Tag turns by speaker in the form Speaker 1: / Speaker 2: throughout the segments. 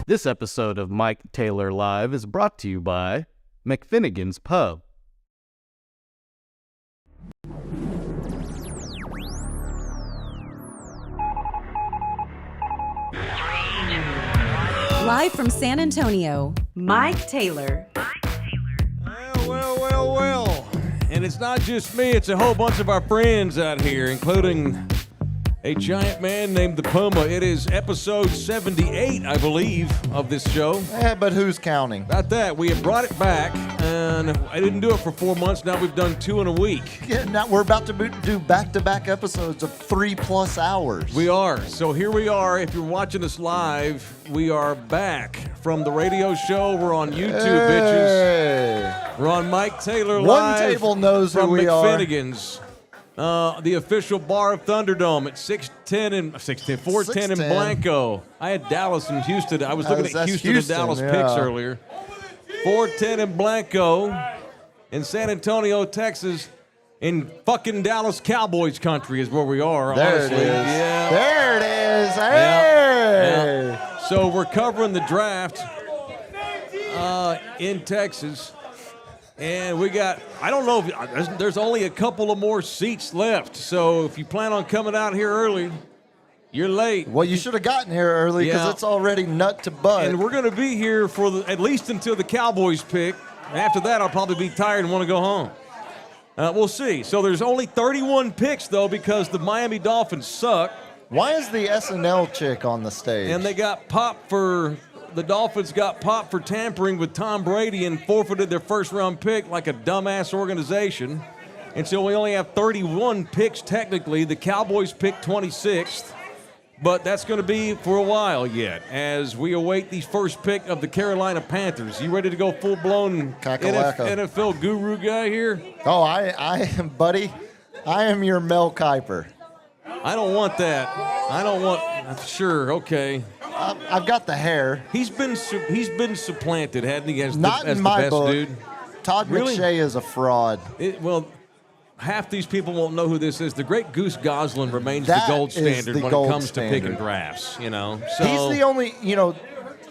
Speaker 1: This episode of Mike Taylor Live is brought to you by McFinnigan's Pub.
Speaker 2: Live from San Antonio, Mike Taylor.
Speaker 3: Well. And it's not just me, it's a whole bunch of our friends out here, including a giant man named the Puma. It is episode 78, I believe, of this show.
Speaker 4: But who's counting?
Speaker 3: About that, we have brought it back, and I didn't do it for 4 months. Now we've done 2 in a week.
Speaker 4: Yeah, now we're about to do back-to-back episodes of 3+ hours.
Speaker 3: We are. So here we are. If you're watching us live, we are back from the radio show. We're on YouTube, bitches. We're on Mike Taylor Live.
Speaker 4: One table knows who we are.
Speaker 3: McFinnigan's. The official bar of Thunderdome at 410 in Blanco. I had Dallas and Houston. I was looking at Houston and Dallas picks earlier. 410 in Blanco, in San Antonio, Texas, in fucking Dallas Cowboys country is where we are.
Speaker 4: There
Speaker 3: honestly.
Speaker 4: it is.
Speaker 3: Yeah.
Speaker 4: There it is. Hey.
Speaker 3: Yeah. So we're covering the draft in Texas. And we got, I don't know, if there's only a couple of more seats left. So if you plan on coming out here early, you're late.
Speaker 4: Well, you should have gotten here early because it's already nut to butt.
Speaker 3: And we're going to be here for at least until the Cowboys pick. After that, I'll probably be tired and want to go home. We'll see. So there's only 31 picks, though, because the Miami Dolphins suck.
Speaker 4: Why is the SNL chick on the stage?
Speaker 3: And they got popped the Dolphins got popped for tampering with Tom Brady and forfeited their first-round pick like a dumbass organization. And so we only have 31 picks technically. The Cowboys picked 26th, but that's going to be for a while yet as we await the first pick of the Carolina Panthers. You ready to go full-blown NFL guru guy here?
Speaker 4: Oh, I am, buddy. I am your Mel Kiper.
Speaker 3: I don't want that. Sure, okay.
Speaker 4: I've got the hair.
Speaker 3: He's been supplanted, hadn't he? As
Speaker 4: Not
Speaker 3: the
Speaker 4: in my
Speaker 3: best
Speaker 4: book.
Speaker 3: Dude.
Speaker 4: Todd McShay is a fraud.
Speaker 3: Well, half these people won't know who this is. The great Goose Goslin remains the gold standard when it comes to picking drafts. You know, so
Speaker 4: he's the only.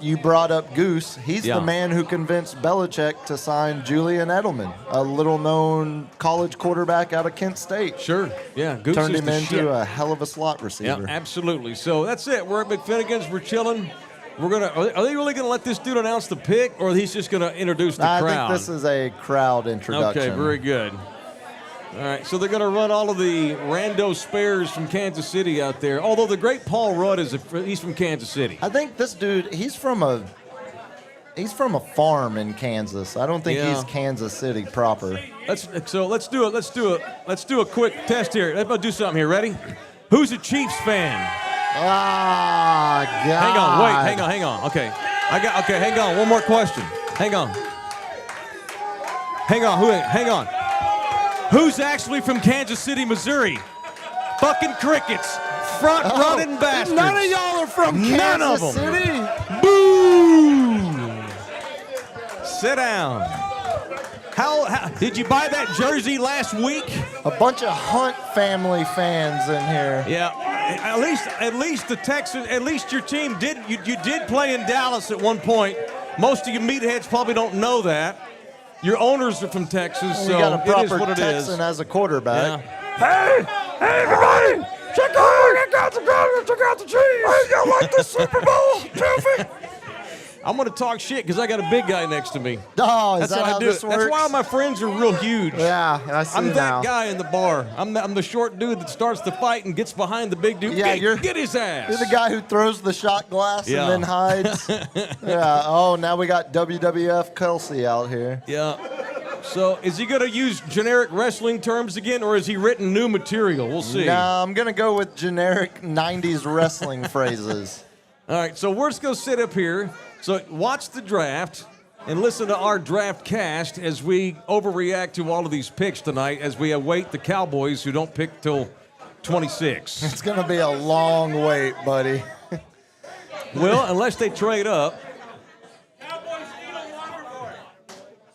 Speaker 4: You brought up Goose. He's the man who convinced Belichick to sign Julian Edelman, a little-known college quarterback out of Kent State.
Speaker 3: Sure, yeah. Goose
Speaker 4: turned
Speaker 3: is
Speaker 4: him
Speaker 3: the
Speaker 4: into
Speaker 3: shit.
Speaker 4: a hell of a slot receiver.
Speaker 3: Yeah, absolutely. So that's it. We're at McFinnigan's. We're chilling. Are they really going to let this dude announce the pick, or he's just going to introduce the crowd?
Speaker 4: I think this is a crowd introduction.
Speaker 3: Okay, very good. All right, so they're going to run all of the rando spares from Kansas City out there. Although the great Paul Rudd he's from Kansas City.
Speaker 4: I think this dude, he's from a farm in Kansas. I don't think he's Kansas City proper.
Speaker 3: Let's do a quick test here. Let's do something here. Ready? Who's a Chiefs fan?
Speaker 4: Ah, God.
Speaker 3: Hang on. Okay. Hang on. One more question. Hang on. Who's actually from Kansas City, Missouri? Fucking crickets. Front running bastards.
Speaker 4: None of y'all are from
Speaker 3: None of
Speaker 4: Kansas
Speaker 3: them.
Speaker 4: City.
Speaker 3: Boo! Sit down. How did you buy that jersey last week?
Speaker 4: A bunch of Hunt family fans in here.
Speaker 3: Yeah. At least the Texans, at least your team did you did play in Dallas at one point. Most of you meatheads probably don't know that. Your owners are from Texas, so
Speaker 4: you got a proper
Speaker 3: it is what it
Speaker 4: Texan
Speaker 3: is.
Speaker 4: as a quarterback.
Speaker 3: Yeah. Hey, everybody! Check out the Chiefs! Hey, you like the Super Bowl trophy? I'm going to talk shit because I got a big guy next to me.
Speaker 4: Oh,
Speaker 3: That's
Speaker 4: is that
Speaker 3: how
Speaker 4: how
Speaker 3: I do
Speaker 4: this
Speaker 3: it.
Speaker 4: works?
Speaker 3: That's why my friends are real huge.
Speaker 4: Yeah, I see
Speaker 3: I'm
Speaker 4: now.
Speaker 3: that guy in the bar. I'm the short dude that starts the fight and gets behind the big dude.
Speaker 4: Yeah,
Speaker 3: get his ass.
Speaker 4: You're the guy who throws the shot glass
Speaker 3: Yeah.
Speaker 4: and then hides. Yeah. Oh, now we got WWF Kelsey out here.
Speaker 3: Yeah. So is he going to use generic wrestling terms again, or has he written new material? We'll see.
Speaker 4: No, I'm going to go with generic 90s wrestling phrases.
Speaker 3: All right, so we're just going to sit up here. So watch the draft and listen to our draft cast as we overreact to all of these picks tonight as we await the Cowboys who don't pick till 26.
Speaker 4: It's going to be a long wait, buddy.
Speaker 3: Well, unless they trade up.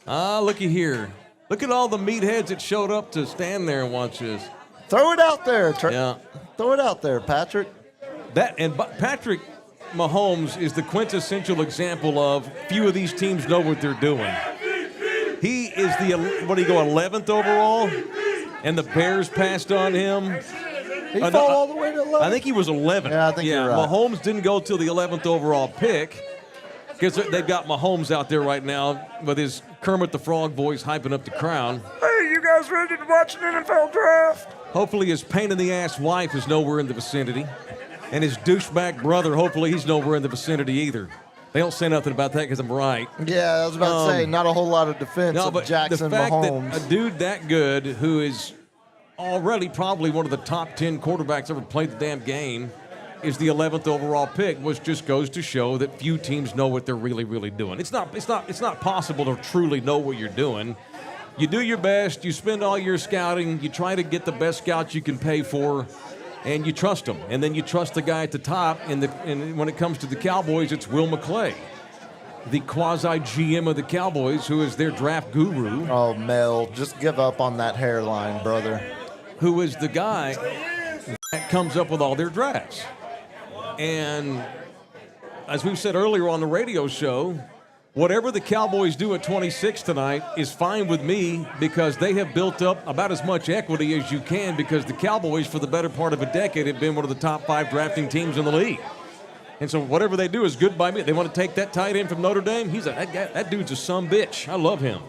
Speaker 3: Looky here. Look at all the meatheads that showed up to stand there and watch this.
Speaker 4: Throw it out there.
Speaker 3: Yeah.
Speaker 4: Throw it out there, Patrick.
Speaker 3: Patrick, Mahomes is the quintessential example of few of these teams know what they're doing. He is the 11th overall, and the Bears passed on him.
Speaker 4: He fell all the way to 11.
Speaker 3: I think he was 11.
Speaker 4: Yeah, I think you're right.
Speaker 3: Mahomes didn't go till the 11th overall pick because they've got Mahomes out there right now with his Kermit the Frog voice hyping up the crowd.
Speaker 5: Hey, you guys ready to watch an NFL draft?
Speaker 3: Hopefully his pain-in-the-ass wife is nowhere in the vicinity. And his douchebag brother, hopefully he's nowhere in the vicinity either. They don't say nothing about that because I'm right.
Speaker 4: Yeah, I was about to say, not a whole lot of defense of Jackson
Speaker 3: the fact
Speaker 4: Mahomes.
Speaker 3: that a dude that good, who is already probably one of the top 10 quarterbacks ever played the damn game, is the 11th overall pick, which just goes to show that few teams know what they're really, really doing. It's not possible to truly know what you're doing. You do your best, you spend all your scouting, you try to get the best scouts you can pay for, and you trust them. And then you trust the guy at the top, and when it comes to the Cowboys, it's Will McClay, the quasi-GM of the Cowboys, who is their draft guru.
Speaker 4: Oh, Mel, just give up on that hairline, brother.
Speaker 3: Who is the guy that comes up with all their drafts. And as we've said earlier on the radio show, whatever the Cowboys do at 26 tonight is fine with me because they have built up about as much equity as you can because the Cowboys, for the better part of a decade, have been one of the top 5 drafting teams in the league. And so whatever they do is good by me. They want to take that tight end from Notre Dame. That dude's a sumbitch. I love him.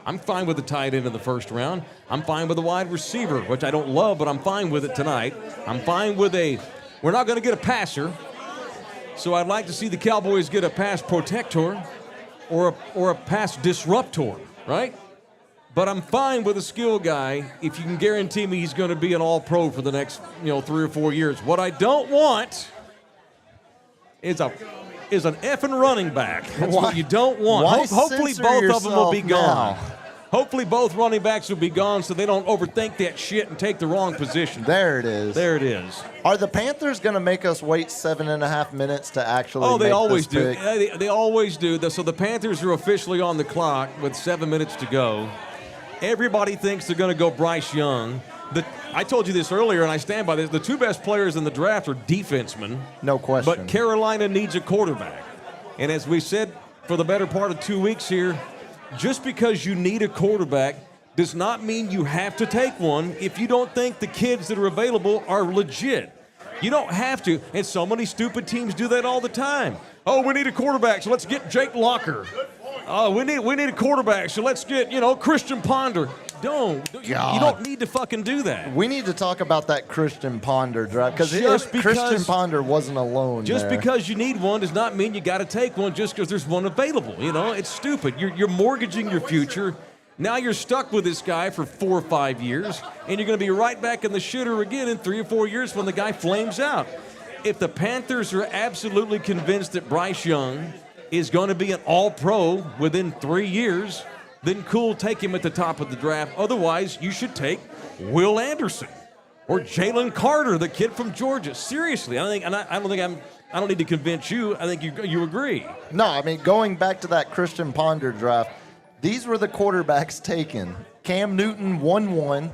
Speaker 3: I'm fine with the tight end in the first round. I'm fine with the wide receiver, which I don't love, but I'm fine with it tonight. I'm fine with we're not going to get a passer, so I'd like to see the Cowboys get a pass protector or a pass disruptor, right? But I'm fine with a skill guy if you can guarantee me he's going to be an all-pro for the next 3 or 4 years. What I don't want is an effing running back. That's what you don't want. Hopefully both of them will be gone. Hopefully both running backs will be gone so they don't overthink that shit and take the wrong position.
Speaker 4: There it is.
Speaker 3: There it is.
Speaker 4: Are the Panthers going to make us wait 7.5 minutes to actually
Speaker 3: they
Speaker 4: make
Speaker 3: always
Speaker 4: this
Speaker 3: do.
Speaker 4: pick?
Speaker 3: They always do. So the Panthers are officially on the clock with 7 minutes to go. Everybody thinks they're going to go Bryce Young. I told you this earlier, and I stand by this. The 2 best players in the draft are defensemen.
Speaker 4: No question.
Speaker 3: But Carolina needs a quarterback. And as we said for the better part of 2 weeks here, just because you need a quarterback does not mean you have to take one if you don't think the kids that are available are legit. You don't have to. And so many stupid teams do that all the time. Oh, we need a quarterback, so let's get Jake Locker. Oh, we need a quarterback, so let's get, Christian Ponder. You don't need to fucking do that.
Speaker 4: We need to talk about that Christian Ponder draft because Christian Ponder wasn't alone.
Speaker 3: Just
Speaker 4: there.
Speaker 3: because you need one does not mean you got to take one just because there's one available. It's stupid. You're mortgaging your future. Now you're stuck with this guy for 4 or 5 years, and you're going to be right back in the shitter again in 3 or 4 years when the guy flames out. If the Panthers are absolutely convinced that Bryce Young is going to be an all-pro within 3 years, then cool, take him at the top of the draft. Otherwise, you should take Will Anderson or Jalen Carter, the kid from Georgia. Seriously, I don't need to convince you. I think you agree.
Speaker 4: No, I mean, going back to that Christian Ponder draft, these were the quarterbacks taken. Cam Newton, 1-1,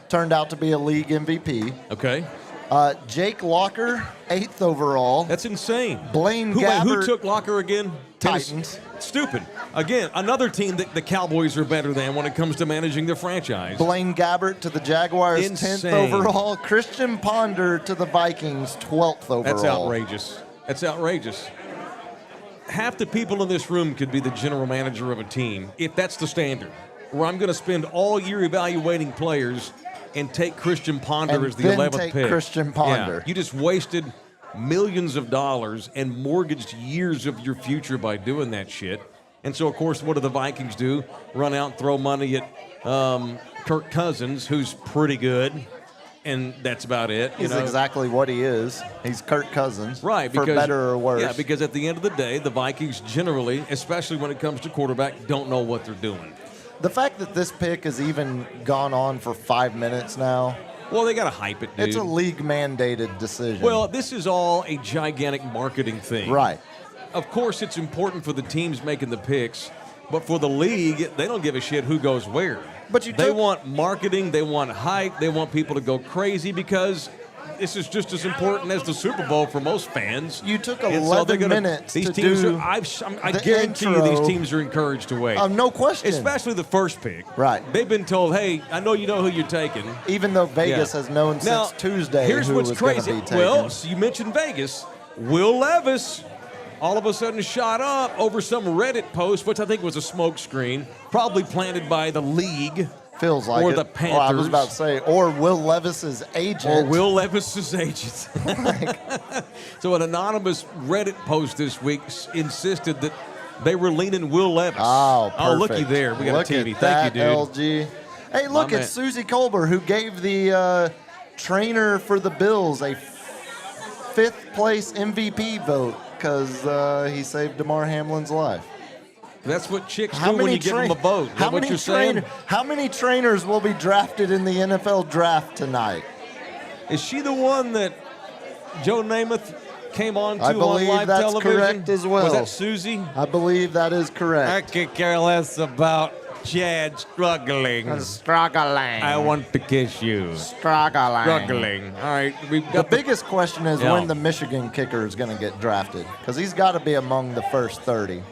Speaker 4: turned out to be a league MVP.
Speaker 3: Okay.
Speaker 4: Jake Locker, 8th overall.
Speaker 3: That's insane.
Speaker 4: Blaine
Speaker 3: Gabbert.
Speaker 4: Gabbert.
Speaker 3: Who took Locker again?
Speaker 4: Titans.
Speaker 3: Stupid. Again, another team that the Cowboys are better than when it comes to managing their franchise.
Speaker 4: Blaine Gabbert to the Jaguars,
Speaker 3: Insane.
Speaker 4: 10th overall. Christian Ponder to the Vikings, 12th overall.
Speaker 3: That's outrageous. That's outrageous. Half the people in this room could be the general manager of a team if that's the standard, where I'm going to spend all year evaluating players and take Christian Ponder as the 11th pick.
Speaker 4: Christian Ponder.
Speaker 3: Yeah, you just wasted millions of dollars and mortgaged years of your future by doing that shit. And so, of course, what do the Vikings do? Run out and throw money at Kirk Cousins, who's pretty good, and that's about it.
Speaker 4: He's exactly what he is. He's Kirk Cousins,
Speaker 3: right?
Speaker 4: For better or worse.
Speaker 3: Yeah, because at the end of the day, the Vikings generally, especially when it comes to quarterback, don't know what they're doing.
Speaker 4: The fact that this pick has even gone on for 5 minutes now.
Speaker 3: Well, they got to hype it, dude.
Speaker 4: It's a league-mandated decision.
Speaker 3: Well, this is all a gigantic marketing thing.
Speaker 4: Right.
Speaker 3: Of course, it's important for the teams making the picks, but for the league, they don't give a shit who goes where.
Speaker 4: But
Speaker 3: they want marketing, they want hype, they want people to go crazy because this is just as important as the Super Bowl for most fans.
Speaker 4: You took
Speaker 3: And
Speaker 4: 11 minutes
Speaker 3: These
Speaker 4: to
Speaker 3: teams
Speaker 4: do
Speaker 3: I
Speaker 4: the
Speaker 3: guarantee you
Speaker 4: intro.
Speaker 3: these teams are encouraged to wait.
Speaker 4: No question.
Speaker 3: Especially the first pick.
Speaker 4: Right.
Speaker 3: They've been told, hey, I know you know who you're taking.
Speaker 4: Even though Vegas
Speaker 3: Yeah.
Speaker 4: has known
Speaker 3: Now,
Speaker 4: since Tuesday
Speaker 3: here's
Speaker 4: who
Speaker 3: what's
Speaker 4: was going to
Speaker 3: crazy.
Speaker 4: be taken.
Speaker 3: Well, so you mentioned Vegas. Will Levis all of a sudden shot up over some Reddit post, which I think was a smoke screen, probably planted by the league.
Speaker 4: Feels like
Speaker 3: or
Speaker 4: it.
Speaker 3: the Panthers.
Speaker 4: Well, I was about to say, or Will Levis's agent.
Speaker 3: Or Will Levis's agent. So an anonymous Reddit post this week insisted that they were leaning Will Levis.
Speaker 4: Oh, perfect.
Speaker 3: looky there. We got
Speaker 4: Look
Speaker 3: a TV.
Speaker 4: at
Speaker 3: Thank you, dude.
Speaker 4: LG. Hey, look,
Speaker 3: My
Speaker 4: it's
Speaker 3: man.
Speaker 4: Susie Colbert who gave the trainer for the Bills a fifth-place MVP vote because he saved DeMar Hamlin's life.
Speaker 3: That's what chicks do when you give them a vote. Is that what you're saying?
Speaker 4: How many trainers will be drafted in the NFL draft tonight?
Speaker 3: Is she the one that Joe Namath came on to
Speaker 4: I
Speaker 3: on
Speaker 4: believe
Speaker 3: live
Speaker 4: that's
Speaker 3: television?
Speaker 4: correct as well.
Speaker 3: Was that Susie?
Speaker 4: I believe that is correct.
Speaker 3: I could care less about Chad struggling.
Speaker 4: Struggling.
Speaker 3: I want to kiss you. Struggling. All right, we've
Speaker 4: The
Speaker 3: got
Speaker 4: biggest question is
Speaker 3: Yeah.
Speaker 4: when the Michigan kicker is going to get drafted because he's got to be among the first 30.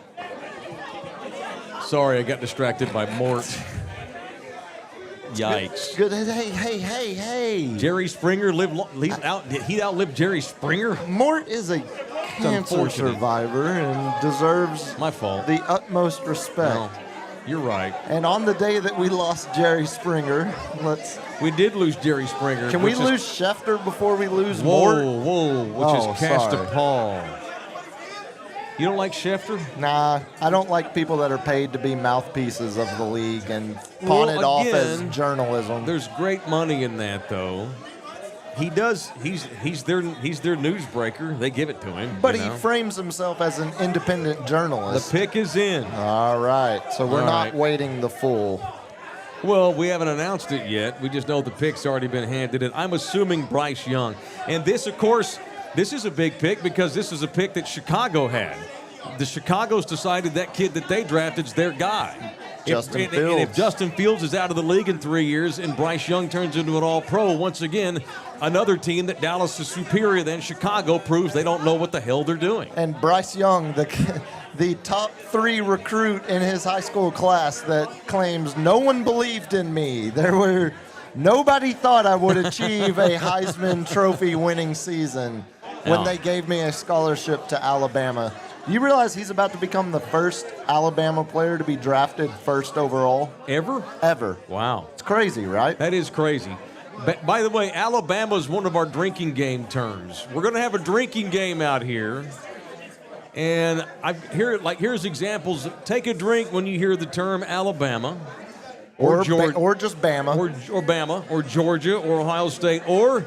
Speaker 3: Sorry, I got distracted by Mort. Yikes.
Speaker 4: Good. Hey.
Speaker 3: Jerry Springer he outlived Jerry Springer?
Speaker 4: Mort is a cancer
Speaker 3: unfortunate.
Speaker 4: survivor and deserves
Speaker 3: My fault.
Speaker 4: the utmost respect.
Speaker 3: No, you're right.
Speaker 4: And on the day that we lost Jerry Springer,
Speaker 3: We did lose Jerry Springer.
Speaker 4: can we
Speaker 3: which is-
Speaker 4: lose Schefter before we lose
Speaker 3: Whoa,
Speaker 4: Mort?
Speaker 3: which
Speaker 4: Oh,
Speaker 3: is cast
Speaker 4: sorry.
Speaker 3: a pall. You don't like Schefter?
Speaker 4: Nah, I don't like people that are paid to be mouthpieces of the league and pawn it off as
Speaker 3: again,
Speaker 4: journalism.
Speaker 3: There's great money in that, though. He does. He's their newsbreaker. They give it to him.
Speaker 4: But
Speaker 3: you
Speaker 4: he
Speaker 3: know?
Speaker 4: frames himself as an independent
Speaker 3: The
Speaker 4: journalist.
Speaker 3: pick is in.
Speaker 4: All right, so we're
Speaker 3: All
Speaker 4: not
Speaker 3: right.
Speaker 4: waiting the full.
Speaker 3: Well, we haven't announced it yet. We just know the pick's already been handed in. I'm assuming Bryce Young. And this, of course, this is a big pick because this is a pick that Chicago had. The Chicago's decided that kid that they drafted is their guy.
Speaker 4: Justin
Speaker 3: And if
Speaker 4: Fields.
Speaker 3: Justin Fields is out of the league in 3 years and Bryce Young turns into an all-pro, once again, another team that Dallas is superior than Chicago proves they don't know what the hell they're doing.
Speaker 4: And Bryce Young, the top 3 recruit in his high school class that claims no one believed in me. Nobody thought I would achieve a Heisman Trophy winning season when
Speaker 3: No.
Speaker 4: they gave me a scholarship to Alabama. You realize he's about to become the first Alabama player to be drafted first overall
Speaker 3: Ever?
Speaker 4: ever.
Speaker 3: Wow.
Speaker 4: It's crazy, right?
Speaker 3: That is crazy. By the way, Alabama is one of our drinking game terms. We're going to have a drinking game out here. And here's examples. Take a drink when you hear the term Alabama or Georgia
Speaker 4: or just Bama.
Speaker 3: or Bama or Georgia or Ohio State or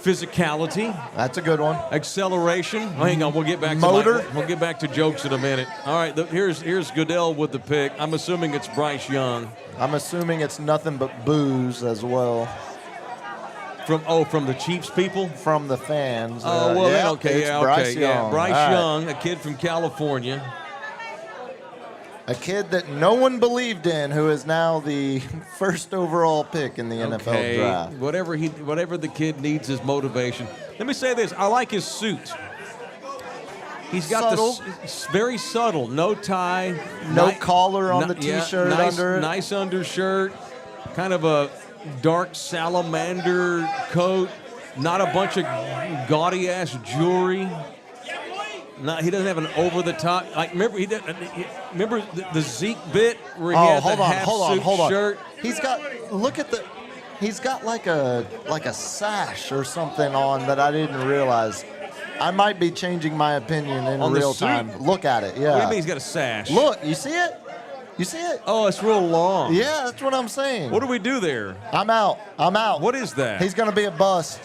Speaker 3: physicality,
Speaker 4: That's a good one.
Speaker 3: acceleration. Oh, hang on, we'll get back
Speaker 4: Motor.
Speaker 3: we'll get back to jokes in a minute. All right, here's Goodell with the pick. I'm assuming it's Bryce Young
Speaker 4: I'm assuming it's nothing but booze as well
Speaker 3: from the Chiefs people.
Speaker 4: from the fans.
Speaker 3: Oh, well,
Speaker 4: yeah,
Speaker 3: okay,
Speaker 4: it's
Speaker 3: yeah,
Speaker 4: Bryce
Speaker 3: okay, yeah.
Speaker 4: Young.
Speaker 3: Bryce
Speaker 4: All right.
Speaker 3: Young, a kid from California.
Speaker 4: A kid that no one believed in, who is now the first overall pick in the NFL draft.
Speaker 3: Whatever the kid needs is motivation. Let me say this: I like his suit. He's got
Speaker 4: Subtle.
Speaker 3: it's very subtle. No tie,
Speaker 4: No collar on the
Speaker 3: yeah,
Speaker 4: T-shirt
Speaker 3: nice,
Speaker 4: under it.
Speaker 3: Nice undershirt, kind of a dark salamander coat. Not a bunch of gaudy ass jewelry. No, he doesn't have an over the top. Like remember the Zeke bit where he had
Speaker 4: hold
Speaker 3: the
Speaker 4: on,
Speaker 3: half
Speaker 4: hold on,
Speaker 3: suit
Speaker 4: hold on.
Speaker 3: shirt.
Speaker 4: He's got like a sash or something on that I didn't realize. I might be changing my opinion in
Speaker 3: On the
Speaker 4: real
Speaker 3: suit?
Speaker 4: time. Look at it,
Speaker 3: What do you
Speaker 4: yeah.
Speaker 3: mean he's got a sash?
Speaker 4: Look, you see it? You see it?
Speaker 3: Oh, it's real long.
Speaker 4: Yeah, that's what I'm saying.
Speaker 3: What do we do there?
Speaker 4: I'm out.
Speaker 3: What is that?
Speaker 4: He's gonna be a bust.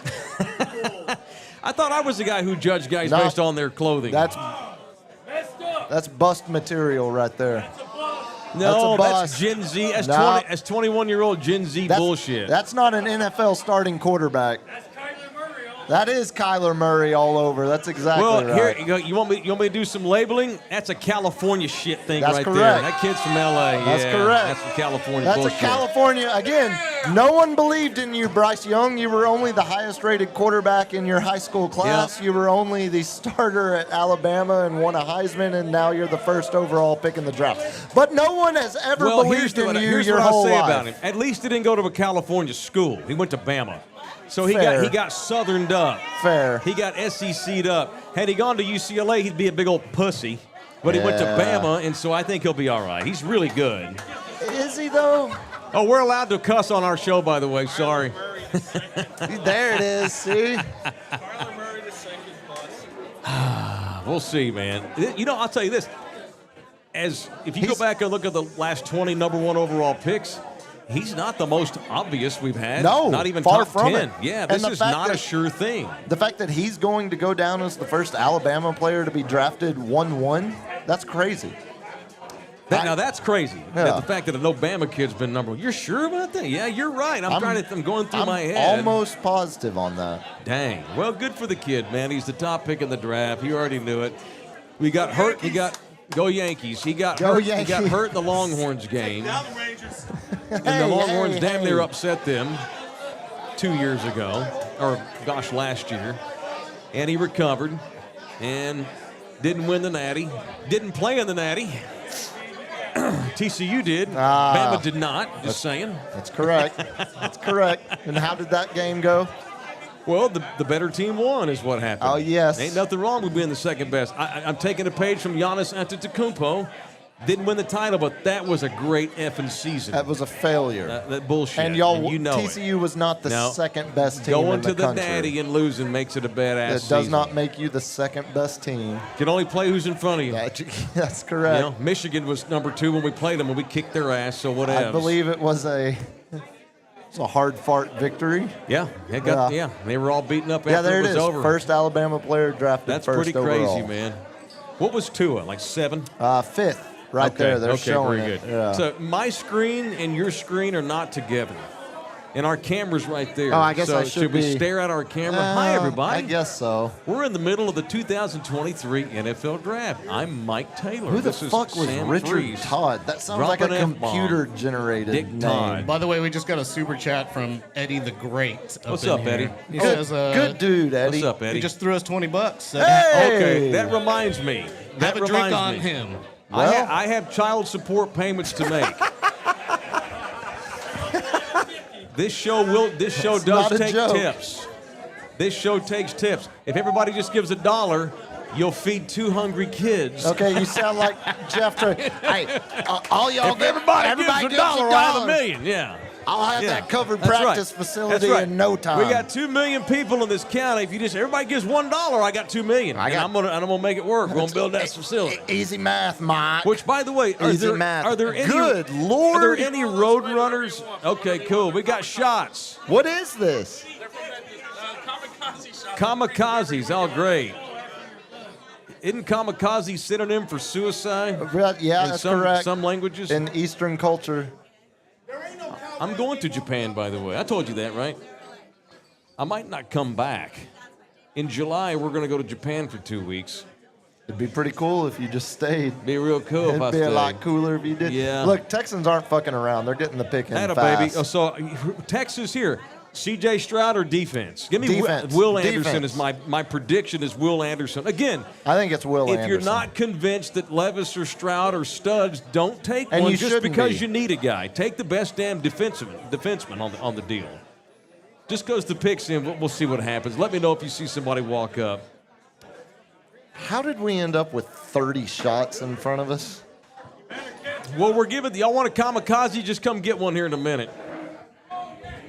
Speaker 3: I thought I was the guy who judged guys
Speaker 4: No.
Speaker 3: based on their clothing.
Speaker 4: That's bust material right there.
Speaker 3: no,
Speaker 4: that's a
Speaker 3: that's
Speaker 4: bust.
Speaker 3: Gen Z. That's
Speaker 4: No.
Speaker 3: That's 21-year-old Gen Z
Speaker 4: That's,
Speaker 3: bullshit.
Speaker 4: That's not an NFL starting quarterback. That is Kyler Murray all over. That's exactly
Speaker 3: Well,
Speaker 4: right.
Speaker 3: here you go. You want me to do some labeling? That's a California shit thing
Speaker 4: That's
Speaker 3: right
Speaker 4: correct.
Speaker 3: there. That kid's from L.A.
Speaker 4: That's
Speaker 3: yeah,
Speaker 4: correct.
Speaker 3: That's from California
Speaker 4: That's
Speaker 3: bullshit.
Speaker 4: a California. Again, no one believed in you, Bryce Young. You were only the highest-rated quarterback in your high school class.
Speaker 3: Yeah.
Speaker 4: You were only the starter at Alabama and won a Heisman, and now you're the first overall pick in the draft. But no one has ever believed in you
Speaker 3: here's
Speaker 4: your
Speaker 3: what I'll
Speaker 4: whole
Speaker 3: say
Speaker 4: life.
Speaker 3: about him. At least he didn't go to a California school. He went to Bama. So he
Speaker 4: Fair.
Speaker 3: got Southerned up.
Speaker 4: Fair.
Speaker 3: He got SEC'd up. Had he gone to UCLA, he'd be a big old pussy. But he went to
Speaker 4: Yeah.
Speaker 3: Bama, and so I think he'll be all right. He's really good.
Speaker 4: Is he, though?
Speaker 3: Oh, we're allowed to cuss on our show, by the way. Sorry.
Speaker 4: There it is, see?
Speaker 3: We'll see, man. You know, I'll tell you this. If you go back and look at the last 20 number one overall picks, he's not the most obvious we've had.
Speaker 4: No,
Speaker 3: not even
Speaker 4: far
Speaker 3: top
Speaker 4: from
Speaker 3: 10.
Speaker 4: it.
Speaker 3: Yeah,
Speaker 4: And
Speaker 3: this
Speaker 4: the
Speaker 3: is
Speaker 4: fact
Speaker 3: not a
Speaker 4: that-
Speaker 3: sure thing.
Speaker 4: The fact that he's going to go down as the first Alabama player to be drafted 1-1, that's crazy.
Speaker 3: Now that's crazy.
Speaker 4: Yeah.
Speaker 3: The fact that an Obama kid's been number one. You're sure about that? Yeah, you're right. I'm going through my head.
Speaker 4: Almost positive on that.
Speaker 3: Dang. Well, good for the kid, man. He's the top pick in the draft. You already knew it. We got hurt. Go Yankees. He got
Speaker 4: Go
Speaker 3: hurt.
Speaker 4: Yankees.
Speaker 3: He got hurt in the Longhorns game. And the Longhorns damn near upset them 2 years ago, or gosh, last year. And he recovered and didn't win the Natty. Didn't play in the Natty. TCU did. Bama did not. Just saying.
Speaker 4: That's correct. That's correct. And how did that game go?
Speaker 3: Well, the better team won is what happened.
Speaker 4: Oh, yes.
Speaker 3: Ain't nothing wrong with being the second best. I'm taking a page from Giannis Antetokounmpo. Didn't win the title, but that was a great effing season.
Speaker 4: That was a failure.
Speaker 3: That bullshit.
Speaker 4: And y'all,
Speaker 3: you know
Speaker 4: TCU was not the
Speaker 3: No.
Speaker 4: second best team
Speaker 3: Going
Speaker 4: in the
Speaker 3: to the
Speaker 4: country.
Speaker 3: Natty and losing makes it a badass
Speaker 4: It
Speaker 3: season.
Speaker 4: does not make you the second best team.
Speaker 3: Can only play who's in front of you.
Speaker 4: That's correct.
Speaker 3: You know, Michigan was number 2 when we played them, and we kicked their ass, so whatever.
Speaker 4: I believe it was a hard fart victory.
Speaker 3: Yeah, they were all beaten up
Speaker 4: Yeah,
Speaker 3: after
Speaker 4: there
Speaker 3: it
Speaker 4: it
Speaker 3: was
Speaker 4: is.
Speaker 3: over.
Speaker 4: First Alabama player drafted
Speaker 3: That's
Speaker 4: first
Speaker 3: pretty
Speaker 4: overall.
Speaker 3: crazy, man. What was Tua, like 7?
Speaker 4: Fifth, right there. They're showing
Speaker 3: very
Speaker 4: it.
Speaker 3: good.
Speaker 4: Yeah.
Speaker 3: So my screen and your screen are not together. And our camera's right there.
Speaker 4: Oh, I guess
Speaker 3: so
Speaker 4: I should
Speaker 3: we
Speaker 4: be-
Speaker 3: stare at our camera? Hi, everybody.
Speaker 4: I guess so.
Speaker 3: We're in the middle of the 2023 NFL Draft. I'm Mike Taylor.
Speaker 4: Who the
Speaker 3: This is
Speaker 4: fuck was
Speaker 3: Sam
Speaker 4: Richard
Speaker 3: Freeze.
Speaker 4: Todd? That sounds like a
Speaker 3: Dropping F-bomb.
Speaker 4: computer-generated
Speaker 3: Dick
Speaker 4: name.
Speaker 3: Todd.
Speaker 6: By the way, we just got a super chat from Eddie the Great.
Speaker 3: What's
Speaker 6: in
Speaker 3: up,
Speaker 6: here.
Speaker 3: Eddie?
Speaker 6: He
Speaker 4: Good,
Speaker 6: says,
Speaker 4: good dude, Eddie.
Speaker 3: What's up, Eddie?
Speaker 6: He just threw us $20.
Speaker 4: Hey!
Speaker 3: Okay, that reminds me. That
Speaker 6: Have a drink
Speaker 3: reminds
Speaker 6: on
Speaker 3: me.
Speaker 6: him.
Speaker 4: Well-
Speaker 3: I have child support payments to make. This show does
Speaker 4: not a
Speaker 3: take
Speaker 4: joke.
Speaker 3: tips. This show takes tips. If everybody just gives $1, you'll feed 2 hungry kids.
Speaker 4: Okay, you sound like Jeff. Hey, all y'all
Speaker 3: If everybody gives
Speaker 4: gives
Speaker 3: $1, I'll have $1 million. Yeah.
Speaker 4: I'll have
Speaker 3: Yeah.
Speaker 4: that covered
Speaker 3: That's right.
Speaker 4: practice facility
Speaker 3: That's right.
Speaker 4: in no time.
Speaker 3: We got 2 million people in this county. If everybody gives $1, I got 2 million.
Speaker 4: I got-
Speaker 3: I'm gonna make it work. We're gonna build that facility.
Speaker 4: Easy math, Mike.
Speaker 3: Which, by the way,
Speaker 4: Easy math.
Speaker 3: are there any?
Speaker 4: Good Lord.
Speaker 3: Are there any road runners? Okay, cool. We got shots.
Speaker 4: What is this?
Speaker 3: Kamikazes. Oh, great. Isn't kamikaze synonym for suicide?
Speaker 4: Yeah,
Speaker 3: in
Speaker 4: that's
Speaker 3: some,
Speaker 4: correct.
Speaker 3: Some languages.
Speaker 4: In Eastern culture.
Speaker 3: I'm going to Japan, by the way. I told you that, right? I might not come back. In July, we're going to go to Japan for 2 weeks.
Speaker 4: It'd be pretty cool if you just stayed.
Speaker 3: Be real cool if I
Speaker 4: It'd be a
Speaker 3: stayed.
Speaker 4: lot cooler if you did.
Speaker 3: Yeah.
Speaker 4: Look, Texans aren't fucking around. They're getting the pick in
Speaker 3: Atta
Speaker 4: fast.
Speaker 3: baby. Oh, so Texas here. C.J. Stroud or defense? Give me
Speaker 4: Defense.
Speaker 3: Will Anderson
Speaker 4: Defense.
Speaker 3: is my prediction is Will Anderson. Again,
Speaker 4: I think it's Will
Speaker 3: if
Speaker 4: Anderson.
Speaker 3: you're not convinced that Levis or Stroud or studs, don't take
Speaker 4: And
Speaker 3: one
Speaker 4: you
Speaker 3: just
Speaker 4: shouldn't
Speaker 3: because
Speaker 4: be.
Speaker 3: you need a guy. Take the best damn defenseman on the deal. Just goes the picks in. We'll see what happens. Let me know if you see somebody walk up.
Speaker 4: How did we end up with 30 shots in front of us?
Speaker 3: Well, we're giving. Y'all want a kamikaze? Just come get one here in a minute.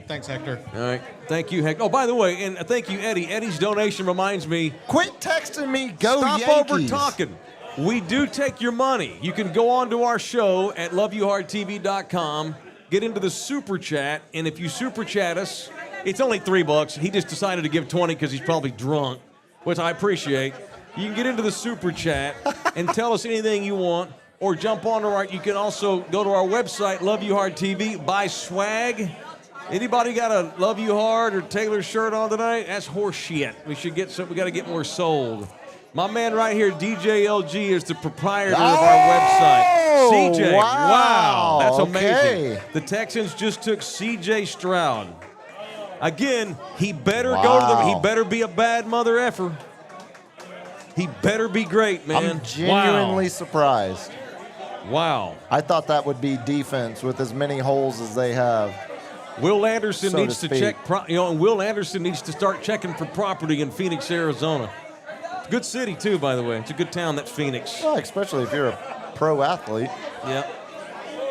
Speaker 6: Thanks, Hector.
Speaker 3: All right. Thank you, Heck. Oh, by the way, and thank you, Eddie. Eddie's donation reminds me.
Speaker 4: Quit texting me. Go
Speaker 3: Stop
Speaker 4: Yankees.
Speaker 3: over talking. We do take your money. You can go on to our show at loveyouhardtv.com, get into the super chat, and if you super chat us, it's only $3. He just decided to give 20 because he's probably drunk, which I appreciate. You can get into the super chat and tell us anything you want, or jump onto our. You can also go to our website, Love You Hard TV, buy swag, Anybody got a Love You Hard or Taylor shirt on tonight? That's horse shit. We should get some. We got to get more sold. My man right here, DJ LG, is the proprietor of our website. CJ, wow, that's amazing.
Speaker 4: Okay.
Speaker 3: The Texans just took CJ Stroud. Again, he better go to them. He better be a bad mother effer. He better be great, man.
Speaker 4: I'm genuinely surprised.
Speaker 3: Wow.
Speaker 4: I thought that would be defense with as many holes as they have.
Speaker 3: Will Anderson
Speaker 4: So
Speaker 3: needs
Speaker 4: to
Speaker 3: to
Speaker 4: speak.
Speaker 3: check, and Will Anderson needs to start checking for property in Phoenix, Arizona. Good city, too, by the way. It's a good town, that's Phoenix.
Speaker 4: Well, especially if you're a pro athlete.
Speaker 3: Yeah.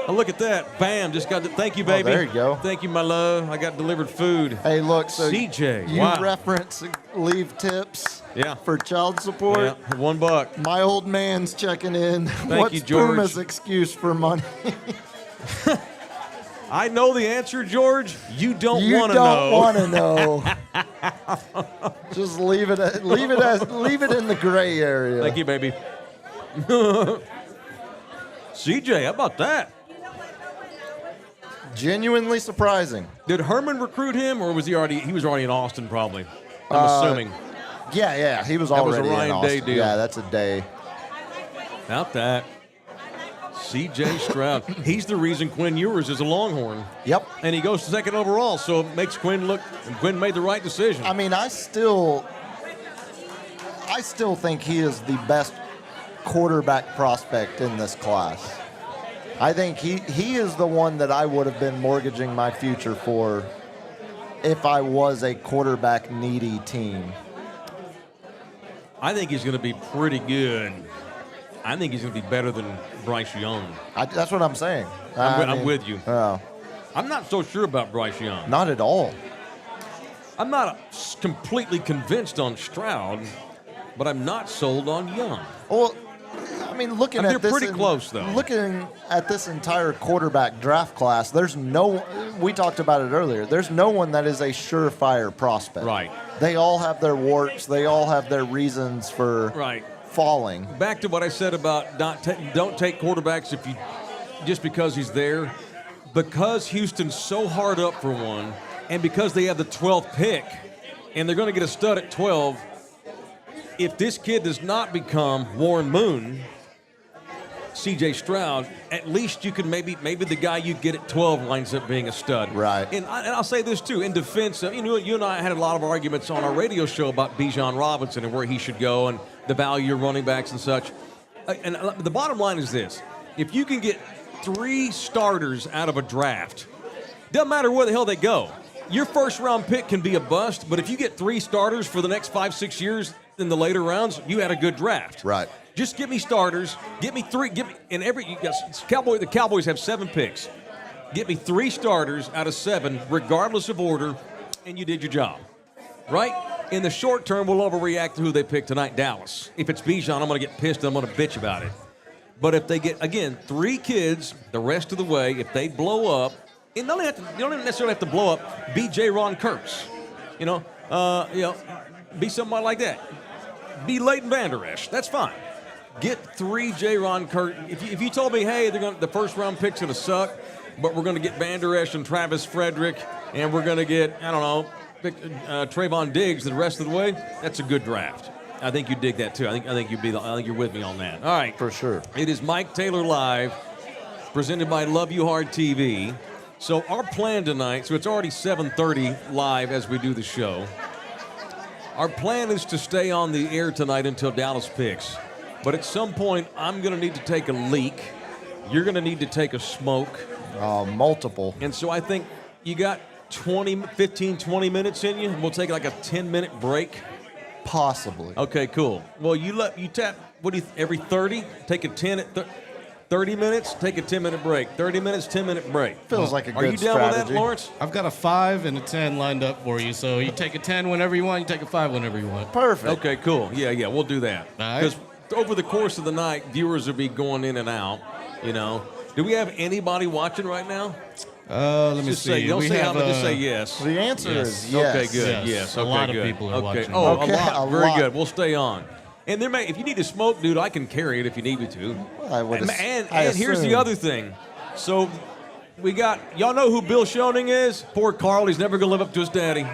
Speaker 3: Oh, look at that. Bam, just got the, thank you, baby.
Speaker 4: there you go.
Speaker 3: Thank you, my love. I got delivered food.
Speaker 4: Hey, look, so
Speaker 3: CJ,
Speaker 4: you
Speaker 3: wow.
Speaker 4: reference leave tips
Speaker 3: Yeah.
Speaker 4: for child support.
Speaker 3: Yeah, $1.
Speaker 4: My old man's checking in. What's
Speaker 3: you, George.
Speaker 4: Puma's excuse for money?
Speaker 3: I know the answer, George. You don't
Speaker 4: You
Speaker 3: want to
Speaker 4: don't
Speaker 3: know.
Speaker 4: want to know. Just leave it in the gray area.
Speaker 3: Thank you, baby. CJ, how about that?
Speaker 4: Genuinely surprising.
Speaker 3: Did Herman recruit him, or was he already in Austin? Probably. I'm assuming.
Speaker 4: Yeah, he was
Speaker 3: That was a
Speaker 4: already
Speaker 3: Ryan
Speaker 4: in
Speaker 3: Day
Speaker 4: Austin.
Speaker 3: deal.
Speaker 4: Yeah, that's a day.
Speaker 3: About that. C.J. Stroud. He's the reason Quinn Ewers is a Longhorn.
Speaker 4: Yep.
Speaker 3: And he goes to second overall, so it makes Quinn look. And Quinn made the right decision.
Speaker 4: I mean, I still think he is the best quarterback prospect in this class. I think he is the one that I would have been mortgaging my future for if I was a quarterback needy team.
Speaker 3: I think he's going to be pretty good. I think he's going to be better than Bryce Young.
Speaker 4: That's what I'm saying.
Speaker 3: I'm with you.
Speaker 4: Oh,
Speaker 3: I'm not so sure about Bryce Young.
Speaker 4: not at all.
Speaker 3: I'm not completely convinced on Stroud, but I'm not sold on Young.
Speaker 4: Well, I mean, looking
Speaker 3: They're
Speaker 4: at this,
Speaker 3: pretty close, though.
Speaker 4: Looking at this entire quarterback draft class, there's no. We talked about it earlier. There's no one that is a surefire prospect.
Speaker 3: Right.
Speaker 4: They all have their warts. They all have their reasons for
Speaker 3: Right.
Speaker 4: falling.
Speaker 3: Back to what I said about don't take quarterbacks if you just because he's there. Because Houston's so hard up for one, and because they have the 12th pick, and they're going to get a stud at 12. If this kid does not become Warren Moon, C.J. Stroud, at least you can maybe the guy you get at 12 winds up being a stud.
Speaker 4: Right.
Speaker 3: And I'll say this too, in defense of, you and I had a lot of arguments on our radio show about Bijan Robinson and where he should go and the value of running backs and such. And the bottom line is this: if you can get 3 starters out of a draft, doesn't matter where the hell they go. Your first round pick can be a bust, but if you get 3 starters for the next 5-6 years in the later rounds, you had a good draft.
Speaker 4: Right.
Speaker 3: Just give me starters. Give me 3. Give me in every. The Cowboys have 7 picks. Get me 3 starters out of 7, regardless of order, and you did your job. Right? In the short term, we'll overreact to who they pick tonight, Dallas. If it's Bijan, I'm going to get pissed. I'm going to bitch about it. But if they get, again, 3 kids the rest of the way, if they blow up, and you don't even necessarily have to blow up. Be J. Ron Kurtz. Be somebody like that. Be Leighton Vander Esch. That's fine. Get 3 J. Ron Kurtz. If you told me, hey, the first round pick's going to suck, but we're going to get Vander Esch and Travis Frederick, and we're going to get, I don't know, Trayvon Diggs the rest of the way, that's a good draft. I think you dig that too. I think you're with me on that. All right.
Speaker 4: For sure.
Speaker 3: It is Mike Taylor Live, presented by Love You Hard TV. So our plan tonight, so it's already 7:30 live as we do the show. Our plan is to stay on the air tonight until Dallas picks. But at some point, I'm going to need to take a leak. You're going to need to take a smoke.
Speaker 4: Multiple.
Speaker 3: And so I think you got 15, 20 minutes in you. We'll take like a 10-minute break.
Speaker 4: Possibly.
Speaker 3: Okay, cool. Well, you tap, every 30? Take a 10 at 30 minutes, take a 10-minute break. 30 minutes, 10-minute break.
Speaker 4: Feels like a
Speaker 3: Are
Speaker 4: good
Speaker 3: you down with
Speaker 4: strategy.
Speaker 3: that, Lawrence?
Speaker 6: I've got a 5 and a 10 lined up for you. So you take a 10 whenever you want. You take a 5 whenever you want.
Speaker 4: Perfect.
Speaker 3: Okay, cool. Yeah, we'll do that.
Speaker 6: All right.
Speaker 3: Because over the course of the night, viewers will be going in and out, Do we have anybody watching right now?
Speaker 6: Let me
Speaker 3: Just
Speaker 6: see.
Speaker 3: say, don't
Speaker 6: We
Speaker 3: say
Speaker 6: have,
Speaker 3: how, just say yes.
Speaker 4: The answer
Speaker 6: Yes.
Speaker 4: is yes.
Speaker 3: Okay, good.
Speaker 6: Yes.
Speaker 3: Yes.
Speaker 6: A
Speaker 3: Okay,
Speaker 6: lot of
Speaker 3: good.
Speaker 6: people are watching.
Speaker 3: Oh,
Speaker 4: Okay,
Speaker 3: a lot.
Speaker 4: a
Speaker 3: Very
Speaker 4: lot.
Speaker 3: good. We'll stay on. And if you need to smoke, dude, I can carry it if you need me to.
Speaker 4: I would
Speaker 3: And
Speaker 4: I
Speaker 3: here's the
Speaker 4: assume.
Speaker 3: other thing. So We got, y'all know who Bill Schoening is? Poor Carl, he's never going to live up to his daddy.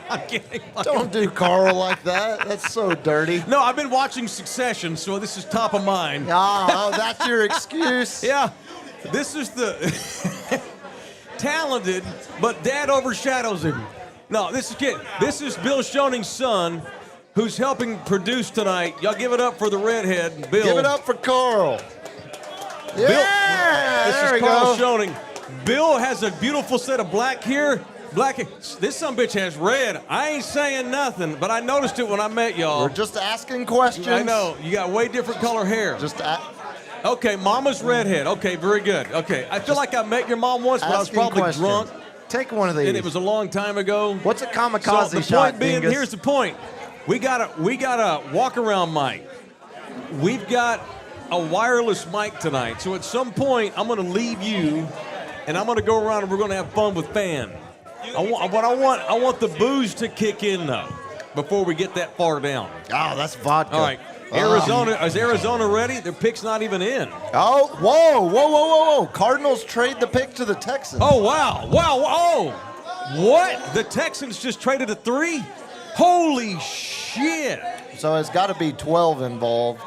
Speaker 3: I'm kidding.
Speaker 4: Don't do Carl like that. That's so dirty.
Speaker 3: No, I've been watching Succession, so this is top of mind.
Speaker 4: Oh, that's your excuse?
Speaker 3: Yeah, this is the talented, but dad overshadows him. No, this is Bill Schoening's son, who's helping produce tonight. Y'all give it up for the redhead, Bill.
Speaker 4: Give it up for Carl. Yeah,
Speaker 3: This
Speaker 4: there
Speaker 3: is
Speaker 4: we
Speaker 3: Carl
Speaker 4: go.
Speaker 3: Schoening. Bill has a beautiful set of black hair. This sumbitch has red. I ain't saying nothing, but I noticed it when I met y'all.
Speaker 4: We're just asking questions.
Speaker 3: I know. You got way different color hair. Okay, Mama's redhead. Okay, very good. Okay, I feel like I met your mom once, but I was probably drunk.
Speaker 4: Take one of these.
Speaker 3: And it was a long time ago.
Speaker 4: What's a kamikaze
Speaker 3: so the
Speaker 4: shot,
Speaker 3: point being,
Speaker 4: dingus?
Speaker 3: here's the point. We got a walk around mic. We've got a wireless mic tonight. So at some point, I'm going to leave you, and I'm going to go around and we're going to have fun with fan. I want the booze to kick in though, before we get that far down.
Speaker 4: Oh, that's vodka.
Speaker 3: All right, Arizona. Is Arizona ready? Their pick's not even in.
Speaker 4: Oh, whoa! Cardinals trade the pick to the Texans.
Speaker 3: Oh wow! Oh, what? The Texans just traded a 3? Holy shit!
Speaker 4: So it's got to be 12 involved.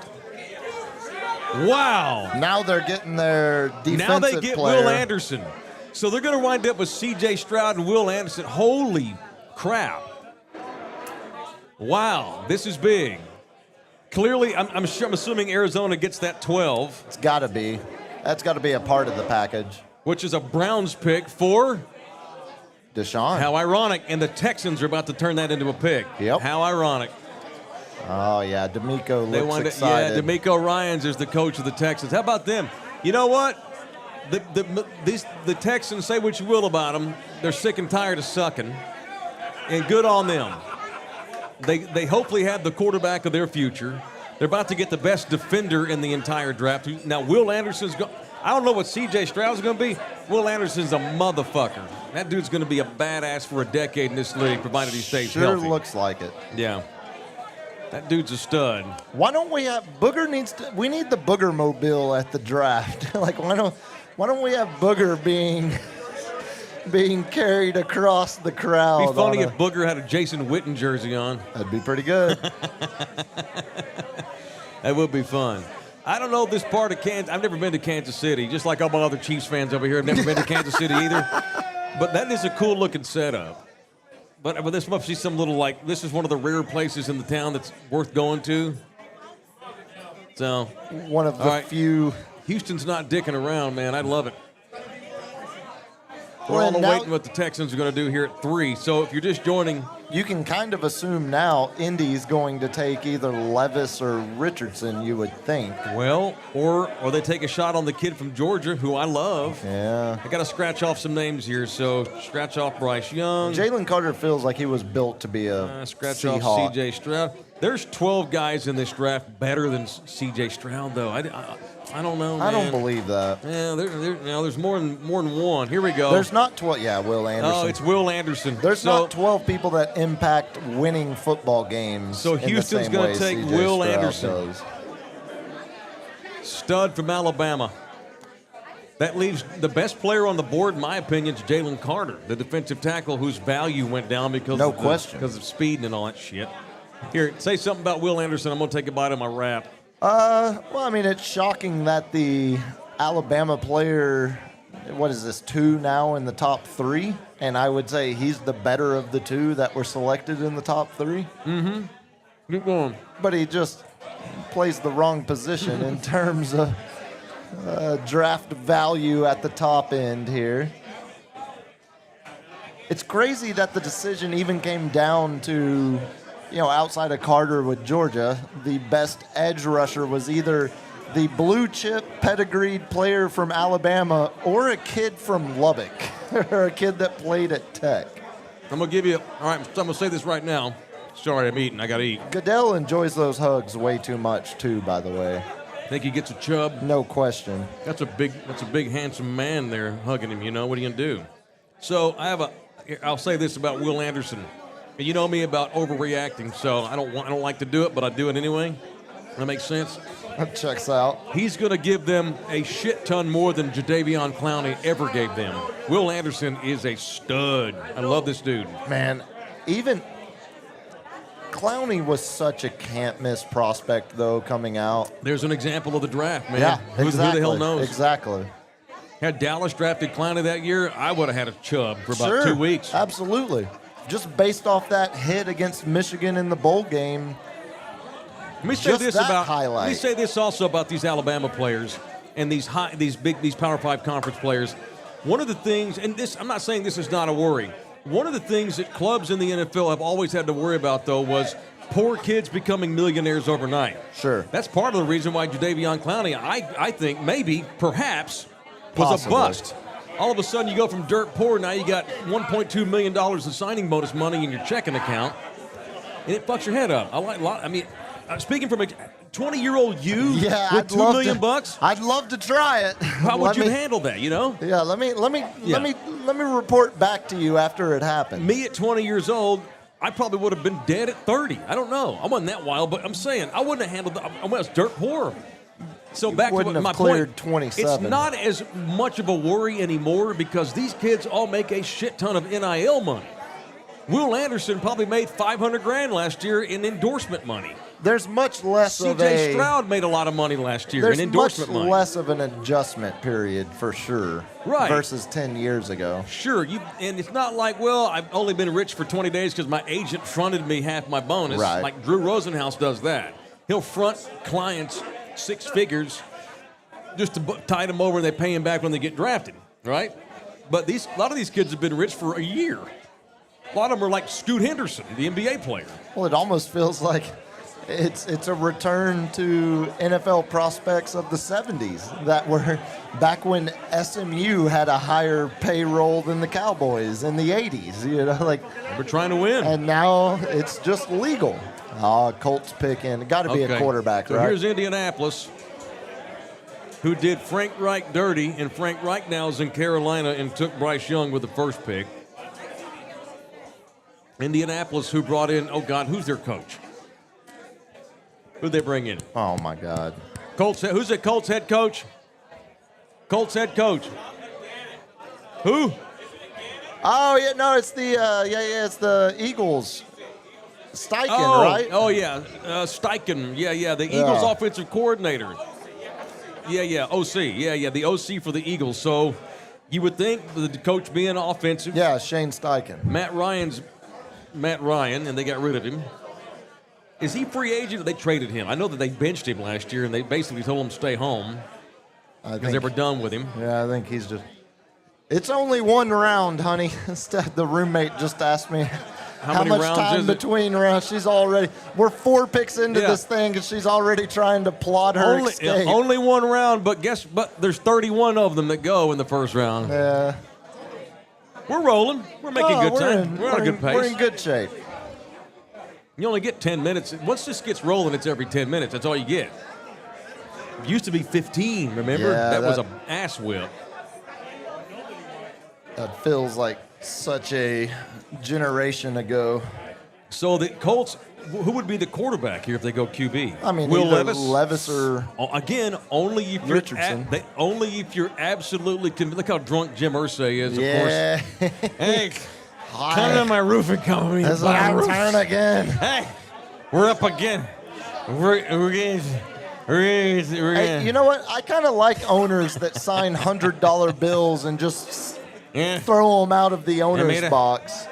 Speaker 3: Wow!
Speaker 4: Now they're getting their defensive
Speaker 3: Now they get
Speaker 4: player.
Speaker 3: Will Anderson. So they're going to wind up with C.J. Stroud and Will Anderson. Holy crap! Wow, this is big. Clearly, I'm assuming Arizona gets that 12.
Speaker 4: It's got to be. That's got to be a part of the package.
Speaker 3: Which is a Browns pick for
Speaker 4: Deshaun.
Speaker 3: How ironic. And the Texans are about to turn that into a pick.
Speaker 4: Yep.
Speaker 3: How ironic.
Speaker 4: Oh, yeah. D'Amico looks excited.
Speaker 3: Yeah, D'Amico Ryans is the coach of the Texans. How about them? You know what? The Texans, say what you will about them, they're sick and tired of sucking. And good on them. They hopefully have the quarterback of their future. They're about to get the best defender in the entire draft. Now, Will Anderson's I don't know what C.J. Stroud's going to be. Will Anderson's a motherfucker. That dude's going to be a badass for a decade in this league, provided he stays healthy.
Speaker 4: Sure looks like it.
Speaker 3: Yeah. That dude's a stud.
Speaker 4: Why don't we have we need the Booger mobile at the draft. Like, why don't we have Booger being carried across the crowd?
Speaker 3: It'd be funny if Booger had a Jason Witten jersey on.
Speaker 4: That'd be pretty good.
Speaker 3: That would be fun. I don't know this part of Kansas. I've never been to Kansas City, just like all my other Chiefs fans over here. I've never been to Kansas City either. But that is a cool looking setup. But this must be some little, like, this is one of the rare places in the town that's worth going to. So,
Speaker 4: one of the few.
Speaker 3: Houston's not dicking around, man. I love it. We're
Speaker 4: Well,
Speaker 3: all
Speaker 4: now-
Speaker 3: waiting what the Texans are going to do here at 3. So if you're just joining,
Speaker 4: You can kind of assume now Indy's going to take either Levis or Richardson, you would think.
Speaker 3: well, or they take a shot on the kid from Georgia, who I love.
Speaker 4: Yeah.
Speaker 3: I got to scratch off some names here. So scratch off Bryce Young.
Speaker 4: Jalen Carter feels like he was built to be a
Speaker 3: Scratch
Speaker 4: Seahawk.
Speaker 3: off C.J. Stroud. There's 12 guys in this draft better than C.J. Stroud, though. I don't know, man.
Speaker 4: I don't believe that.
Speaker 3: Yeah, there's more than one. Here we go.
Speaker 4: There's not 12. Yeah, Will Anderson.
Speaker 3: Oh, it's Will Anderson.
Speaker 4: There's
Speaker 3: So-
Speaker 4: not 12 people that impact winning football games.
Speaker 3: So
Speaker 4: in the
Speaker 3: Houston's
Speaker 4: same
Speaker 3: gonna
Speaker 4: way
Speaker 3: take
Speaker 4: C.J.
Speaker 3: Will
Speaker 4: Stroud
Speaker 3: Anderson.
Speaker 4: does.
Speaker 3: Stud from Alabama. That leaves the best player on the board, in my opinion, is Jalen Carter, the defensive tackle whose value went down because of speed and all that shit. Here, say something about Will Anderson. I'm going to take a bite of my wrap.
Speaker 4: Well, I mean, it's shocking that the Alabama player, what is this, 2 now in the top 3? And I would say he's the better of the 2 that were selected in the top 3.
Speaker 3: Mm-hmm. Keep going.
Speaker 4: But he just plays the wrong position in terms of draft value at the top end here. It's crazy that the decision even came down to, outside of Carter with Georgia, the best edge rusher was either the blue chip pedigreed player from Alabama or a kid from Lubbock or a kid that played at Tech.
Speaker 3: I'm going to give you, all right, I'm going to say this right now. Sorry, I'm eating. I got to eat.
Speaker 4: Goodell enjoys those hugs way too much, too, by the way.
Speaker 3: Think he gets a chub?
Speaker 4: No question.
Speaker 3: That's a big, handsome man there hugging him, What are you going to do? So I'll say this about Will Anderson. You know me about overreacting, so I don't like to do it, but I do it anyway. That makes sense?
Speaker 4: That checks out.
Speaker 3: He's going to give them a shit ton more than Jadeveon Clowney ever gave them. Will Anderson is a stud. I love this dude.
Speaker 4: Man, even Clowney was such a can't-miss prospect, though, coming out.
Speaker 3: There's an example of the draft, man.
Speaker 4: Yeah,
Speaker 3: Who
Speaker 4: exactly.
Speaker 3: the hell knows?
Speaker 4: Exactly.
Speaker 3: Had Dallas drafted Clowney that year, I would have had a chub for about
Speaker 4: Sure,
Speaker 3: 2 weeks.
Speaker 4: Absolutely. Just based off that hit against Michigan in the bowl game.
Speaker 3: Let me say
Speaker 4: Just
Speaker 3: this
Speaker 4: that
Speaker 3: about.
Speaker 4: highlight.
Speaker 3: Let me say this also about these Alabama players and these Power 5 conference players. One of the things, and this, I'm not saying this is not a worry. One of the things that clubs in the NFL have always had to worry about, though, was poor kids becoming millionaires overnight.
Speaker 4: Sure.
Speaker 3: That's part of the reason why Jadeveon Clowney, I think, maybe, perhaps, was
Speaker 4: Possibly.
Speaker 3: a bust. All of a sudden, you go from dirt poor, now you got $1.2 million in signing bonus money in your checking account, and it fucks your head up. Speaking from a 20-year-old you
Speaker 4: Yeah,
Speaker 3: with
Speaker 4: I'd
Speaker 3: $2
Speaker 4: love
Speaker 3: million
Speaker 4: to,
Speaker 3: bucks,
Speaker 4: I'd love to try it.
Speaker 3: how would you handle that, you know?
Speaker 4: Yeah, let me report back to you after it happened.
Speaker 3: Me at 20 years old, I probably would have been dead at 30. I don't know. I wasn't that wild, but I'm saying I wouldn't have handled I was dirt poor. So back to
Speaker 4: wouldn't have
Speaker 3: my
Speaker 4: cleared
Speaker 3: point.
Speaker 4: 27.
Speaker 3: It's not as much of a worry anymore because these kids all make a shit ton of NIL money. Will Anderson probably made $500,000 last year in endorsement money.
Speaker 4: There's much less of
Speaker 3: C.J.
Speaker 4: a
Speaker 3: Stroud made a lot of money last year
Speaker 4: there's
Speaker 3: in endorsement
Speaker 4: much
Speaker 3: money.
Speaker 4: less of an adjustment period for sure.
Speaker 3: Right.
Speaker 4: Versus 10 years ago.
Speaker 3: Sure, and it's not like, well, I've only been rich for 20 days because my agent fronted me half my bonus.
Speaker 4: Right.
Speaker 3: Like Drew Rosenhaus does that. He'll front clients 6 figures just to tide them over and they pay him back when they get drafted, right? But a lot of these kids have been rich for a year. A lot of them are like Scoot Henderson, the NBA player.
Speaker 4: Well, it almost feels like it's a return to NFL prospects of the 70s that were back when SMU had a higher payroll than the Cowboys in the 80s, you know, like
Speaker 3: We're trying to win.
Speaker 4: and now it's just legal. Colts picking. Got to be a quarterback,
Speaker 3: so
Speaker 4: right?
Speaker 3: here's Indianapolis, who did Frank Reich dirty, and Frank Reich now is in Carolina and took Bryce Young with the first pick. Indianapolis, who brought in, oh God, who's their coach? Who'd they bring in?
Speaker 4: Oh my God.
Speaker 3: Colts. Who's the Colts head coach? Colts head coach. Who?
Speaker 4: Oh yeah, no, it's the it's the Eagles. Steichen, right?
Speaker 3: Oh yeah, Steichen. Yeah. The Eagles offensive coordinator. Yeah. OC. Yeah. The OC for the Eagles. So you would think the coach being offensive.
Speaker 4: Yeah, Shane Steichen.
Speaker 3: Matt Ryan, and they got rid of him. Is he free agent or they traded him? I know that they benched him last year, and they basically told him to stay home because they were done with him.
Speaker 4: Yeah, I think he's just. It's only one round, honey. The roommate just asked me how
Speaker 3: many
Speaker 4: much
Speaker 3: rounds
Speaker 4: time
Speaker 3: is it?
Speaker 4: between rounds. She's already. We're 4 picks into this thing, and she's already trying to plot her escape.
Speaker 3: Only one round, but there's 31 of them that go in the first round.
Speaker 4: Yeah.
Speaker 3: We're rolling. We're making good time. We're on a good pace.
Speaker 4: We're in good shape.
Speaker 3: You only get 10 minutes. Once this gets rolling, it's every 10 minutes. That's all you get. It used to be 15, remember?
Speaker 4: Yeah,
Speaker 3: that was an ass whip.
Speaker 4: That feels like such a generation ago.
Speaker 3: So the Colts, who would be the quarterback here if they go QB?
Speaker 4: I mean,
Speaker 3: Will
Speaker 4: either
Speaker 3: Levis?
Speaker 4: Levis or
Speaker 3: Again, only if you're
Speaker 4: Richardson.
Speaker 3: only if you're absolutely look how drunk Jim Irsay is.
Speaker 4: yeah.
Speaker 3: Of course. Hey, come on my roof and come on
Speaker 4: It's
Speaker 3: my
Speaker 4: our
Speaker 3: roof.
Speaker 4: turn again.
Speaker 3: Hey, we're up again. We're
Speaker 4: Hey, you know what? I kind of like owners that sign $100 bills and just throw them out of the owner's box.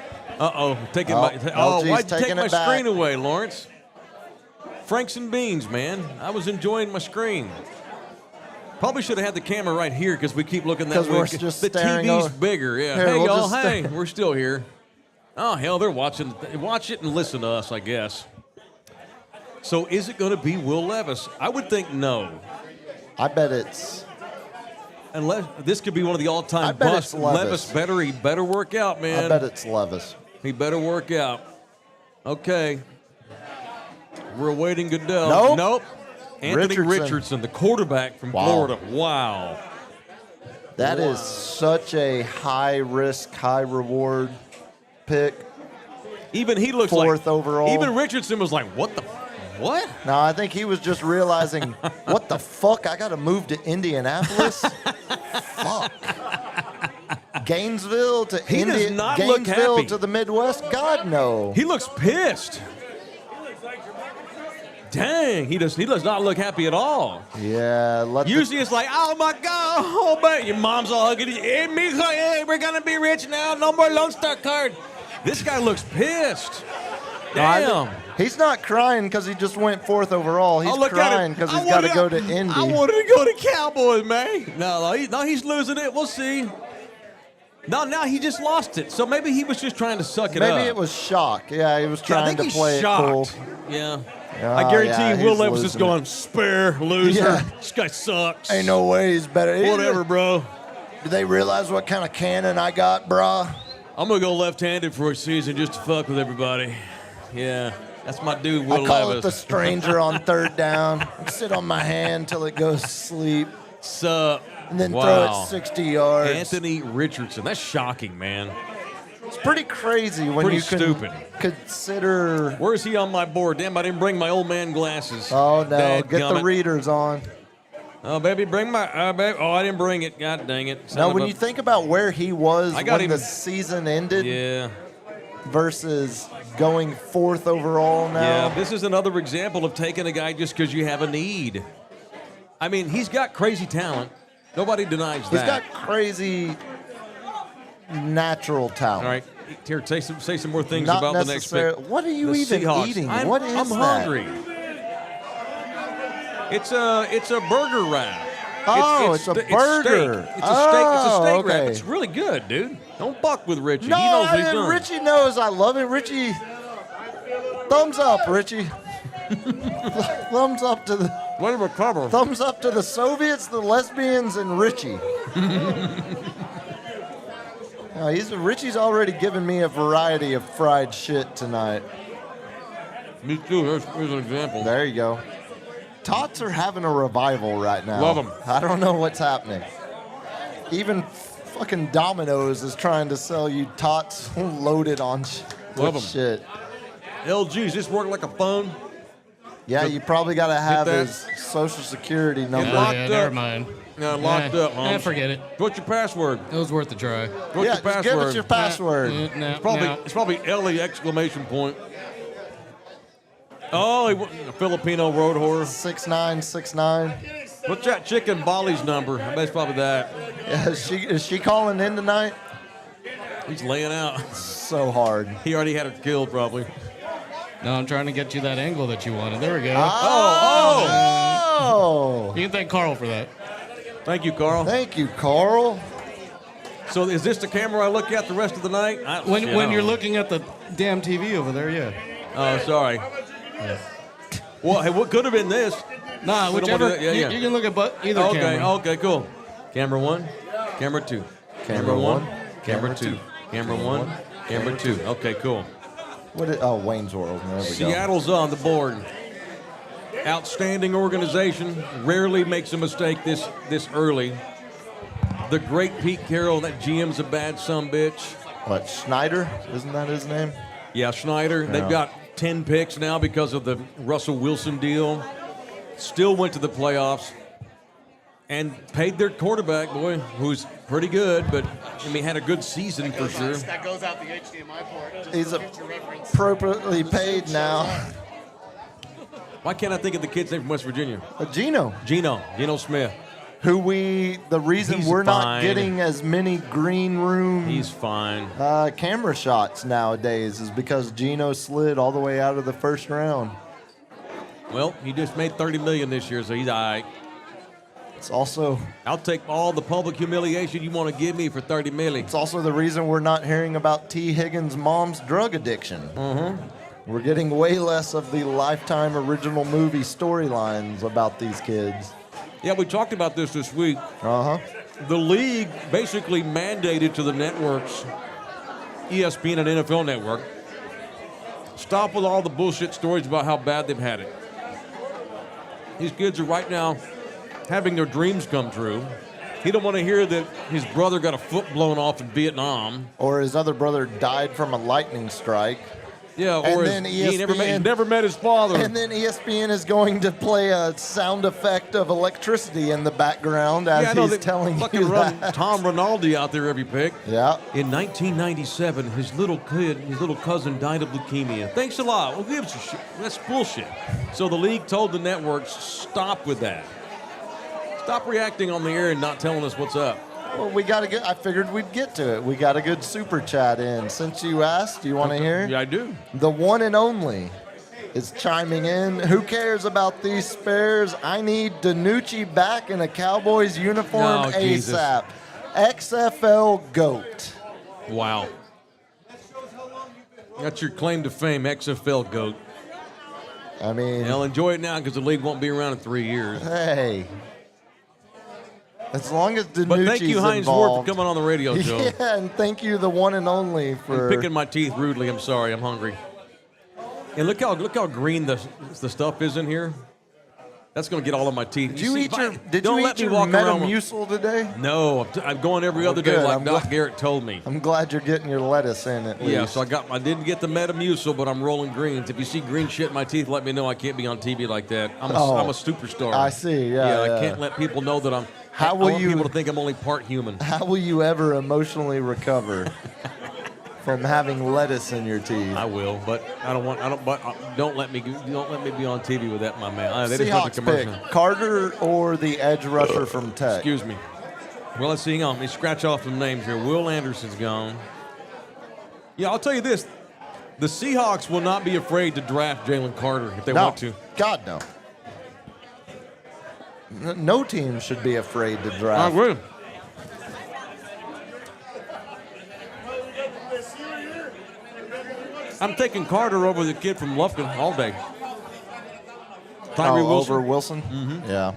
Speaker 3: Taking
Speaker 4: Oh,
Speaker 3: my.
Speaker 4: LG's
Speaker 3: Oh, why'd you take
Speaker 4: taking
Speaker 3: my
Speaker 4: it back.
Speaker 3: screen away, Lawrence? Franks and beans, man. I was enjoying my screen. Probably should have had the camera right here because we keep looking that
Speaker 4: 'Cause
Speaker 3: way.
Speaker 4: we're just
Speaker 3: the
Speaker 4: staring
Speaker 3: TV's
Speaker 4: over.
Speaker 3: bigger. Yeah.
Speaker 4: Here,
Speaker 3: Hey,
Speaker 4: we'll
Speaker 3: y'all.
Speaker 4: just
Speaker 3: Hey,
Speaker 4: stare.
Speaker 3: we're still here. Oh hell, they're watching. Watch it and listen to us, I guess. So is it going to be Will Levis? I would think no.
Speaker 4: I bet it's.
Speaker 3: Unless this could be one of the
Speaker 4: I
Speaker 3: all-time
Speaker 4: bet
Speaker 3: busts.
Speaker 4: it's Levis.
Speaker 3: He better work out, man.
Speaker 4: I bet it's Levis.
Speaker 3: He better work out. Okay. We're awaiting Goodell.
Speaker 4: Nope.
Speaker 3: Anthony
Speaker 4: Richardson.
Speaker 3: Richardson, the quarterback from
Speaker 4: Wow.
Speaker 3: Florida. Wow.
Speaker 4: That is such a high risk, high reward pick.
Speaker 3: Even he looks
Speaker 4: Fourth
Speaker 3: like
Speaker 4: overall.
Speaker 3: Even Richardson was like, "What the? What?
Speaker 4: No, I think he was just realizing, what the fuck? I got to move to Indianapolis? Fuck. Gainesville to
Speaker 3: He does not look
Speaker 4: Gainesville
Speaker 3: happy.
Speaker 4: to the Midwest? God, no.
Speaker 3: He looks pissed. Dang, he does not look happy at all.
Speaker 4: Yeah,
Speaker 3: Usually it's like, oh my God, oh man, your mom's all hugging you. Hey, mijo, hey, we're gonna be rich now. No more Lone Star card. This guy looks pissed. Damn.
Speaker 4: He's not crying because he just went 4th overall. He's
Speaker 3: look at him.
Speaker 4: crying because he's got to go to Indy.
Speaker 3: I wanted to go to Cowboys, man. No, he's losing it. We'll see. No, now he just lost it. So maybe he was just trying to suck it up.
Speaker 4: Maybe it was shock. Yeah, he was
Speaker 3: I
Speaker 4: trying
Speaker 3: think
Speaker 4: to
Speaker 3: he's
Speaker 4: play
Speaker 3: shocked.
Speaker 4: it cool.
Speaker 3: Yeah.
Speaker 4: Oh,
Speaker 3: I guarantee
Speaker 4: yeah,
Speaker 3: you Will
Speaker 4: he's
Speaker 3: Levis is
Speaker 4: losing
Speaker 3: going,
Speaker 4: it.
Speaker 3: spare, loser.
Speaker 4: Yeah.
Speaker 3: This guy sucks.
Speaker 4: Ain't no way he's better.
Speaker 3: Whatever, bro.
Speaker 4: Do they realize what kind of cannon I got, brah?
Speaker 3: I'm going to go left-handed for a season just to fuck with everybody. Yeah. That's my dude, Will
Speaker 4: I call
Speaker 3: Levis.
Speaker 4: it the stranger on 3rd down. Sit on my hand till it goes to sleep.
Speaker 3: Sup?
Speaker 4: And then
Speaker 3: Wow.
Speaker 4: throw it 60 yards.
Speaker 3: Anthony Richardson. That's shocking, man.
Speaker 4: It's pretty crazy when
Speaker 3: Pretty
Speaker 4: you can
Speaker 3: stupid.
Speaker 4: consider.
Speaker 3: Where is he on my board? Damn, I didn't bring my old man glasses.
Speaker 4: Oh, no. Get the
Speaker 3: Dadgummit.
Speaker 4: readers on.
Speaker 3: Oh, baby, bring my. Baby. Oh, I didn't bring it. God dang it.
Speaker 4: Now, when you think about where he was
Speaker 3: I got
Speaker 4: when
Speaker 3: him-
Speaker 4: the season ended
Speaker 3: Yeah.
Speaker 4: versus going 4th overall now.
Speaker 3: Yeah. This is another example of taking a guy just because you have a need. I mean, he's got crazy talent. Nobody denies
Speaker 4: He's
Speaker 3: that.
Speaker 4: got crazy natural talent.
Speaker 3: All right. Here, say some more things
Speaker 4: Not
Speaker 3: about the next
Speaker 4: necessarily.
Speaker 3: pick.
Speaker 4: What are you
Speaker 3: The
Speaker 4: even
Speaker 3: Seahawks.
Speaker 4: eating?
Speaker 3: I'm,
Speaker 4: What is
Speaker 3: I'm
Speaker 4: that?
Speaker 3: hungry. It's a burger wrap.
Speaker 4: Oh, it's a burger.
Speaker 3: Steak. It's a steak wrap.
Speaker 4: okay.
Speaker 3: It's really good, dude. Don't buck with Richie.
Speaker 4: No,
Speaker 3: he knows what he's doing.
Speaker 4: Richie knows I love it. Richie, thumbs up, Richie. Thumbs up to the
Speaker 3: Whatever cover.
Speaker 4: thumbs up to the Soviets, the lesbians, and Richie. Richie's already given me a variety of fried shit tonight.
Speaker 3: Me too. Here's an example.
Speaker 4: There you go. Tots are having a revival right now.
Speaker 3: Love 'em.
Speaker 4: I don't know what's happening. Even fucking Domino's is trying to sell you tots loaded on
Speaker 3: Love
Speaker 4: with
Speaker 3: 'em.
Speaker 4: shit.
Speaker 3: LG's this work like a phone.
Speaker 4: Yeah, you probably got to have
Speaker 3: that.
Speaker 4: his social security number.
Speaker 3: locked
Speaker 6: yeah,
Speaker 3: up.
Speaker 6: never mind.
Speaker 3: Locked up, Holmes.
Speaker 6: Forget it.
Speaker 3: What's your password?
Speaker 6: It was worth a try.
Speaker 3: What's
Speaker 4: Yeah,
Speaker 3: your
Speaker 4: just
Speaker 3: password?
Speaker 4: give us your password.
Speaker 3: It's probably Ellie exclamation point. Oh, a Filipino road horror.
Speaker 4: 6969.
Speaker 3: What's that chicken Bali's number? I bet it's probably that.
Speaker 4: Yeah, is she calling in tonight?
Speaker 3: He's laying out.
Speaker 4: So hard.
Speaker 3: He already had it killed, probably.
Speaker 6: No, I'm trying to get you that angle that you wanted. There we go.
Speaker 4: Oh!
Speaker 6: You can thank Carl for that.
Speaker 3: Thank you, Carl.
Speaker 4: Thank you, Carl.
Speaker 3: So is this the camera I look at the rest of the night?
Speaker 6: When you're looking at the damn TV over there, yeah.
Speaker 3: Oh, sorry. Well, hey, what could have been this?
Speaker 6: Nah,
Speaker 3: We don't
Speaker 6: whichever.
Speaker 3: wanna do that. Yeah,
Speaker 6: You can look at either
Speaker 3: Okay,
Speaker 6: camera.
Speaker 3: okay, cool. Camera 1, camera 2. Camera 1, camera 2. Camera 1, camera 2. Okay, cool.
Speaker 4: Wayne's World. There we go.
Speaker 3: Seattle's on the board. Outstanding organization. Rarely makes a mistake this early. The great Pete Carroll. That GM's a bad sumbitch.
Speaker 4: What, Schneider? Isn't that his name?
Speaker 3: Yeah, Schneider.
Speaker 4: Yeah.
Speaker 3: They've got 10 picks now because of the Russell Wilson deal. Still went to the playoffs. And paid their quarterback, boy, who's pretty good, but had a good season for sure.
Speaker 7: That goes out the HDMI port.
Speaker 4: He's appropriately paid now.
Speaker 3: Why can't I think of the kid's name from West Virginia?
Speaker 4: Gino.
Speaker 3: Geno Smith.
Speaker 4: The reason
Speaker 3: He's
Speaker 4: we're not
Speaker 3: fine.
Speaker 4: getting as many green room
Speaker 3: He's fine.
Speaker 4: camera shots nowadays is because Gino slid all the way out of the first round.
Speaker 3: Well, he just made $30 million this year, so he's all right.
Speaker 4: It's also
Speaker 3: I'll take all the public humiliation you want to give me for $30 million.
Speaker 4: It's also the reason we're not hearing about T. Higgins' mom's drug addiction.
Speaker 3: Mm-hmm.
Speaker 4: We're getting way less of the Lifetime original movie storylines about these kids.
Speaker 3: Yeah, we talked about this week.
Speaker 4: Uh-huh.
Speaker 3: The league basically mandated to the networks, ESPN and NFL Network, stop with all the bullshit stories about how bad they've had it. These kids are right now having their dreams come true. He don't want to hear that his brother got a foot blown off in Vietnam.
Speaker 4: Or his other brother died from a lightning strike.
Speaker 3: Yeah,
Speaker 4: And
Speaker 3: or
Speaker 4: then
Speaker 3: he's
Speaker 4: ESPN
Speaker 3: never met his father.
Speaker 4: And then ESPN is going to play a sound effect of electricity in the background as he's telling
Speaker 3: fucking
Speaker 4: you
Speaker 3: run
Speaker 4: that.
Speaker 3: Tom Rinaldi out there every pick.
Speaker 4: Yeah.
Speaker 3: In 1997, his little cousin died of leukemia. Thanks a lot. Well, gives a shit. That's bullshit. So the league told the networks, stop with that. Stop reacting on the air and not telling us what's up.
Speaker 4: Well, I figured we'd get to it. We got a good super chat in. Since you asked, do you want to hear?
Speaker 3: Yeah, I do.
Speaker 4: The one and only is chiming in. Who cares about these spares? I need Danucci back in a Cowboys uniform
Speaker 3: Oh, Jesus.
Speaker 4: ASAP. XFL GOAT.
Speaker 3: Wow. That's your claim to fame, XFL GOAT.
Speaker 4: I mean,
Speaker 3: I'll enjoy it now because the league won't be around in 3 years.
Speaker 4: hey. As long as Danucci's
Speaker 3: But thank you, Heinz Ward,
Speaker 4: involved.
Speaker 3: for coming on the radio show.
Speaker 4: Yeah, and thank you, the one and only, for
Speaker 3: I'm picking my teeth rudely. I'm sorry. I'm hungry. And look how green the stuff is in here. That's going to get all of my teeth.
Speaker 4: Did you eat your
Speaker 3: walk around.
Speaker 4: Metamucil today?
Speaker 3: No, I'm going every other day
Speaker 4: good.
Speaker 3: like
Speaker 4: I'm
Speaker 3: Doc
Speaker 4: glad-
Speaker 3: Garrett told me.
Speaker 4: I'm glad you're getting your lettuce in at least.
Speaker 3: Yeah, so I didn't get the Metamucil, but I'm rolling greens. If you see green shit in my teeth, let me know. I can't be on TV like that. I'm a superstar.
Speaker 4: I see, yeah.
Speaker 3: I can't let people know that I'm.
Speaker 4: How
Speaker 3: I
Speaker 4: will
Speaker 3: want
Speaker 4: you-
Speaker 3: people to think I'm only part human.
Speaker 4: How will you ever emotionally recover from having lettuce in your teeth?
Speaker 3: I will, but don't let me be on TV with that, my man. That is not a
Speaker 4: Seahawks
Speaker 3: commercial.
Speaker 4: pick Carter or the edge rusher from Tech.
Speaker 3: Excuse me. Well, let's see. Hang on. Let me scratch off some names here. Will Anderson's gone. Yeah, I'll tell you this. The Seahawks will not be afraid to draft Jalen Carter if they
Speaker 4: No,
Speaker 3: want to.
Speaker 4: God no. No team should be afraid to draft.
Speaker 3: I will. I'm taking Carter over the kid from Lufkin all day. Tyree Wilson.
Speaker 4: Over Wilson? Mm-hmm. Yeah.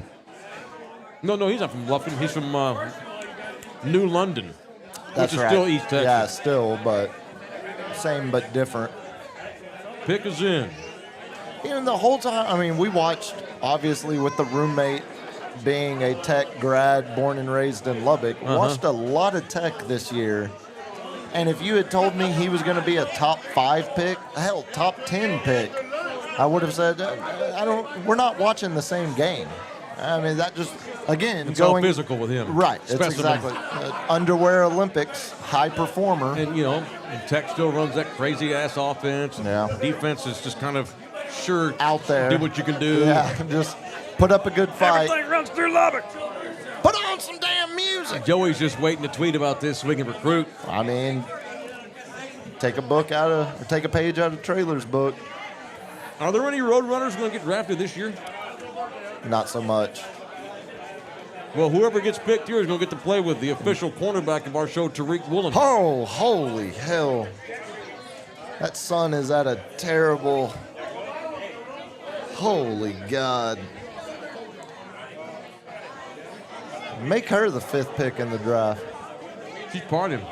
Speaker 3: No, he's not from Lufkin. He's from New London,
Speaker 4: That's
Speaker 3: which is
Speaker 4: right.
Speaker 3: still East Texas.
Speaker 4: Yeah, still, but same but different.
Speaker 3: Pick is in.
Speaker 4: Even the whole time, I mean, we watched, obviously, with the roommate being a Tech grad, born and raised in Lubbock, watched a lot of Tech this year. And if you had told me he was going to be a top 5 pick, hell, top 10 pick, I would have said, we're not watching the same game. I mean, that just, again,
Speaker 3: It's
Speaker 4: going
Speaker 3: all physical with him.
Speaker 4: Right, it's
Speaker 3: Specimen.
Speaker 4: exactly. Underwear Olympics, high performer.
Speaker 3: And, Tech still runs that crazy-ass offense.
Speaker 4: Yeah.
Speaker 3: Defense is just kind of sure
Speaker 4: Out there.
Speaker 3: do what you can do.
Speaker 4: Yeah, just put up a good fight.
Speaker 5: Everything runs through Lubbock.
Speaker 4: Put on some damn music.
Speaker 3: Joey's just waiting to tweet about this so we can recruit.
Speaker 4: I mean, take a page out of Trailer's book.
Speaker 3: Are there any road runners going to get drafted this year?
Speaker 4: Not so much.
Speaker 3: Well, whoever gets picked here is going to get to play with the official cornerback of our show, Tariq Woolen.
Speaker 4: Oh, holy hell. That sun is at a terrible... Holy God. Make her the 5th pick in the draft.
Speaker 3: She's part of him.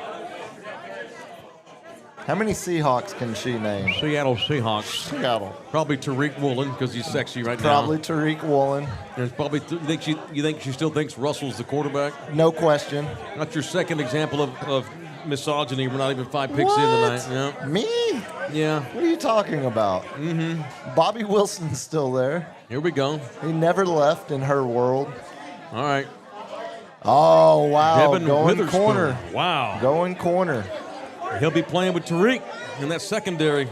Speaker 4: How many Seahawks can she name?
Speaker 3: Seattle Seahawks.
Speaker 4: Seattle.
Speaker 3: Probably Tariq Woolen because he's sexy right
Speaker 4: Probably
Speaker 3: now.
Speaker 4: Tariq Woolen.
Speaker 3: There's probably you think she still thinks Russell's the quarterback?
Speaker 4: No question.
Speaker 3: That's your second example of misogyny. We're not even 5 picks in tonight. Yeah.
Speaker 4: Me?
Speaker 3: Yeah.
Speaker 4: What are you talking about? Mm-hmm. Bobby Wilson's still there.
Speaker 3: Here we go.
Speaker 4: He never left in her world.
Speaker 3: All right.
Speaker 4: Oh, wow.
Speaker 3: Devin
Speaker 4: Going
Speaker 3: Witherspoon.
Speaker 4: corner.
Speaker 3: Wow.
Speaker 4: Going corner.
Speaker 3: He'll be playing with Tariq in that secondary.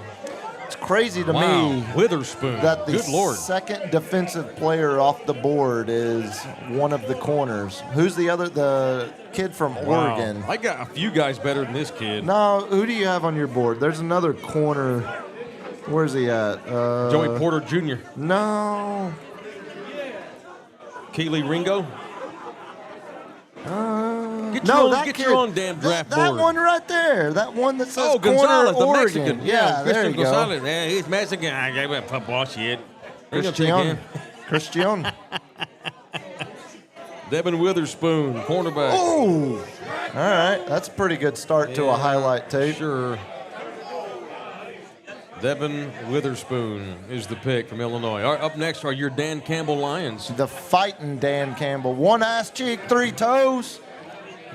Speaker 4: It's crazy to
Speaker 3: Wow.
Speaker 4: me
Speaker 3: Witherspoon.
Speaker 4: that the
Speaker 3: Good Lord.
Speaker 4: second defensive player off the board is one of the corners. Who's the other? The kid from
Speaker 3: Wow.
Speaker 4: Oregon.
Speaker 3: I got a few guys better than this kid.
Speaker 4: No, who do you have on your board? There's another corner. Where's he at?
Speaker 3: Joey Porter Jr.
Speaker 4: No.
Speaker 3: Keely Ringo. Get your
Speaker 4: No,
Speaker 3: own,
Speaker 4: that
Speaker 3: get
Speaker 4: kid.
Speaker 3: your own damn draft
Speaker 4: that
Speaker 3: board.
Speaker 4: one right there. That one that says
Speaker 3: Oh,
Speaker 4: corner
Speaker 3: Gonzalez, the
Speaker 4: Oregon.
Speaker 3: Mexican.
Speaker 4: Yeah, there
Speaker 3: Christian
Speaker 4: you go.
Speaker 3: Gonzalez. Yeah, he's Mexican. I gave up football shit. We're gonna take
Speaker 4: Christian.
Speaker 3: him.
Speaker 4: Christian.
Speaker 3: Devin Witherspoon, cornerback.
Speaker 4: Oh. All right. That's a pretty good start to a highlight tape.
Speaker 3: Sure. Devin Witherspoon is the pick from Illinois. All right, up next are your Dan Campbell Lions.
Speaker 4: The fighting Dan Campbell. One ass cheek, 3 toes.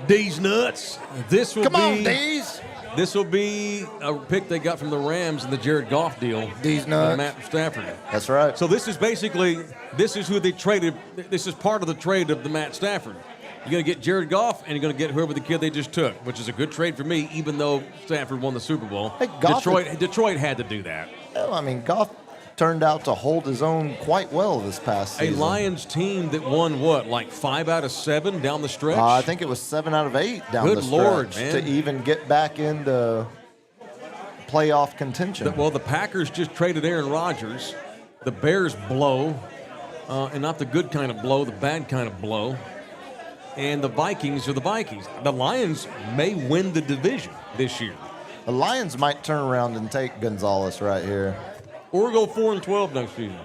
Speaker 3: D's nuts. This will
Speaker 4: Come
Speaker 3: be
Speaker 4: on, D's.
Speaker 3: This will be a pick they got from the Rams in the Jared Goff deal.
Speaker 4: These nuts.
Speaker 3: Matt Stafford.
Speaker 4: That's right.
Speaker 3: So this is who they traded. This is part of the trade of the Matt Stafford. You're going to get Jared Goff, and you're going to get whoever the kid they just took, which is a good trade for me, even though Stafford won the Super Bowl.
Speaker 4: Hey, Goff
Speaker 3: Detroit had to do that.
Speaker 4: Well, I mean, Goff turned out to hold his own quite well this past season.
Speaker 3: A Lions team that won, what, like 5 out of 7 down the stretch?
Speaker 4: I think it was 7 out of 8 down
Speaker 3: Good
Speaker 4: the stretch
Speaker 3: Lord, man.
Speaker 4: to even get back into playoff contention.
Speaker 3: Well, the Packers just traded Aaron Rodgers. The Bears blow, and not the good kind of blow, the bad kind of blow. And the Vikings are the Vikings. The Lions may win the division this year.
Speaker 4: The Lions might turn around and take Gonzalez right here.
Speaker 3: Or go 4-12 next season.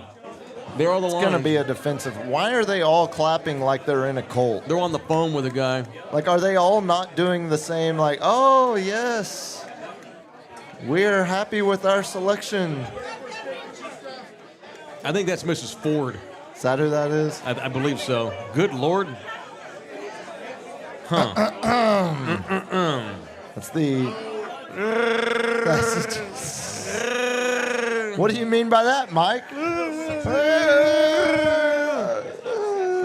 Speaker 3: They're all the Lions.
Speaker 4: It's going to be a defensive. Why are they all clapping like they're in a cult?
Speaker 3: They're on the phone with a guy.
Speaker 4: Like, are they all not doing the same? Like, oh, yes, we're happy with our selection.
Speaker 3: I think that's Mrs. Ford.
Speaker 4: Is that who that is?
Speaker 3: I believe so. Good Lord. Huh.
Speaker 4: That's the. What do you mean by that, Mike?
Speaker 3: I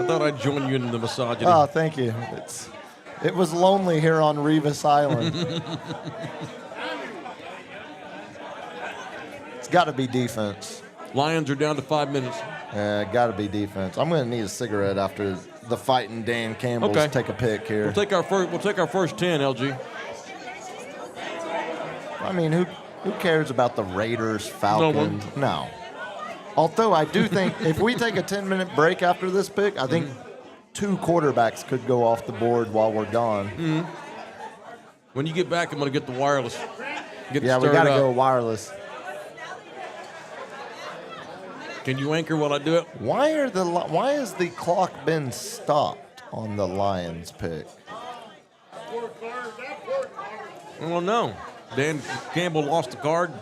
Speaker 3: thought I'd join you in the misogyny.
Speaker 4: Oh, thank you. It was lonely here on Revis Island. It's got to be defense.
Speaker 3: Lions are down to 5 minutes.
Speaker 4: Yeah, got to be defense. I'm going to need a cigarette after the fighting Dan Campbell's
Speaker 3: Okay.
Speaker 4: take a pick here.
Speaker 3: We'll take our first 10, LG.
Speaker 4: I mean, who cares about the Raiders, Falcons? No. Although I do think if we take a 10-minute break after this pick, I think 2 quarterbacks could go off the board while we're gone.
Speaker 3: When you get back, I'm going to get the wireless.
Speaker 4: We got to go wireless.
Speaker 3: Can you anchor while I do it?
Speaker 4: Why has the clock been stopped on the Lions pick?
Speaker 3: I don't know. Dan Campbell lost the card.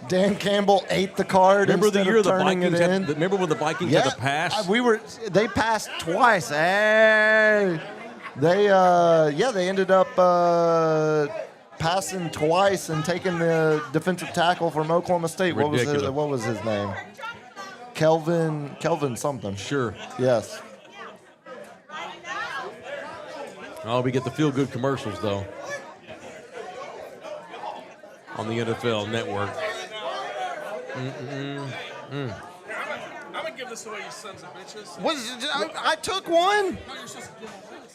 Speaker 4: Dan Campbell ate the card.
Speaker 3: Remember the
Speaker 4: instead
Speaker 3: year
Speaker 4: of
Speaker 3: the
Speaker 4: turning
Speaker 3: Vikings
Speaker 4: it in?
Speaker 3: remember when the Vikings had to pass?
Speaker 4: They passed twice. Hey, they ended up passing twice and taking the defensive tackle from Oklahoma State.
Speaker 3: Ridiculous.
Speaker 4: What was his name? Kelvin something.
Speaker 3: Sure.
Speaker 4: Yes.
Speaker 3: Oh, we get the feel-good commercials, though, on the NFL Network.
Speaker 6: I'm gonna give this away, you sons of bitches.
Speaker 4: I took one.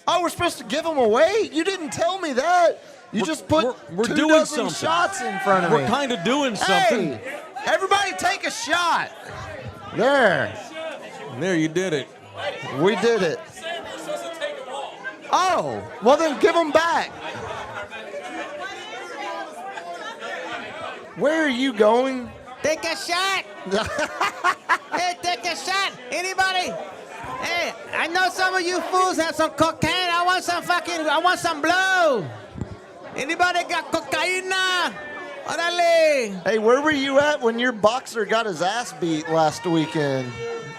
Speaker 4: Oh, we're supposed to give them away? You didn't tell me that. You just put
Speaker 3: we're
Speaker 4: 2
Speaker 3: doing
Speaker 4: dozen
Speaker 3: something.
Speaker 4: shots in front of me.
Speaker 3: We're kind of doing something.
Speaker 4: Hey, everybody take a shot. There.
Speaker 3: There, you did it.
Speaker 4: We did it. Oh, well then give them back. Where are you going?
Speaker 8: Take a shot. Hey, take a shot. Anybody? Hey, I know some of you fools have some cocaine. I want some blow. Anybody got cocaina? Orale.
Speaker 4: Hey, where were you at when your boxer got his ass beat last weekend?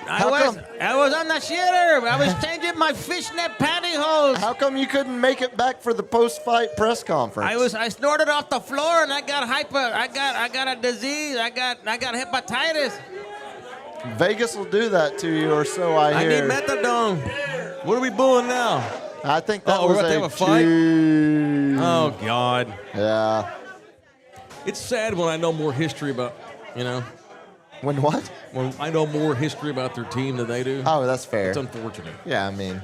Speaker 8: I was on the shitter. I was changing my fishnet pantyhose.
Speaker 4: How come you couldn't make it back for the post-fight press conference?
Speaker 8: I snorted off the floor and I got I got a disease. I got hepatitis.
Speaker 4: Vegas will do that to you, or so I
Speaker 3: I
Speaker 4: hear.
Speaker 3: need methadone. What are we booing now?
Speaker 4: I think that
Speaker 3: we're
Speaker 4: was
Speaker 3: about to have a fight?
Speaker 4: cheat.
Speaker 3: Oh, God.
Speaker 4: Yeah.
Speaker 3: It's sad when I know more history about,
Speaker 4: When what?
Speaker 3: when I know more history about their team than they do.
Speaker 4: Oh, that's fair.
Speaker 3: It's unfortunate.
Speaker 4: Yeah, I mean,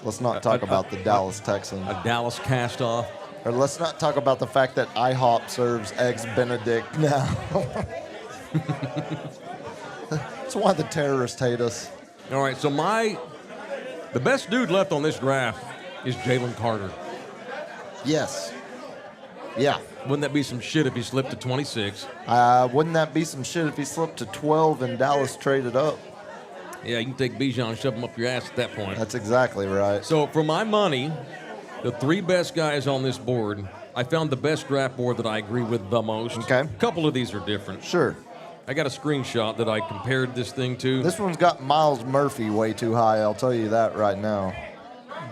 Speaker 4: let's not talk about the Dallas Texans.
Speaker 3: A Dallas cast-off.
Speaker 4: Or let's not talk about the fact that IHOP serves Eggs Benedict now. That's why the terrorists hate us.
Speaker 3: All right, so the best dude left on this draft is Jalen Carter.
Speaker 4: Yes. Yeah.
Speaker 3: Wouldn't that be some shit if he slipped to 26?
Speaker 4: Wouldn't that be some shit if he slipped to 12 and Dallas traded up?
Speaker 3: Yeah, you can take Bijan and shove him up your ass at that point.
Speaker 4: That's exactly right.
Speaker 3: So for my money, the 3 best guys on this board, I found the best draft board that I agree with the most.
Speaker 4: Okay.
Speaker 3: A couple of these are different.
Speaker 4: Sure.
Speaker 3: I got a screenshot that I compared this thing to.
Speaker 4: This one's got Miles Murphy way too high, I'll tell you that right now.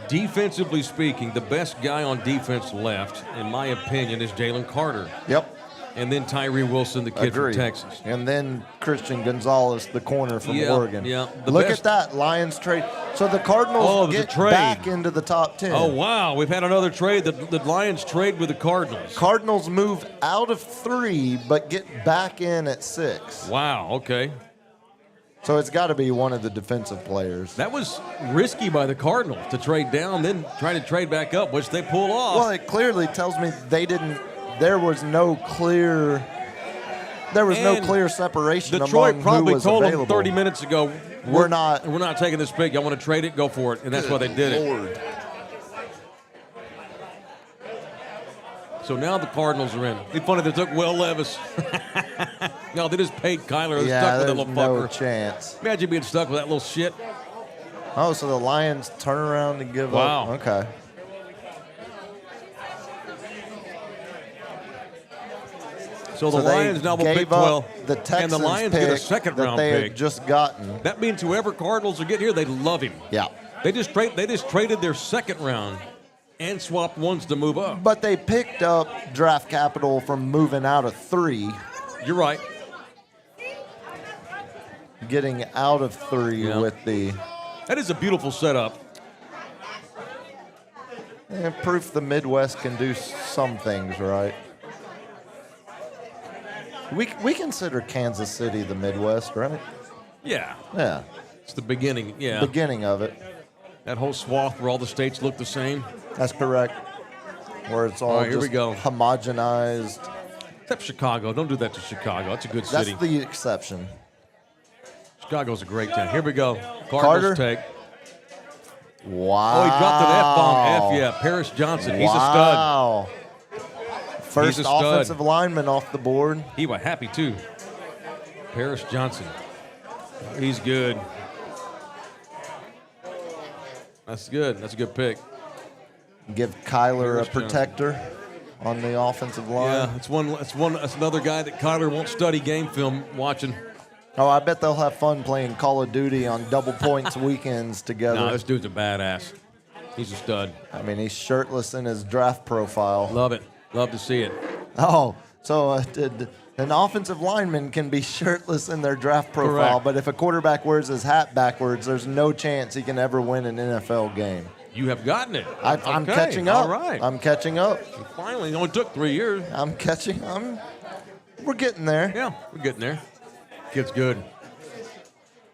Speaker 3: Defensively speaking, the best guy on defense left, in my opinion, is Jalen Carter.
Speaker 4: Yep.
Speaker 3: And then Tyree Wilson, the kid
Speaker 4: Agreed.
Speaker 3: from Texas.
Speaker 4: And then Christian Gonzalez, the corner from Oregon.
Speaker 3: Yeah.
Speaker 4: Look at that. Lions trade. So the Cardinals
Speaker 3: there's a
Speaker 4: get
Speaker 3: trade.
Speaker 4: back into the top 10.
Speaker 3: Oh, wow. We've had another trade. The Lions trade with the Cardinals.
Speaker 4: Cardinals move out of 3, but get back in at 6.
Speaker 3: Wow, okay.
Speaker 4: So it's got to be one of the defensive players.
Speaker 3: That was risky by the Cardinals to trade down, then try to trade back up, which they pull off.
Speaker 4: Well, it clearly tells me they didn't. There was no clear separation
Speaker 3: Detroit
Speaker 4: among
Speaker 3: probably
Speaker 4: who was
Speaker 3: told
Speaker 4: available.
Speaker 3: them 30 minutes ago,
Speaker 4: We're not
Speaker 3: taking this pick. Y'all want to trade it? Go for it. And that's why they did it. So now the Cardinals are in. It's funny they took Will Levis. No, they just paid Kyler. They're stuck with that
Speaker 4: there's
Speaker 3: little
Speaker 4: no
Speaker 3: fucker.
Speaker 4: chance.
Speaker 3: Imagine being stuck with that little shit.
Speaker 4: Oh, so the Lions turn around and give
Speaker 3: Wow.
Speaker 4: up. Okay.
Speaker 3: So the
Speaker 4: they
Speaker 3: Lions now will pick
Speaker 4: gave up
Speaker 3: 12.
Speaker 4: the Texans
Speaker 3: and the Lions
Speaker 4: pick
Speaker 3: get a second
Speaker 4: that
Speaker 3: round
Speaker 4: they
Speaker 3: pick.
Speaker 4: had just gotten.
Speaker 3: That means whoever Cardinals are getting here, they love him.
Speaker 4: Yeah.
Speaker 3: They just traded their second round and swapped ones to move up.
Speaker 4: But they picked up draft capital from moving out of 3,
Speaker 3: You're right.
Speaker 4: getting out of 3
Speaker 3: Yeah.
Speaker 4: with the
Speaker 3: That is a beautiful setup.
Speaker 4: proof the Midwest can do some things right. We consider Kansas City the Midwest, right?
Speaker 3: Yeah.
Speaker 4: Yeah.
Speaker 3: It's the beginning. Yeah.
Speaker 4: Beginning of it.
Speaker 3: That whole swath where all the states look the same.
Speaker 4: That's correct. Where it's all,
Speaker 3: All right, here
Speaker 4: just
Speaker 3: we go.
Speaker 4: homogenized.
Speaker 3: Except Chicago. Don't do that to Chicago. That's a good
Speaker 4: That's
Speaker 3: city.
Speaker 4: the exception.
Speaker 3: Chicago's a great town. Here we go.
Speaker 4: Carter?
Speaker 3: Cardinals take.
Speaker 4: Wow.
Speaker 3: Oh, he dropped an F-bomb. F, yeah. Paris Johnson. He's a stud.
Speaker 4: Wow. First
Speaker 3: He's a stud.
Speaker 4: offensive lineman off the board.
Speaker 3: He was happy, too. Paris Johnson. He's good. That's good. That's a good pick.
Speaker 4: Give Kyler
Speaker 3: Paris
Speaker 4: a protector on the offensive line.
Speaker 3: Yeah, it's another guy that Kyler won't study game film watching.
Speaker 4: Oh, I bet they'll have fun playing Call of Duty on double points weekends together.
Speaker 3: No, this dude's a badass. He's a stud.
Speaker 4: I mean, he's shirtless in his draft profile.
Speaker 3: Love it. Love to see it.
Speaker 4: Oh, so an offensive lineman can be shirtless in their draft profile,
Speaker 3: Correct.
Speaker 4: but if a quarterback wears his hat backwards, there's no chance he can ever win an NFL game.
Speaker 3: You have gotten it.
Speaker 4: I'm
Speaker 3: Okay,
Speaker 4: catching up.
Speaker 3: All right.
Speaker 4: I'm catching up.
Speaker 3: Finally, it only took 3 years.
Speaker 4: I'm catching. We're getting there.
Speaker 3: Yeah, we're getting there. Kid's good.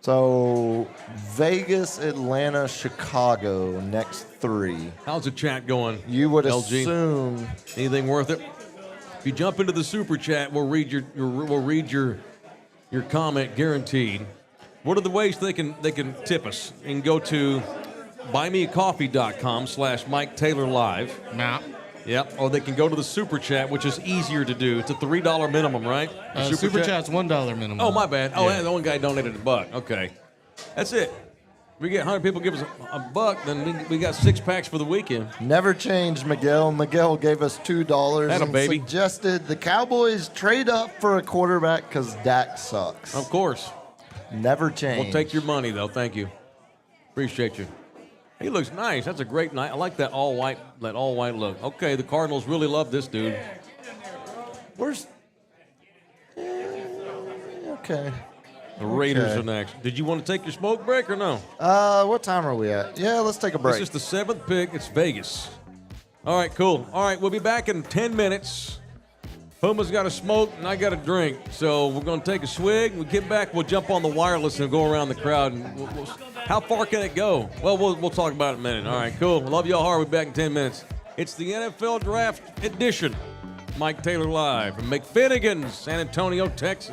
Speaker 4: So Vegas, Atlanta, Chicago, next 3.
Speaker 3: How's the chat going?
Speaker 4: You would
Speaker 3: LG?
Speaker 4: assume.
Speaker 3: Anything worth it? If you jump into the super chat, we'll read your comment guaranteed. What are the ways they can tip us? You can go to buymeacoffee.com/Mike Taylor Live.
Speaker 6: Nah.
Speaker 3: Yep. Or they can go to the super chat, which is easier to do. It's a $3 minimum, right? The
Speaker 6: Super chat's $1 minimum.
Speaker 3: Oh, my bad. Oh,
Speaker 6: Yeah.
Speaker 3: the one guy donated $1. Okay. That's it. We get 100 people give us a $1, then we got 6 packs for the weekend.
Speaker 4: Never changed, Miguel. Miguel gave us $2
Speaker 3: Atta
Speaker 4: and
Speaker 3: baby.
Speaker 4: suggested the Cowboys trade up for a quarterback because Dak sucks.
Speaker 3: Of course.
Speaker 4: Never changed.
Speaker 3: We'll take your money, though. Thank you. Appreciate you. He looks nice. That's a great night. I like that all white look. Okay, the Cardinals really love this dude.
Speaker 4: Where's? Okay.
Speaker 3: The Raiders
Speaker 4: Okay.
Speaker 3: are next. Did you want to take your smoke break or no?
Speaker 4: What time are we at? Yeah, let's take a break.
Speaker 3: This is the 7th pick. It's Vegas. All right, cool. All right, we'll be back in 10 minutes. Puma's got a smoke and I got a drink. So we're going to take a swig. We'll get back. We'll jump on the wireless and go around the crowd. And how far can it go? Well, we'll talk about it in a minute. All right, cool. Love y'all hard. We'll be back in 10 minutes. It's the NFL Draft Edition. Mike Taylor Live from McFinnigan's, San Antonio, Texas.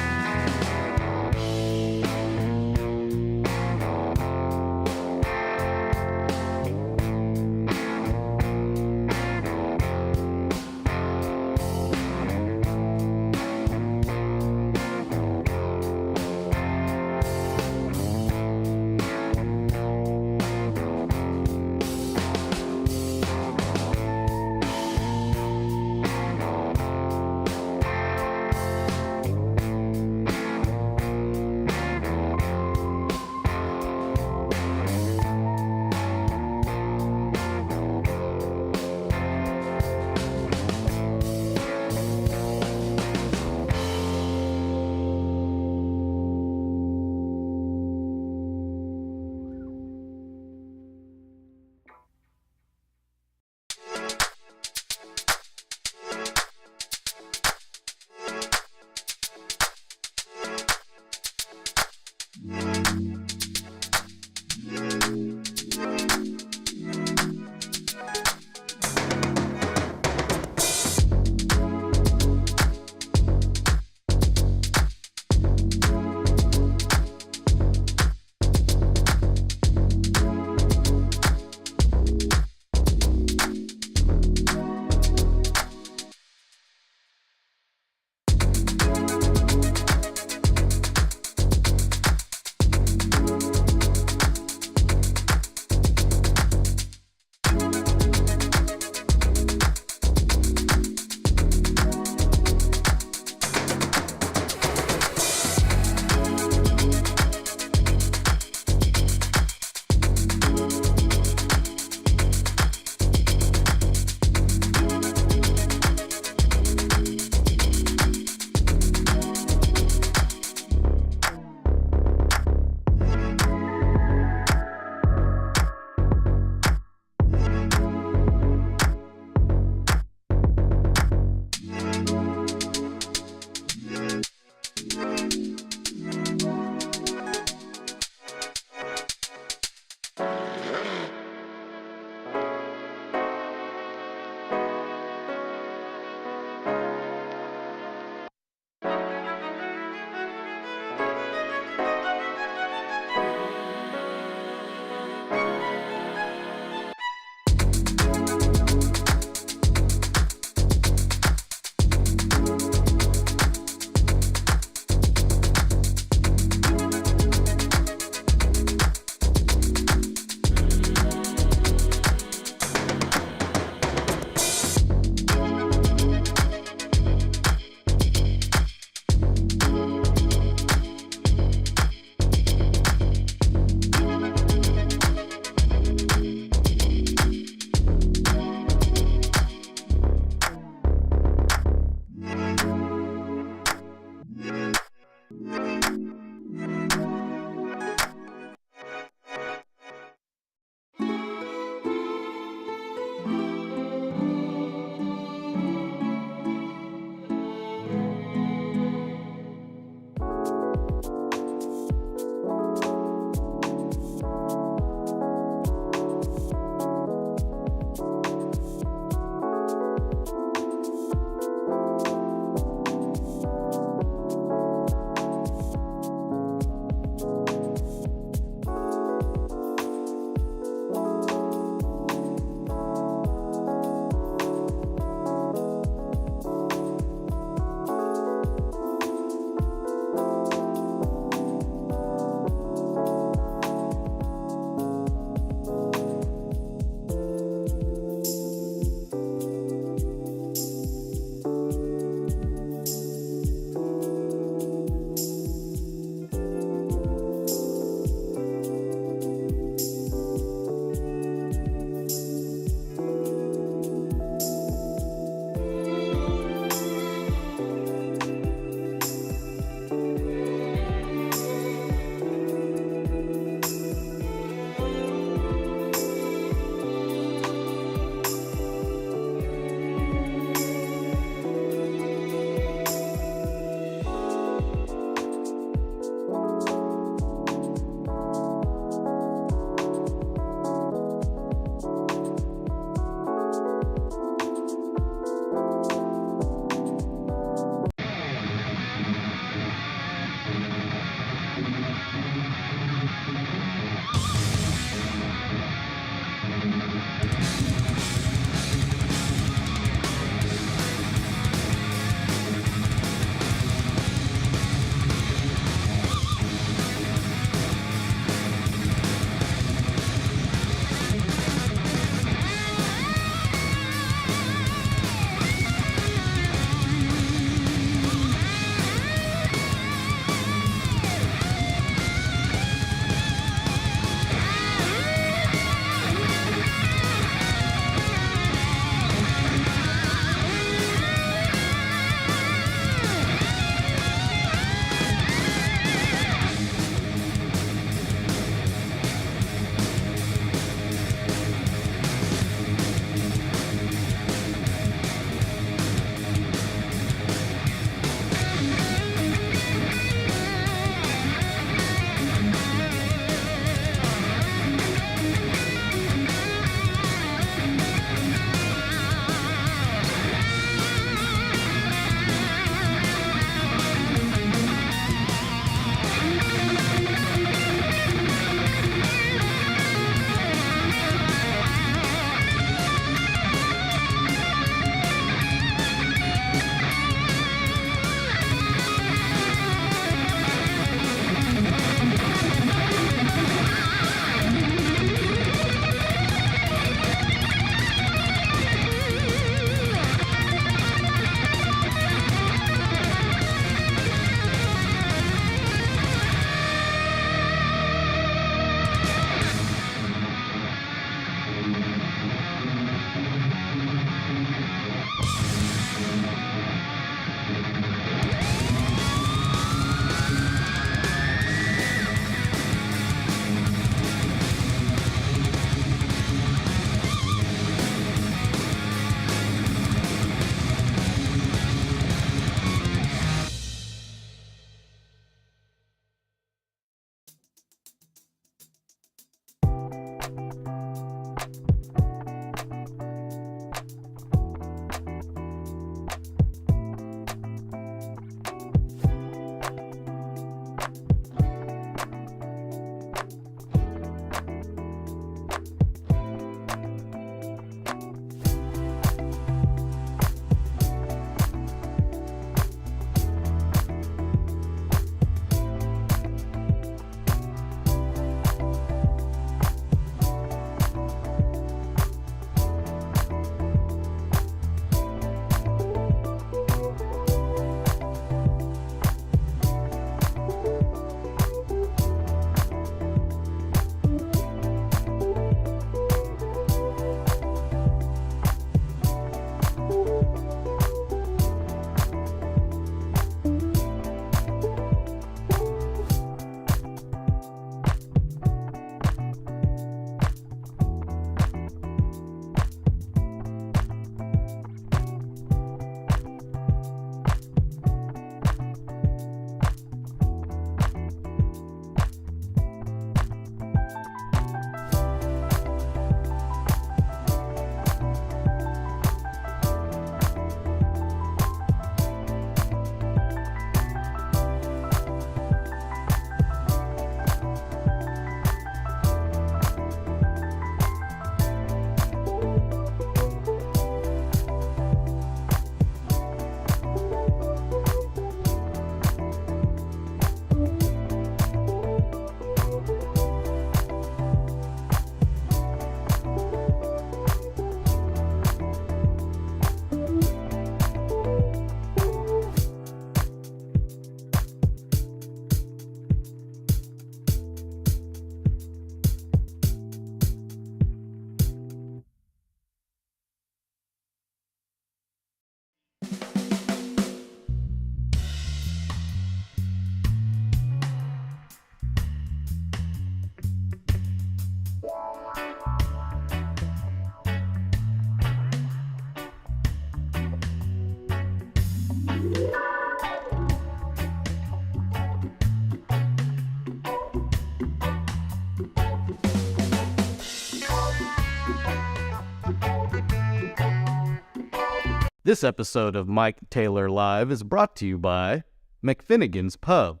Speaker 1: This episode of Mike Taylor Live is brought to you by McFinnigan's Pub.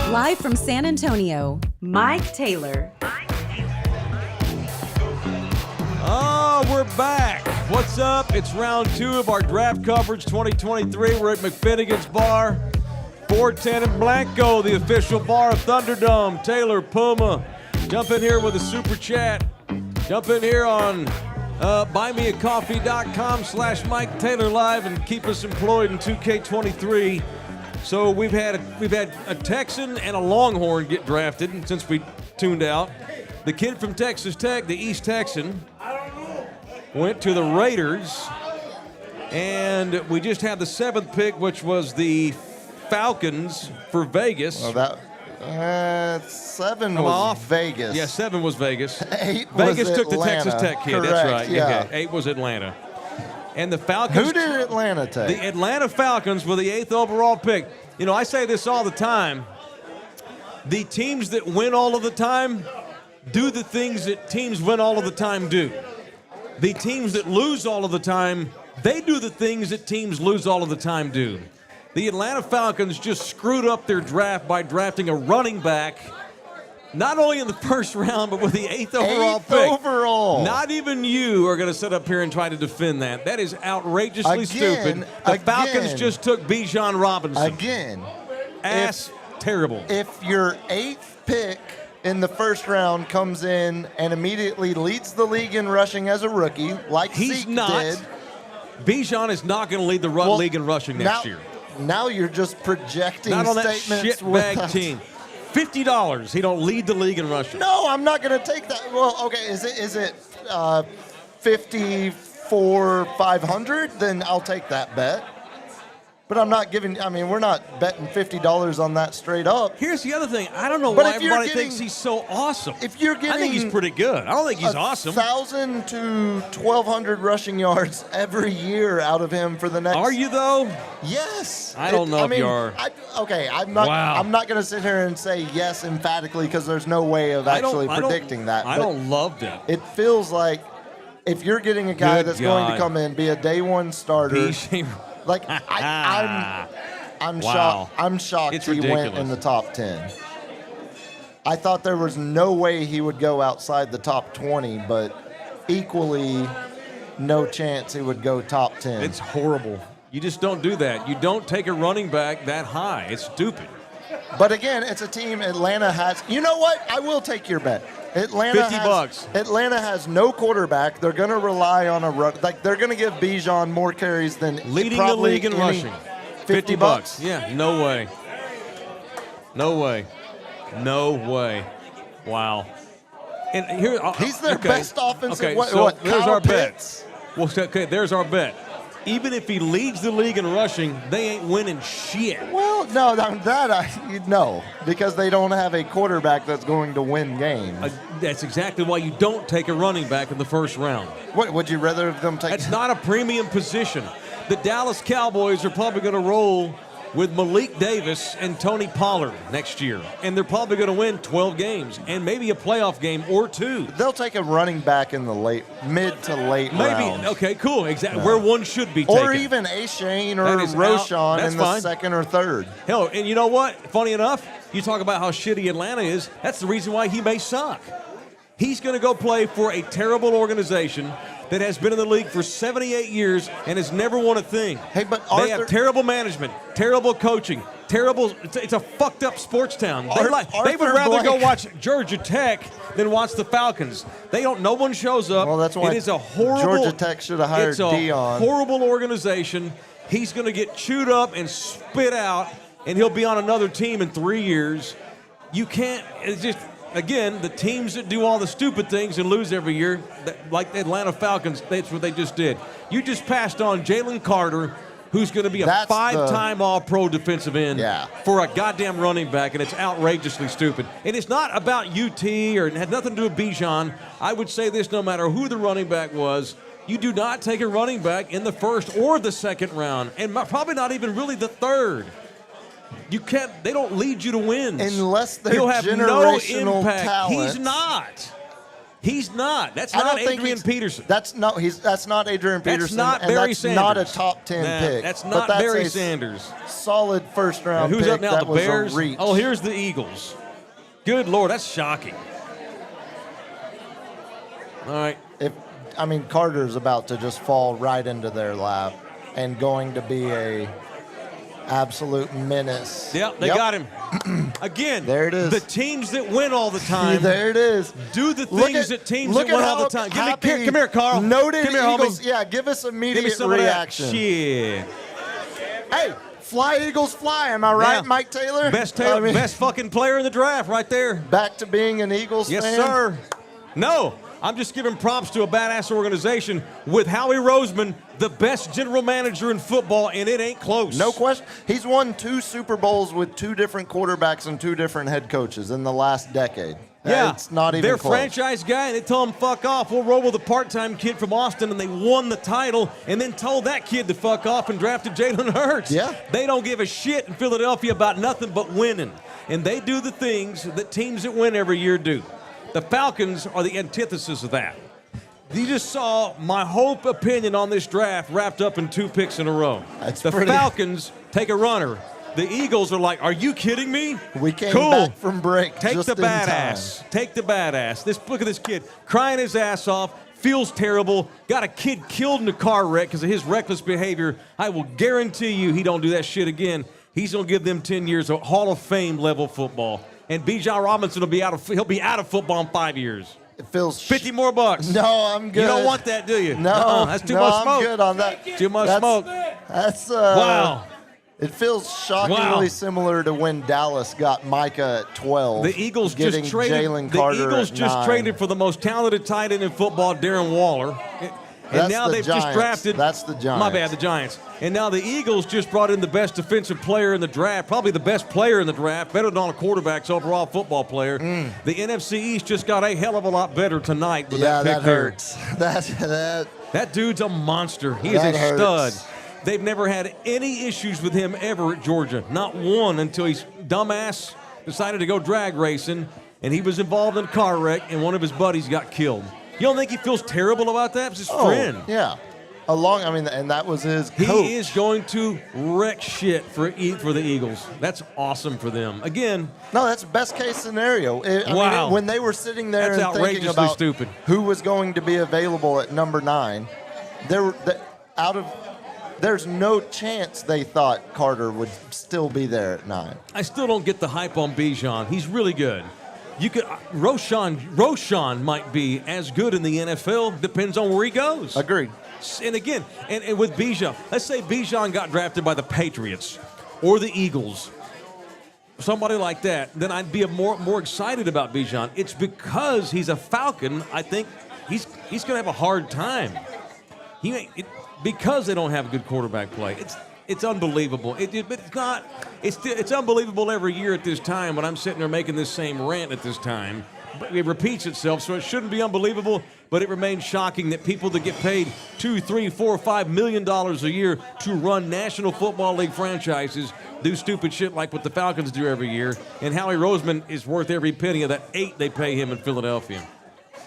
Speaker 2: Live from San Antonio, Mike Taylor.
Speaker 3: Oh, we're back. What's up? It's round 2 of our draft coverage 2023. We're at McFinnigan's Bar, 410 in Blanco, the official bar of Thunderdome. Taylor, Puma, jump in here with a super chat. Jump in here on buymeacoffee.com/Mike Taylor Live and keep us employed in 2K23. So we've had a Texan and a Longhorn get drafted since we tuned out. The kid from Texas Tech, the East Texan, went to the Raiders, and we just had the 7th pick, which was the Falcons for Vegas.
Speaker 4: Well, that 7 was Vegas.
Speaker 3: Yeah, 7 was Vegas.
Speaker 4: 8
Speaker 3: Vegas
Speaker 4: was
Speaker 3: took the
Speaker 4: Atlanta.
Speaker 3: Texas Tech kid.
Speaker 4: Correct,
Speaker 3: That's right.
Speaker 4: yeah.
Speaker 3: Okay. 8 was Atlanta. And the Falcons.
Speaker 4: Who did Atlanta take?
Speaker 3: The Atlanta Falcons were the 8th overall pick. You know, I say this all the time. The teams that win all of the time do the things that teams win all of the time do. The teams that lose all of the time, they do the things that teams lose all of the time do. The Atlanta Falcons just screwed up their draft by drafting a running back, not only in the first round, but with the 8th overall pick.
Speaker 4: 8th overall.
Speaker 3: Not even you are going to sit up here and try to defend that. That is outrageously stupid. The Falcons just took Bijan Robinson.
Speaker 4: Again.
Speaker 3: Terrible.
Speaker 4: If your 8th pick in the first round comes in and immediately leads the league in rushing as a rookie, like
Speaker 3: He's
Speaker 4: Zeke
Speaker 3: not.
Speaker 4: did.
Speaker 3: Bijan is not going to lead the league in rushing next year.
Speaker 4: Now you're just projecting
Speaker 3: Not on that
Speaker 4: statements.
Speaker 3: shitbag team. $50. He don't lead the league in rushing.
Speaker 4: No, I'm not going to take that. Well, okay, is it 54,500? Then I'll take that bet. But I'm not giving. I mean, we're not betting $50 on that straight up.
Speaker 3: Here's the other thing. I don't know
Speaker 4: But
Speaker 3: why
Speaker 4: if you're
Speaker 3: everybody
Speaker 4: getting-
Speaker 3: thinks he's so awesome.
Speaker 4: If you're getting,
Speaker 3: I think he's pretty good. I don't think he's awesome.
Speaker 4: 1,000 to 1,200 rushing yards every year out of him for the next.
Speaker 3: Are you though?
Speaker 4: Yes.
Speaker 3: I don't know if you are.
Speaker 4: I'm not.
Speaker 3: Wow.
Speaker 4: I'm not going to sit here and say yes emphatically because there's no way of actually predicting that.
Speaker 3: I
Speaker 4: But
Speaker 3: don't love that.
Speaker 4: It feels like if you're getting a guy
Speaker 3: Good
Speaker 4: that's going
Speaker 3: God.
Speaker 4: to come in, be a day one starter.
Speaker 3: BJ
Speaker 4: Like I'm
Speaker 3: Wow.
Speaker 4: shocked. I'm shocked
Speaker 3: It's
Speaker 4: he went
Speaker 3: ridiculous.
Speaker 4: in the top 10. I thought there was no way he would go outside the top 20, but equally no chance he would go top 10.
Speaker 3: It's horrible. You just don't do that. You don't take a running back that high. It's stupid.
Speaker 4: But again, it's a team Atlanta has. You know what? I will take your bet. Atlanta
Speaker 3: $50.
Speaker 4: Atlanta has no quarterback. They're going to rely on a run. Like they're going to give Bijan more carries than
Speaker 3: Leading the
Speaker 4: probably
Speaker 3: league in
Speaker 4: any-
Speaker 3: rushing.
Speaker 4: $50.
Speaker 3: Yeah, no way. No way. No way. Wow. And here,
Speaker 4: He's their
Speaker 3: okay.
Speaker 4: best offensive.
Speaker 3: Okay,
Speaker 4: what,
Speaker 3: so
Speaker 4: what,
Speaker 3: there's
Speaker 4: Kyle
Speaker 3: our
Speaker 4: Pitts?
Speaker 3: bet. Well, okay, there's our bet. Even if he leads the league in rushing, they ain't winning shit.
Speaker 4: Well, no, no, because they don't have a quarterback that's going to win games.
Speaker 3: That's exactly why you don't take a running back in the first round.
Speaker 4: What would you rather have them take?
Speaker 3: That's not a premium position. The Dallas Cowboys are probably going to roll with Malik Davis and Tony Pollard next year, and they're probably going to win 12 games and maybe a playoff game or 2.
Speaker 4: They'll take a running back in the mid to late
Speaker 3: Maybe.
Speaker 4: rounds.
Speaker 3: Okay, cool. Exactly where one should be taken.
Speaker 4: Or even Shane or
Speaker 3: That is
Speaker 4: Roshan
Speaker 3: that's
Speaker 4: in the
Speaker 3: fine.
Speaker 4: second or third.
Speaker 3: Hell, and you know what? Funny enough, you talk about how shitty Atlanta is. That's the reason why he may suck. He's going to go play for a terrible organization that has been in the league for 78 years and has never won a thing.
Speaker 4: Hey, but
Speaker 3: they have terrible management, terrible coaching, terrible. It's a fucked up sports town. They would rather go watch Georgia Tech than watch the Falcons. They don't. No one shows up.
Speaker 4: Well, that's why
Speaker 3: it is a horrible.
Speaker 4: Georgia Tech should have hired
Speaker 3: It's a
Speaker 4: Deion.
Speaker 3: horrible organization. He's going to get chewed up and spit out, and he'll be on another team in 3 years. You can't. It's just. Again, the teams that do all the stupid things and lose every year, like the Atlanta Falcons, that's what they just did. You just passed on Jalen Carter, who's going to be a 5-time All-Pro defensive end for a goddamn running back, and it's outrageously stupid. And it's not about UT or it had nothing to do with Bijan. I would say this no matter who the running back was, you do not take a running back in the first or the second round, and probably not even really the third. You can't. They don't lead you to wins.
Speaker 4: Unless they're
Speaker 3: He'll have
Speaker 4: generational
Speaker 3: no impact.
Speaker 4: talent.
Speaker 3: He's not. He's not. That's
Speaker 4: I
Speaker 3: not
Speaker 4: don't think
Speaker 3: Adrian Peterson.
Speaker 4: That's not Adrian Peterson.
Speaker 3: That's not
Speaker 4: and
Speaker 3: Barry
Speaker 4: that's
Speaker 3: Sanders.
Speaker 4: not a top 10 pick.
Speaker 3: That's
Speaker 4: but
Speaker 3: not
Speaker 4: that's
Speaker 3: Barry
Speaker 4: a
Speaker 3: Sanders.
Speaker 4: Solid first round
Speaker 3: Who's
Speaker 4: pick.
Speaker 3: up now?
Speaker 4: That
Speaker 3: The
Speaker 4: was a
Speaker 3: Bears.
Speaker 4: reach.
Speaker 3: Oh, here's the Eagles. Good Lord, that's shocking. All right.
Speaker 4: Carter's about to just fall right into their lap and going to be a absolute menace.
Speaker 3: Yep, they got him. Again,
Speaker 4: there it is.
Speaker 3: The teams that win all the time.
Speaker 4: There it is.
Speaker 3: Do the things that teams that win all the time. Come here, Carl.
Speaker 4: Noted
Speaker 3: Come here,
Speaker 4: Eagles.
Speaker 3: homie.
Speaker 4: Yeah, give us
Speaker 3: Give me
Speaker 4: immediate
Speaker 3: some
Speaker 4: reaction.
Speaker 3: of that shit.
Speaker 4: Hey, fly Eagles fly. Am I right,
Speaker 3: Yeah.
Speaker 4: Mike Taylor?
Speaker 3: Best fucking player in the draft right there.
Speaker 4: Back to being an Eagles
Speaker 3: Yes,
Speaker 4: fan?
Speaker 3: sir. No, I'm just giving props to a badass organization with Howie Roseman, the best general manager in football, and it ain't close.
Speaker 4: No question. He's won 2 Super Bowls with 2 different quarterbacks and 2 different head coaches in the last decade.
Speaker 3: Yeah,
Speaker 4: It's not even
Speaker 3: their
Speaker 4: close.
Speaker 3: franchise guy, and they told him, fuck off. We'll roll with a part-time kid from Austin, and they won the title, and then told that kid to fuck off and drafted Jalen Hurts.
Speaker 4: Yeah.
Speaker 3: They don't give a shit in Philadelphia about nothing but winning, and they do the things that teams that win every year do. The Falcons are the antithesis of that. You just saw my whole opinion on this draft wrapped up in 2 picks in a row. The Falcons take a runner. The Eagles are like, are you kidding me?
Speaker 4: We came
Speaker 3: cool.
Speaker 4: back from break
Speaker 3: Take
Speaker 4: just
Speaker 3: the
Speaker 4: in time.
Speaker 3: badass. Take the badass. Look at this kid crying his ass off, feels terrible, got a kid killed in a car wreck because of his reckless behavior. I will guarantee you he don't do that shit again. He's going to give them 10 years of Hall of Fame level football. And Bijan Robinson will be out of football in 5 years.
Speaker 4: It feels
Speaker 3: 50 more bucks.
Speaker 4: No, I'm good.
Speaker 3: You don't want that, do you?
Speaker 4: No,
Speaker 3: that's too much smoke.
Speaker 4: I'm good on that.
Speaker 3: Too much smoke.
Speaker 4: That's
Speaker 3: wow.
Speaker 4: It feels shockingly similar to when Dallas got Micah at 12.
Speaker 3: The Eagles
Speaker 4: getting
Speaker 3: just traded.
Speaker 4: Jalen
Speaker 3: The
Speaker 4: Carter
Speaker 3: Eagles
Speaker 4: at
Speaker 3: just
Speaker 4: 9.
Speaker 3: traded for the most talented tight end in football, Darren Waller. And
Speaker 4: That's
Speaker 3: now
Speaker 4: the
Speaker 3: they've
Speaker 4: Giants.
Speaker 3: just drafted.
Speaker 4: That's the Giants.
Speaker 3: My bad, the Giants. And now the Eagles just brought in the best defensive player in the draft, probably the best player in the draft, better than all the quarterbacks, overall football player. The NFC East just got a hell of a lot better tonight with that pick
Speaker 4: that
Speaker 3: there.
Speaker 4: hurts.
Speaker 3: That dude's a monster. He is
Speaker 4: That
Speaker 3: a
Speaker 4: hurts.
Speaker 3: stud. They've never had any issues with him ever at Georgia. Not one until his dumbass decided to go drag racing, and he was involved in a car wreck, and one of his buddies got killed. You don't think he feels terrible about that? It's his friend.
Speaker 4: Yeah. And that was his coach.
Speaker 3: He is going to wreck shit for the Eagles. That's awesome for them. Again.
Speaker 4: No, that's best case scenario.
Speaker 3: Wow.
Speaker 4: When they were sitting there
Speaker 3: That's
Speaker 4: and thinking
Speaker 3: outrageously
Speaker 4: about
Speaker 3: stupid.
Speaker 4: who was going to be available at number 9, there's no chance they thought Carter would still be there at 9.
Speaker 3: I still don't get the hype on Bijan. He's really good. Roshan might be as good in the NFL. Depends on where he goes.
Speaker 4: Agreed.
Speaker 3: And again, and with Bijan, let's say Bijan got drafted by the Patriots or the Eagles, somebody like that, then I'd be more excited about Bijan. It's because he's a Falcon. I think he's going to have a hard time. Because they don't have good quarterback play. It's unbelievable. But it's not. It's unbelievable every year at this time when I'm sitting there making this same rant at this time. But it repeats itself, so it shouldn't be unbelievable. But it remains shocking that people that get paid $2, $3, $4, $5 million a year to run National Football League franchises do stupid shit like what the Falcons do every year. And Howie Roseman is worth every penny of that $8 they pay him in Philadelphia.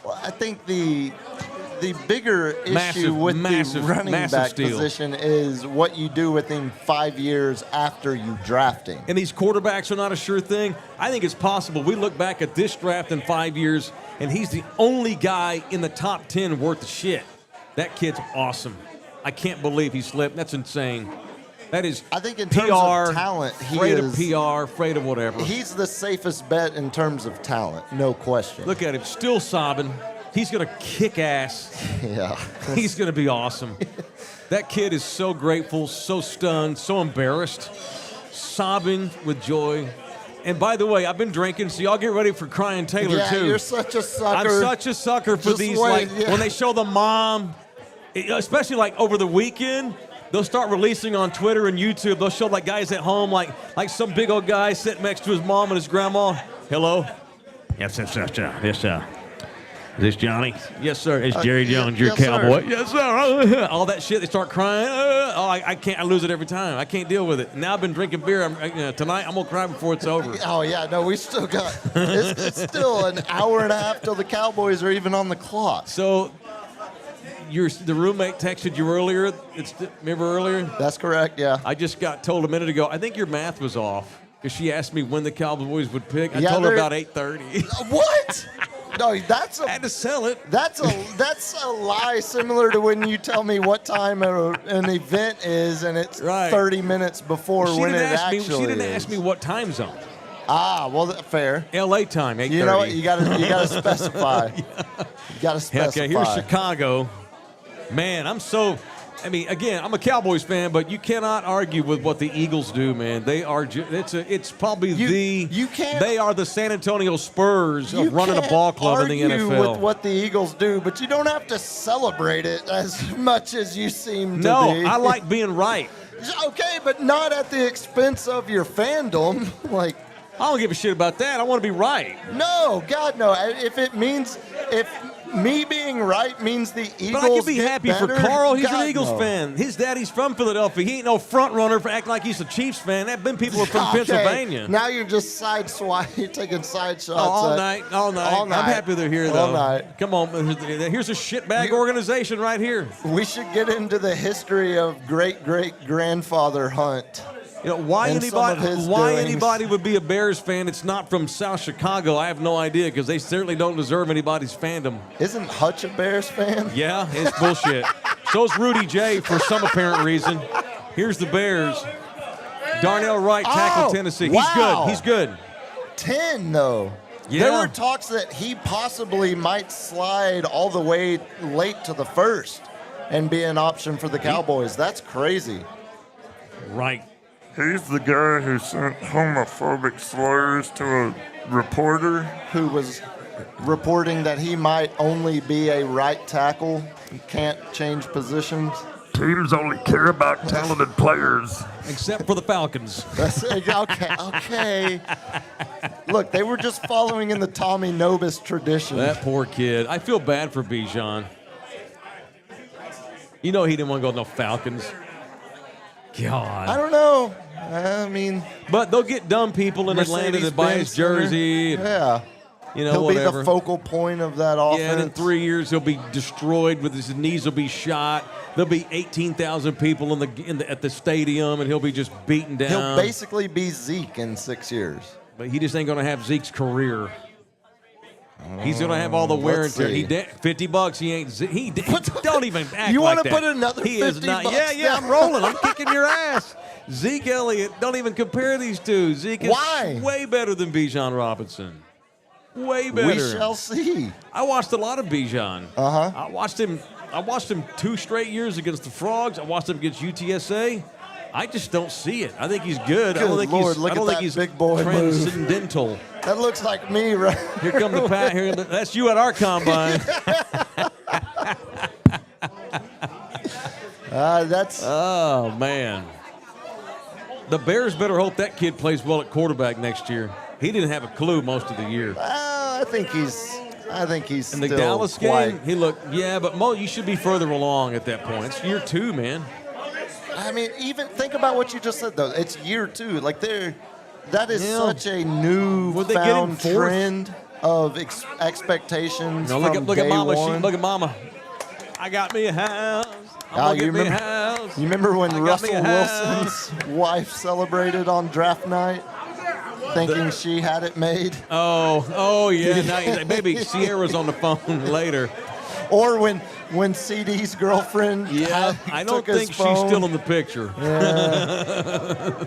Speaker 4: Well, I think the bigger issue with the running back position is what you do with him 5 years after you draft him.
Speaker 3: And these quarterbacks are not a sure thing. I think it's possible. We look back at this draft in 5 years, and he's the only guy in the top 10 worth of shit. That kid's awesome. I can't believe he slipped. That's insane. That is
Speaker 4: I think in
Speaker 3: PR,
Speaker 4: terms of talent,
Speaker 3: afraid of PR, afraid of whatever.
Speaker 4: He's the safest bet in terms of talent, no question.
Speaker 3: Look at him, still sobbing. He's going to kick ass.
Speaker 4: Yeah.
Speaker 3: He's going to be awesome. That kid is so grateful, so stunned, so embarrassed, sobbing with joy. And by the way, I've been drinking, so y'all get ready for crying Taylor, too.
Speaker 4: You're such a sucker.
Speaker 3: I'm such a sucker for these, when they show the mom, especially like over the weekend, they'll start releasing on Twitter and YouTube. They'll show like guys at home, like some big old guy sitting next to his mom and his grandma. Hello? Yes, sir. Is this Johnny? Yes, sir. It's Jerry Jones, your
Speaker 4: yes, sir.
Speaker 3: cowboy. Yes, sir. All that shit, they start crying. I can't. I lose it every time. I can't deal with it. Now I've been drinking beer. Tonight I'm going to cry before it's over.
Speaker 4: Oh, yeah. No, we still got it's still an hour and a half till the Cowboys are even on the clock.
Speaker 3: So the roommate texted you earlier. Remember earlier?
Speaker 4: That's correct, yeah.
Speaker 3: I just got told a minute ago, I think your math was off. Because she asked me when the Cowboys would pick. I told her about 8:30.
Speaker 4: What? No, that's
Speaker 3: I had to sell it.
Speaker 4: That's a lie similar to when you tell me what time an event is and it's 30 minutes before when it actually is.
Speaker 3: She didn't ask me what time zone.
Speaker 4: Ah, well, fair.
Speaker 3: L.A. time, 8:30.
Speaker 4: You know what? You gotta specify. You gotta specify.
Speaker 3: Okay, here's Chicago. Man, again, I'm a Cowboys fan, but you cannot argue with what the Eagles do, man. They are. It's probably they are the San Antonio Spurs of running a ball club in the NFL.
Speaker 4: You can't argue with what the Eagles do, but you don't have to celebrate it as much as you seem to be.
Speaker 3: No, I like being right.
Speaker 4: Okay, but not at the expense of your fandom. Like,
Speaker 3: I don't give a shit about that. I want to be right.
Speaker 4: No, God, no. If me being right means the Eagles
Speaker 3: But I can be happy for Carl. He's an Eagles
Speaker 4: no.
Speaker 3: fan. His daddy's from Philadelphia. He ain't no front runner for acting like he's a Chiefs fan. That been people are from Pennsylvania.
Speaker 4: Now you're just you're taking side shots.
Speaker 3: All night. I'm happy they're here, though.
Speaker 4: All night.
Speaker 3: Come on. Here's a shitbag organization right here.
Speaker 4: We should get into the history of great-great-grandfather Hunt.
Speaker 3: You know, why anybody would be a Bears fan? It's not from South Chicago. I have no idea because they certainly don't deserve anybody's fandom.
Speaker 4: Isn't Hutch a Bears fan?
Speaker 3: Yeah, it's bullshit. So's Rudy J for some apparent reason. Here's the Bears. Darnell Wright tackled Tennessee.
Speaker 4: Wow.
Speaker 3: He's good.
Speaker 4: 10, though.
Speaker 3: Yeah.
Speaker 4: There were talks that he possibly might slide all the way late to the first and be an option for the Cowboys. That's crazy.
Speaker 3: Right.
Speaker 5: He's the guy who sent homophobic slurs to a reporter
Speaker 4: who was reporting that he might only be a right tackle. He can't change positions.
Speaker 5: Teams only care about talented players.
Speaker 3: Except for the Falcons.
Speaker 4: Okay. Look, they were just following in the Tommy Nobis tradition.
Speaker 3: That poor kid. I feel bad for Bijan. You know he didn't want to go to no Falcons. God.
Speaker 4: I don't know. I mean,
Speaker 3: but they'll get dumb people in Atlanta that buy his jersey.
Speaker 4: Yeah.
Speaker 3: You know,
Speaker 4: he'll
Speaker 3: whatever.
Speaker 4: be the focal point of that offense.
Speaker 3: Yeah, and in 3 years he'll be destroyed. With his knees will be shot. There'll be 18,000 people at the stadium, and he'll be just beaten down.
Speaker 4: He'll basically be Zeke in 6 years.
Speaker 3: But he just ain't going to have Zeke's career. He's going to have all the wear and tear. $50. He ain't. He don't even act like that.
Speaker 4: You want to put another $50?
Speaker 3: He is not. Yeah. I'm rolling. I'm kicking your ass. Zeke Elliott. Don't even compare these two. Zeke is way better than Bijan Robinson. Way better.
Speaker 4: We shall see.
Speaker 3: I watched a lot of Bijan.
Speaker 4: Uh-huh.
Speaker 3: I watched him 2 straight years against the Frogs. I watched him against UTSA. I just don't see it. I think he's good. I don't think he's
Speaker 4: big boy
Speaker 3: transcendental.
Speaker 4: That looks like me, right?
Speaker 3: Here come the Pat. That's you at our combine. Oh man. The Bears better hope that kid plays well at quarterback next year. He didn't have a clue most of the year.
Speaker 4: I think he's
Speaker 3: in the Dallas game. He looked, but you should be further along at that point. It's year 2, man.
Speaker 4: I mean, even think about what you just said, though. It's year 2. Like, that is such a newfound trend of expectations.
Speaker 3: No, look
Speaker 4: from
Speaker 3: at
Speaker 4: day
Speaker 3: Mama.
Speaker 4: one.
Speaker 3: Look at Mama. I got me a house. I'm gonna get me a house.
Speaker 4: You remember when Russell Wilson's wife celebrated on draft night, thinking she had it made?
Speaker 3: Oh yeah. Now, maybe Sierra's on the phone later.
Speaker 4: Or when CD's girlfriend
Speaker 3: I don't think she's
Speaker 4: phone.
Speaker 3: still in the picture.
Speaker 4: Yeah.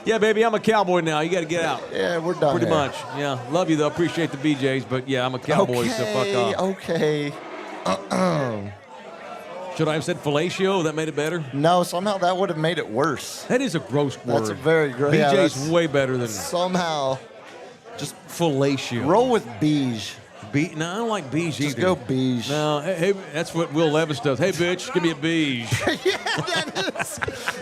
Speaker 3: Yeah, baby, I'm a Cowboy now. You got to get out.
Speaker 4: Yeah, we're done.
Speaker 3: Pretty much. Yeah, love you though. Appreciate the BJs, but yeah, I'm a Cowboy, so fuck off.
Speaker 4: Okay.
Speaker 3: Should I have said fellatio? That made it better?
Speaker 4: No, somehow that would have made it worse.
Speaker 3: That is a gross word.
Speaker 4: That's a very gross.
Speaker 3: BJ's way better than
Speaker 4: somehow. Just
Speaker 3: fellatio.
Speaker 4: Roll with beige.
Speaker 3: No, I don't like beige either.
Speaker 4: Just go beige.
Speaker 3: No, hey, that's what Will Levis does. Hey, bitch, give me a beige.
Speaker 4: Yeah,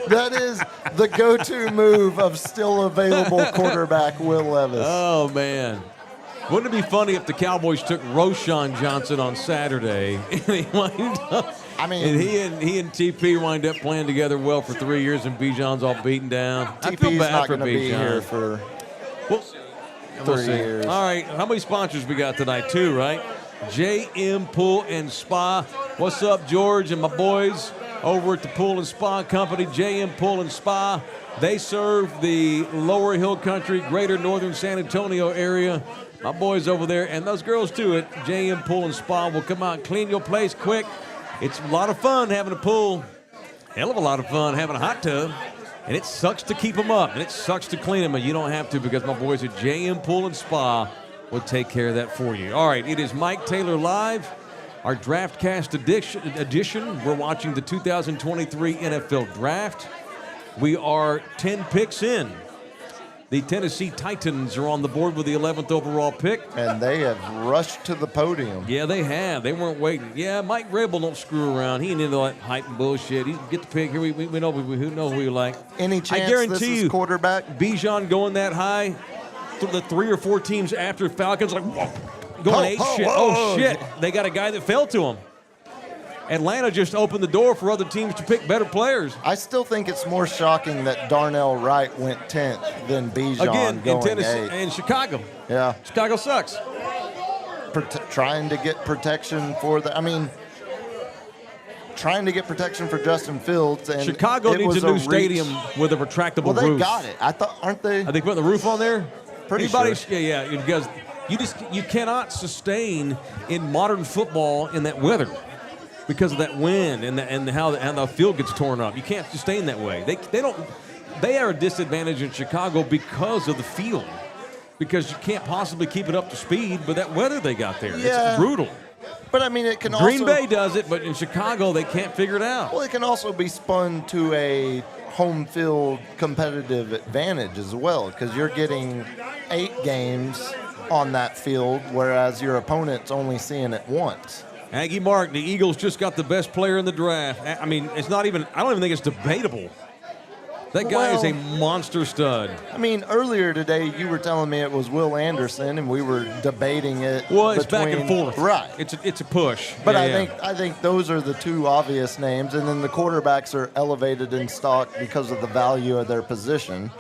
Speaker 4: that is the go-to move of still available quarterback Will Levis.
Speaker 3: Oh, man. Wouldn't it be funny if the Cowboys took Roshan Johnson on Saturday and he wound up?
Speaker 4: I mean,
Speaker 3: and he and TP wind up playing together well for 3 years, and Bijan's all beaten down. I feel
Speaker 4: TP's
Speaker 3: bad
Speaker 4: not
Speaker 3: for
Speaker 4: going to be here
Speaker 3: Bijan.
Speaker 4: for
Speaker 3: We'll
Speaker 4: 3
Speaker 3: see.
Speaker 4: years.
Speaker 3: All right, how many sponsors we got tonight? 2, right? JM Pool and Spa. What's up, George and my boys over at the Pool and Spa Company? JM Pool and Spa. They serve the Lower Hill Country, Greater Northern San Antonio area. My boys over there, and those girls too at JM Pool and Spa will come out and clean your place quick. It's a lot of fun having a pool. Hell of a lot of fun having a hot tub. And it sucks to keep them up, and it sucks to clean them, and you don't have to because my boys at JM Pool and Spa will take care of that for you. All right, it is Mike Taylor Live, our DraftCast edition. We're watching the 2023 NFL Draft. We are 10 picks in. The Tennessee Titans are on the board with the 11th overall pick.
Speaker 4: And they have rushed to the podium.
Speaker 3: Yeah, they have. They weren't waiting. Yeah, Mike Rabel don't screw around. He ain't into that hype and bullshit. He get the pick here. We know who we like.
Speaker 4: Any chance
Speaker 3: I guarantee
Speaker 4: this is
Speaker 3: you,
Speaker 4: quarterback?
Speaker 3: Bijan going that high, the 3 or 4 teams after Falcons like whoa, going ape shit. Oh shit! They got a guy that fell to him. Atlanta just opened the door for other teams to pick better players.
Speaker 4: I still think it's more shocking that Darnell Wright went 10th than Bijan
Speaker 3: Again,
Speaker 4: going
Speaker 3: in Tennessee
Speaker 4: 8th.
Speaker 3: and Chicago.
Speaker 4: Yeah.
Speaker 3: Chicago sucks.
Speaker 4: Trying to get protection for trying to get protection for Justin Fields. And
Speaker 3: Chicago
Speaker 4: it
Speaker 3: needs
Speaker 4: was
Speaker 3: a new
Speaker 4: reach.
Speaker 3: stadium with a retractable
Speaker 4: Well, they
Speaker 3: roof.
Speaker 4: got it. I thought, aren't they?
Speaker 3: Are they putting the roof on there?
Speaker 4: Pretty
Speaker 3: Anybody?
Speaker 4: sure.
Speaker 3: Yeah, because you cannot sustain in modern football in that weather because of that wind and how the field gets torn up. You can't sustain that way. They are a disadvantage in Chicago because of the field. Because you can't possibly keep it up to speed with that weather they got there.
Speaker 4: Yeah.
Speaker 3: It's brutal.
Speaker 4: But I mean, it can
Speaker 3: Green
Speaker 4: also.
Speaker 3: Bay does it, but in Chicago they can't figure it out.
Speaker 4: Well, it can also be spun to a home field competitive advantage as well, because you're getting 8 games on that field, whereas your opponent's only seeing it once.
Speaker 3: Aggie Mark, the Eagles just got the best player in the draft. I mean, it's not even, I don't even think it's debatable. That guy is a monster stud.
Speaker 4: I mean, earlier today you were telling me it was Will Anderson, and we were debating it.
Speaker 3: Well, it's back and forth.
Speaker 4: Right.
Speaker 3: It's a push.
Speaker 4: But
Speaker 3: Yeah,
Speaker 4: I think those are the 2 obvious names, and then the quarterbacks are elevated in stock because of the value of their position.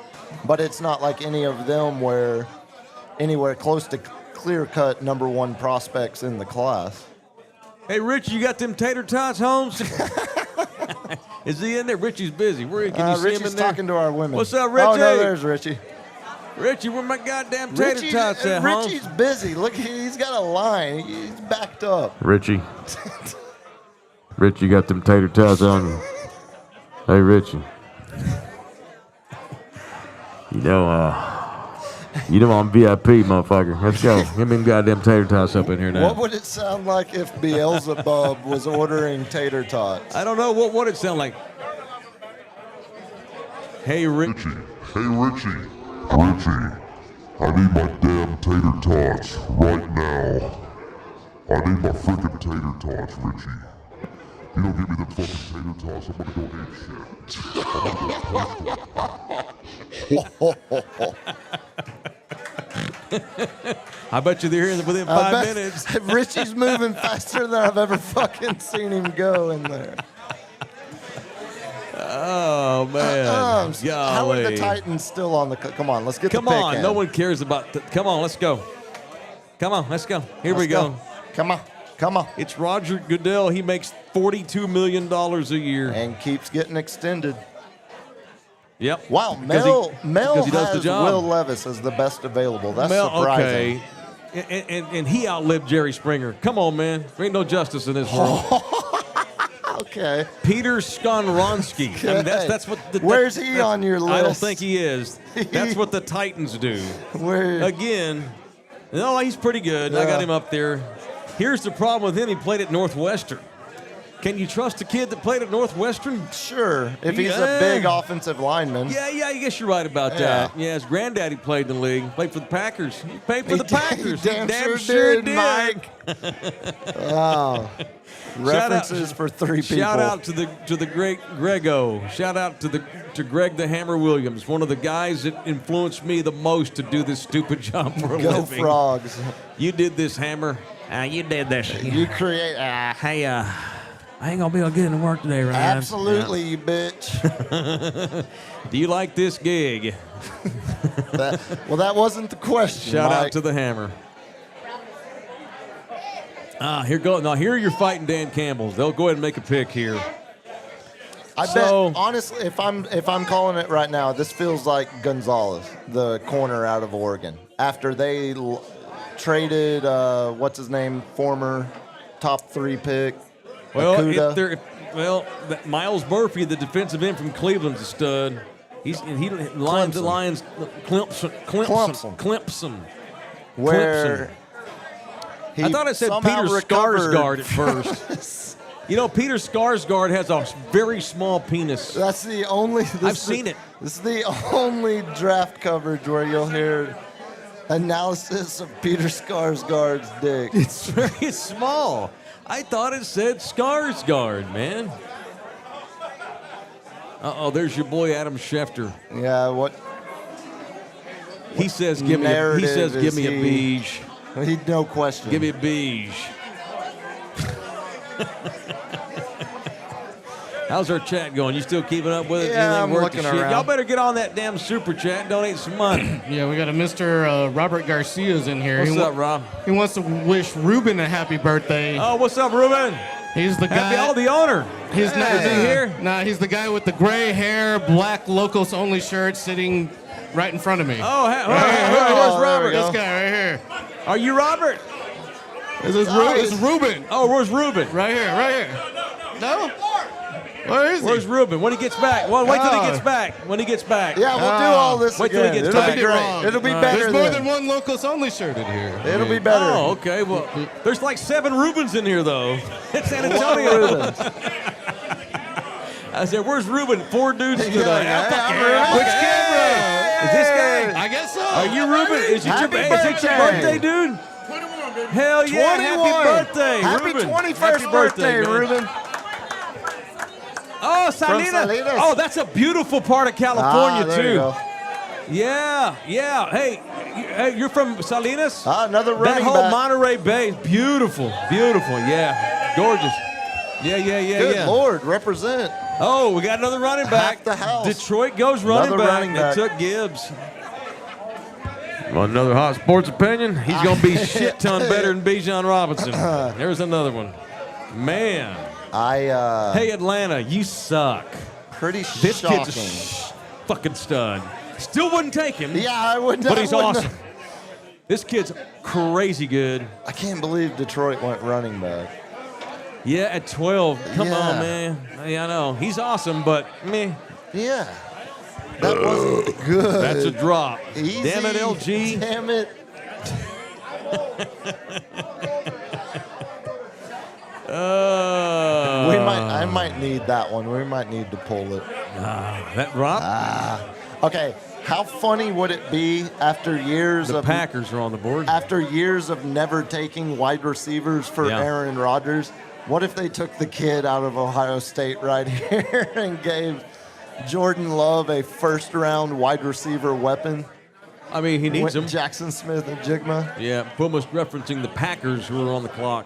Speaker 4: But it's not like any of them were anywhere close to clear-cut number 1 prospects in the class.
Speaker 3: Hey, Rich, you got them tater tots, Holmes? Is he in there? Richie's busy. Where can you see him
Speaker 4: Richie's
Speaker 3: in there?
Speaker 4: talking to our women.
Speaker 3: What's up, Richie?
Speaker 4: Oh, no, there's Richie.
Speaker 3: Richie, where my goddamn tater tots at, Holmes?
Speaker 4: Richie's busy. Look, he's got a line. He's backed up.
Speaker 9: Richie. Rich, you got them tater tots on you. Hey, Richie. You know I'm VIP, motherfucker. Let's go. Give me them goddamn tater tots up in here now.
Speaker 4: What would it sound like if Beelzebub was ordering tater tots?
Speaker 3: I don't know. What would it sound like? Hey, Richie.
Speaker 5: Hey, Richie. Richie, I need my damn tater tots right now. I need my freaking tater tots, Richie. You don't give me them fucking tater tots, I'm gonna go ape shit.
Speaker 3: I bet you they're here within 5 minutes.
Speaker 4: Richie's moving faster than I've ever fucking seen him go in there.
Speaker 3: Oh, man.
Speaker 4: How are the Titans still on the... Come on, let's get
Speaker 3: Come
Speaker 4: the pick
Speaker 3: on.
Speaker 4: in.
Speaker 3: No one cares about... Come on, let's go. Come on, let's go. Here we go.
Speaker 4: Come on. Come on.
Speaker 3: It's Roger Goodell. He makes $42 million a year.
Speaker 4: And keeps getting extended.
Speaker 3: Yep.
Speaker 4: Wow,
Speaker 3: Because
Speaker 4: Mel
Speaker 3: he does the
Speaker 4: has
Speaker 3: job.
Speaker 4: Will Levis as the best available. That's
Speaker 3: Mel,
Speaker 4: surprising.
Speaker 3: okay. And he outlived Jerry Springer. Come on, man. There ain't no justice in this world.
Speaker 4: Okay.
Speaker 3: Peter Skonronsky. I mean, that's what.
Speaker 4: Where's he on your list?
Speaker 3: I don't think he is. That's what the Titans do.
Speaker 4: Where?
Speaker 3: Again, no, he's pretty good. I got him up there. Here's the problem with him. He played at Northwestern. Can you trust a kid that played at Northwestern?
Speaker 4: Sure, if he's a big offensive lineman.
Speaker 3: Yeah, I guess you're right about that. Yeah, his granddaddy played in the league. Played for the Packers. He played for the Packers.
Speaker 4: He damn sure did, Mike. References for 3 people.
Speaker 3: Shout out to the great Grego. Shout out to Greg the Hammer Williams, one of the guys that influenced me the most to do this stupid job for a living.
Speaker 4: Go Frogs.
Speaker 3: You did this, Hammer. You did this.
Speaker 4: You create.
Speaker 3: Hey, I ain't gonna be able to get into work today, Ryan.
Speaker 4: Absolutely, you bitch.
Speaker 3: Do you like this gig?
Speaker 4: That wasn't the question.
Speaker 3: Shout
Speaker 4: Mike.
Speaker 3: out to the Hammer. Here goes. Now here you're fighting Dan Campbell's. They'll go ahead and make a pick here.
Speaker 4: I bet honestly, if I'm calling it right now, this feels like Gonzalez, the corner out of Oregon, after they traded what's his name, former top 3 pick.
Speaker 3: Miles Murphy, the defensive end from Cleveland's a stud. He lines the Lions. Clemson.
Speaker 4: Where
Speaker 3: I thought it said Peter Skarsgård at first. You know, Peter Skarsgård has a very small penis.
Speaker 4: That's the only.
Speaker 3: I've seen it.
Speaker 4: This is the only draft coverage where you'll hear analysis of Peter Skarsgård's dick.
Speaker 3: It's very small. I thought it said Skarsgård, man. There's your boy Adam Schefter.
Speaker 4: Yeah, what?
Speaker 3: He says, give me a beige.
Speaker 4: No question.
Speaker 3: Give me a beige. How's our chat going? You still keeping up with it?
Speaker 4: Yeah, I'm looking around.
Speaker 3: Y'all better get on that damn super chat and donate some money.
Speaker 6: Yeah, we got a Mr. Robert Garcia's in here.
Speaker 3: What's up, Rob?
Speaker 6: He wants to wish Ruben a happy birthday.
Speaker 3: Oh, what's up, Ruben?
Speaker 6: He's the guy.
Speaker 3: The owner.
Speaker 6: He's not
Speaker 3: Is he here?
Speaker 6: Nah, he's the guy with the gray hair, black locals only shirt, sitting right in front of me.
Speaker 3: Where's Robert?
Speaker 6: This guy right here.
Speaker 3: Are you Robert?
Speaker 6: This is Ruben.
Speaker 3: Oh, where's Ruben?
Speaker 6: Right here. No? Where is he?
Speaker 3: Where's Ruben? When he gets back. Well, wait till he gets back. When he gets back.
Speaker 4: Yeah, we'll do all this
Speaker 3: wait till
Speaker 4: again.
Speaker 3: he gets
Speaker 4: It'll
Speaker 3: back.
Speaker 4: be great. It'll be better.
Speaker 6: There's more than one locals only shirt in here.
Speaker 4: It'll be better.
Speaker 3: Oh, okay. Well, there's like 7 Rubens in here, though. It's San Antonio. I said, where's Ruben? 4 dudes today. Which camera? Is this guy?
Speaker 6: I guess so.
Speaker 3: Are you Ruben? Is it your birthday, dude?
Speaker 7: 21, baby.
Speaker 3: Hell yeah.
Speaker 4: 21.
Speaker 3: Happy birthday,
Speaker 4: Happy
Speaker 3: Ruben.
Speaker 4: 21st
Speaker 3: Happy
Speaker 4: birthday,
Speaker 3: man.
Speaker 4: Ruben.
Speaker 3: Oh, Salinas. Oh, that's a beautiful part of California,
Speaker 4: there
Speaker 3: too.
Speaker 4: You go.
Speaker 3: Yeah. Hey, you're from Salinas?
Speaker 4: Another running
Speaker 3: That whole
Speaker 4: back.
Speaker 3: Monterey Bay is beautiful. Yeah. Gorgeous. Yeah.
Speaker 4: Good Lord, represent.
Speaker 3: Oh, we got another running back.
Speaker 4: Half the house.
Speaker 3: Detroit goes running
Speaker 4: Another
Speaker 3: back.
Speaker 4: running
Speaker 3: They
Speaker 4: back.
Speaker 3: took Gibbs. Want another hot sports opinion? He's going to be shit ton better than Bijan Robinson. There's another one. Man. Hey, Atlanta, you suck.
Speaker 4: Pretty
Speaker 3: This
Speaker 4: shocking.
Speaker 3: kid's a fucking stud. Still wouldn't take him.
Speaker 4: Yeah, I wouldn't.
Speaker 3: But he's
Speaker 4: I wouldn't-
Speaker 3: awesome. This kid's crazy good.
Speaker 4: I can't believe Detroit went running back.
Speaker 3: Yeah, at 12. Come
Speaker 4: Yeah.
Speaker 3: on, man. Yeah, I know. He's awesome, but meh.
Speaker 4: Yeah. That wasn't good.
Speaker 3: That's a drop.
Speaker 4: Easy.
Speaker 3: Damn it, LG.
Speaker 4: Damn it. I might need that one. We might need to pull it.
Speaker 3: That drop?
Speaker 4: Okay. How funny would it be after years
Speaker 3: The
Speaker 4: of
Speaker 3: Packers are on the board.
Speaker 4: after years of never taking wide receivers for
Speaker 3: Yeah.
Speaker 4: Aaron Rodgers? What if they took the kid out of Ohio State right here and gave Jordan Love a first-round wide receiver weapon?
Speaker 3: I mean, he needs them.
Speaker 4: Jackson Smith and Jigma.
Speaker 3: Yeah, Puma's referencing the Packers who are on the clock,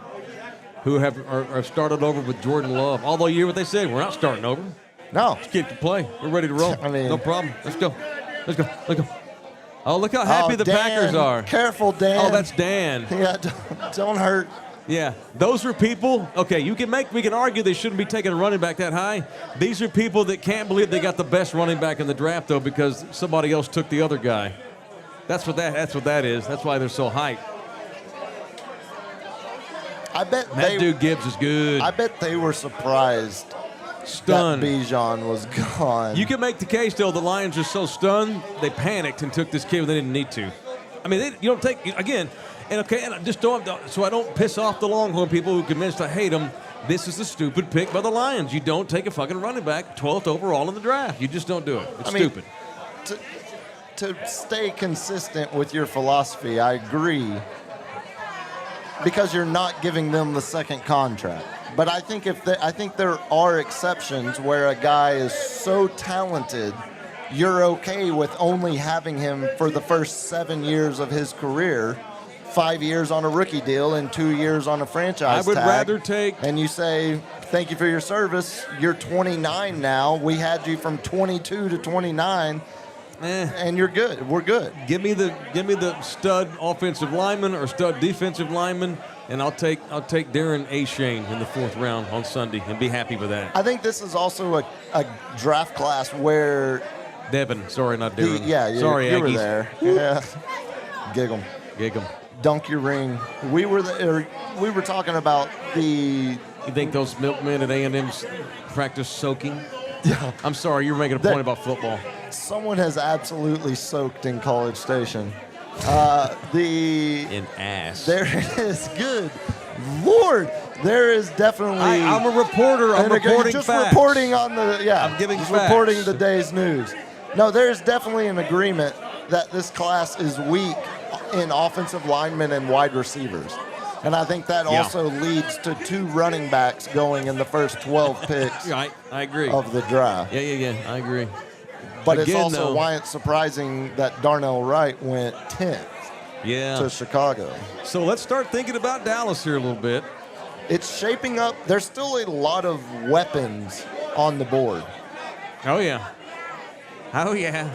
Speaker 3: who are started over with Jordan Love. Although you hear what they said, we're not starting over.
Speaker 4: No.
Speaker 3: This kid can play. We're ready to roll.
Speaker 4: I mean-
Speaker 3: no problem. Let's go. Oh, look how happy the
Speaker 4: Dan,
Speaker 3: Packers are.
Speaker 4: Careful, Dan.
Speaker 3: Oh, that's Dan.
Speaker 4: Yeah, don't hurt.
Speaker 3: Yeah, those are people. Okay, we can argue they shouldn't be taking a running back that high. These are people that can't believe they got the best running back in the draft though because somebody else took the other guy. That's what that is. That's why they're so hyped.
Speaker 4: I bet
Speaker 3: That dude Gibbs is good.
Speaker 4: I bet they were surprised
Speaker 3: Stunned.
Speaker 4: that Bijan was gone.
Speaker 3: You can make the case though. The Lions are so stunned they panicked and took this kid when they didn't need to. I mean, you don't take again. And okay, and I just don't. So I don't piss off the Longhorn people who convinced I hate them. this is a stupid pick by the Lions. You don't take a fucking running back 12th overall in the draft. You just don't do it. It's stupid.
Speaker 4: To stay consistent with your philosophy, I agree, because you're not giving them the second contract. But I think I think there are exceptions where a guy is so talented, you're okay with only having him for the first 7 years of his career, 5 years on a rookie deal and 2 years on a franchise
Speaker 3: I would
Speaker 4: tag.
Speaker 3: rather take.
Speaker 4: And you say, thank you for your service. You're 29 now. We had you from 22 to 29. And you're good. We're good.
Speaker 3: Give me the stud offensive lineman or stud defensive lineman, and I'll take Darren Ashane in the 4th round on Sunday and be happy with that.
Speaker 4: I think this is also a draft class where
Speaker 3: Devin, sorry, not Darren.
Speaker 4: Sorry, you were
Speaker 3: Aggies.
Speaker 4: there. Yeah, gig 'em. Dunk your ring. We were talking about the.
Speaker 3: You think those milkmen at A&M's practice soaking?
Speaker 4: Yeah.
Speaker 3: I'm sorry, you were making a point about football.
Speaker 4: Someone has absolutely soaked in College Station.
Speaker 3: In ass.
Speaker 4: There is good. Lord, there is definitely.
Speaker 3: I'm a reporter. I'm reporting
Speaker 4: just
Speaker 3: facts.
Speaker 4: reporting on the. Yeah,
Speaker 3: I'm giving
Speaker 4: just
Speaker 3: facts.
Speaker 4: reporting the day's news. No, there's definitely an agreement that this class is weak in offensive linemen and wide receivers. And I think that also leads to 2 running backs going in the first 12 picks
Speaker 3: I agree.
Speaker 4: of the draft.
Speaker 3: Yeah, I agree.
Speaker 4: But
Speaker 3: Again,
Speaker 4: it's also
Speaker 3: though,
Speaker 4: why it's surprising that Darnell Wright went 10th to Chicago.
Speaker 3: So let's start thinking about Dallas here a little bit.
Speaker 4: It's shaping up. There's still a lot of weapons on the board.
Speaker 3: Oh, yeah.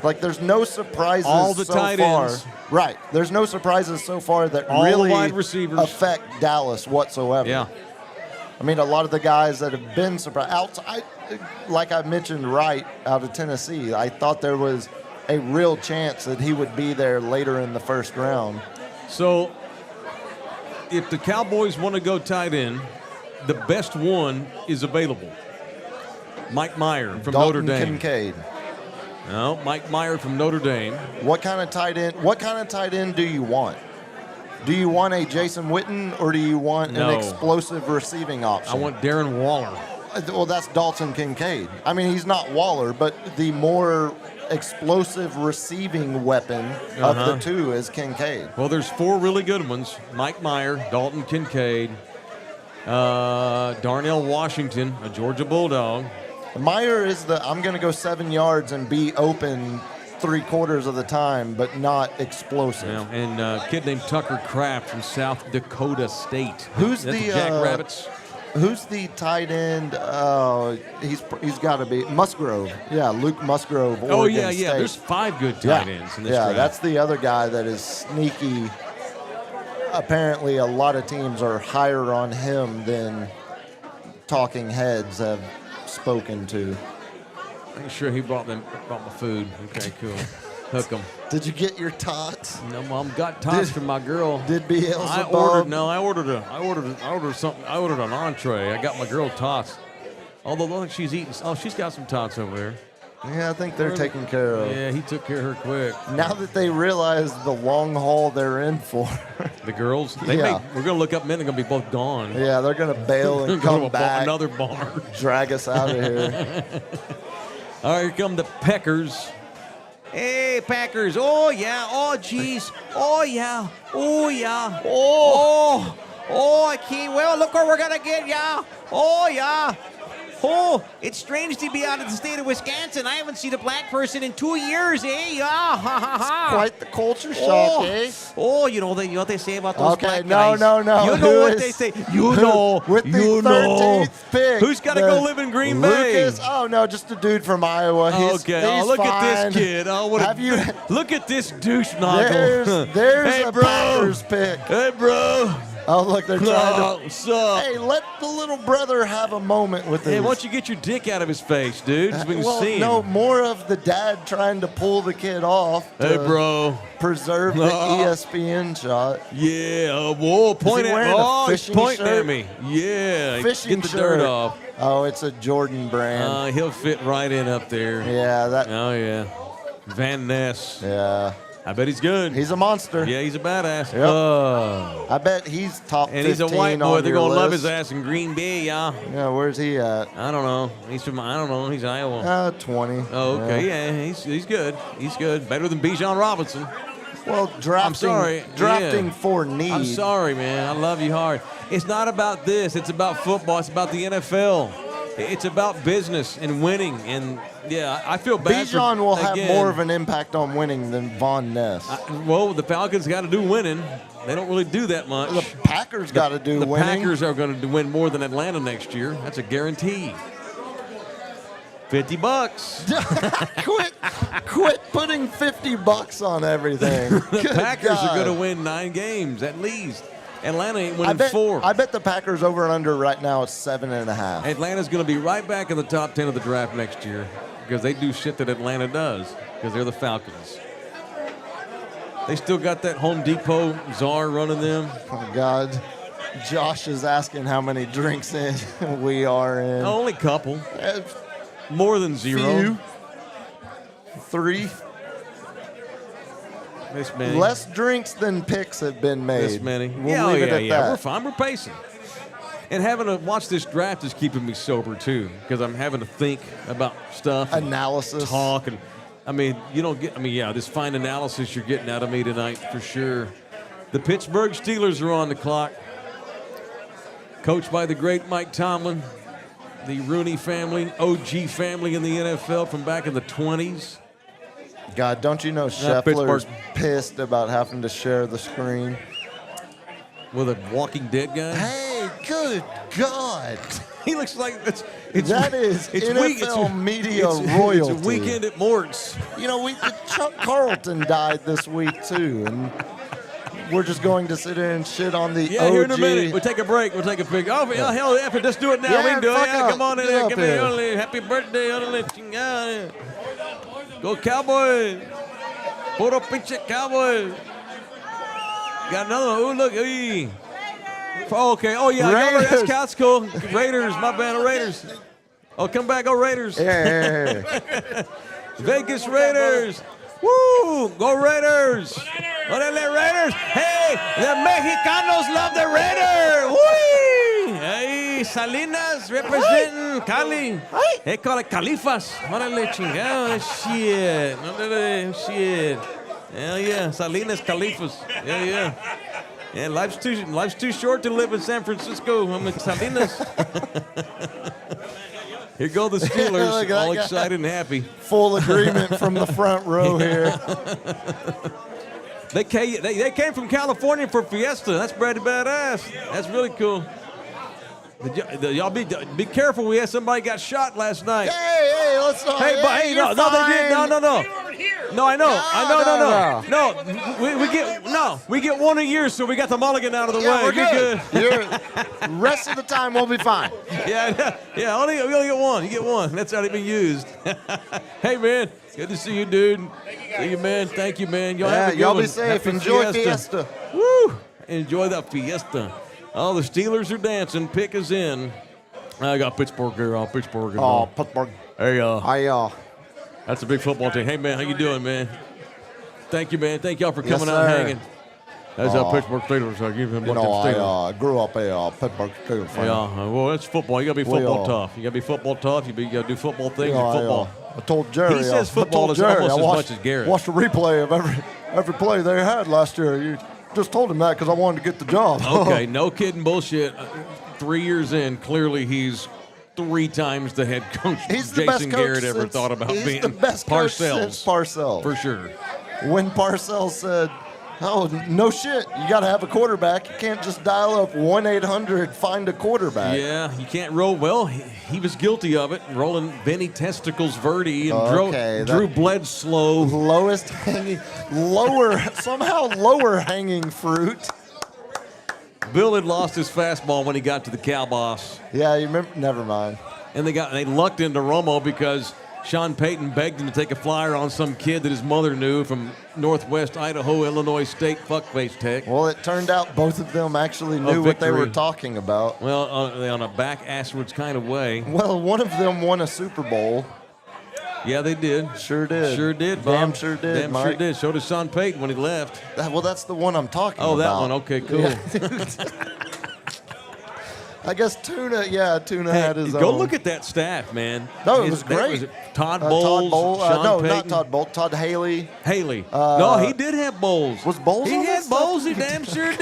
Speaker 4: Like, there's no surprises
Speaker 3: all the
Speaker 4: so
Speaker 3: tight
Speaker 4: far.
Speaker 3: ends.
Speaker 4: Right. There's no surprises so far that
Speaker 3: All the
Speaker 4: really
Speaker 3: wide receivers.
Speaker 4: affect Dallas whatsoever.
Speaker 3: Yeah.
Speaker 4: I mean, a lot of the guys that have been surprised, like I mentioned, Wright out of Tennessee, I thought there was a real chance that he would be there later in the first round.
Speaker 3: So if the Cowboys want to go tight end, the best one is available. Mike Meyer from
Speaker 4: Dalton
Speaker 3: Notre Dame.
Speaker 4: Kincaid.
Speaker 3: No, Mike Meyer from Notre Dame.
Speaker 4: What kind of tight end do you want? Do you want a Jason Witten or do you want an explosive receiving option?
Speaker 3: I want Darren Waller.
Speaker 4: Well, that's Dalton Kincaid. I mean, he's not Waller, but the more explosive receiving weapon of the 2 is Kincaid.
Speaker 3: Well, there's 4 really good ones. Mike Meyer, Dalton Kincaid, Darnell Washington, a Georgia Bulldog.
Speaker 4: Meyer is I'm going to go 7 yards and be open 3/4 of the time, but not explosive.
Speaker 3: Yeah, and a kid named Tucker Kraft from South Dakota State.
Speaker 4: Who's
Speaker 3: That's
Speaker 4: the
Speaker 3: Jackrabbits?
Speaker 4: Who's the tight end? He's got to be Musgrove. Yeah, Luke Musgrove. Oregon State.
Speaker 3: There's 5 good tight ends in this draft.
Speaker 4: That's the other guy that is sneaky. Apparently, a lot of teams are higher on him than talking heads have spoken to.
Speaker 3: I'm sure he brought my food. Okay, cool. Hook 'em.
Speaker 4: Did you get your tots?
Speaker 3: No, Mom got tots from my girl.
Speaker 4: Did Beelzebub?
Speaker 3: I ordered something. I ordered an entree. I got my girl tots. Although look, she's eating. Oh, she's got some tots over there.
Speaker 4: Yeah, I think they're taken care of.
Speaker 3: Yeah, he took care of her quick.
Speaker 4: Now that they realize the long haul they're in for.
Speaker 3: The girls? We're going to look up men. They're going to be both gone.
Speaker 4: Yeah, they're going to bail and come back.
Speaker 3: Another barn.
Speaker 4: Drag us out of here.
Speaker 3: All right, here come the Peckers. Hey, Packers. Oh, yeah. Oh, jeez. Oh, yeah. Oh, yeah.
Speaker 8: Oh, I can't. Well, look what we're going to get, yeah. Oh, yeah. Oh, it's strange to be out of the state of Wisconsin. I haven't seen a black person in 2 years, eh? Yeah, ha, ha, ha.
Speaker 4: Quite the culture shock, eh?
Speaker 8: Oh, you know what they say about those black
Speaker 4: no,
Speaker 8: guys.
Speaker 4: no.
Speaker 8: You know what they say. You know.
Speaker 4: With the
Speaker 8: you
Speaker 4: 13th pick.
Speaker 3: Who's got to go live in Green Bay?
Speaker 4: Lucas, no, just a dude from Iowa. He's
Speaker 3: look
Speaker 4: fine.
Speaker 3: at this kid. Look at this douche nozzle.
Speaker 4: There's
Speaker 3: hey,
Speaker 4: a
Speaker 3: bro.
Speaker 4: Packers pick.
Speaker 3: Hey, bro.
Speaker 4: Oh, look, they're trying to.
Speaker 3: What's up?
Speaker 4: Hey, let the little brother have a moment with this.
Speaker 3: Hey, why don't you get your dick out of his face, dude? So we can see him.
Speaker 4: No, more of the dad trying to pull the kid off.
Speaker 3: Hey, bro.
Speaker 4: Preserve the ESPN shot.
Speaker 3: Yeah, whoa, point at me. Oh, he's pointing
Speaker 4: shirt?
Speaker 3: at me. Yeah,
Speaker 4: Fishing
Speaker 3: get the
Speaker 4: shirt.
Speaker 3: dirt off.
Speaker 4: Oh, it's a Jordan brand.
Speaker 3: He'll fit right in up there.
Speaker 4: Yeah, that.
Speaker 3: Oh, yeah. Van Ness.
Speaker 4: Yeah.
Speaker 3: I bet he's good.
Speaker 4: He's a monster.
Speaker 3: Yeah, he's a badass.
Speaker 4: I bet he's top 15
Speaker 3: And he's a white boy.
Speaker 4: on
Speaker 3: They're
Speaker 4: your
Speaker 3: going to love
Speaker 4: list.
Speaker 3: his ass in Green Bay, yeah.
Speaker 4: Yeah, where's he at?
Speaker 3: I don't know. He's from, I don't know. He's Iowa.
Speaker 4: 20.
Speaker 3: Oh, okay. Yeah, he's good. He's good. Better than Bijan Robinson.
Speaker 4: Well, drafting for need.
Speaker 3: I'm sorry, man. I love you hard. It's not about this. It's about football. It's about the NFL. It's about business and winning. And, yeah, I feel bad
Speaker 4: Bijan will have
Speaker 3: again,
Speaker 4: more of an impact on winning than Von Ness.
Speaker 3: Well, the Falcons got to do winning. They don't really do that much.
Speaker 4: The Packers got to do
Speaker 3: the
Speaker 4: winning.
Speaker 3: Packers are going to win more than Atlanta next year. That's a guarantee.
Speaker 4: $50. Quit putting $50 on everything.
Speaker 3: The Packers are going to win 9 games at least. Atlanta ain't winning 4.
Speaker 4: I bet the Packers over and under right now is 7.5.
Speaker 3: Atlanta's going to be right back in the top 10 of the draft next year because they do shit that Atlanta does because they're the Falcons. They still got that Home Depot czar running them.
Speaker 4: Oh, God. Josh is asking how many drinks in we are in.
Speaker 3: Only a couple. More than 0.
Speaker 4: 3.
Speaker 3: This many.
Speaker 4: Less drinks than picks have been made.
Speaker 3: This many.
Speaker 4: We'll leave it at that.
Speaker 3: We're fine. We're pacing. And having to watch this draft is keeping me sober, too, because I'm having to think about stuff.
Speaker 4: Analysis.
Speaker 3: Talk. And, I mean, you don't get, this fine analysis you're getting out of me tonight for sure. The Pittsburgh Steelers are on the clock. Coached by the great Mike Tomlin, the Rooney family, OG family in the NFL from back in the 20s.
Speaker 4: God, don't you know Scheffler's pissed about having to share the screen?
Speaker 3: With a Walking Dead guy?
Speaker 4: Hey, good God.
Speaker 3: He looks like it's
Speaker 4: NFL media royalty.
Speaker 3: It's a weekend at Mort's.
Speaker 4: You know, Chuck Carlton died this week, too, and we're just going to sit here and shit on the OG.
Speaker 3: Here in a minute. We'll take a break. We'll take a pic. Oh, hell, let's do it now. We can do it. Yeah, come on in here. Give me a happy birthday. Go Cowboys. Puro pinche Cowboys. Got another one. Oh, look. Hey. Oh, okay. Oh, yeah. That's cool. Raiders. My band of Raiders. Oh, come back. Go Raiders.
Speaker 4: Yeah.
Speaker 3: Vegas Raiders. Woo! Go Raiders. Orale, Raiders. Hey, the Mexicanos love the Raiders. Woo! Hey, Salinas representing Cali. They call it Califas. Orale, chingado. Shit. Hell yeah. Salinas Califas. Yeah. Yeah, life's too short to live in San Francisco. I'm in Salinas. Here go the Steelers, all excited and happy.
Speaker 4: Full agreement from the front row here.
Speaker 3: They came from California for Fiesta. That's pretty badass. That's really cool. Y'all be careful. We had somebody got shot last night.
Speaker 4: Hey, let's not.
Speaker 3: Hey, but hey, no, they didn't. No. No, I know. No. We get one a year, so we got the mulligan out of the way.
Speaker 4: We're good. Rest of the time we'll be fine.
Speaker 3: Yeah. We only get one. You get one. That's already been used. Hey, man. Good to see you, dude. See you, man. Thank you, man.
Speaker 4: Y'all be safe. Enjoy Fiesta.
Speaker 3: Woo! Enjoy that Fiesta. Oh, the Steelers are dancing. Pick is in. I got Pittsburgh here. Pittsburgh.
Speaker 4: Oh, Pittsburgh.
Speaker 3: Hey, that's a big football team. Hey, man, how you doing, man? Thank you, man. Thank y'all for coming out and hanging. That's Pittsburgh Steelers. I give him
Speaker 4: I grew up a Pittsburgh Steelers fan.
Speaker 3: Yeah, well, it's football. You got to be football tough. You got to be football tough. You got to do football things in football.
Speaker 4: I told Jerry.
Speaker 3: He says football is almost as much as Garrett.
Speaker 4: Watched the replay of every play they had last year. You just told him that because I wanted to get the job.
Speaker 3: Okay, no kidding bullshit. 3 years in, clearly he's 3 times the head coach Jason Garrett ever thought about being.
Speaker 4: He's the best coach since Parcells.
Speaker 3: For sure.
Speaker 4: When Parcells said, oh, no shit, you got to have a quarterback. You can't just dial up 1-800, find a quarterback.
Speaker 3: Yeah, you can't roll. Well, he was guilty of it, rolling Vinny Testicles Verdi and Drew Bledsoe.
Speaker 4: lower hanging fruit.
Speaker 3: Bill had lost his fastball when he got to the Cowboys.
Speaker 4: Yeah, you remember? Never mind.
Speaker 3: And they lucked into Romo because Sean Payton begged him to take a flyer on some kid that his mother knew from Northwest Idaho, Illinois State fuckface tech.
Speaker 4: Well, it turned out both of them actually knew what they were talking about.
Speaker 3: Well, on a back-asswards kind of way.
Speaker 4: Well, one of them won a Super Bowl.
Speaker 3: Yeah, they did.
Speaker 4: Sure did.
Speaker 3: Sure did,
Speaker 4: Damn
Speaker 3: Bob.
Speaker 4: sure did,
Speaker 3: Damn sure
Speaker 4: Mike.
Speaker 3: did. So did Sean Payton when he left.
Speaker 4: Well, that's the one I'm talking
Speaker 3: Oh,
Speaker 4: about.
Speaker 3: that one. Okay, cool.
Speaker 4: Yeah. I guess Tuna
Speaker 3: Hey,
Speaker 4: had his
Speaker 3: go
Speaker 4: own.
Speaker 3: look at that staff, man.
Speaker 4: No, it was great.
Speaker 3: Todd
Speaker 4: Todd
Speaker 3: Bowles,
Speaker 4: Bowl.
Speaker 3: Sean
Speaker 4: No,
Speaker 3: Payton.
Speaker 4: not Todd Bowl. Todd Haley.
Speaker 3: Haley. No, he did have Bowles.
Speaker 4: Was Bowles
Speaker 3: He
Speaker 4: on
Speaker 3: had
Speaker 4: that
Speaker 3: Bowles.
Speaker 4: stuff?
Speaker 3: He damn sure did.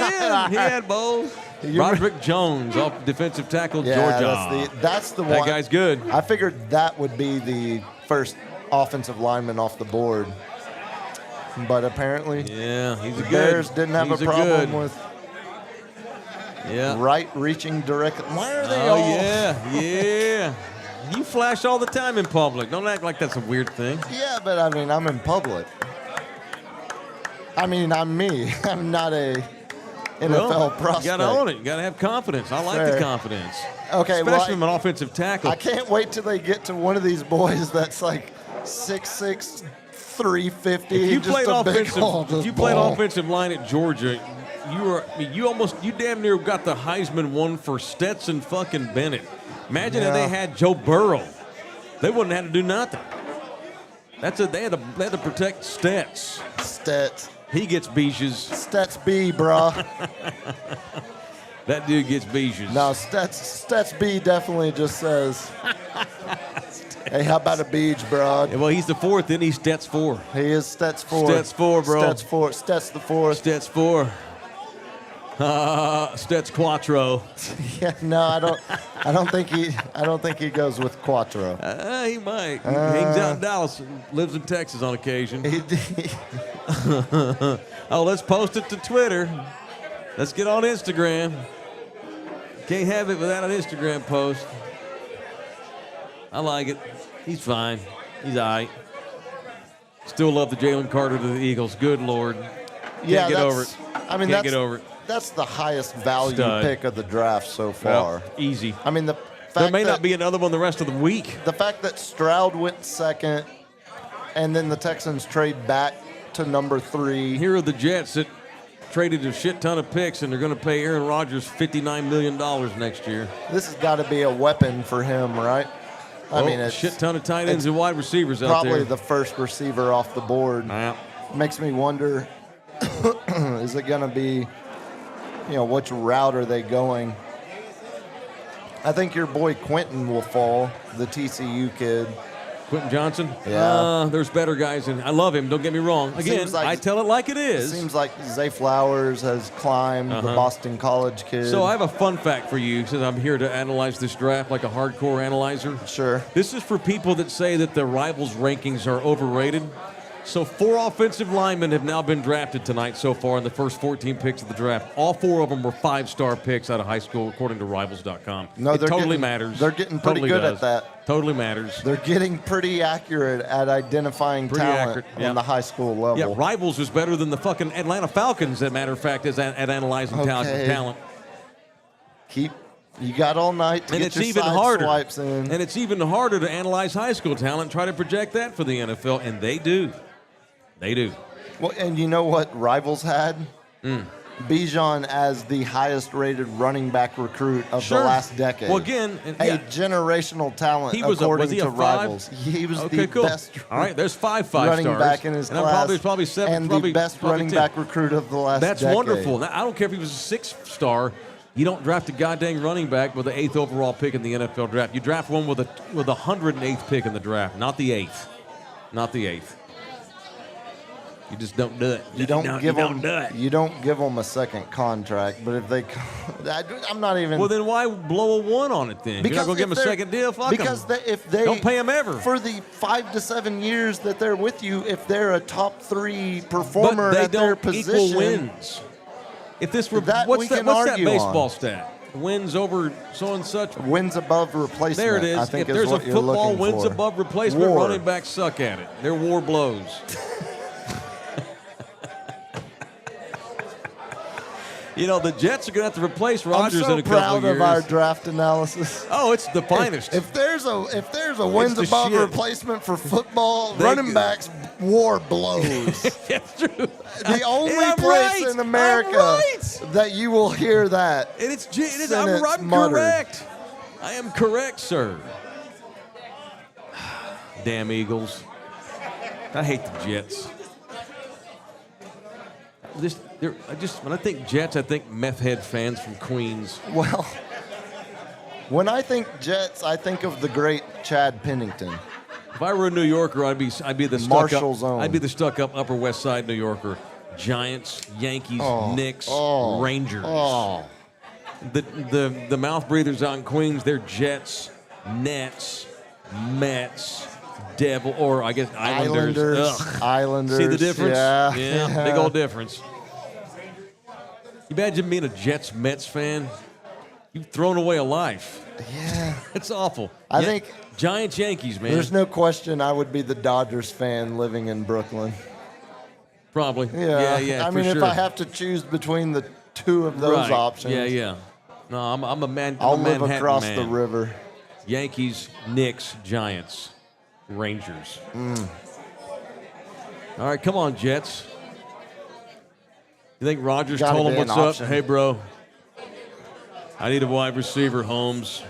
Speaker 3: He had Bowles. Roderick Jones off defensive tackle, Georgia.
Speaker 4: That's the one.
Speaker 3: That guy's good.
Speaker 4: I figured that would be the first offensive lineman off the board. But apparently,
Speaker 3: Yeah, he's a
Speaker 4: the
Speaker 3: good.
Speaker 4: Bears didn't have
Speaker 3: he's
Speaker 4: a problem
Speaker 3: good.
Speaker 4: with
Speaker 3: Yeah.
Speaker 4: right reaching directly. Why are they
Speaker 3: Oh,
Speaker 4: all?
Speaker 3: yeah. You flash all the time in public. Don't act like that's a weird thing.
Speaker 4: Yeah, but I mean, I'm in public. I mean, I'm me. I'm not a NFL prospect.
Speaker 3: You got to own it. You got to have confidence. I like
Speaker 4: Fair.
Speaker 3: the confidence.
Speaker 4: Okay, well,
Speaker 3: Especially from an offensive tackle.
Speaker 4: I can't wait till they get to one of these boys that's like 6'6", 350.
Speaker 3: If you
Speaker 4: just
Speaker 3: played
Speaker 4: a big
Speaker 3: offensive,
Speaker 4: hole,
Speaker 3: if
Speaker 4: just
Speaker 3: you played
Speaker 4: ball.
Speaker 3: offensive line at Georgia, you damn near got the Heisman one for Stetson fucking Bennett. Imagine if they had Joe Burrow, they wouldn't have to do nothing. They had to protect Stets.
Speaker 4: Stets.
Speaker 3: He gets beaches.
Speaker 4: Stets B, bro.
Speaker 3: That dude gets beaches.
Speaker 4: No, Stets B definitely just says, hey, how about a beach, bro?
Speaker 3: Well, he's the fourth, then he's Stets 4.
Speaker 4: He is Stets 4.
Speaker 3: Stets 4, bro.
Speaker 4: Stets 4. Stets the fourth.
Speaker 3: Stets 4. Stets Quattro.
Speaker 4: Yeah, no, I don't think he goes with Quattro.
Speaker 3: He might. He hangs out in Dallas and lives in Texas on occasion. Oh, let's post it to Twitter. Let's get on Instagram. Can't have it without an Instagram post. I like it. He's fine. He's all right. Still love the Jalen Carter to the Eagles. Good Lord. Can't get over it.
Speaker 4: I mean,
Speaker 3: Can't get over it.
Speaker 4: That's the highest value
Speaker 3: Stud.
Speaker 4: pick of the draft so far.
Speaker 3: Well, easy.
Speaker 4: I mean, the fact
Speaker 3: There may
Speaker 4: that,
Speaker 3: not be another one the rest of the week.
Speaker 4: the fact that Stroud went second, and then the Texans trade back to number 3.
Speaker 3: Here are the Jets that traded a shit ton of picks, and they're going to pay Aaron Rodgers $59 million next year.
Speaker 4: This has got to be a weapon for him, right? I mean,
Speaker 3: a
Speaker 4: it's
Speaker 3: shit ton of tight ends and wide receivers out
Speaker 4: probably
Speaker 3: there.
Speaker 4: the first receiver off the board.
Speaker 3: Yeah.
Speaker 4: Makes me wonder, is it going to be, which route are they going? I think your boy Quentin will fall, the TCU kid.
Speaker 3: Quentin Johnson?
Speaker 4: Yeah.
Speaker 3: There's better guys, and I love him. Don't get me wrong. Again,
Speaker 4: Seems like-
Speaker 3: I tell it like it
Speaker 4: It
Speaker 3: is.
Speaker 4: seems like Zay Flowers has climbed, the Boston College kid.
Speaker 3: So I have a fun fact for you, since I'm here to analyze this draft like a hardcore analyzer.
Speaker 4: Sure.
Speaker 3: This is for people that say that the Rivals rankings are overrated. So 4 offensive linemen have now been drafted tonight so far in the first 14 picks of the draft. All 4 of them were 5-star picks out of high school, according to Rivals.com.
Speaker 4: No,
Speaker 3: it
Speaker 4: they're
Speaker 3: totally
Speaker 4: getting-
Speaker 3: matters.
Speaker 4: they're getting pretty
Speaker 3: Totally
Speaker 4: good at
Speaker 3: does.
Speaker 4: that.
Speaker 3: Totally matters.
Speaker 4: They're getting pretty accurate at identifying
Speaker 3: Pretty
Speaker 4: talent
Speaker 3: accurate, yeah.
Speaker 4: on the high school level.
Speaker 3: Yeah, Rivals is better than the fucking Atlanta Falcons, as a matter of fact, at analyzing
Speaker 4: Okay.
Speaker 3: talent.
Speaker 4: You got all night to
Speaker 3: And
Speaker 4: get
Speaker 3: it's
Speaker 4: your
Speaker 3: even
Speaker 4: side
Speaker 3: harder.
Speaker 4: swipes in.
Speaker 3: And it's even harder to analyze high school talent, try to project that for the NFL, and they do. They do.
Speaker 4: Well, and you know what Rivals had? Bijan as the highest rated running back recruit of the last decade.
Speaker 3: Well, again,
Speaker 4: a generational talent
Speaker 3: he was
Speaker 4: according
Speaker 3: was he
Speaker 4: to
Speaker 3: a 5?
Speaker 4: Rivals. He was
Speaker 3: Okay,
Speaker 4: the
Speaker 3: cool.
Speaker 4: best
Speaker 3: All right, there's 5
Speaker 4: running
Speaker 3: stars.
Speaker 4: back in his
Speaker 3: and
Speaker 4: class.
Speaker 3: I'm probably 7.
Speaker 4: and
Speaker 3: probably,
Speaker 4: the best
Speaker 3: probably
Speaker 4: running
Speaker 3: 10.
Speaker 4: back recruit of the last
Speaker 3: That's
Speaker 4: decade.
Speaker 3: wonderful. Now, I don't care if he was a 6-star. You don't draft a goddamn running back with the 8th overall pick in the NFL draft. You draft one with a 108th pick in the draft, not the 8th. Not the 8th. You just don't do it.
Speaker 4: You don't give
Speaker 3: do
Speaker 4: them.
Speaker 3: it.
Speaker 4: You don't give them a second contract. But if they, I'm not even.
Speaker 3: Well, then why blow a 1 on it then? You're not going to give him a second deal? Fuck
Speaker 4: because
Speaker 3: him.
Speaker 4: if they
Speaker 3: Don't pay him ever.
Speaker 4: for the 5 to 7 years that they're with you, if they're a top 3 performer
Speaker 3: But they
Speaker 4: at their
Speaker 3: don't
Speaker 4: position,
Speaker 3: equal wins. If this were
Speaker 4: That
Speaker 3: what's
Speaker 4: we
Speaker 3: that,
Speaker 4: can
Speaker 3: what's that
Speaker 4: argue
Speaker 3: baseball
Speaker 4: on.
Speaker 3: stat? Wins over so and such.
Speaker 4: wins above replacement.
Speaker 3: There it is.
Speaker 4: I think
Speaker 3: If
Speaker 4: is
Speaker 3: there's
Speaker 4: what
Speaker 3: a
Speaker 4: you're
Speaker 3: football
Speaker 4: looking
Speaker 3: wins
Speaker 4: for.
Speaker 3: above replacement,
Speaker 4: War.
Speaker 3: running backs suck at it. Their war blows. You know, the Jets are going to have to replace
Speaker 4: I'm
Speaker 3: Rodgers
Speaker 4: so
Speaker 3: in a couple
Speaker 4: proud
Speaker 3: of years.
Speaker 4: of our draft analysis.
Speaker 3: Oh, it's the finest.
Speaker 4: If there's a wins
Speaker 3: the
Speaker 4: above
Speaker 3: shit.
Speaker 4: replacement for football,
Speaker 3: They-
Speaker 4: running backs war blows.
Speaker 3: That's true.
Speaker 4: The only
Speaker 3: I'm
Speaker 4: place
Speaker 3: right.
Speaker 4: in America
Speaker 3: I'm right.
Speaker 4: that you will hear that.
Speaker 3: And I'm
Speaker 4: sentence
Speaker 3: correct. I am correct, sir. Damn Eagles. I hate the Jets. When I think Jets, I think meth head fans from Queens.
Speaker 4: Well, when I think Jets, I think of the great Chad Pennington.
Speaker 3: If I were a New Yorker, I'd be the
Speaker 4: Marshall's
Speaker 3: stuck up.
Speaker 4: own.
Speaker 3: I'd be the stuck up Upper West Side New Yorker. Giants, Yankees, Knicks, Rangers. The mouth breathers out in Queens, they're Jets, Nets, Mets, Devil, or I guess Islanders. Ugh.
Speaker 4: Islanders.
Speaker 3: See the difference?
Speaker 4: Yeah.
Speaker 3: Big old difference. You imagine being a Jets Mets fan? You've thrown away a life.
Speaker 4: Yeah.
Speaker 3: It's awful.
Speaker 4: I think
Speaker 3: Giants, Yankees, man.
Speaker 4: there's no question I would be the Dodgers fan living in Brooklyn.
Speaker 3: Probably.
Speaker 4: Yeah.
Speaker 3: Yeah.
Speaker 4: I
Speaker 3: for
Speaker 4: mean,
Speaker 3: sure.
Speaker 4: if I have to choose between the two of those options,
Speaker 3: Yeah. No, I'm a man.
Speaker 4: I'll
Speaker 3: I'm a
Speaker 4: live
Speaker 3: Manhattan
Speaker 4: across
Speaker 3: man.
Speaker 4: the river.
Speaker 3: Yankees, Knicks, Giants, Rangers. All right, come on, Jets. You think Rodgers
Speaker 4: Gotta
Speaker 3: told him
Speaker 4: be an
Speaker 3: what's up?
Speaker 4: option.
Speaker 3: Hey, bro, I need a wide receiver, Holmes.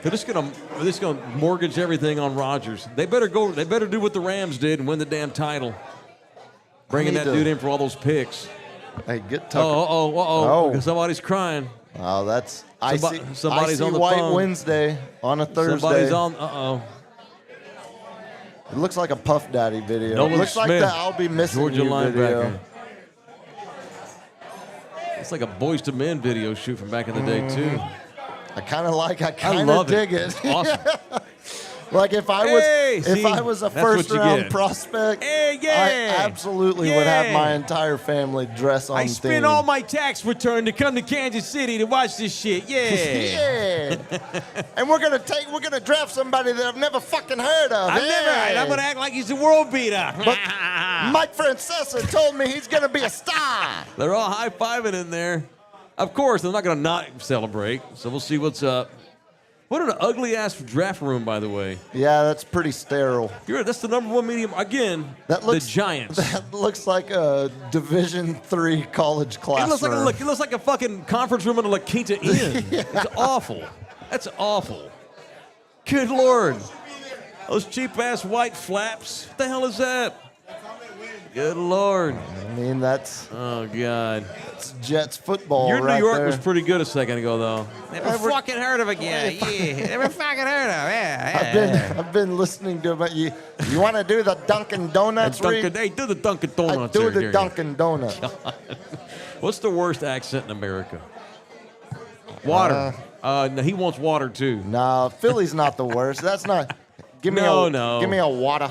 Speaker 3: They're just gonna mortgage everything on Rodgers. They better do what the Rams did and win the damn title. Bringing that dude in for all those picks.
Speaker 4: Hey, get Tucker.
Speaker 3: Oh. Somebody's crying.
Speaker 4: Oh, that's
Speaker 3: Somebody's
Speaker 4: icy
Speaker 3: on the
Speaker 4: White
Speaker 3: phone.
Speaker 4: Wednesday on a Thursday.
Speaker 3: Somebody's on. Uh-oh.
Speaker 4: It looks like a Puff Daddy video.
Speaker 3: Nolan
Speaker 4: It looks like
Speaker 3: Smith,
Speaker 4: the I'll be missing
Speaker 3: Georgia
Speaker 4: you
Speaker 3: linebacker.
Speaker 4: video.
Speaker 3: It's like a Boys to Men video shoot from back in the day too.
Speaker 4: I kind of
Speaker 3: love
Speaker 4: dig
Speaker 3: it.
Speaker 4: it.
Speaker 3: Awesome.
Speaker 4: Like if I was a
Speaker 3: that's
Speaker 4: first
Speaker 3: what you
Speaker 4: round
Speaker 3: get.
Speaker 4: prospect,
Speaker 3: Hey, yeah.
Speaker 4: I absolutely would have my entire family dress on
Speaker 3: I
Speaker 4: theme.
Speaker 3: spent all my tax return to come to Kansas City to watch this shit. Yeah.
Speaker 4: Yeah. And we're gonna draft somebody that I've never fucking heard of.
Speaker 3: I'm gonna act like he's a world beater.
Speaker 4: But Mike Francesa told me he's gonna be a star.
Speaker 3: They're all high-fiving in there. Of course, they're not gonna not celebrate. So we'll see what's up. What an ugly-ass draft room, by the way.
Speaker 4: Yeah, that's pretty sterile.
Speaker 3: That's the number one medium. Again, the Giants.
Speaker 4: That looks like a Division III college
Speaker 3: It
Speaker 4: classroom.
Speaker 3: looks like a fucking conference room in a La Quinta Inn. It's awful. That's awful. Good Lord. Those cheap-ass white flaps. What the hell is that? Good Lord.
Speaker 4: I mean, that's
Speaker 3: God.
Speaker 4: Jets football.
Speaker 3: Your
Speaker 4: right
Speaker 3: New York
Speaker 4: there.
Speaker 3: was pretty good a second ago, though.
Speaker 8: Never fucking heard of it yet. Yeah, never fucking heard of it.
Speaker 4: I've been listening to it. You want to do the Dunkin' Donuts read?
Speaker 3: Hey, do the Dunkin'
Speaker 4: I
Speaker 3: Donuts.
Speaker 4: do the
Speaker 3: here.
Speaker 4: Dunkin' Donut.
Speaker 3: What's the worst accent in America? Water. No, he wants water, too.
Speaker 4: No, Philly's not the worst. That's not. Give me
Speaker 3: No.
Speaker 4: Give me a water.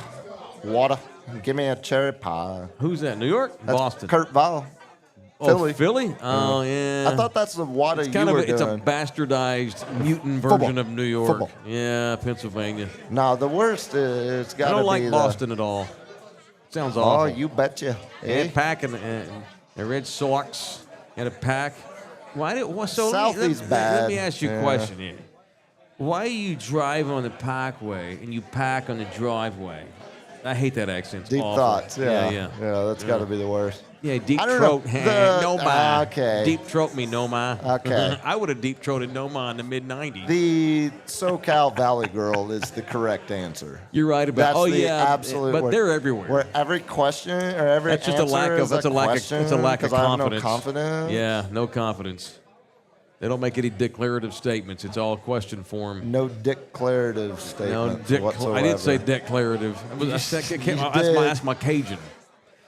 Speaker 4: Give me a cherry pie.
Speaker 3: Who's that? New York?
Speaker 4: That's
Speaker 3: Boston.
Speaker 4: Kurt Vile.
Speaker 3: Philly.
Speaker 4: Philly.
Speaker 3: Philly? Oh, yeah.
Speaker 4: I thought that's the water
Speaker 3: It's
Speaker 4: you were
Speaker 3: it's a
Speaker 4: doing.
Speaker 3: bastardized mutant version
Speaker 4: Football.
Speaker 3: of New York.
Speaker 4: Football.
Speaker 3: Yeah, Pennsylvania.
Speaker 4: No, the worst is it's
Speaker 3: I
Speaker 4: got to be
Speaker 3: don't like
Speaker 4: the-
Speaker 3: Boston at all. Sounds
Speaker 4: Oh,
Speaker 3: awful.
Speaker 4: you betcha.
Speaker 3: Yeah,
Speaker 4: Eh?
Speaker 3: pack and the Red Sox had a pack. Why did so?
Speaker 4: Southie's
Speaker 3: Let
Speaker 4: bad.
Speaker 3: me ask you a
Speaker 4: Yeah.
Speaker 3: question here. Why you drive on the parkway and you pack on the driveway? I hate that accent. It's
Speaker 4: Deep
Speaker 3: awful.
Speaker 4: thoughts. Yeah.
Speaker 3: Yeah.
Speaker 4: That's got to be the worst.
Speaker 3: Yeah, deep
Speaker 4: I don't know.
Speaker 3: throat. No ma.
Speaker 4: Okay.
Speaker 3: Deep throat me, no ma.
Speaker 4: Okay.
Speaker 3: I would have deep throated no ma in the mid '90s.
Speaker 4: The SoCal Valley Girl is the correct answer.
Speaker 3: You're right about.
Speaker 4: That's the
Speaker 3: yeah,
Speaker 4: absolute
Speaker 3: but
Speaker 4: word.
Speaker 3: they're everywhere.
Speaker 4: Where every question or every
Speaker 3: That's just a
Speaker 4: answer
Speaker 3: lack of.
Speaker 4: is
Speaker 3: That's a lack of.
Speaker 4: question
Speaker 3: It's a lack of
Speaker 4: 'cause I have
Speaker 3: confidence.
Speaker 4: no confidence.
Speaker 3: Yeah, no confidence. They don't make any declarative statements. It's all question form.
Speaker 4: No declarative
Speaker 3: No,
Speaker 4: statements whatsoever.
Speaker 3: I didn't say declarative. That's my Cajun.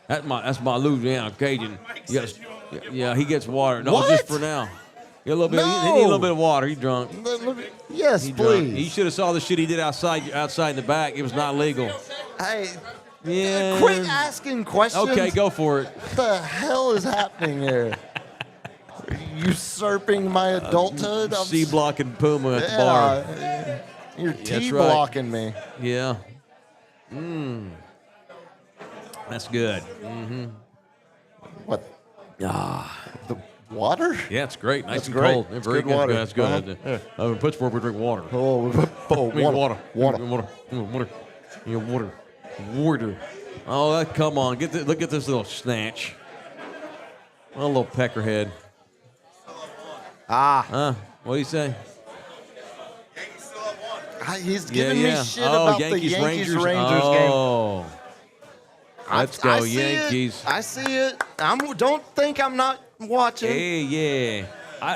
Speaker 3: That's my Louisiana Cajun. Yeah, he gets water. No,
Speaker 4: What?
Speaker 3: just for now. Get a little bit. He
Speaker 4: No.
Speaker 3: need a little bit of water. He drunk.
Speaker 4: Yes,
Speaker 3: He drunk.
Speaker 4: please.
Speaker 3: You should have saw the shit he did outside in the back. It was not legal.
Speaker 4: Hey,
Speaker 3: Yeah.
Speaker 4: quit asking questions.
Speaker 3: Okay, go for it.
Speaker 4: What the hell is happening here? Usurping my adulthood? I'm
Speaker 3: C blocking Puma at the bar.
Speaker 4: You're
Speaker 3: That's
Speaker 4: T
Speaker 3: right.
Speaker 4: blocking me.
Speaker 3: Yeah. That's good.
Speaker 4: What?
Speaker 3: Ah.
Speaker 4: The water?
Speaker 3: Yeah, it's great. Nice
Speaker 4: That's
Speaker 3: and
Speaker 4: great.
Speaker 3: cold.
Speaker 4: It's
Speaker 3: Very
Speaker 4: good water.
Speaker 3: That's good. In Pittsburgh, we drink water.
Speaker 4: Oh,
Speaker 3: I mean, water.
Speaker 4: Water.
Speaker 3: Water. Oh, come on. Look at this little snatch. A little peckerhead.
Speaker 4: Ah.
Speaker 3: What do you say?
Speaker 4: He's giving me shit
Speaker 3: Oh,
Speaker 4: about
Speaker 3: Yankees,
Speaker 4: the Yankees Rangers game.
Speaker 3: Oh. Let's go,
Speaker 4: I see
Speaker 3: Yankees.
Speaker 4: I see it. Don't think I'm not watching.
Speaker 3: Hey, yeah.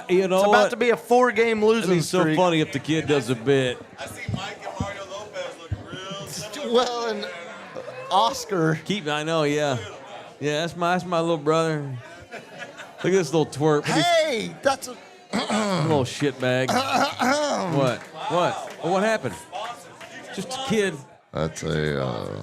Speaker 3: You know
Speaker 4: It's
Speaker 3: what?
Speaker 4: about to be a 4-game
Speaker 3: It'd
Speaker 4: losing
Speaker 3: be so
Speaker 4: streak.
Speaker 3: funny if the kid does a bit.
Speaker 7: I see Mike and Mario Lopez looking real.
Speaker 4: Well, and Oscar.
Speaker 3: I know, yeah. Yeah, that's my little brother. Look at this little twerp.
Speaker 4: Hey, that's a.
Speaker 3: Little shitbag. What? Well, what happened? Just a kid.
Speaker 4: That's a.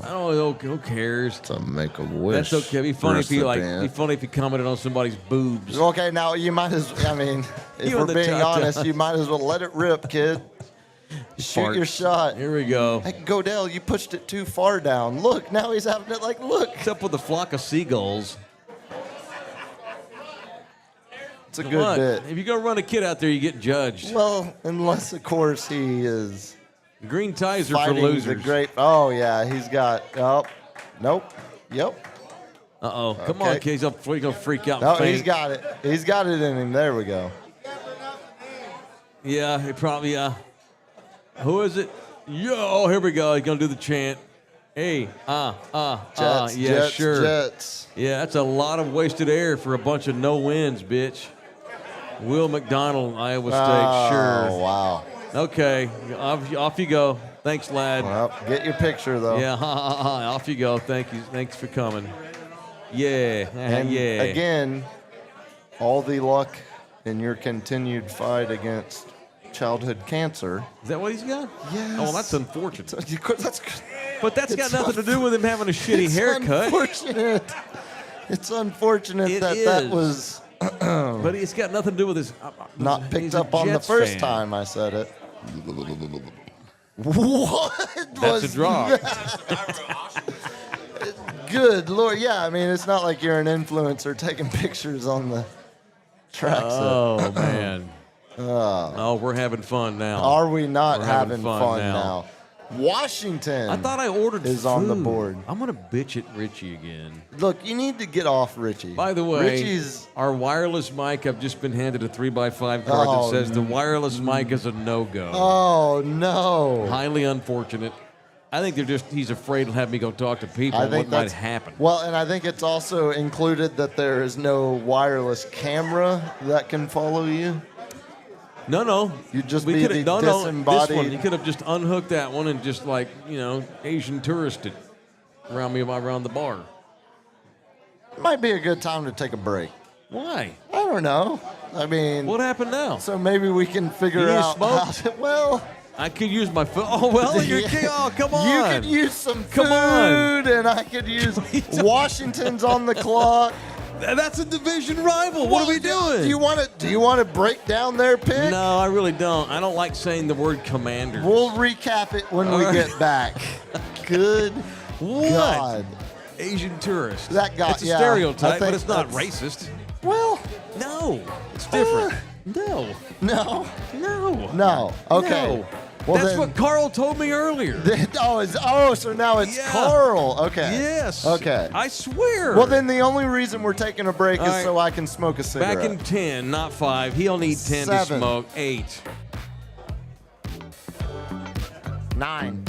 Speaker 3: I don't know. Who cares?
Speaker 4: It's a Make-A-Wish.
Speaker 3: That's okay. It'd be funny if he commented on somebody's boobs.
Speaker 4: Okay, now you might as. I mean, if
Speaker 3: You
Speaker 4: we're
Speaker 3: and the
Speaker 4: being
Speaker 3: ta-ta.
Speaker 4: honest, you might as well let it rip, kid. Shoot your
Speaker 3: Farts.
Speaker 4: shot.
Speaker 3: Here we go.
Speaker 4: Hey, Godell, you pushed it too far down. Look, now he's having it like, look.
Speaker 3: What's up with the flock of seagulls?
Speaker 4: It's a
Speaker 3: Come
Speaker 4: good
Speaker 3: on.
Speaker 4: bit.
Speaker 3: If you go run a kid out there, you get judged.
Speaker 4: Well, unless, of course, he is
Speaker 3: Green ties are for
Speaker 4: fighting
Speaker 3: losers.
Speaker 4: the great. Oh, yeah, he's got. Oh, nope. Yep.
Speaker 3: Uh-oh. Come on,
Speaker 4: Okay.
Speaker 3: kids. He's going to freak out and
Speaker 4: No,
Speaker 3: faint.
Speaker 4: he's got it. He's got it in him. There we go.
Speaker 3: Yeah, he probably, who is it? Yo, here we go. He's going to do the chant. Hey,
Speaker 4: Jets,
Speaker 3: yeah,
Speaker 4: Jets,
Speaker 3: sure.
Speaker 4: Jets.
Speaker 3: Yeah, that's a lot of wasted air for a bunch of no wins, bitch. Will McDonald, Iowa State,
Speaker 4: Oh,
Speaker 3: sure.
Speaker 4: wow.
Speaker 3: Okay, off you go. Thanks, lad.
Speaker 4: Well, get your picture, though.
Speaker 3: Yeah, off you go. Thank you. Thanks for coming. Yeah,
Speaker 4: And
Speaker 3: yeah.
Speaker 4: again, all the luck in your continued fight against childhood cancer.
Speaker 3: Is that what he's got?
Speaker 4: Yes.
Speaker 3: Oh, that's unfortunate.
Speaker 4: That's
Speaker 3: But that's got
Speaker 4: It's
Speaker 3: nothing to do with him having a shitty
Speaker 4: it's
Speaker 3: haircut.
Speaker 4: Unfortunate. It's unfortunate
Speaker 3: It
Speaker 4: that
Speaker 3: is.
Speaker 4: was
Speaker 3: But it's got nothing to do with his.
Speaker 4: not
Speaker 3: he's
Speaker 4: picked
Speaker 3: a
Speaker 4: up on the
Speaker 3: Jets
Speaker 4: first
Speaker 3: fan.
Speaker 4: time I said it. What?
Speaker 3: That's a
Speaker 4: was
Speaker 3: draw.
Speaker 4: Good Lord. Yeah, I mean, it's not like you're an influencer taking pictures on the track.
Speaker 3: Oh man. Oh, we're having fun now.
Speaker 4: Are we not
Speaker 3: We're
Speaker 4: having fun now? Washington.
Speaker 3: I thought I ordered
Speaker 4: is
Speaker 3: food.
Speaker 4: on the board.
Speaker 3: I'm gonna bitch at Richie again.
Speaker 4: Look, you need to get off Richie.
Speaker 3: By the way,
Speaker 4: Richie's.
Speaker 3: our wireless mic, I've just been handed a 3x5 card
Speaker 4: Oh,
Speaker 3: that says the wireless mic is a no-go.
Speaker 4: Oh no.
Speaker 3: Highly unfortunate. I think he's afraid to have me go talk to people
Speaker 4: I
Speaker 3: and
Speaker 4: think
Speaker 3: what might
Speaker 4: that's
Speaker 3: happen.
Speaker 4: Well, and I think it's also included that there is no wireless camera that can follow you.
Speaker 3: No.
Speaker 4: You'd just
Speaker 3: We
Speaker 4: be
Speaker 3: could've-
Speaker 4: the
Speaker 3: no, this
Speaker 4: disembodied.
Speaker 3: one, you could have just unhooked that one and just like, Asian touristed around me around the bar.
Speaker 4: Might be a good time to take a break.
Speaker 3: Why?
Speaker 4: I don't know. I mean,
Speaker 3: What happened now?
Speaker 4: so maybe we can figure
Speaker 3: You need
Speaker 4: out
Speaker 3: smoke?
Speaker 4: how to. Well,
Speaker 3: I could use my phone. Oh, well, you're
Speaker 4: yeah.
Speaker 3: oh, come on.
Speaker 4: You could use some
Speaker 3: Come
Speaker 4: food,
Speaker 3: on.
Speaker 4: and I could use Washington's on the clock.
Speaker 3: That's a division rival. What are we doing?
Speaker 4: Do you want to break down their pick?
Speaker 3: No, I really don't. I don't like saying the word commander.
Speaker 4: We'll recap it when we
Speaker 3: All right.
Speaker 4: get back. Good
Speaker 3: What?
Speaker 4: God.
Speaker 3: Asian tourist.
Speaker 4: That guy-
Speaker 3: It's a
Speaker 4: yeah, I
Speaker 3: stereotype, but
Speaker 4: think
Speaker 3: it's not
Speaker 4: that's-
Speaker 3: racist.
Speaker 4: Well,
Speaker 3: No, it's different. No,
Speaker 4: no.
Speaker 3: no,
Speaker 4: No. Okay.
Speaker 3: No.
Speaker 4: Well,
Speaker 3: That's
Speaker 4: then-
Speaker 3: what Carl told me earlier.
Speaker 4: So now it's
Speaker 3: Yeah.
Speaker 4: Carl. Okay.
Speaker 3: Yes.
Speaker 4: Okay.
Speaker 3: I swear.
Speaker 4: Well, then the only reason we're taking a break
Speaker 3: All
Speaker 4: is
Speaker 3: right.
Speaker 4: so I can smoke a cigarette.
Speaker 3: Back in 10, not 5. He'll need 10 to
Speaker 4: 7.
Speaker 3: smoke. 8.
Speaker 4: 9.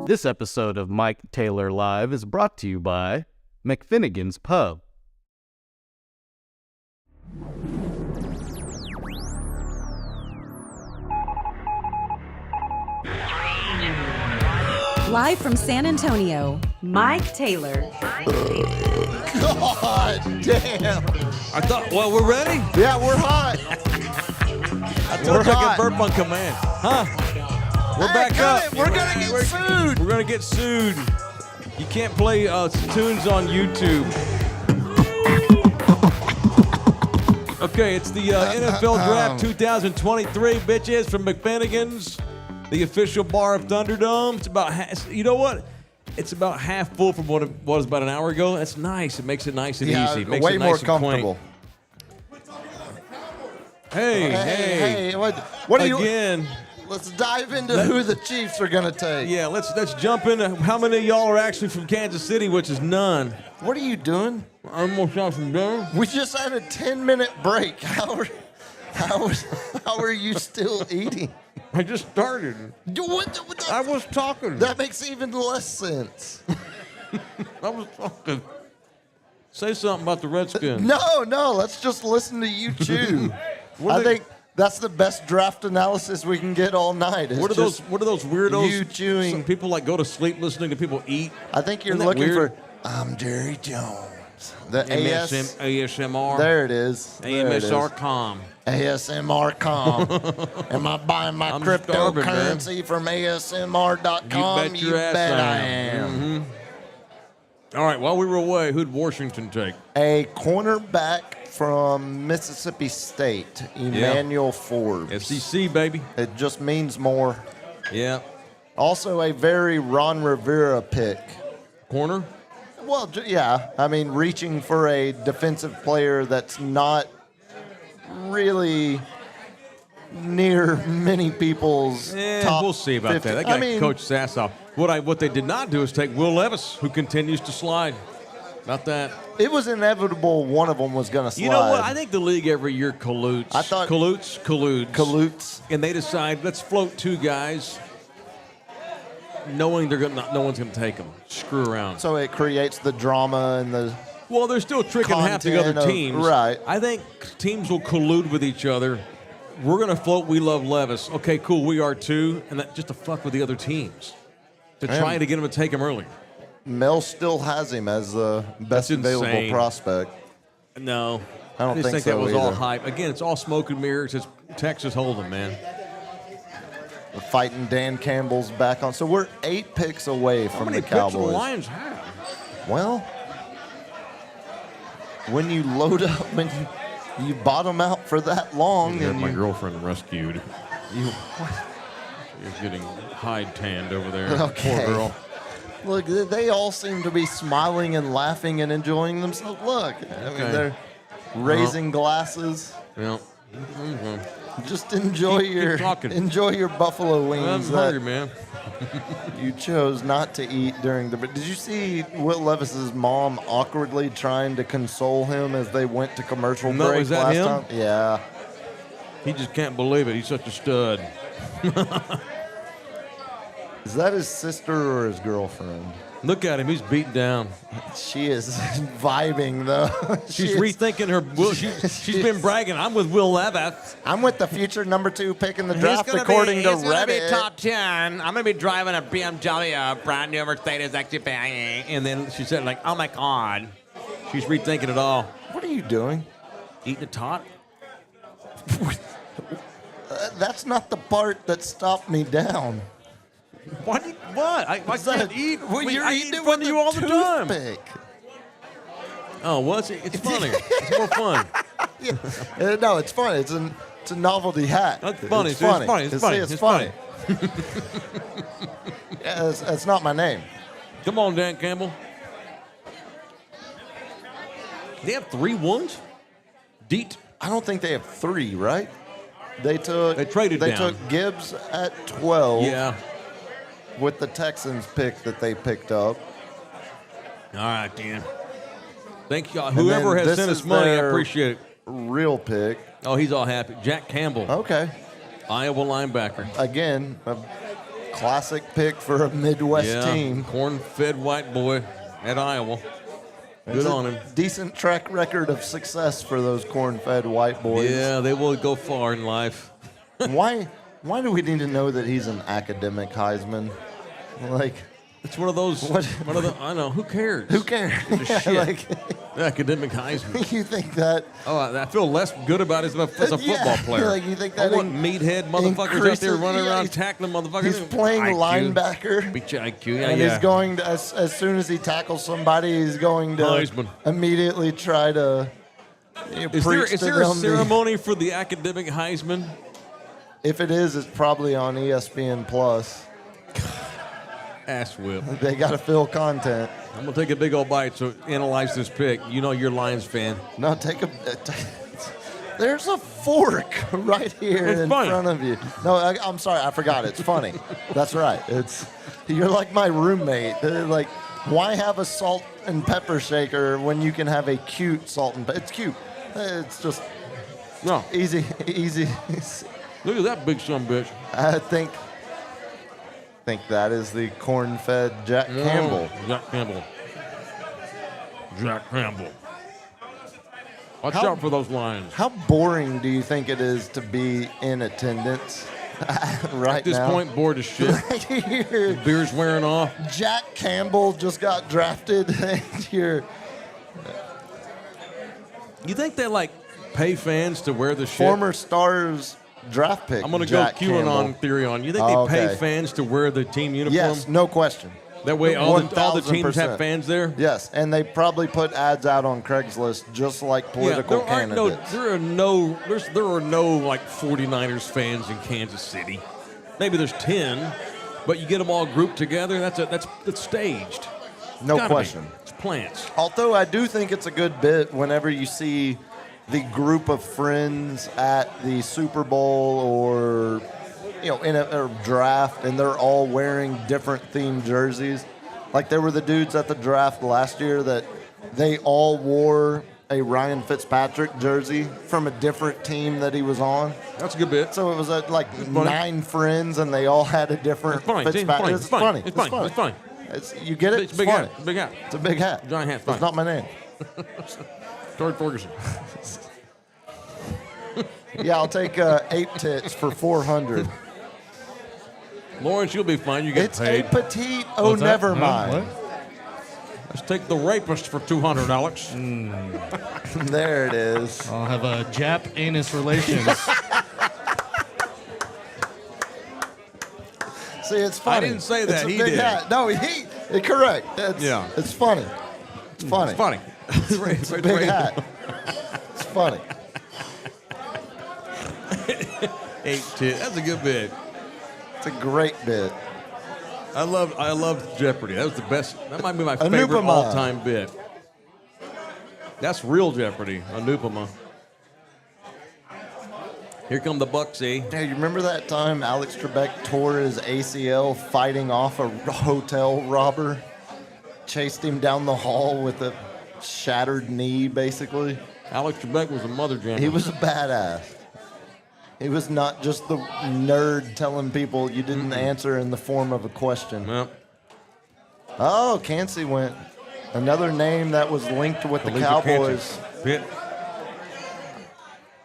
Speaker 1: This episode of Mike Taylor Live is brought to you by McFinnigan's Pub.
Speaker 2: Live from San Antonio, Mike Taylor.
Speaker 4: God damn.
Speaker 3: I thought, well, we're ready?
Speaker 4: Yeah, we're hot.
Speaker 3: I told you I could burp on command. Huh? We're back up.
Speaker 4: We're gonna get sued.
Speaker 3: We're going to get sued. You can't play tunes on YouTube. Okay, it's the NFL Draft 2023, bitches, from McFinnigan's, the official bar of Thunderdome. It's about, you know what? It's about half full from what it was about an hour ago. That's nice. It makes it nice and easy. It makes
Speaker 4: way
Speaker 3: it
Speaker 4: more
Speaker 3: nice and
Speaker 4: comfortable.
Speaker 3: Hey.
Speaker 4: Hey, what are you?
Speaker 3: Again.
Speaker 4: Let's dive into who the Chiefs are gonna take.
Speaker 3: Yeah, let's jump into how many of y'all are actually from Kansas City, which is none.
Speaker 4: What are you doing?
Speaker 3: I'm almost out from dinner.
Speaker 4: We just had a 10-minute break. How are you still eating?
Speaker 3: I just started. I was talking.
Speaker 4: That makes even less sense.
Speaker 3: I was talking. Say something about the Redskins.
Speaker 4: No, let's just listen to you chew. I think that's the best draft analysis we can get all night.
Speaker 3: What are those weirdos?
Speaker 4: You chewing.
Speaker 3: Some people like go to sleep listening to people eat.
Speaker 4: I think you're looking for I'm Jerry Jones. The
Speaker 3: ASMR.
Speaker 4: There it is.
Speaker 3: AMSR.com.
Speaker 4: ASMR.com. Am I buying my cryptocurrency from ASMR.com?
Speaker 3: You bet
Speaker 4: I am.
Speaker 3: Mm-hmm. All right, while we were away, who'd Washington take?
Speaker 4: A cornerback from Mississippi State, Emmanuel Forbes.
Speaker 3: SEC, baby.
Speaker 4: It just means more.
Speaker 3: Yeah.
Speaker 4: Also a very Ron Rivera pick.
Speaker 3: Corner?
Speaker 4: Well, yeah. I mean, reaching for a defensive player that's not really near many people's top
Speaker 3: we'll see about
Speaker 4: 50.
Speaker 3: that. That guy coached his ass off. What they did not do is take Will Levis, who continues to slide. About that.
Speaker 4: It was inevitable one of them was going to slide.
Speaker 3: You know what? I think the league every year colludes.
Speaker 4: I thought
Speaker 3: colludes. And they decide, let's float two guys, knowing no one's going to take them. Screw around.
Speaker 4: So it creates the drama and the.
Speaker 3: Well, they're still tricking half the other teams.
Speaker 4: Right.
Speaker 3: I think teams will collude with each other. We're going to float We Love Levis. Okay, cool. We are too. And that just to fuck with the other teams. To try to get them to take him early.
Speaker 4: Mel still has him as the best available prospect.
Speaker 3: No.
Speaker 4: I don't
Speaker 3: just
Speaker 4: think
Speaker 3: that
Speaker 4: so
Speaker 3: was
Speaker 4: either.
Speaker 3: all hype. Again, it's all smoke and mirrors. It's Texas Hold'em, man.
Speaker 4: The fighting Dan Campbell's back on. So we're 8 picks away from the Cowboys.
Speaker 3: How many picks do the Lions have?
Speaker 4: Well, when you load up, when you bottom out for that long.
Speaker 3: And my girlfriend rescued. You're getting hide tanned over there.
Speaker 4: Okay.
Speaker 3: Poor girl.
Speaker 4: Look, they all seem to be smiling and laughing and enjoying themselves. Look, I mean, they're raising glasses.
Speaker 3: Yeah.
Speaker 4: Just enjoy your buffalo wings.
Speaker 3: I'm hungry, man.
Speaker 4: You chose not to eat during the. Did you see Will Levis's mom awkwardly trying to console him as they went to commercial break
Speaker 3: was that
Speaker 4: last
Speaker 3: him?
Speaker 4: time? Yeah.
Speaker 3: He just can't believe it. He's such a stud.
Speaker 4: Is that his sister or his girlfriend?
Speaker 3: Look at him. He's beat down.
Speaker 4: She is vibing, though.
Speaker 3: She's rethinking her. She's been bragging. I'm with Will Levis.
Speaker 4: I'm with the future number 2 pick in the draft, according to
Speaker 8: He's gonna be
Speaker 4: Reddit.
Speaker 8: top 10. I'm gonna be driving a BMW, brand new Mercedes XGP.
Speaker 3: And then she said, like, oh my God. She's rethinking it all.
Speaker 4: What are you doing?
Speaker 3: Eating a tot?
Speaker 4: That's not the part that stopped me down.
Speaker 3: What? I can't eat.
Speaker 4: Well, you're
Speaker 3: I
Speaker 4: eating
Speaker 3: eat
Speaker 4: it
Speaker 3: from
Speaker 4: with
Speaker 3: you
Speaker 4: a
Speaker 3: all the time.
Speaker 4: toothpick.
Speaker 3: Oh, well, it's funny. It's more fun.
Speaker 4: Yeah. No, it's funny. It's a novelty hack.
Speaker 3: That's funny.
Speaker 4: It's funny.
Speaker 3: It's funny.
Speaker 4: Yeah, that's not my name.
Speaker 3: Come on, Dan Campbell. They have 3 ones? Deet.
Speaker 4: I don't think they have 3, right? They
Speaker 3: traded
Speaker 4: They
Speaker 3: down.
Speaker 4: took Gibbs at 12.
Speaker 3: Yeah.
Speaker 4: With the Texans pick that they picked up.
Speaker 3: All right, Dan. Thank you.
Speaker 4: And
Speaker 3: Whoever
Speaker 4: then
Speaker 3: has
Speaker 4: this
Speaker 3: sent us
Speaker 4: is
Speaker 3: money, I
Speaker 4: their
Speaker 3: appreciate it.
Speaker 4: Real pick.
Speaker 3: Oh, he's all happy. Jack Campbell.
Speaker 4: Okay.
Speaker 3: Iowa linebacker.
Speaker 4: Again, Classic pick for a Midwest
Speaker 3: Yeah,
Speaker 4: team.
Speaker 3: corn-fed white boy at Iowa. Good
Speaker 4: It's a
Speaker 3: on him.
Speaker 4: Decent track record of success for those corn-fed white boys.
Speaker 3: Yeah, they will go far in life.
Speaker 4: Why do we need to know that he's an academic Heisman? Like,
Speaker 3: It's one of those. I know. Who cares?
Speaker 4: who cares?
Speaker 3: The shit.
Speaker 4: Like,
Speaker 3: Academic Heisman.
Speaker 4: you think that?
Speaker 3: Oh, I feel less good about it as a football player.
Speaker 4: Like you think
Speaker 3: I
Speaker 4: that
Speaker 3: want meathead motherfuckers out there running around tackling motherfuckers.
Speaker 4: He's playing
Speaker 3: IQ.
Speaker 4: linebacker.
Speaker 3: Beat your IQ. Yeah,
Speaker 4: And
Speaker 3: yeah.
Speaker 4: he's going to, as soon as he tackles somebody, he's going to
Speaker 3: Heisman.
Speaker 4: immediately try to preach
Speaker 3: Is
Speaker 4: to
Speaker 3: there a
Speaker 4: them.
Speaker 3: ceremony for the academic Heisman?
Speaker 4: If it is, it's probably on ESPN Plus.
Speaker 3: Ass whip.
Speaker 4: They got to fill content.
Speaker 3: I'm gonna take a big old bite to analyze this pick. You know you're a Lions fan.
Speaker 4: No, there's a fork right here
Speaker 3: It's
Speaker 4: in
Speaker 3: funny.
Speaker 4: front of you. No, I'm sorry, I forgot. It's funny. That's right. You're like my roommate. Like, why have a salt and pepper shaker when you can have a cute salt and pepper? It's cute. It's just
Speaker 3: No,
Speaker 4: easy.
Speaker 3: look at that big son of a bitch.
Speaker 4: I think that is the corn-fed Jack Campbell.
Speaker 3: Jack Campbell. Jack Campbell. Watch
Speaker 4: How-
Speaker 3: out for those Lions.
Speaker 4: How boring do you think it is to be in attendance right
Speaker 3: At this
Speaker 4: now?
Speaker 3: point, bored as shit.
Speaker 4: Right here.
Speaker 3: Beer's wearing off.
Speaker 4: Jack Campbell just got drafted, and you're
Speaker 3: You think they like pay fans to wear the shit?
Speaker 4: former Stars draft pick.
Speaker 3: I'm gonna
Speaker 4: Jack
Speaker 3: go QAnon
Speaker 4: Campbell.
Speaker 3: theory on. You think
Speaker 4: Oh,
Speaker 3: they pay
Speaker 4: okay.
Speaker 3: fans to wear the team uniform?
Speaker 4: Yes, no question.
Speaker 3: That way all the teams
Speaker 4: 1000%.
Speaker 3: have fans there?
Speaker 4: Yes, and they probably put ads out on Craigslist just like political
Speaker 3: there are
Speaker 4: candidates.
Speaker 3: there are no like 49ers fans in Kansas City. Maybe there's 10, but you get them all grouped together. That's staged.
Speaker 4: No
Speaker 3: Gotta be.
Speaker 4: question.
Speaker 3: It's plants.
Speaker 4: Although I do think it's a good bit whenever you see the group of friends at the Super Bowl or in a draft, and they're all wearing different themed jerseys. Like there were the dudes at the draft last year that they all wore a Ryan Fitzpatrick jersey from a different team that he was on.
Speaker 3: That's a good bit.
Speaker 4: So it was like
Speaker 3: funny.
Speaker 4: 9 friends, and they all had a different
Speaker 3: It's funny.
Speaker 4: Fitzpatrick.
Speaker 3: It's funny. It's funny.
Speaker 4: You get it?
Speaker 3: It's a big
Speaker 4: funny.
Speaker 3: hat. Big hat.
Speaker 4: It's a big hat.
Speaker 3: Giant hat.
Speaker 4: It's
Speaker 3: Fine.
Speaker 4: not my name.
Speaker 3: George Ferguson.
Speaker 4: Yeah, I'll take 8 tits for 400.
Speaker 3: Lawrence, you'll be fine. You get
Speaker 4: It's
Speaker 3: paid.
Speaker 4: a petite. Oh,
Speaker 6: What's that?
Speaker 4: never
Speaker 6: Huh?
Speaker 4: mind.
Speaker 3: Let's take the rapist for $200, Alex.
Speaker 4: There it is.
Speaker 6: I'll have a Jap anus relations.
Speaker 4: See, it's funny.
Speaker 3: didn't say that.
Speaker 4: It's a
Speaker 3: He
Speaker 4: big
Speaker 3: did.
Speaker 4: hat. No, correct.
Speaker 3: Yeah.
Speaker 4: It's funny. It's funny.
Speaker 3: It's funny.
Speaker 4: It's a big hat. It's funny.
Speaker 3: 8 tit. That's a good bit.
Speaker 4: It's a great bit.
Speaker 3: I love Jeopardy. That was the best. That might be my favorite
Speaker 4: Anupama.
Speaker 3: all-time bit. That's real Jeopardy. Anupama. Here come the Bucks, eh?
Speaker 4: Hey, you remember that time Alex Trebek tore his ACL fighting off a hotel robber? Chased him down the hall with a shattered knee, basically.
Speaker 3: Alex Trebek was a mother jammer.
Speaker 4: He was a badass. He was not just the nerd telling people you didn't answer in the form of a question.
Speaker 3: Yep.
Speaker 4: Oh, Cansey went. Another name that was linked with the
Speaker 3: Alicia
Speaker 4: Cowboys.
Speaker 3: Kansas. Pitt.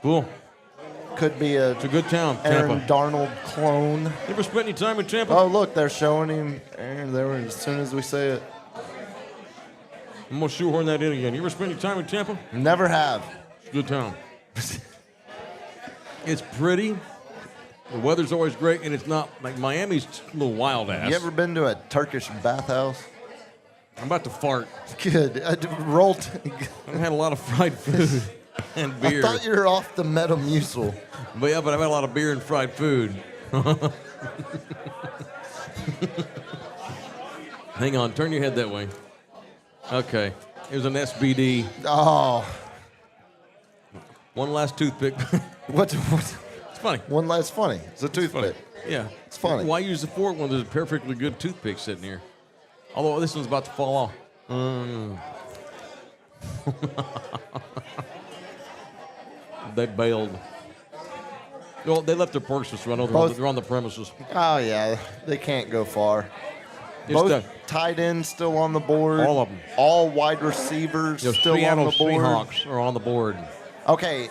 Speaker 3: Cool.
Speaker 4: Could be
Speaker 3: It's a good town,
Speaker 4: Aaron
Speaker 3: Tampa.
Speaker 4: Darnold clone.
Speaker 3: You ever spent any time in Tampa?
Speaker 4: Oh, look, they're showing him. And there, as soon as we say it.
Speaker 3: I'm going to shoehorn that in again. You ever spent any time in Tampa?
Speaker 4: Never have.
Speaker 3: It's a good town. It's pretty. The weather's always great, and it's not like Miami's a little wild ass.
Speaker 4: You ever been to a Turkish bathhouse?
Speaker 3: I'm about to fart.
Speaker 4: Good. Rolled.
Speaker 3: I've had a lot of fried food and
Speaker 4: I
Speaker 3: beer.
Speaker 4: thought you were off the Metamucil.
Speaker 3: But I've had a lot of beer and fried food. Hang on, turn your head that way. Okay. It was an SBD.
Speaker 4: Oh.
Speaker 3: One last toothpick.
Speaker 4: What?
Speaker 3: It's funny.
Speaker 4: One last funny. It's a toothpick.
Speaker 3: Yeah.
Speaker 4: It's funny.
Speaker 3: Why use the fork when there's a perfectly good toothpick sitting here? Although this one's about to fall off. They bailed. Well, they left their purses, so I know they're on the premises.
Speaker 4: Oh, yeah. They can't go far.
Speaker 3: It's
Speaker 4: Both tight ends still on the board.
Speaker 3: All of them.
Speaker 4: All wide receivers still
Speaker 3: Seattle
Speaker 4: on the board.
Speaker 3: Seahawks are on the board.
Speaker 4: Okay.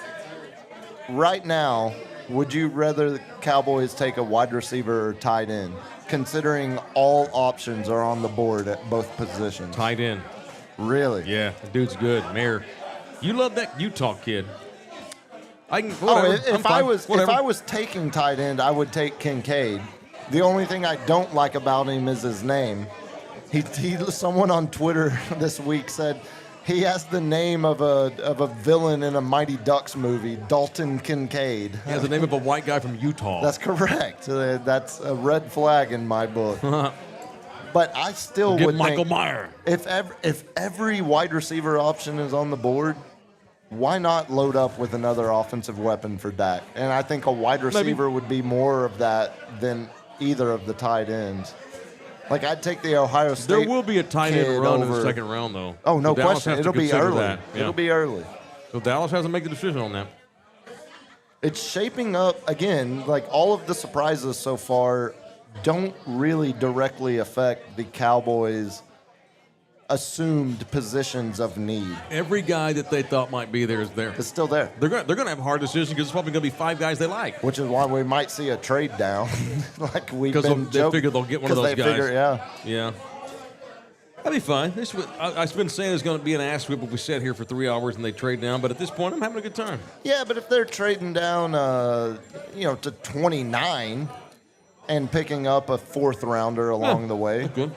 Speaker 4: Right now, would you rather the Cowboys take a wide receiver or tight end, considering all options are on the board at both positions?
Speaker 3: Tight end.
Speaker 4: Really?
Speaker 3: Yeah, the dude's good. Mayor. You love that Utah kid. I can. Whatever.
Speaker 4: If I was taking tight end, I would take Kincaid. The only thing I don't like about him is his name. Someone on Twitter this week said he has the name of a villain in a Mighty Ducks movie, Dalton Kincaid.
Speaker 3: He has the name of a white guy from Utah.
Speaker 4: That's correct. That's a red flag in my book. But I still would
Speaker 3: Michael
Speaker 4: think
Speaker 3: Meyer.
Speaker 4: if every wide receiver option is on the board, why not load up with another offensive weapon for Dak? And I think a wide receiver would be more of that than either of the tight ends. Like, I'd take the Ohio State.
Speaker 3: There will be a tight end run in the
Speaker 4: over.
Speaker 3: second round, though.
Speaker 4: Oh, no
Speaker 3: So Dallas
Speaker 4: question.
Speaker 3: has to
Speaker 4: It'll be
Speaker 3: consider
Speaker 4: early.
Speaker 3: that. Yeah.
Speaker 4: It'll be early.
Speaker 3: So Dallas hasn't made the decision on that.
Speaker 4: It's shaping up, again, like all of the surprises so far don't really directly affect the Cowboys' assumed positions of need.
Speaker 3: Every guy that they thought might be there is there.
Speaker 4: It's still there.
Speaker 3: They're going to have a hard decision because it's probably going to be 5 guys they like.
Speaker 4: Which is why we might see a trade down, like we've
Speaker 3: Because
Speaker 4: been
Speaker 3: they figure they'll get one of those guys. Yeah. That'd be fine. I've been saying it's going to be an ass whip if we sit here for 3 hours and they trade down, but at this point, I'm having a good time.
Speaker 4: Yeah, but if they're trading down, to 29 and picking up a 4th rounder along the way,
Speaker 3: That's good.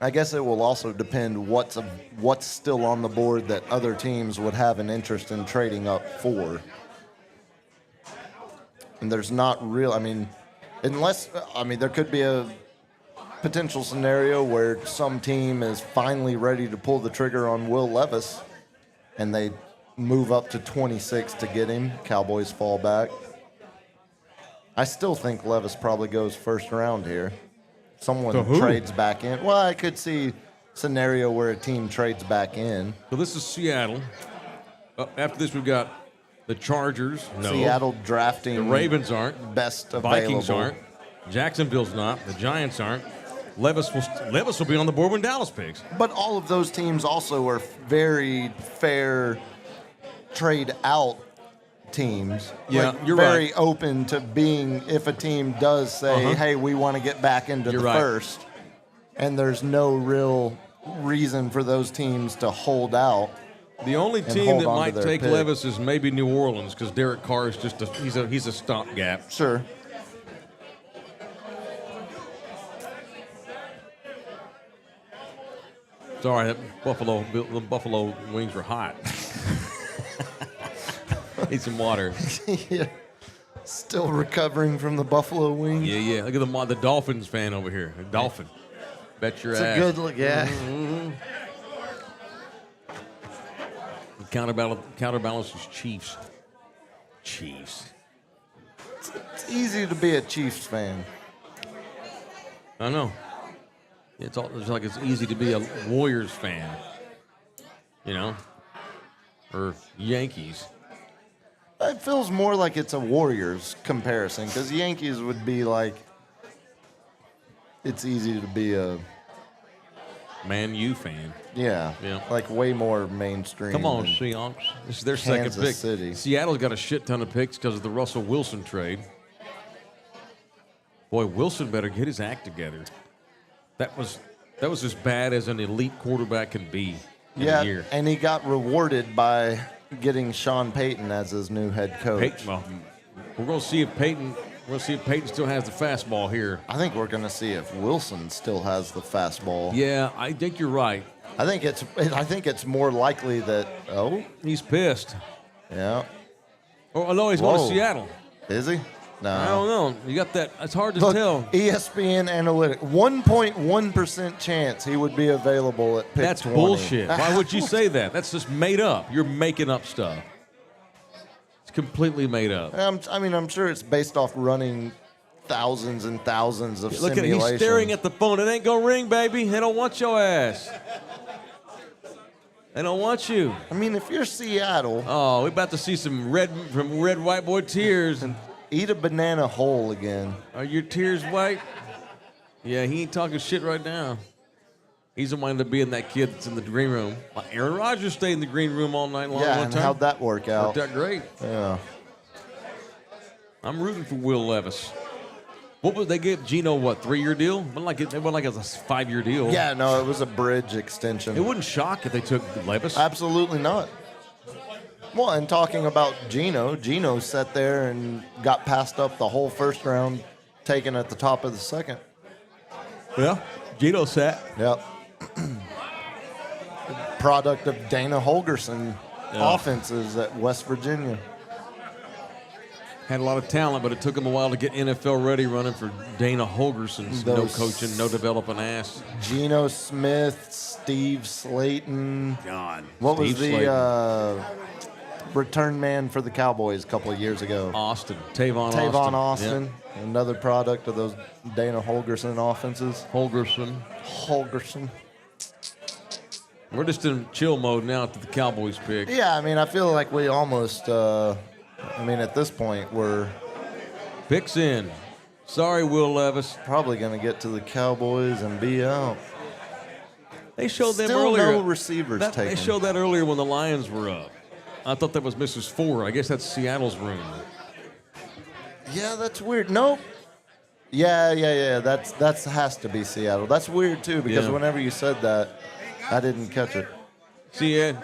Speaker 4: I guess it will also depend what's still on the board that other teams would have an interest in trading up for. And there's not real, there could be a potential scenario where some team is finally ready to pull the trigger on Will Levis and they move up to 26 to get him. Cowboys fall back. I still think Levis probably goes first round here. Someone trades back in. Well, I could see scenario where a team trades back in.
Speaker 3: So this is Seattle. After this, we've got the Chargers. No.
Speaker 4: Seattle drafting.
Speaker 3: The Ravens aren't.
Speaker 4: Best available.
Speaker 3: Vikings aren't. Jacksonville's not. The Giants aren't. Levis will be on the board when Dallas picks.
Speaker 4: But all of those teams also are very fair trade out teams.
Speaker 3: Yeah,
Speaker 4: like,
Speaker 3: you're
Speaker 4: very
Speaker 3: right.
Speaker 4: open to being, if a team does say, hey, we want to get back into the first, and there's no real reason for those teams to hold out.
Speaker 3: The only team that might take Levis is maybe New Orleans because Derek Carr is just he's a stopgap.
Speaker 4: Sure.
Speaker 3: Sorry, the Buffalo wings were hot. Need some water.
Speaker 4: Yeah. Still recovering from the Buffalo wings.
Speaker 3: Yeah. Look at the Dolphins fan over here. A Dolphin. Bet your
Speaker 4: it's
Speaker 3: ass.
Speaker 4: It's a good look, yeah.
Speaker 3: Mm-hmm. Counterbalance is Chiefs. Chiefs.
Speaker 4: It's easy to be a Chiefs fan.
Speaker 3: I know. It's like it's easy to be a Warriors fan. Or Yankees.
Speaker 4: It feels more like it's a Warriors comparison because Yankees would be like, it's easy to be a
Speaker 3: Man U fan.
Speaker 4: Yeah. Like way more mainstream.
Speaker 3: Come on, Seahawks. This is their second pick.
Speaker 4: City.
Speaker 3: Seattle's got a shit ton of picks because of the Russell Wilson trade. Boy, Wilson better get his act together. That was as bad as an elite quarterback can be in a year.
Speaker 4: And he got rewarded by getting Sean Payton as his new head coach.
Speaker 3: We're going to see if Payton still has the fastball here.
Speaker 4: I think we're going to see if Wilson still has the fastball.
Speaker 3: Yeah, I think you're right.
Speaker 4: I think it's more likely that
Speaker 3: he's pissed.
Speaker 4: Yeah.
Speaker 3: Oh no, he's going to Seattle.
Speaker 4: Is he? No.
Speaker 3: I don't know. You got that. It's hard to
Speaker 4: Look,
Speaker 3: tell.
Speaker 4: ESPN Analytics, 1.1% chance he would be available at pick 20.
Speaker 3: That's bullshit. Why would you say that? That's just made up. You're making up stuff. It's completely made up.
Speaker 4: I'm sure it's based off running thousands and thousands of
Speaker 3: simulations.
Speaker 4: simulations.
Speaker 3: Look at he's staring at the phone. It ain't gonna ring, baby. They don't want your ass. They don't want you.
Speaker 4: I mean, if you're Seattle,
Speaker 3: Oh, we're about to see some red white boy tears.
Speaker 4: eat a banana whole again.
Speaker 3: Are your tears white? Yeah, he ain't talking shit right now. He's the one to be in that kid that's in the green room. Well, Aaron Rodgers stayed in the green room all night long.
Speaker 4: Yeah,
Speaker 3: one
Speaker 4: and
Speaker 3: time.
Speaker 4: how'd that work out?
Speaker 3: Worked out great.
Speaker 4: Yeah.
Speaker 3: I'm rooting for Will Levis. What was they give Gino? What 3-year deal? It wasn't like it was a 5-year deal.
Speaker 4: Yeah, no, it was a bridge extension.
Speaker 3: It wouldn't shock if they took Levis.
Speaker 4: Absolutely not. Well, and talking about Gino sat there and got passed up the whole first round, taken at the top of the second.
Speaker 3: Yeah, Gino sat.
Speaker 4: Yep. Product of Dana Holgerson offenses at West Virginia.
Speaker 3: Had a lot of talent, but it took him a while to get NFL ready running for Dana Holgerson's no
Speaker 4: Those-
Speaker 3: coaching, no developing ass.
Speaker 4: Geno Smith, Steve Slayton.
Speaker 3: God.
Speaker 4: What
Speaker 3: Steve
Speaker 4: was the return man for the Cowboys a couple of years ago?
Speaker 3: Austin. Tavon
Speaker 4: Austin.
Speaker 3: Yep.
Speaker 4: Another product of those Dana Holgerson offenses.
Speaker 3: Holgerson. We're just in chill mode now after the Cowboys pick.
Speaker 4: Yeah, I mean, I feel like we almost, at this point, we're
Speaker 3: Picks in. Sorry, Will Levis.
Speaker 4: probably going to get to the Cowboys and be out.
Speaker 3: They showed them
Speaker 4: Still
Speaker 3: earlier.
Speaker 4: no receivers
Speaker 3: They
Speaker 4: taken.
Speaker 3: showed that earlier when the Lions were up. I thought that was Mrs. 4. I guess that's Seattle's room.
Speaker 4: Yeah, that's weird. Nope. Yeah. That's has to be Seattle. That's weird too because
Speaker 3: Yeah.
Speaker 4: whenever you said that, I didn't catch it.
Speaker 3: See, Ed?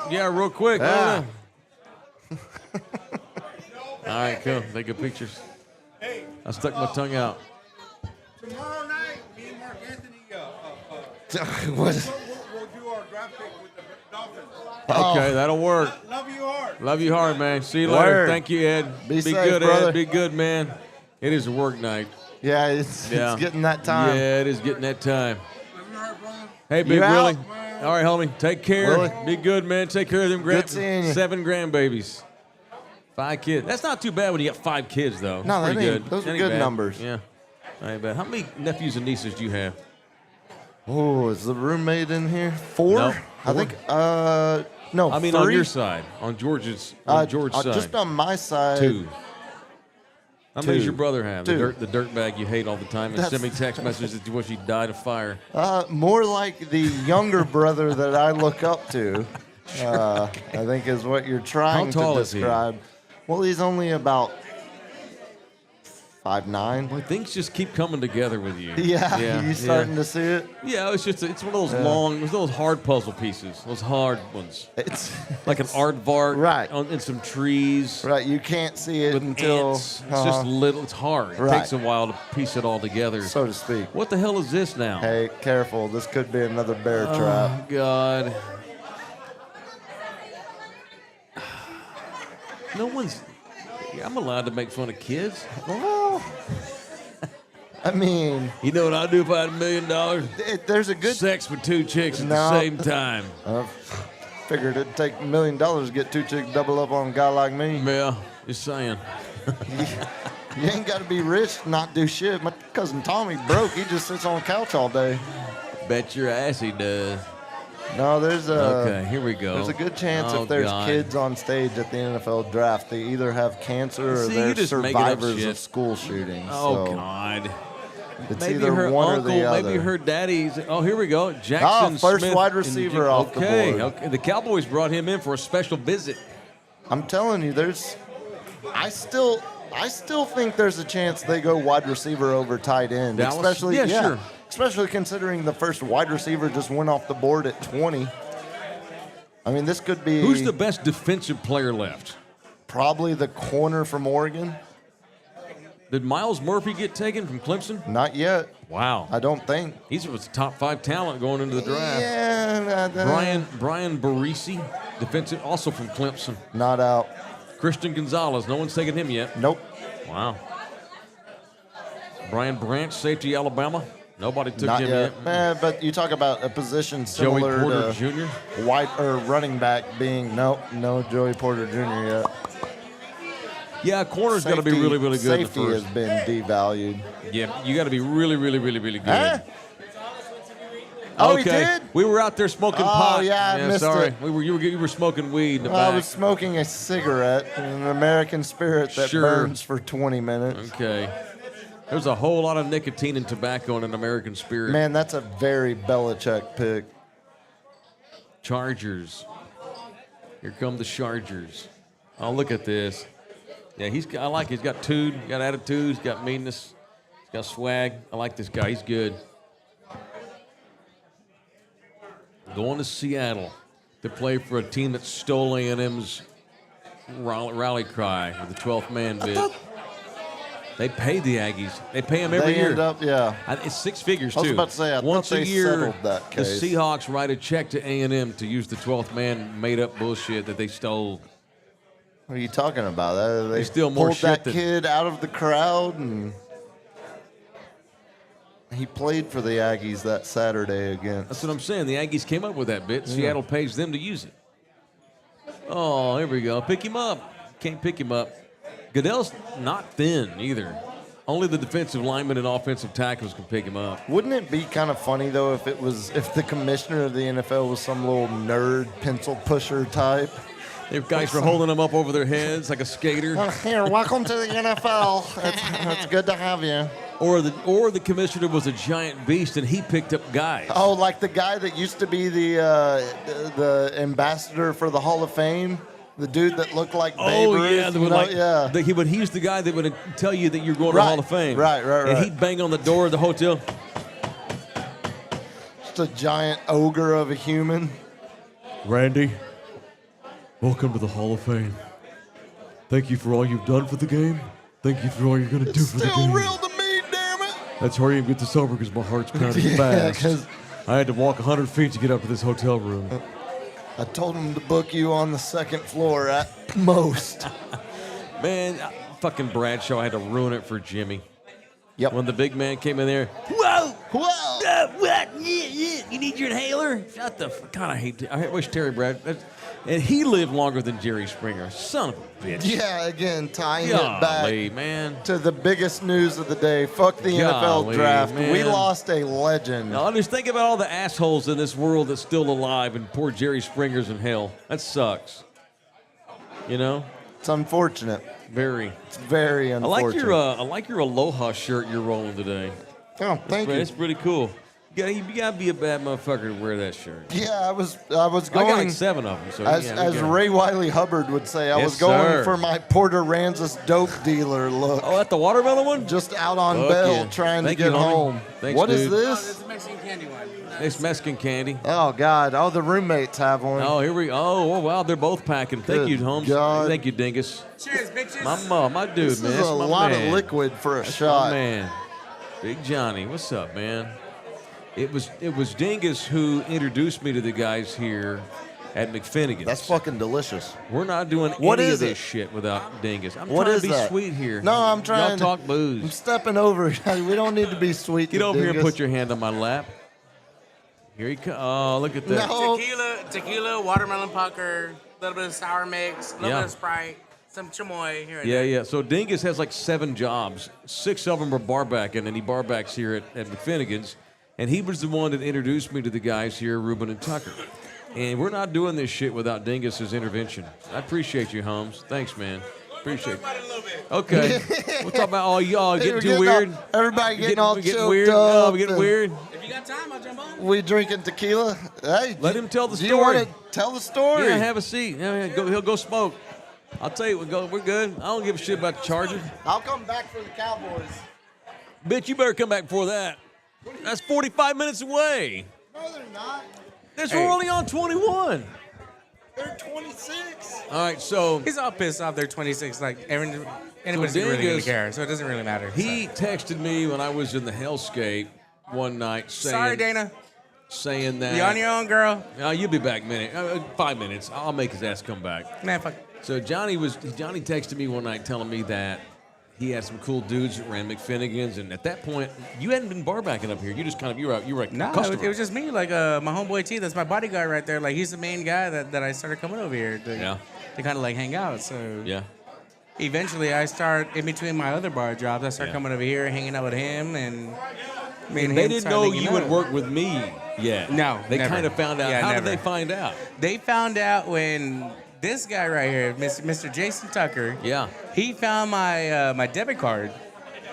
Speaker 3: Yeah, real quick.
Speaker 4: Ah.
Speaker 3: All right, cool. Take good pictures. I stuck my tongue out.
Speaker 7: Tomorrow night, me and Mark Anthony
Speaker 4: What?
Speaker 7: we'll do our draft pick with the Dolphins.
Speaker 3: Okay, that'll work.
Speaker 7: Love you hard.
Speaker 3: Love you hard, man. See you later.
Speaker 4: Word.
Speaker 3: Thank you, Ed.
Speaker 4: Be safe,
Speaker 3: good,
Speaker 4: brother.
Speaker 3: Ed. Be good, man. It is a work night.
Speaker 4: Yeah, it's
Speaker 3: Yeah.
Speaker 4: getting that time.
Speaker 3: Yeah, it is getting that time.
Speaker 7: Love you hard, brother.
Speaker 3: Hey, Big
Speaker 4: You out?
Speaker 3: Willie. All right, homie. Take care.
Speaker 4: Willie.
Speaker 3: Be good, man. Take care of them
Speaker 4: Good seeing you.
Speaker 3: 7 grandbabies. 5 kids. That's not too bad when you got 5 kids, though.
Speaker 4: No, that
Speaker 3: Pretty
Speaker 4: ain't-
Speaker 3: good.
Speaker 4: those are
Speaker 3: Ain't
Speaker 4: good
Speaker 3: bad.
Speaker 4: numbers.
Speaker 3: Yeah. That ain't bad. How many nephews and nieces do you have?
Speaker 4: Oh, is the roommate in here? 4?
Speaker 3: No,
Speaker 4: I
Speaker 3: 4.
Speaker 4: think. No.
Speaker 3: I mean,
Speaker 4: 3?
Speaker 3: on your side. On George's side.
Speaker 4: Just on my side.
Speaker 3: 2. How many does
Speaker 4: 2.
Speaker 3: your brother have?
Speaker 4: 2.
Speaker 3: The dirt bag you hate all the time and
Speaker 4: That's-
Speaker 3: send me text messages that you wish he died of fire.
Speaker 4: More like the younger brother that I look up to. I think is what you're trying
Speaker 3: How tall
Speaker 4: to
Speaker 3: is he?
Speaker 4: describe. Well, he's only about 5'9".
Speaker 3: Boy, things just keep coming together with you.
Speaker 4: Yeah, you starting to see it?
Speaker 3: Yeah, it's one of those it's those hard puzzle pieces, those hard ones.
Speaker 4: It's
Speaker 3: Like an aardvark,
Speaker 4: Right.
Speaker 3: And some trees.
Speaker 4: right. You can't see it
Speaker 3: With
Speaker 4: until,
Speaker 3: ants. It's just little. It's hard. It
Speaker 4: Right.
Speaker 3: takes a while to piece it all together.
Speaker 4: so to speak.
Speaker 3: What the hell is this now?
Speaker 4: Hey, careful! This could be another bear trap.
Speaker 3: Oh, God. No one's. I'm allowed to make fun of kids.
Speaker 4: Well, I mean,
Speaker 3: You know what I'd do if I had $1 million?
Speaker 4: there's a good.
Speaker 3: Sex with 2 chicks at
Speaker 4: No.
Speaker 3: the same time.
Speaker 4: Figured it'd take $1 million to get 2 chicks double up on a guy like me.
Speaker 3: Yeah, just saying.
Speaker 4: You ain't got to be rich to not do shit. My cousin Tommy broke. He just sits on the couch all day.
Speaker 3: Bet your ass he does.
Speaker 4: No, there's a.
Speaker 3: Okay, here we go.
Speaker 4: There's a good chance
Speaker 3: Oh,
Speaker 4: if there's
Speaker 3: God.
Speaker 4: kids on stage at the NFL draft, they either have cancer or
Speaker 3: See, you
Speaker 4: they're
Speaker 3: just make it up
Speaker 4: survivors
Speaker 3: shit.
Speaker 4: of school shootings.
Speaker 3: Oh,
Speaker 4: so
Speaker 3: God.
Speaker 4: it's
Speaker 3: Maybe
Speaker 4: either
Speaker 3: her
Speaker 4: one
Speaker 3: uncle,
Speaker 4: or the other.
Speaker 3: maybe her daddy's. Oh, here we go. Jackson
Speaker 4: first
Speaker 3: Smith
Speaker 4: wide
Speaker 3: and-
Speaker 4: receiver off the
Speaker 3: okay,
Speaker 4: board.
Speaker 3: Okay, the Cowboys brought him in for a special visit.
Speaker 4: I'm telling you, I still think there's a chance they go wide receiver over tight end,
Speaker 3: Dallas?
Speaker 4: especially
Speaker 3: Yeah, sure.
Speaker 4: especially considering the first wide receiver just went off the board at 20. I mean, this could be
Speaker 3: Who's the best defensive player left?
Speaker 4: probably the corner from Oregon.
Speaker 3: Did Miles Murphy get taken from Clemson?
Speaker 4: Not yet.
Speaker 3: Wow.
Speaker 4: I don't think.
Speaker 3: He's a top 5 talent going into the draft.
Speaker 4: Yeah,
Speaker 3: Brian Barisi, defensive, also from Clemson.
Speaker 4: not out.
Speaker 3: Christian Gonzalez, no one's taken him yet.
Speaker 4: Nope.
Speaker 3: Wow. Brian Branch, safety, Alabama. Nobody took
Speaker 4: Not
Speaker 3: him
Speaker 4: yet.
Speaker 3: yet.
Speaker 4: But you talk about a position
Speaker 3: Joey
Speaker 4: similar
Speaker 3: Porter
Speaker 4: to
Speaker 3: Jr.
Speaker 4: wide or running back being no Joey Porter Jr. yet.
Speaker 3: Yeah, corner's got to be
Speaker 4: Safety-
Speaker 3: really, really good in the
Speaker 4: Safety
Speaker 3: first.
Speaker 4: has been devalued.
Speaker 3: Yeah, you got to be really, really, really, really good.
Speaker 4: Huh? Oh,
Speaker 3: okay.
Speaker 4: he did?
Speaker 3: We were out there smoking pot.
Speaker 4: Yeah, I missed
Speaker 3: sorry.
Speaker 4: it.
Speaker 3: You were smoking weed in the
Speaker 4: I
Speaker 3: back.
Speaker 4: was smoking a cigarette, an American Spirit that
Speaker 3: Sure.
Speaker 4: burns for 20 minutes.
Speaker 3: Okay. There's a whole lot of nicotine and tobacco in an American Spirit.
Speaker 4: Man, that's a very Belichick pick.
Speaker 3: Chargers. Here come the Chargers. Oh, look at this. Yeah, I like it. He's got tude, he's got attitude, he's got meanness, he's got swag. I like this guy. He's good. Going to Seattle to play for a team that stole A&M's rally cry with the 12th man bid. They pay the Aggies. They pay them every year.
Speaker 4: End up, yeah.
Speaker 3: It's six figures, too.
Speaker 4: I was about to say, I
Speaker 3: Once
Speaker 4: thought
Speaker 3: a
Speaker 4: they
Speaker 3: year,
Speaker 4: settled that case.
Speaker 3: the Seahawks write a check to A&M to use the 12th man made-up bullshit that they stole.
Speaker 4: What are you talking about? They
Speaker 3: steal more
Speaker 4: pulled
Speaker 3: shit
Speaker 4: that
Speaker 3: than-
Speaker 4: kid out of the crowd, and he played for the Aggies that Saturday against.
Speaker 3: That's what I'm saying. The Aggies came up with that bit. Seattle pays them to use it. Oh, here we go. Pick him up. Can't pick him up. Goodell's not thin either. Only the defensive linemen and offensive tackles can pick him up.
Speaker 4: Wouldn't it be kind of funny though if the commissioner of the NFL was some little nerd pencil pusher type?
Speaker 3: If guys were holding them up over their heads like a skater.
Speaker 4: Here, welcome to the NFL. It's good to have you.
Speaker 3: Or the commissioner was a giant beast and he picked up guys.
Speaker 4: Oh, like the guy that used to be the ambassador for the Hall of Fame, the dude that looked like Babe Ruth.
Speaker 3: Yeah, he's the guy that would tell you that you're going to the
Speaker 4: Right,
Speaker 3: Hall of Fame.
Speaker 4: right.
Speaker 3: And he'd bang on the door of the hotel.
Speaker 4: Just a giant ogre of a human.
Speaker 3: Randy, welcome to the Hall of Fame. Thank you for all you've done for the game. Thank you for all you're going to do for the game.
Speaker 4: Still real to me, damn it.
Speaker 3: Let's hurry and get this over because my heart's pounding
Speaker 4: Yeah,
Speaker 3: fast.
Speaker 4: 'cause-
Speaker 3: I had to walk 100 feet to get up to this hotel room.
Speaker 4: I told him to book you on the second floor at most.
Speaker 3: Man, fucking Bradshaw had to ruin it for Jimmy.
Speaker 4: Yep.
Speaker 3: When the big man came in there, whoa!
Speaker 4: Whoa!
Speaker 3: What? Yeah. You need your inhaler? Shut the fuck. God, I wish Terry Brad. And he lived longer than Jerry Springer. Son of a bitch.
Speaker 4: Yeah, again, tying it
Speaker 3: Golly,
Speaker 4: back
Speaker 3: man.
Speaker 4: to the biggest news of the day. Fuck the NFL
Speaker 3: Golly,
Speaker 4: draft.
Speaker 3: man.
Speaker 4: We lost a legend.
Speaker 3: Now, just think about all the assholes in this world that's still alive and poor Jerry Springer's in hell. That sucks. You know?
Speaker 4: It's unfortunate.
Speaker 3: Very.
Speaker 4: It's very
Speaker 3: I
Speaker 4: unfortunate.
Speaker 3: like your Aloha shirt you're rolling today.
Speaker 4: Oh, thank you.
Speaker 3: It's pretty cool. You gotta be a bad motherfucker to wear that shirt.
Speaker 4: Yeah, I was
Speaker 3: I got
Speaker 4: going
Speaker 3: like 7 of them. So
Speaker 4: as
Speaker 3: yeah, we got 'em.
Speaker 4: Ray Wiley Hubbard would say. I
Speaker 3: Yes,
Speaker 4: was going
Speaker 3: sir.
Speaker 4: for my Porter Ranzis dope dealer look.
Speaker 3: Oh, at the watermelon one?
Speaker 4: Just out on
Speaker 3: Fuck
Speaker 4: bail
Speaker 3: yeah.
Speaker 4: trying
Speaker 3: Thank
Speaker 4: to
Speaker 3: you,
Speaker 4: get
Speaker 3: homie.
Speaker 4: home.
Speaker 3: Thanks,
Speaker 4: What is
Speaker 3: dude.
Speaker 4: this?
Speaker 8: It's a Mexican candy one.
Speaker 3: It's Mexican candy.
Speaker 4: Oh God! Oh, the roommates have one.
Speaker 3: Oh, here we go. Oh, wow, they're both packing. Thank
Speaker 4: Good
Speaker 3: you, Holmes.
Speaker 4: God.
Speaker 3: Thank you, Dingus.
Speaker 8: Cheers, bitches.
Speaker 3: My dude,
Speaker 4: This
Speaker 3: man.
Speaker 4: is
Speaker 3: That's
Speaker 4: a
Speaker 3: my
Speaker 4: lot
Speaker 3: man.
Speaker 4: of liquid for a
Speaker 3: That's
Speaker 4: shot.
Speaker 3: my man. Big Johnny. What's up, man? It was Dingus who introduced me to the guys here at McFinnigan's.
Speaker 4: That's fucking delicious.
Speaker 3: We're not doing
Speaker 4: What
Speaker 3: any
Speaker 4: is
Speaker 3: of this
Speaker 4: it?
Speaker 3: shit without Dingus. I'm
Speaker 4: What
Speaker 3: trying
Speaker 4: is
Speaker 3: to be
Speaker 4: that?
Speaker 3: sweet here.
Speaker 4: No, I'm trying.
Speaker 3: Y'all talk
Speaker 4: I'm
Speaker 3: booze.
Speaker 4: stepping over. We don't need to be sweet.
Speaker 3: Get
Speaker 4: to
Speaker 3: over here and
Speaker 4: Dingus.
Speaker 3: put your hand on my lap. Here he comes. Oh, look at that.
Speaker 4: No.
Speaker 8: Tequila, watermelon pucker, a little bit of sour mix, a little
Speaker 3: Yeah.
Speaker 8: bit of Sprite, some chamoy here and
Speaker 3: Yeah,
Speaker 8: there.
Speaker 3: yeah. So Dingus has like 7 jobs. 6 of them are barbacking, and he barbacks here at McFinnigan's. And he was the one that introduced me to the guys here, Ruben and Tucker. And we're not doing this shit without Dingus's intervention. I appreciate you, Holmes. Thanks, man. Appreciate it. Okay. We'll talk about all y'all
Speaker 4: Hey,
Speaker 3: getting
Speaker 4: we're
Speaker 3: too weird.
Speaker 4: Everybody getting all
Speaker 3: we're
Speaker 4: choked
Speaker 3: weird.
Speaker 4: up.
Speaker 3: Oh, we're getting
Speaker 4: and
Speaker 3: weird.
Speaker 8: If you got time, I'll jump on.
Speaker 4: We drinking tequila. Hey,
Speaker 3: Let him tell the
Speaker 4: do
Speaker 3: story.
Speaker 4: you want to tell the story?
Speaker 3: Yeah, have a seat. Yeah, he'll go smoke. I'll tell you, we're good. I don't give a shit about the Chargers.
Speaker 4: I'll come back for the Cowboys.
Speaker 3: Bitch, you better come back before that. That's 45 minutes away.
Speaker 4: No, they're not.
Speaker 3: We're only on 21.
Speaker 4: They're 26.
Speaker 3: All right, so
Speaker 8: He's all pissed off. They're 26. Like anybody's really gonna
Speaker 3: Dingus-
Speaker 8: care, so it doesn't really matter.
Speaker 3: he texted me when I was in the hellscape one night saying,
Speaker 8: Sorry, Dana.
Speaker 3: saying that.
Speaker 8: You on your own, girl.
Speaker 3: You'll be back in a minute. 5 minutes. I'll make his ass come back.
Speaker 8: Man, fuck.
Speaker 3: So Johnny texted me one night telling me that he had some cool dudes that ran McFinnigan's, and at that point, you hadn't been barbacking up here. You just kind of you were a
Speaker 8: No,
Speaker 3: customer.
Speaker 8: it was just me. Like my homeboy T, that's my bodyguard right there. Like he's the main guy that I started coming over here to kind of like hang out. So
Speaker 3: yeah.
Speaker 8: eventually, I start in between my other bar jobs. I start coming over here, hanging out with him, and me and
Speaker 3: They
Speaker 8: him
Speaker 3: didn't
Speaker 8: started
Speaker 3: know
Speaker 8: linking
Speaker 3: you
Speaker 8: up.
Speaker 3: would work with me yet.
Speaker 10: No,
Speaker 3: They
Speaker 10: never.
Speaker 3: kind of found out.
Speaker 10: Yeah,
Speaker 3: How
Speaker 10: never.
Speaker 3: did they find out?
Speaker 10: They found out when this guy right here, Mr. Jason Tucker,
Speaker 3: Yeah.
Speaker 10: he found my my debit card,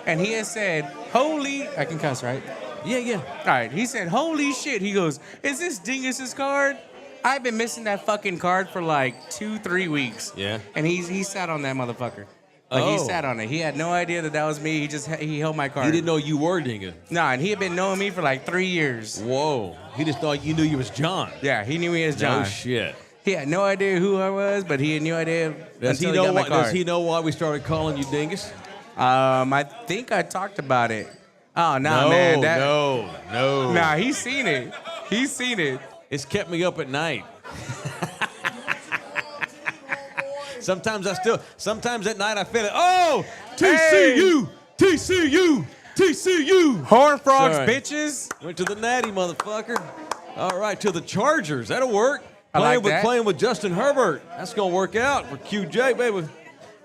Speaker 10: and he had said, "Holy," I can cuss, right?
Speaker 3: Yeah.
Speaker 10: All right. He said, "Holy shit!" He goes, "Is this Dingus's card?" I've been missing that fucking card for like 2-3 weeks.
Speaker 3: Yeah.
Speaker 10: And he sat on that motherfucker. Like he
Speaker 3: Oh.
Speaker 10: sat on it. He had no idea that was me. He held my card.
Speaker 3: He didn't know you were Dinga.
Speaker 10: Nah, and he had been knowing me for like 3 years.
Speaker 3: Whoa. He just thought you knew you was John.
Speaker 10: Yeah, he knew me as John.
Speaker 3: No shit.
Speaker 10: He had no idea who I was, but he had no idea
Speaker 3: Does he
Speaker 10: until
Speaker 3: know
Speaker 10: got my
Speaker 3: why?
Speaker 10: card.
Speaker 3: Does he know why we started calling you Dingus?
Speaker 10: I think I talked about it. Oh no, man.
Speaker 3: No.
Speaker 10: Nah, he's seen it. He's seen it.
Speaker 3: It's kept me up at night. Sometimes at night I feel it. Oh, TCU, TCU.
Speaker 10: Horn frogs,
Speaker 3: Sorry.
Speaker 10: bitches.
Speaker 3: Went to the natty, motherfucker. All right, to the Chargers. That'll work.
Speaker 10: I like that.
Speaker 3: Playing with Justin Herbert. That's gonna work out for QJ, baby.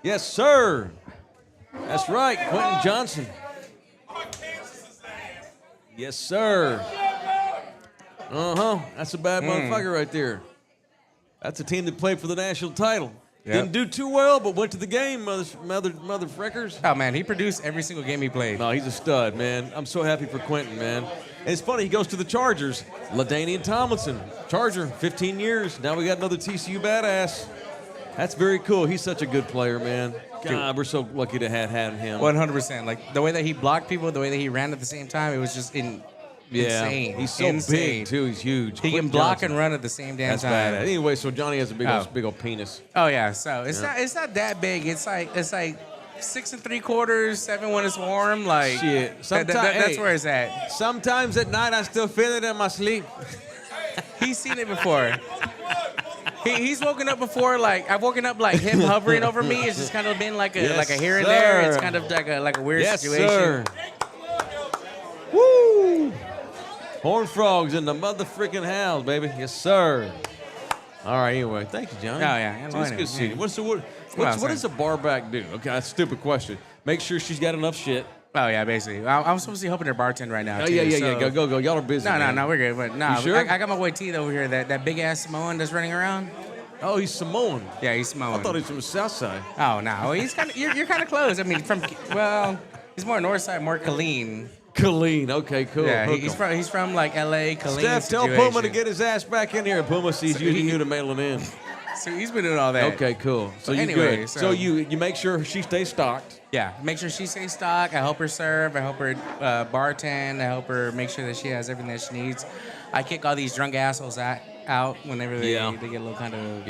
Speaker 3: Yes, sir. That's right, Quentin Johnson. Yes, sir. That's a bad motherfucker right there. That's a team that played for the national title.
Speaker 10: Yep.
Speaker 3: Didn't do too well, but went to the game, mother frickers.
Speaker 10: Oh man, he produced every single game he played.
Speaker 3: No, he's a stud, man. I'm so happy for Quentin, man. And it's funny, he goes to the Chargers. LaDainian Tomlinson, Charger, 15 years. Now we got another TCU badass. That's very cool. He's such a good player, man. God, we're so lucky to have had him.
Speaker 10: 100%. Like the way that he blocked people, the way that he ran at the same time, it was just insane.
Speaker 3: He's so
Speaker 10: insane.
Speaker 3: big, too. He's huge.
Speaker 10: He can
Speaker 3: Quentin
Speaker 10: block
Speaker 3: Johnson.
Speaker 10: and run at the same damn
Speaker 3: That's
Speaker 10: time.
Speaker 3: bad. Anyway, so Johnny has a big old penis.
Speaker 10: Oh yeah, so it's
Speaker 3: Yeah.
Speaker 10: not that big. It's like 6 3/4, 7 when it's warm. Like
Speaker 3: Shit.
Speaker 10: that's where it's at.
Speaker 3: Sometimes at night I still feel it in my sleep.
Speaker 10: He's seen it before. He's woken up before. Like I've woken up like him hovering over me. It's just kind of been like a
Speaker 3: Yes,
Speaker 10: here and there. It's
Speaker 3: sir.
Speaker 10: kind of like a weird
Speaker 3: Yes,
Speaker 10: situation.
Speaker 3: sir. Woo! Horn frogs in the motherfucking house, baby. Yes, sir. All right, anyway. Thank you, Johnny.
Speaker 10: Oh, yeah.
Speaker 3: It's good to see you. What does a barback do? Okay, that's a stupid question. Make sure she's got enough shit.
Speaker 10: Oh yeah, basically. I'm supposed to be helping her bartend right now.
Speaker 3: Oh,
Speaker 10: too,
Speaker 3: yeah.
Speaker 10: so-
Speaker 3: Go. Y'all are busy. man.
Speaker 10: No, we're good. But no,
Speaker 3: You sure?
Speaker 10: I got my boy T over here. That big ass Samoan that's running around.
Speaker 3: Oh, he's Samoan.
Speaker 10: Yeah, he's Samoan.
Speaker 3: I thought he was from the south side.
Speaker 10: Oh no, he's kind of. You're kind of close. I mean, he's more north side, more Killeen.
Speaker 3: Killeen. Okay, cool.
Speaker 10: Yeah,
Speaker 3: Hook
Speaker 10: he's
Speaker 3: 'em.
Speaker 10: from like L.A. Killeen.
Speaker 3: Steph, tell
Speaker 10: situation.
Speaker 3: Puma to get his ass back in here. Puma sees
Speaker 10: So
Speaker 3: you
Speaker 10: he-
Speaker 3: new to mailing in.
Speaker 10: So he's been doing all that.
Speaker 3: Okay, cool. So you
Speaker 10: anyway,
Speaker 3: good.
Speaker 10: so-
Speaker 3: So you make sure she stays stocked.
Speaker 10: Yeah, make sure she stays stocked. I help her serve. I help her bartend. I help her make sure that she has everything that she needs. I kick all these drunk assholes out whenever they get a little kind of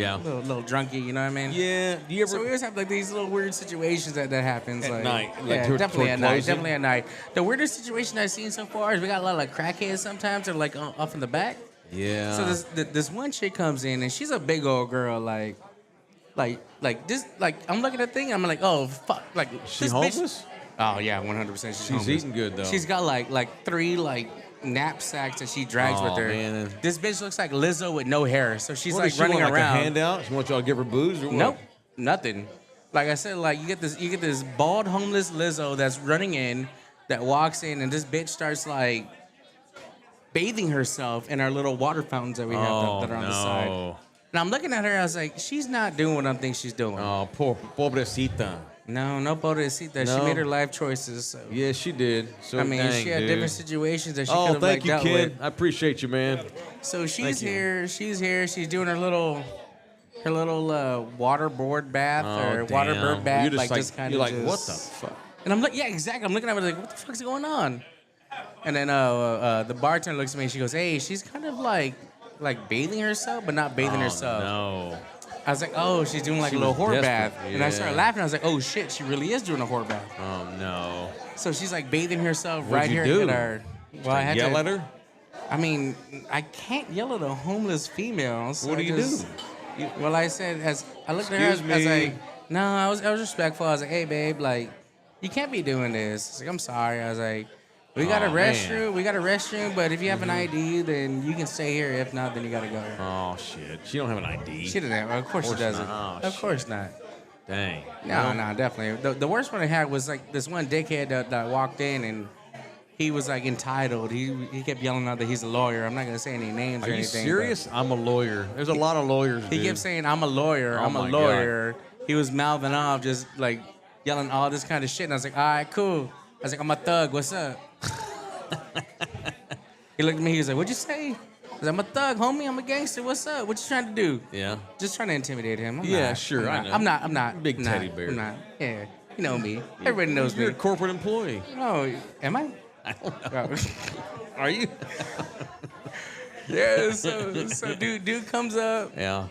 Speaker 10: little drunky. You know what I mean?
Speaker 3: Yeah. Do you ever?
Speaker 10: So we always have like these little weird situations that happens
Speaker 3: At
Speaker 10: like,
Speaker 3: night, like
Speaker 10: yeah,
Speaker 3: toward
Speaker 10: definitely at night.
Speaker 3: closing?
Speaker 10: Definitely at night. The weirdest situation I've seen so far is we got a lot of like crackheads sometimes. They're like off in the back.
Speaker 3: Yeah.
Speaker 10: So this one chick comes in and she's a big old girl like this like I'm looking at the thing I'm like oh fuck like
Speaker 3: She
Speaker 10: this
Speaker 3: homeless?
Speaker 10: Bitch, oh yeah 100% she's homeless.
Speaker 3: eating good though.
Speaker 10: She's got like 3 like knapsacks that she drags
Speaker 3: Aw,
Speaker 10: with her.
Speaker 3: man.
Speaker 10: This bitch looks like Lizzo with no hair, so she's
Speaker 3: What,
Speaker 10: like
Speaker 3: does she
Speaker 10: running
Speaker 3: want,
Speaker 10: around.
Speaker 3: Like a handout? She wants y'all to give her booze or what?
Speaker 10: Nope, nothing. Like I said, like you get this bald homeless Lizzo that's running in, that walks in, and this bitch starts like bathing herself in our little water fountains that we have that are on the side. And I'm looking at her, I was like, she's not doing what I think she's doing.
Speaker 3: Oh, poor pobrecita.
Speaker 10: No pobrecita.
Speaker 3: No?
Speaker 10: She made her life choices. So.
Speaker 3: Yeah, she did. So
Speaker 10: I mean,
Speaker 3: dang,
Speaker 10: she had
Speaker 3: dude.
Speaker 10: different situations that she
Speaker 3: Oh,
Speaker 10: could have
Speaker 3: thank
Speaker 10: like
Speaker 3: you,
Speaker 10: dealt
Speaker 3: kid.
Speaker 10: with.
Speaker 3: I appreciate you, man.
Speaker 10: So she's
Speaker 3: Thank you.
Speaker 10: here. She's here. She's doing her little waterboard bath or water
Speaker 3: damn.
Speaker 10: bird bath.
Speaker 3: You're just
Speaker 10: just kind
Speaker 3: you're
Speaker 10: of
Speaker 3: like, what the fuck?
Speaker 10: And I'm like, yeah, exactly. I'm looking at her like, what the fuck's going on? And then the bartender looks at me and she goes, hey, she's kind of like bathing herself, but not bathing herself.
Speaker 3: No.
Speaker 10: I was like, oh, she's doing like
Speaker 3: She
Speaker 10: a little
Speaker 3: was
Speaker 10: whore
Speaker 3: desperate,
Speaker 10: bath. And I started
Speaker 3: yeah.
Speaker 10: laughing. I was like, oh shit, she really is doing a whore bath.
Speaker 3: Oh no.
Speaker 10: So she's like bathing herself
Speaker 3: What'd
Speaker 10: right
Speaker 3: you
Speaker 10: here
Speaker 3: do?
Speaker 10: at our. Well, I had
Speaker 3: Yell
Speaker 10: to
Speaker 3: at her?
Speaker 10: I mean, I can't yell at a homeless female. So
Speaker 3: What do
Speaker 10: I
Speaker 3: you
Speaker 10: just-
Speaker 3: do?
Speaker 10: Well, I said, as I looked at her, I
Speaker 3: Excuse
Speaker 10: was
Speaker 3: me.
Speaker 10: like, no, I was respectful. I was like, hey, babe, like, you can't be doing this. I was like, I'm sorry. I was like, we got a
Speaker 3: Aw, man.
Speaker 10: restroom. We got a restroom, but if you have an ID, then you can stay here. If not, then you got to go.
Speaker 3: Oh shit. She don't have an ID.
Speaker 10: She didn't have. Of course she doesn't.
Speaker 3: not. Oh,
Speaker 10: Of course not.
Speaker 3: Dang.
Speaker 10: No, definitely. The worst one I had was like this one dickhead that walked in and he was like entitled. He kept yelling out that he's a lawyer. I'm not gonna say any names or
Speaker 3: Are you
Speaker 10: anything.
Speaker 3: serious? I'm a lawyer. There's a lot of lawyers,
Speaker 10: He
Speaker 3: dude.
Speaker 10: kept saying, I'm a lawyer,
Speaker 3: Oh
Speaker 10: I'm a
Speaker 3: my
Speaker 10: lawyer. He was mouthing off, just like yelling all this kind of shit. And I was like, all right, cool. I was like, I'm a thug, what's up? He looked at me, he was like, what'd you say? I was like, I'm a thug, homie, I'm a gangster, what's up? What you trying to do?
Speaker 3: Yeah.
Speaker 10: Just trying to intimidate him. I'm
Speaker 3: Yeah,
Speaker 10: not.
Speaker 3: sure, I know.
Speaker 10: I'm not.
Speaker 3: Big
Speaker 10: I'm
Speaker 3: teddy
Speaker 10: not,
Speaker 3: bear.
Speaker 10: I'm not. Yeah, you know me. Everybody knows
Speaker 3: You're
Speaker 10: me.
Speaker 3: a corporate employee.
Speaker 10: Oh, am I?
Speaker 3: I don't know. Are you?
Speaker 10: Yeah, so dude comes up.
Speaker 3: Yeah.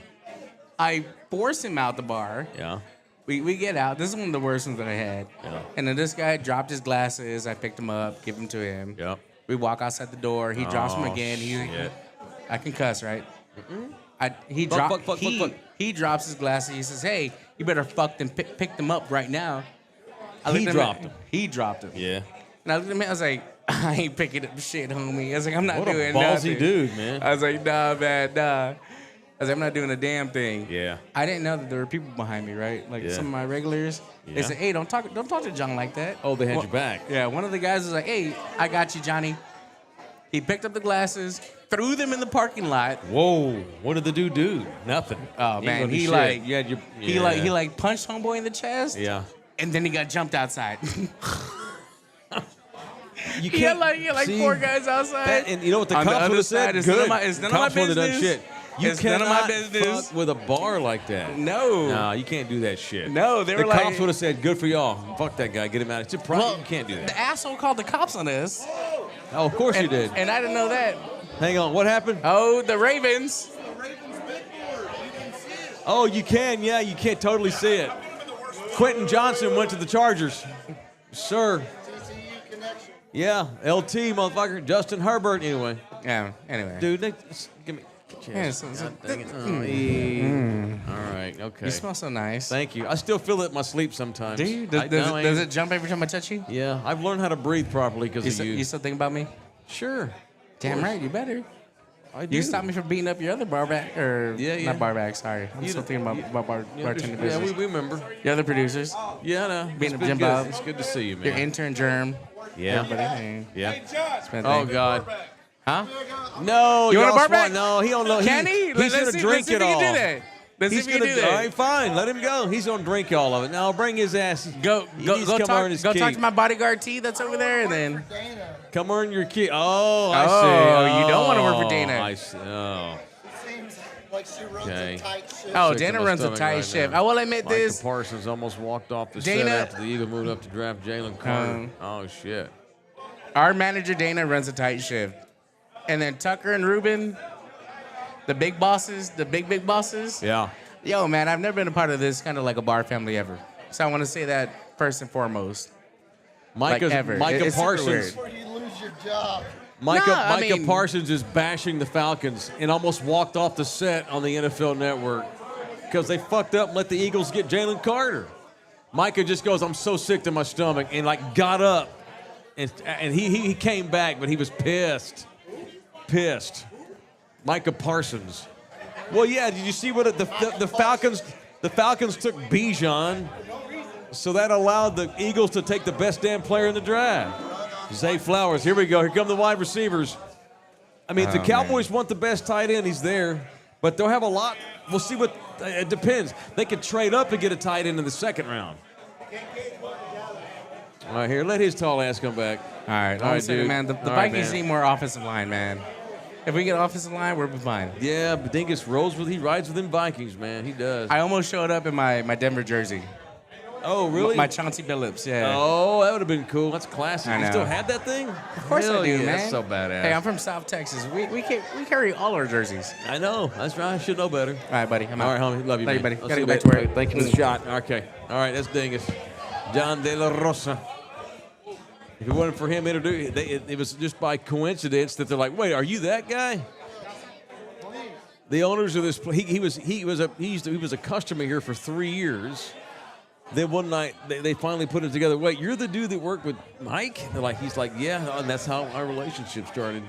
Speaker 10: I force him out the bar.
Speaker 3: Yeah.
Speaker 10: We get out. This is one of the worst ones that I had.
Speaker 3: Yeah.
Speaker 10: And then this guy dropped his glasses. I picked him up, give them to him.
Speaker 3: Yep.
Speaker 10: We walk outside the door. He drops them again.
Speaker 3: Shit.
Speaker 10: I can cuss, right? He drops his glasses. He says, "Hey, you better fuck them. Pick them up right now."
Speaker 3: He dropped them.
Speaker 10: He dropped them.
Speaker 3: Yeah.
Speaker 10: And I looked at him. I was like, "I ain't picking up shit, homie." I was like, "I'm not
Speaker 3: What a
Speaker 10: doing
Speaker 3: ballsy
Speaker 10: nothing."
Speaker 3: dude, man.
Speaker 10: I was like, "Nah, man, nah." I was like, I'm not doing a damn thing.
Speaker 3: Yeah.
Speaker 10: I didn't know that there were people behind me, right? Like
Speaker 3: Yeah.
Speaker 10: some of my regulars. They
Speaker 3: Yeah.
Speaker 10: said, "Hey, don't talk to John like that."
Speaker 3: Oh, they had your back.
Speaker 10: Yeah. One of the guys was like, "Hey, I got you, Johnny." He picked up the glasses, threw them in the parking lot.
Speaker 3: Whoa. What did the dude do? Nothing.
Speaker 10: Oh
Speaker 3: Ain't
Speaker 10: man,
Speaker 3: gonna do
Speaker 10: he
Speaker 3: shit.
Speaker 10: like
Speaker 3: You had your,
Speaker 10: he like punched homeboy in the chest.
Speaker 3: Yeah.
Speaker 10: And then he got jumped outside.
Speaker 3: You
Speaker 10: he had like
Speaker 3: see,
Speaker 10: 4 guys outside.
Speaker 3: that- and you know what the
Speaker 10: On
Speaker 3: cops
Speaker 10: other
Speaker 3: would have said?
Speaker 10: side, it's
Speaker 3: Good.
Speaker 10: none of my, it's none
Speaker 3: The
Speaker 10: of my
Speaker 3: cops wouldn't have done
Speaker 10: business.
Speaker 3: shit. You
Speaker 10: It's none of
Speaker 3: cannot
Speaker 10: my business.
Speaker 3: fuck with a bar like that.
Speaker 10: No.
Speaker 3: No, you can't do that shit.
Speaker 10: No, they
Speaker 3: the
Speaker 10: were like-
Speaker 3: cops would have said, "Good for y'all. Fuck that guy. Get him out." It's a problem. You can't do that.
Speaker 10: The asshole called the cops on us.
Speaker 3: Oh, of course you did.
Speaker 10: And I didn't know that.
Speaker 3: Hang on. What happened?
Speaker 10: Oh, the Ravens.
Speaker 3: Oh, you can. Yeah, you can't totally see it. Quentin Johnson went to the Chargers. Sir. Yeah, LT, motherfucker. Justin Herbert, anyway.
Speaker 10: Yeah, anyway.
Speaker 3: Dude, give me.
Speaker 10: Yeah, so-
Speaker 3: God dang it. All right, okay.
Speaker 10: You smell so nice.
Speaker 3: Thank you. I still feel it in my sleep sometimes.
Speaker 10: Do you?
Speaker 3: I know,
Speaker 10: Does it jump every time I touch you?
Speaker 3: Yeah, I've learned how to breathe properly because of you.
Speaker 10: You still think about me?
Speaker 3: Sure.
Speaker 10: Damn right, you better.
Speaker 3: I do.
Speaker 10: You stopped me from beating up your other barback, or
Speaker 3: Yeah.
Speaker 10: not barback, sorry. I'm
Speaker 3: You
Speaker 10: still
Speaker 3: don't-
Speaker 10: thinking about bartending
Speaker 3: Yeah,
Speaker 10: business.
Speaker 3: we remember.
Speaker 10: The other producers,
Speaker 3: Yeah, I know.
Speaker 10: Being
Speaker 3: It's
Speaker 10: a
Speaker 3: been
Speaker 10: Jim
Speaker 3: good.
Speaker 10: Bob.
Speaker 3: It's good to see you, man.
Speaker 10: your intern Germ.
Speaker 3: Yeah.
Speaker 10: Everybody. Hey,
Speaker 3: Yeah.
Speaker 10: it's been a
Speaker 3: Oh,
Speaker 10: thing.
Speaker 3: God.
Speaker 10: Huh?
Speaker 3: No,
Speaker 10: You want a
Speaker 3: y'all
Speaker 10: bar
Speaker 3: smart.
Speaker 10: back?
Speaker 3: No, he don't know.
Speaker 10: Can he?
Speaker 3: He's
Speaker 10: Let's
Speaker 3: gonna
Speaker 10: see-
Speaker 3: drink
Speaker 10: let's see
Speaker 3: it
Speaker 10: if he
Speaker 3: all.
Speaker 10: can do that. Let's
Speaker 3: He's
Speaker 10: see if he can
Speaker 3: gonna
Speaker 10: do that.
Speaker 3: All right, fine. Let him go. He's gonna drink all of it. Now bring his ass.
Speaker 10: Go
Speaker 3: He needs to come earn his
Speaker 10: talk
Speaker 3: keep.
Speaker 10: to my bodyguard T that's over there, and then.
Speaker 3: Come earn your key. Oh, I see.
Speaker 10: Oh, you don't wanna work for Dana.
Speaker 3: I see. Oh.
Speaker 4: Seems like she runs
Speaker 3: Okay.
Speaker 4: a tight ship.
Speaker 10: Oh,
Speaker 3: Sick to
Speaker 10: Dana
Speaker 3: my
Speaker 10: runs a
Speaker 3: stomach
Speaker 10: tight
Speaker 3: right
Speaker 10: ship.
Speaker 3: now.
Speaker 10: I will admit
Speaker 3: Micah
Speaker 10: this.
Speaker 3: Parsons almost walked off the
Speaker 10: Dana-
Speaker 3: set after the Eagles moved up to draft Jalen Carter. Oh shit.
Speaker 10: Our manager Dana runs a tight shift, and then Tucker and Ruben, the big bosses, the big bosses.
Speaker 3: Yeah.
Speaker 10: Yo, man, I've never been a part of this kind of like a bar family ever. So I want to say that first and foremost.
Speaker 3: Micah
Speaker 10: ever.
Speaker 3: Micah
Speaker 10: It's super
Speaker 3: Parsons.
Speaker 10: weird.
Speaker 4: Before you lose your job.
Speaker 3: Micah,
Speaker 10: No, I
Speaker 3: Micah
Speaker 10: mean-
Speaker 3: Parsons is bashing the Falcons and almost walked off the set on the NFL Network because they fucked up and let the Eagles get Jalen Carter. Micah just goes, "I'm so sick to my stomach," and like got up, and he came back, but he was pissed. Micah Parsons. Well, yeah. Did you see what the Falcons? The Falcons took Bijan, so that allowed the Eagles to take the best damn player in the draft. Zay Flowers. Here we go. Here come the wide receivers. I mean, if the Cowboys want the best tight end, he's there. But they'll have a lot. We'll see what. It depends. They could trade up and get a tight end in the second round. All right, here. Let his tall ass come back.
Speaker 10: All right,
Speaker 3: All right, dude.
Speaker 10: man. The
Speaker 3: All right,
Speaker 10: Vikings
Speaker 3: man.
Speaker 10: need more offensive line, man. If we get offensive line, we'll be fine.
Speaker 3: Yeah, but Dingus he rides with them Vikings, man. He does.
Speaker 10: I almost showed up in my Denver jersey.
Speaker 3: Oh, really?
Speaker 10: My Chauncey Billups, yeah.
Speaker 3: Oh, that would have been cool. That's classic.
Speaker 10: I
Speaker 3: You
Speaker 10: know.
Speaker 3: still had that thing?
Speaker 10: Of course
Speaker 3: Hell
Speaker 10: I do,
Speaker 3: yeah,
Speaker 10: man.
Speaker 3: That's so badass.
Speaker 10: Hey, I'm from South Texas. We carry all our jerseys.
Speaker 3: I know. That's right. I should know better.
Speaker 10: All right, buddy. I'm
Speaker 3: All
Speaker 10: out.
Speaker 3: right, homie. Love you,
Speaker 10: Love
Speaker 3: man.
Speaker 10: you, buddy.
Speaker 3: I'll
Speaker 10: Gotta
Speaker 3: see
Speaker 10: go back
Speaker 3: you
Speaker 10: to
Speaker 3: later.
Speaker 10: work.
Speaker 3: Thank you for the shot. Okay. All right, that's Dingus. John De La Rosa. If it wasn't for him introducing, it was just by coincidence that they're like, "Wait, are you that guy?" The owners of this place, he was a customer here for 3 years. Then one night they finally put it together. Wait, you're the dude that worked with Mike? He's like, yeah, and that's how our relationship started.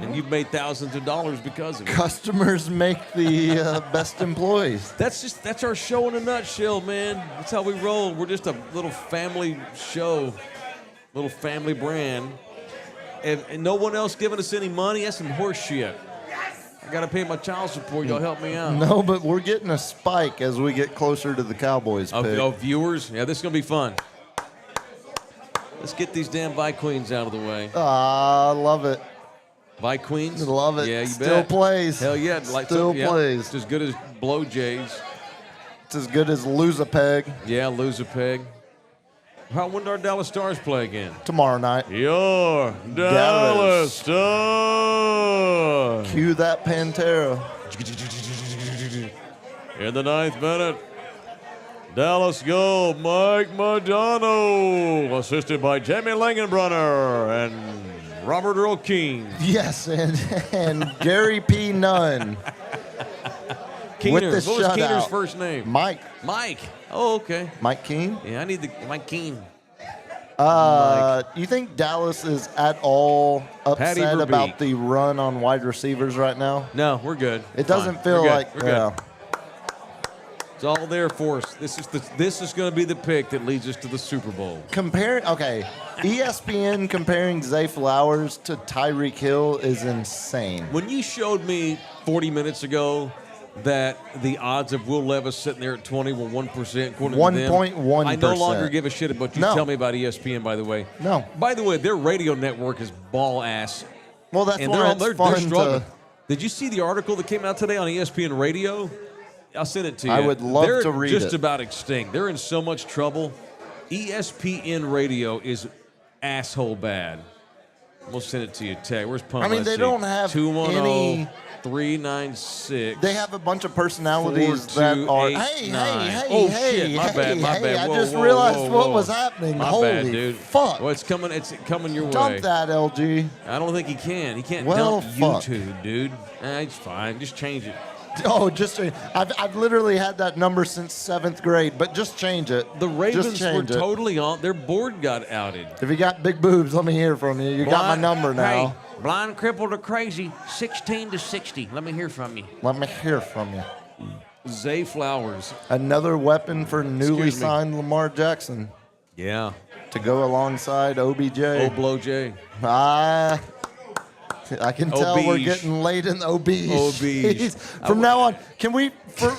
Speaker 3: And you've made thousands of dollars because of it.
Speaker 4: Customers make the best employees.
Speaker 3: That's our show in a nutshell, man. That's how we roll. We're just a little family show, little family brand. and no one else giving us any money, that's some horse shit. I got to pay my child support. Y'all help me out.
Speaker 4: No, but we're getting a spike as we get closer to the Cowboys pick.
Speaker 3: Of viewers? Yeah, this is going to be fun. Let's get these damn Vi Queens out of the way.
Speaker 4: I love it.
Speaker 3: Vi Queens?
Speaker 4: Love it.
Speaker 3: Yeah, you
Speaker 4: Still
Speaker 3: bet.
Speaker 4: plays.
Speaker 3: Hell yeah.
Speaker 4: Still plays.
Speaker 3: It's as good as Blow Jays.
Speaker 4: It's as good as Lose a Peg.
Speaker 3: Yeah, lose a peg. When do our Dallas Stars play again?
Speaker 4: Tomorrow night.
Speaker 3: Your Dallas Stars.
Speaker 4: Cue that Pantera.
Speaker 3: In the 9th minute, Dallas go Mike Modano, assisted by Jamie Langenbrunner and Robert Earl King.
Speaker 4: Yes, and Gary P. Nunn.
Speaker 3: Keener.
Speaker 4: With the
Speaker 3: What was Keener's
Speaker 4: shutout.
Speaker 3: first name?
Speaker 4: Mike.
Speaker 3: Mike. Oh, okay.
Speaker 4: Mike Keene?
Speaker 3: Yeah, I need the Mike Keen.
Speaker 4: You think Dallas is at all
Speaker 3: Patty
Speaker 4: upset
Speaker 3: Verbeek.
Speaker 4: about the run on wide receivers right now?
Speaker 3: No, we're good.
Speaker 4: It doesn't
Speaker 3: Fine.
Speaker 4: feel
Speaker 3: We're good.
Speaker 4: like
Speaker 3: We're good. It's all there for us. This is going to be the pick that leads us to the Super Bowl.
Speaker 4: ESPN comparing Zay Flowers to Tyreek Hill is insane.
Speaker 3: When you showed me 40 minutes ago that the odds of Will Levis sitting there at 20 were 1%, according to them,
Speaker 4: 1.1%.
Speaker 3: I no longer give a shit about you.
Speaker 4: No.
Speaker 3: Tell me about ESPN, by the way.
Speaker 4: No.
Speaker 3: By the way, their radio network is ball ass.
Speaker 4: Well, that's
Speaker 3: And
Speaker 4: why
Speaker 3: they're
Speaker 4: it's fun
Speaker 3: struggling.
Speaker 4: to.
Speaker 3: Did you see the article that came out today on ESPN Radio? I'll send it to you.
Speaker 4: I would love
Speaker 3: They're
Speaker 4: to read
Speaker 3: just
Speaker 4: it.
Speaker 3: about extinct. They're in so much trouble. ESPN Radio is asshole bad. We'll send it to you, Tay. Where's Pump?
Speaker 4: I mean, they don't have
Speaker 3: 210-396.
Speaker 4: They have a bunch of personalities that are. Hey,
Speaker 3: 4289.
Speaker 4: hey,
Speaker 3: Oh,
Speaker 4: hey,
Speaker 3: shit. My bad, my
Speaker 4: hey,
Speaker 3: bad.
Speaker 4: I
Speaker 3: Whoa,
Speaker 4: just
Speaker 3: whoa,
Speaker 4: realized
Speaker 3: whoa,
Speaker 4: what
Speaker 3: whoa.
Speaker 4: was happening.
Speaker 3: My
Speaker 4: Holy
Speaker 3: bad, dude.
Speaker 4: fuck.
Speaker 3: Well, it's coming your way.
Speaker 4: Dump that, LG.
Speaker 3: I don't think he can. He can't
Speaker 4: Well,
Speaker 3: dump
Speaker 4: fuck.
Speaker 3: YouTube, dude. It's fine. Just change it.
Speaker 4: Oh, I've literally had that number since 7th grade, but just change it.
Speaker 3: The Ravens
Speaker 4: Just
Speaker 3: were
Speaker 4: change it.
Speaker 3: totally on. Their board got outed.
Speaker 4: If you got big boobs, let me hear from you. You got my number now.
Speaker 3: Hey, blind, crippled, or crazy, 16 to 60. Let me hear from you.
Speaker 4: Let me hear from you.
Speaker 3: Zay Flowers.
Speaker 4: Another weapon for newly
Speaker 3: Excuse me.
Speaker 4: signed Lamar Jackson
Speaker 3: Yeah.
Speaker 4: to go alongside OBJ.
Speaker 3: Oh, Blow J.
Speaker 4: I can tell we're
Speaker 3: Oblige.
Speaker 4: getting late in the oblige.
Speaker 3: Oblige.
Speaker 4: From now on, can we?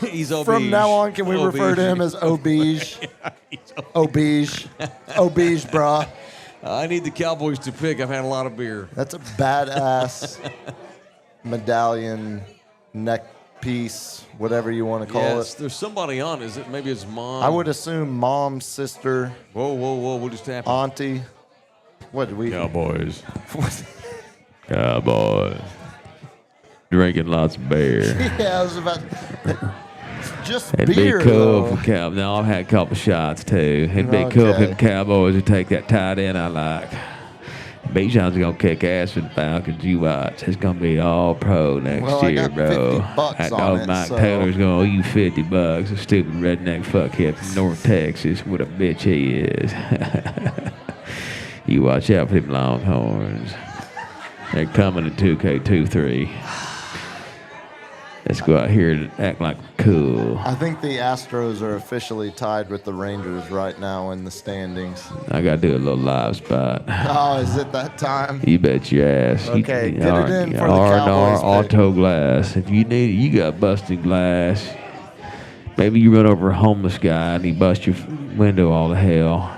Speaker 3: He's
Speaker 4: From
Speaker 3: oblige.
Speaker 4: now on, can we refer to
Speaker 3: Oblige.
Speaker 4: him as oblige? Oblige, oblige, brah.
Speaker 3: I need the Cowboys to pick. I've had a lot of beer.
Speaker 4: That's a badass medallion, neck piece, whatever you want to call
Speaker 3: Yes,
Speaker 4: it.
Speaker 3: there's somebody on. Is it? Maybe it's mom.
Speaker 4: I would assume mom, sister,
Speaker 3: Whoa, whoa, whoa! What just happened?
Speaker 4: auntie. What did we?
Speaker 9: Cowboys. Cowboys. Drinking lots of beer.
Speaker 4: Yeah, I was about. Just
Speaker 9: It'd
Speaker 4: beer.
Speaker 9: be cool
Speaker 4: though.
Speaker 9: for Cowboys. No, I've had a couple shots too. It'd be cool if
Speaker 4: Okay.
Speaker 9: them Cowboys would take that tight end I like. Bijan's gonna kick ass with the Falcons. You watch. It's gonna be all pro next
Speaker 4: Well, I
Speaker 9: year,
Speaker 4: got
Speaker 9: bro.
Speaker 4: 50 bucks
Speaker 9: That
Speaker 4: on
Speaker 9: dog
Speaker 4: it,
Speaker 9: Mike
Speaker 4: so-
Speaker 9: Taylor's gonna owe you $50. A stupid redneck fuckhead from North Texas. What a bitch he is. You watch out for them Longhorns. They're coming in 2K23. Let's go out here and act like cool.
Speaker 4: I think the Astros are officially tied with the Rangers right now in the standings.
Speaker 9: I gotta do a little live spot.
Speaker 4: Oh, is it that time?
Speaker 9: You bet your ass.
Speaker 4: Okay, get it
Speaker 9: R-
Speaker 4: in for the
Speaker 9: R&R
Speaker 4: Cowboys pick.
Speaker 9: Auto Glass. If you need it, you got busted glass. Maybe you run over a homeless guy and he bust your window all to hell.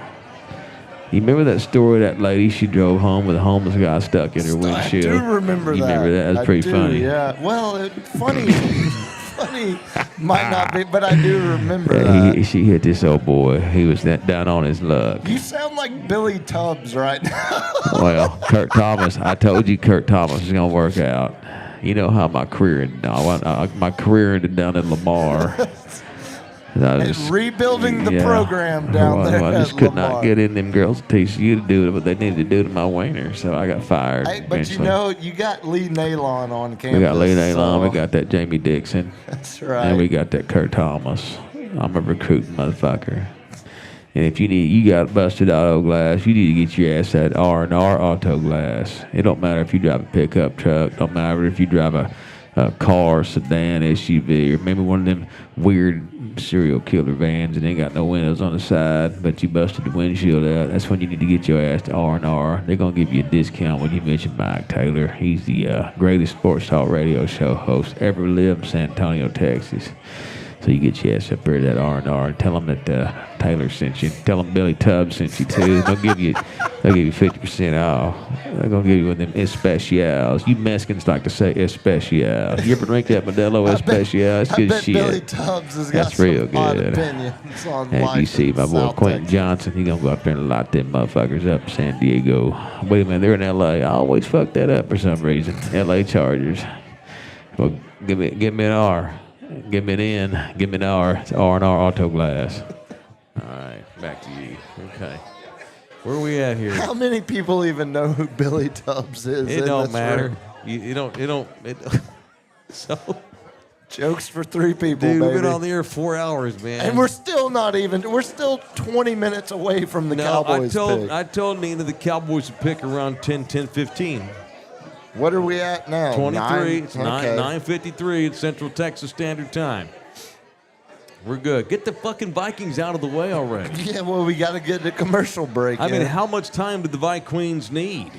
Speaker 9: You remember that story of that lady she drove home with a homeless guy stuck in her windshield?
Speaker 4: I do remember
Speaker 9: you
Speaker 4: that.
Speaker 9: remember that? That's
Speaker 4: I
Speaker 9: pretty
Speaker 4: do,
Speaker 9: funny.
Speaker 4: Yeah. Well, funny. Funny might not be, but I do remember
Speaker 9: Yeah,
Speaker 4: that.
Speaker 9: she hit this old boy. He was down on his luck.
Speaker 4: You sound like Billy Tubbs right now.
Speaker 9: Well, Kurt Thomas. I told you Kurt Thomas is gonna work out. You know how my career ended down in Lamar. I was-
Speaker 4: Rebuilding the
Speaker 9: yeah.
Speaker 4: program down
Speaker 9: Well,
Speaker 4: there
Speaker 9: I just
Speaker 4: at
Speaker 9: could
Speaker 4: Lamar.
Speaker 9: not get in them girls at TCU to do it, but they needed to do it to my wiener, so I got fired.
Speaker 4: Hey, but you
Speaker 9: eventually.
Speaker 4: know, you got Lee Nalon on campus.
Speaker 9: We got Lee Nalon,
Speaker 4: so-
Speaker 9: we got that Jamie Dixon,
Speaker 4: That's right.
Speaker 9: and we got that Kurt Thomas. I'm a recruiting motherfucker. And if you got busted auto glass, you need to get your ass at R&R Auto Glass. It don't matter if you drive a pickup truck. Don't matter if you drive a car, sedan, SUV, or maybe one of them weird serial killer vans and ain't got no windows on the side, but you busted the windshield out, that's when you need to get your ass to R&R. They're going to give you a discount when you mention Mike Taylor. He's the greatest sports talk radio show host ever lived in San Antonio, Texas. So you get your ass up there to that R&R and tell them that Taylor sent you. Tell them Billy Tubbs sent you too. They'll give you 50% off. They're gonna give you one of them especials. You Mexicans like to say especials. You ever drink that Modelo especial? It's good shit.
Speaker 4: Billy Tubbs has got
Speaker 9: That's real
Speaker 4: some odd
Speaker 9: good.
Speaker 4: opinions on
Speaker 9: And
Speaker 4: life
Speaker 9: you see
Speaker 4: in
Speaker 9: my boy
Speaker 4: South
Speaker 9: Quentin
Speaker 4: Texas.
Speaker 9: Johnson, he gonna go up there and light them motherfuckers up in San Diego. Wait a minute, they're in LA. I always fuck that up for some reason. LA Chargers. Well, give me an R. Give me an N. Give me an R. It's R&R Auto Glass.
Speaker 3: All right, back to you. Okay. Where are we at here?
Speaker 4: How many people even know who Billy Tubbs is?
Speaker 3: It
Speaker 4: in
Speaker 3: don't
Speaker 4: this
Speaker 3: matter.
Speaker 4: room?
Speaker 3: You don't. So,
Speaker 4: Jokes for 3 people,
Speaker 3: dude,
Speaker 4: baby.
Speaker 3: we've been on the air 4 hours, man.
Speaker 4: And we're still 20 minutes away from the Cowboys pick.
Speaker 3: I told Nina the Cowboys would pick around 10:15.
Speaker 4: What are we at now?
Speaker 3: 23. It's
Speaker 4: Okay.
Speaker 3: 9:53 at Central Texas Standard Time. We're good. Get the fucking Vikings out of the way already.
Speaker 4: Yeah, well, we got to get a commercial break.
Speaker 3: I mean,
Speaker 4: in.
Speaker 3: how much time did the Vikings need?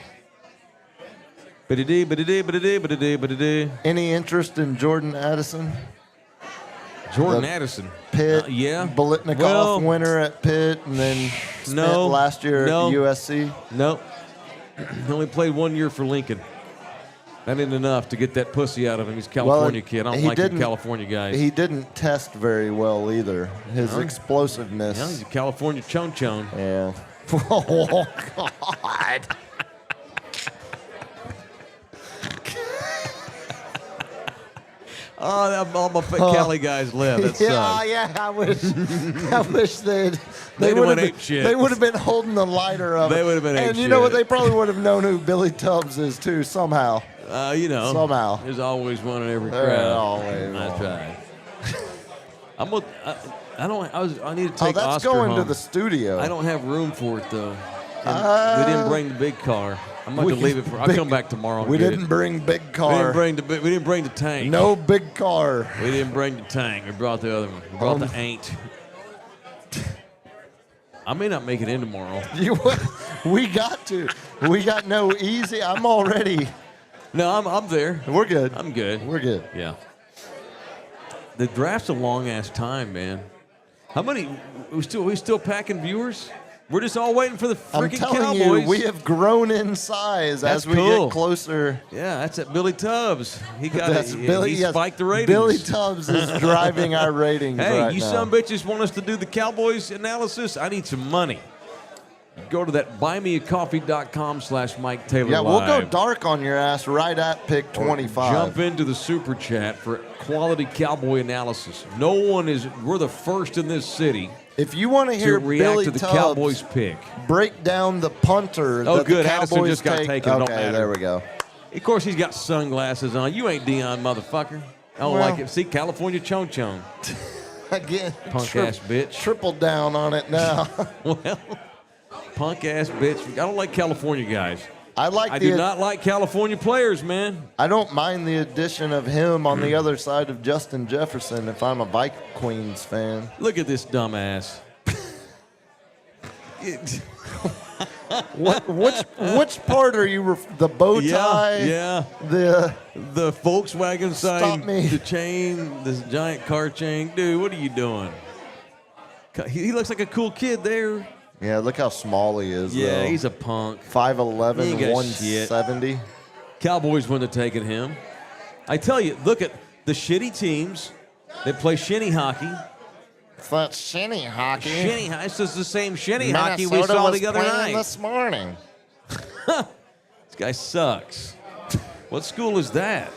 Speaker 4: Any interest in Jordan Addison?
Speaker 3: Jordan
Speaker 4: The
Speaker 3: Addison.
Speaker 4: Pitt,
Speaker 3: Yeah.
Speaker 4: Biletnikoff
Speaker 3: Well,
Speaker 4: winner at Pitt, and then spent
Speaker 3: No,
Speaker 4: last year
Speaker 3: no.
Speaker 4: at USC.
Speaker 3: Nope. He only played 1 year for Lincoln. That ain't enough to get that pussy out of him. He's a California kid. I don't
Speaker 4: he
Speaker 3: like the
Speaker 4: didn't-
Speaker 3: California guys.
Speaker 4: He didn't test very well either. His
Speaker 3: No.
Speaker 4: explosiveness.
Speaker 3: Yeah, he's a California chon-chon.
Speaker 4: Yeah. Oh, God.
Speaker 3: Oh, all my Cali guys left. That sucks.
Speaker 4: Yeah. I wish
Speaker 3: They'd
Speaker 4: they
Speaker 3: have
Speaker 4: would
Speaker 3: went
Speaker 4: have
Speaker 3: ape shit.
Speaker 4: They would have been holding the lighter up.
Speaker 3: They would have been ape
Speaker 4: And you know what?
Speaker 3: shit.
Speaker 4: They probably would have known who Billy Tubbs is too somehow. Somehow.
Speaker 3: There's always one in every
Speaker 4: There
Speaker 3: crowd.
Speaker 4: always
Speaker 3: That's
Speaker 4: one.
Speaker 3: right. I need to
Speaker 4: Oh,
Speaker 3: take
Speaker 4: that's
Speaker 3: Oscar
Speaker 4: going to
Speaker 3: home.
Speaker 4: the studio.
Speaker 3: I don't have room for it though. And we didn't bring the big car. I'm going to leave it for. I'll come back tomorrow. And
Speaker 4: We
Speaker 3: get
Speaker 4: didn't
Speaker 3: it.
Speaker 4: bring big
Speaker 3: We
Speaker 4: car.
Speaker 3: didn't bring the tank.
Speaker 4: No big car.
Speaker 3: We didn't bring the tank. We brought the other one. We brought the ain't. I may not make it in tomorrow.
Speaker 4: We got to. We got no easy. I'm already.
Speaker 3: No, I'm there.
Speaker 4: We're good.
Speaker 3: I'm good.
Speaker 4: We're good.
Speaker 3: Yeah. The draft's a long ass time, man. How many? We still packing viewers? We're just all waiting for the
Speaker 4: I'm
Speaker 3: freaking
Speaker 4: telling
Speaker 3: Cowboys.
Speaker 4: you, we have grown in size
Speaker 3: That's
Speaker 4: as we
Speaker 3: cool.
Speaker 4: get closer.
Speaker 3: Yeah, that's at Billy Tubbs. He got
Speaker 4: That's
Speaker 3: it.
Speaker 4: Billy.
Speaker 3: He
Speaker 4: Yes,
Speaker 3: spiked the ratings.
Speaker 4: Billy Tubbs is driving our ratings
Speaker 3: Hey,
Speaker 4: right
Speaker 3: you
Speaker 4: now.
Speaker 3: some bitches want us to do the Cowboys analysis? I need some money. Go to that buymeacoffee.com/Mike Taylor
Speaker 4: Yeah, we'll go
Speaker 3: Live.
Speaker 4: dark on your ass right at pick 25.
Speaker 3: Jump into the super chat for quality Cowboy analysis. We're the first in this city
Speaker 4: If you want to hear
Speaker 3: react
Speaker 4: Billy
Speaker 3: to the
Speaker 4: Tubbs
Speaker 3: Cowboys pick.
Speaker 4: break down the punter
Speaker 3: Oh,
Speaker 4: that
Speaker 3: good.
Speaker 4: the
Speaker 3: Addison
Speaker 4: Cowboys
Speaker 3: just got
Speaker 4: take.
Speaker 3: taken. Don't
Speaker 4: Okay,
Speaker 3: matter.
Speaker 4: there we go.
Speaker 3: Of course, he's got sunglasses on. You ain't Dion, motherfucker. I don't
Speaker 4: Well-
Speaker 3: like it. See, California chon-chon.
Speaker 4: Again,
Speaker 3: Punk ass bitch.
Speaker 4: triple down on it now.
Speaker 3: Well, punk ass bitch. I don't like California guys.
Speaker 4: I
Speaker 3: do not like California players, man.
Speaker 4: I don't mind the addition of him on the other side of Justin Jefferson if I'm a Vikings fan.
Speaker 3: Look at this dumbass.
Speaker 4: Which part are you? The bow tie?
Speaker 3: Yeah. The Volkswagen sign,
Speaker 4: me.
Speaker 3: the chain, this giant car chain. Dude, what are you doing? He looks like a cool kid there.
Speaker 4: Yeah, look how small he is.
Speaker 3: Yeah,
Speaker 4: though.
Speaker 3: he's a punk.
Speaker 4: 5'11",
Speaker 3: He ain't got
Speaker 4: 170.
Speaker 3: Cowboys wouldn't have taken him. I tell you, look at the shitty teams that play shinny hockey.
Speaker 4: It's not shinny hockey.
Speaker 3: Shinny hockey. This is the same shinny hockey we
Speaker 4: Minnesota
Speaker 3: saw
Speaker 4: was
Speaker 3: the other
Speaker 4: playing
Speaker 3: night.
Speaker 4: this morning.
Speaker 3: This guy sucks. What school is that?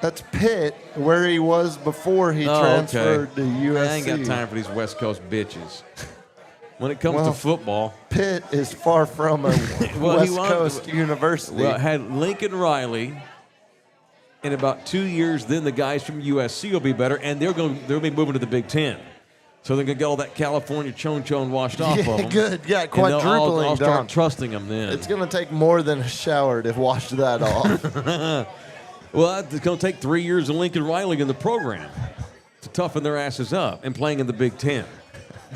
Speaker 4: That's Pitt, where he was before he
Speaker 3: Oh,
Speaker 4: transferred to USC.
Speaker 3: I ain't got time for these West Coast bitches. When it comes
Speaker 4: Well,
Speaker 3: to football,
Speaker 4: Pitt is far from a
Speaker 3: Well, he
Speaker 4: West
Speaker 3: won-
Speaker 4: Coast university.
Speaker 3: well, had Lincoln Riley. In about 2 years, then the guys from USC will be better, and they'll be moving to the Big Ten. So they're gonna get all that California chon-chon washed off of
Speaker 4: Yeah,
Speaker 3: them.
Speaker 4: good. Yeah,
Speaker 3: And they'll all-
Speaker 4: quadrupling
Speaker 3: I'll start
Speaker 4: down.
Speaker 3: trusting them then.
Speaker 4: It's going to take more than a shower to wash that off.
Speaker 3: Well, it's going to take 3 years of Lincoln Riley in the program. to toughen their asses up and playing in the Big Ten.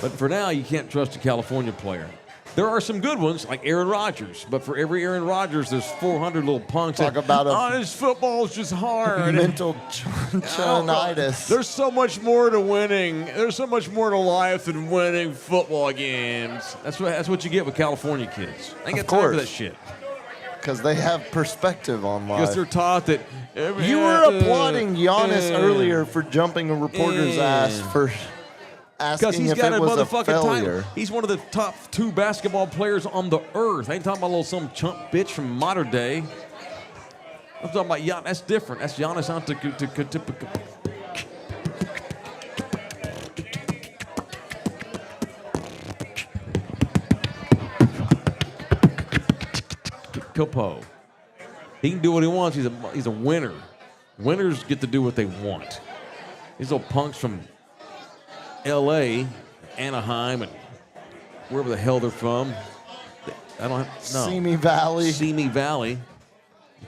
Speaker 3: But for now, you can't trust a California player. There are some good ones, like Aaron Rodgers. But for every Aaron Rodgers, there's 400 little punks.
Speaker 4: Talk about
Speaker 3: this football's just hard.
Speaker 4: mental chonitis.
Speaker 3: There's so much more to winning. There's so much more to life than winning football games. That's what you get with California kids. I ain't got time for that shit.
Speaker 4: Because they have perspective on life.
Speaker 3: Because they're taught that.
Speaker 4: You were applauding Giannis earlier for jumping a reporter's ass for asking if it was a failure.
Speaker 3: Title. He's one of the top 2 basketball players on the earth. I ain't talking about some chump bitch from modern day. I'm talking about Giannis. That's different. That's Giannis Antetokounmpo. Kopo. He can do what he wants. He's a winner. Winners get to do what they want. These little punks from L.A., Anaheim, and wherever the hell they're from. I don't have no. Simi Valley,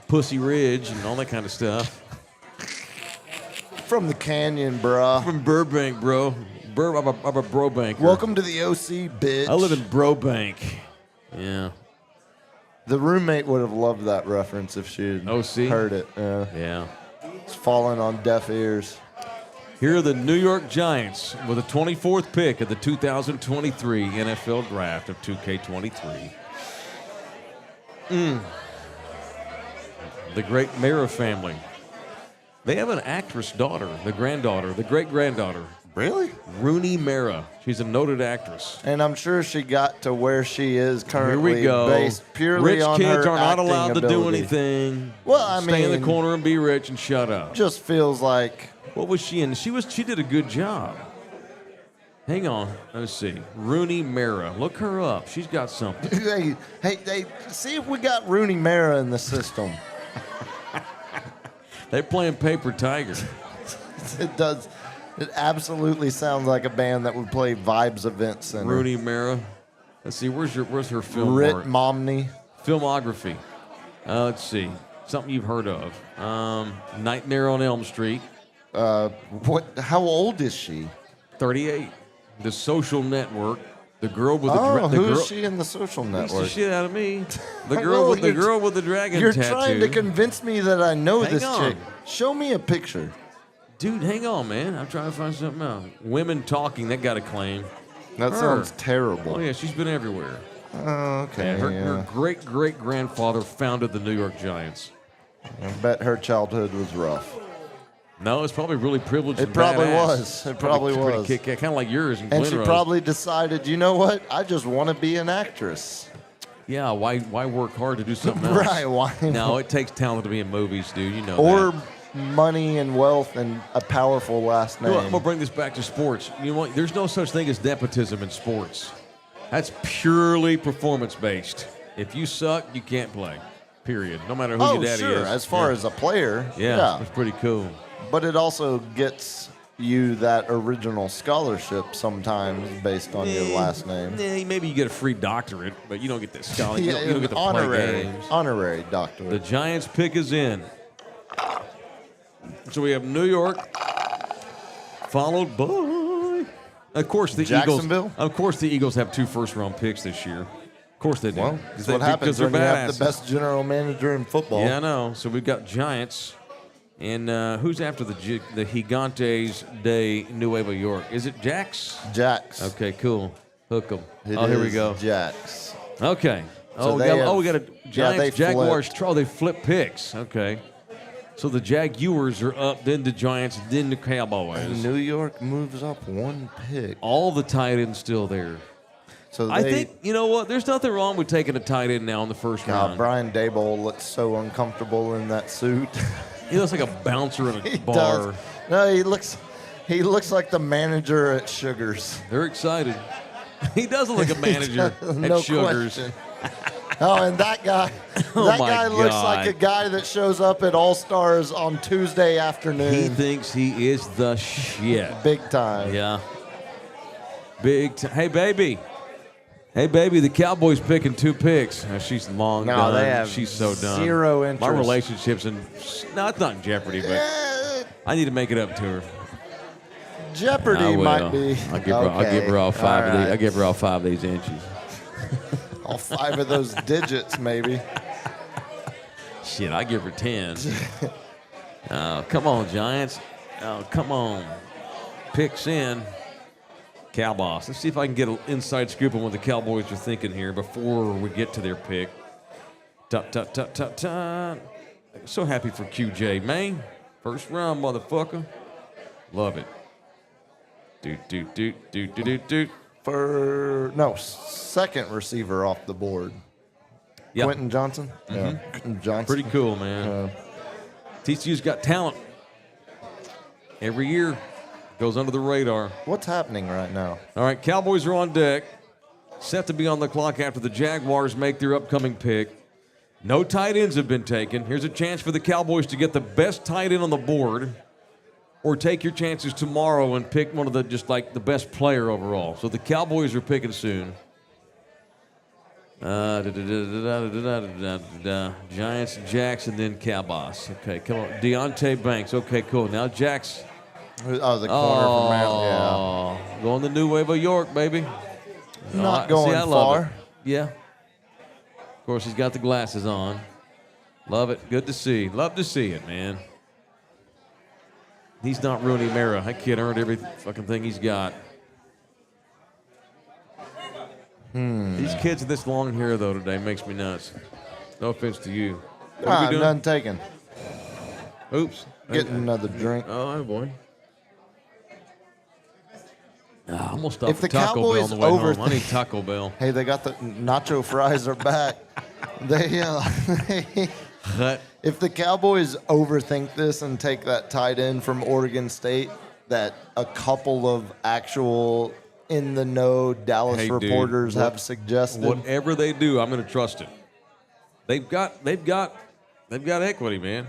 Speaker 3: Pussy Ridge, and all that kind of stuff.
Speaker 4: From the canyon, bro.
Speaker 3: From Burbank, bro. I'm a Brobanker.
Speaker 4: Welcome to the OC, bitch.
Speaker 3: I live in Brobank. Yeah.
Speaker 4: The roommate would have loved that reference if she had heard it.
Speaker 3: Yeah.
Speaker 4: It's falling on deaf ears.
Speaker 3: Here are the New York Giants with the 24th pick of the 2023 NFL Draft of 2K23. The great Mara family. They have an actress daughter, the great-granddaughter.
Speaker 4: Really?
Speaker 3: Rooney Mara. She's a noted actress.
Speaker 4: And I'm sure she got to where she is currently.
Speaker 3: Here we go.
Speaker 4: Based purely
Speaker 3: rich
Speaker 4: on
Speaker 3: kids
Speaker 4: her
Speaker 3: are not allowed
Speaker 4: acting
Speaker 3: to do
Speaker 4: ability.
Speaker 3: anything.
Speaker 4: Well, I
Speaker 3: Stay in the
Speaker 4: mean,
Speaker 3: corner and be rich and shut up.
Speaker 4: Just feels like.
Speaker 3: What was she in? She did a good job. Hang on. Let's see. Rooney Mara. Look her up. She's got something.
Speaker 4: Hey, see if we got Rooney Mara in the system.
Speaker 3: They're playing Paper Tiger.
Speaker 4: It does. It absolutely sounds like a band that would play Vibes Event Center.
Speaker 3: Rooney Mara. Let's see. Where's her film?
Speaker 4: Rit
Speaker 3: art?
Speaker 4: Momney.
Speaker 3: Filmography. Let's see. Something you've heard of. Nightmare on Elm Street.
Speaker 4: What? How old is she?
Speaker 3: 38. The Social Network. The girl with
Speaker 4: who's she in The Social Network?
Speaker 3: Beats the shit out of me. The girl with the dragon
Speaker 4: You're
Speaker 3: tattoo.
Speaker 4: trying to convince me that I know
Speaker 3: Hang
Speaker 4: this
Speaker 3: on.
Speaker 4: chick. Show me a picture.
Speaker 3: Dude, hang on, man. I'm trying to find something else. Women Talking, that got a claim.
Speaker 4: That sounds terrible.
Speaker 3: Oh, yeah, she's been everywhere.
Speaker 4: Oh, okay.
Speaker 3: And her great-great-grandfather founded the New York Giants.
Speaker 4: I bet her childhood was rough.
Speaker 3: No, it's probably really privileged.
Speaker 4: It probably was. It probably was.
Speaker 3: Kind of like yours.
Speaker 4: And she probably decided, you know what? I just want to be an actress.
Speaker 3: Yeah, why work hard to do something else?
Speaker 4: Right, why?
Speaker 3: No, it takes talent to be in movies, dude. You know
Speaker 4: or
Speaker 3: that.
Speaker 4: money and wealth and a powerful last name.
Speaker 3: Well, I'm going to bring this back to sports. You know what? There's no such thing as nepotism in sports. That's purely performance-based. If you suck, you can't play, period. No matter who your daddy is.
Speaker 4: As far as a player,
Speaker 3: yeah. It's pretty cool.
Speaker 4: But it also gets you that original scholarship sometimes based on your last name.
Speaker 3: Maybe you get a free doctorate, but you don't get that scholarship. You don't get to play games.
Speaker 4: Honorary doctorate.
Speaker 3: The Giants pick is in. So we have New York, followed by, of course, the
Speaker 4: Jacksonville?
Speaker 3: Eagles. Of course, the Eagles have 2 first-round picks this year. Of course they do.
Speaker 4: Well, that's what happens when you have the best general manager in football.
Speaker 3: Yeah, I know. So we've got Giants. And who's after the Gigantes de Nueva York? Is it Jax?
Speaker 4: Jax.
Speaker 3: Okay, cool. Hook 'em.
Speaker 4: It
Speaker 3: here we
Speaker 4: is
Speaker 3: go.
Speaker 4: Jax.
Speaker 3: Okay.
Speaker 4: So
Speaker 3: we got a Giants, Jaguars. They flip picks. Okay. So the Jaguars are up, then the Giants, then the Cowboys.
Speaker 4: And New York moves up 1 pick.
Speaker 3: All the tight ends still there.
Speaker 4: So
Speaker 3: I think, you know what? There's nothing wrong with taking a tight end now in the first round.
Speaker 4: Brian Daboll looks so uncomfortable in that suit.
Speaker 3: He looks like a bouncer in a
Speaker 4: He
Speaker 3: bar.
Speaker 4: does. No, he looks like the manager at Sugar's.
Speaker 3: They're excited. He does look like a manager at
Speaker 4: No
Speaker 3: Sugar's.
Speaker 4: question. Oh, and that guy,
Speaker 3: my
Speaker 4: looks
Speaker 3: God.
Speaker 4: like a guy that shows up at All Stars on Tuesday afternoon.
Speaker 3: He thinks he is the shit.
Speaker 4: Big time.
Speaker 3: Yeah. Big time. Hey, baby, the Cowboys picking 2 picks. She's long done.
Speaker 4: they have
Speaker 3: She's so done.
Speaker 4: zero interest.
Speaker 3: My relationship's no, it's not in jeopardy, but I need to make it up to her.
Speaker 4: Jeopardy
Speaker 9: I will.
Speaker 4: might be.
Speaker 9: I'll give her all five of these.
Speaker 4: right.
Speaker 9: I'll give her all 5 of these inches.
Speaker 4: All 5 of those digits, maybe.
Speaker 3: Shit, I give her 10. Oh, come on, Giants. Oh, come on. Picks in. Cowboys. Let's see if I can get an inside scoop on what the Cowboys are thinking here before we get to their pick. Tut, tut, tut, tut, tut. So happy for QJ, man. First round, motherfucker. Love it. Doot.
Speaker 4: For second receiver off the board.
Speaker 3: Yep.
Speaker 4: Quentin Johnson. Yeah, Quentin Johnson.
Speaker 3: Pretty cool, man. TCU's got talent. Every year goes under the radar.
Speaker 4: What's happening right now?
Speaker 3: All right, Cowboys are on deck. Set to be on the clock after the Jaguars make their upcoming pick. No tight ends have been taken. Here's a chance for the Cowboys to get the best tight end on the board, or take your chances tomorrow and pick one of the the best player overall. So the Cowboys are picking soon. Giants, Jacks, and then Cowboys. Okay, come on. Deontay Banks. Okay, cool. Now Jacks.
Speaker 4: Oh, the corner from Mount. Yeah.
Speaker 3: Going the new wave of York, baby.
Speaker 4: Not going
Speaker 3: I love
Speaker 4: far.
Speaker 3: it. Yeah. Of course, he's got the glasses on. Love it. Good to see. Love to see it, man. He's not Rooney Mara. That kid earned every fucking thing he's got. These kids with this long hair, though, today makes me nuts. No offense to you. What are we doing?
Speaker 4: None taken.
Speaker 3: Oops.
Speaker 4: Getting another drink.
Speaker 3: Oh, boy. I'm going to stop
Speaker 4: If the
Speaker 3: at Taco Bell on
Speaker 4: Cowboys
Speaker 3: the way home. I
Speaker 4: overthink-
Speaker 3: need Taco Bell.
Speaker 4: Hey, they got the nacho fries are back. They if the Cowboys overthink this and take that tight end from Oregon State that a couple of actual in the know Dallas
Speaker 3: Hey, dude,
Speaker 4: reporters have suggested.
Speaker 3: Whatever they do, I'm going to trust it. They've got equity, man.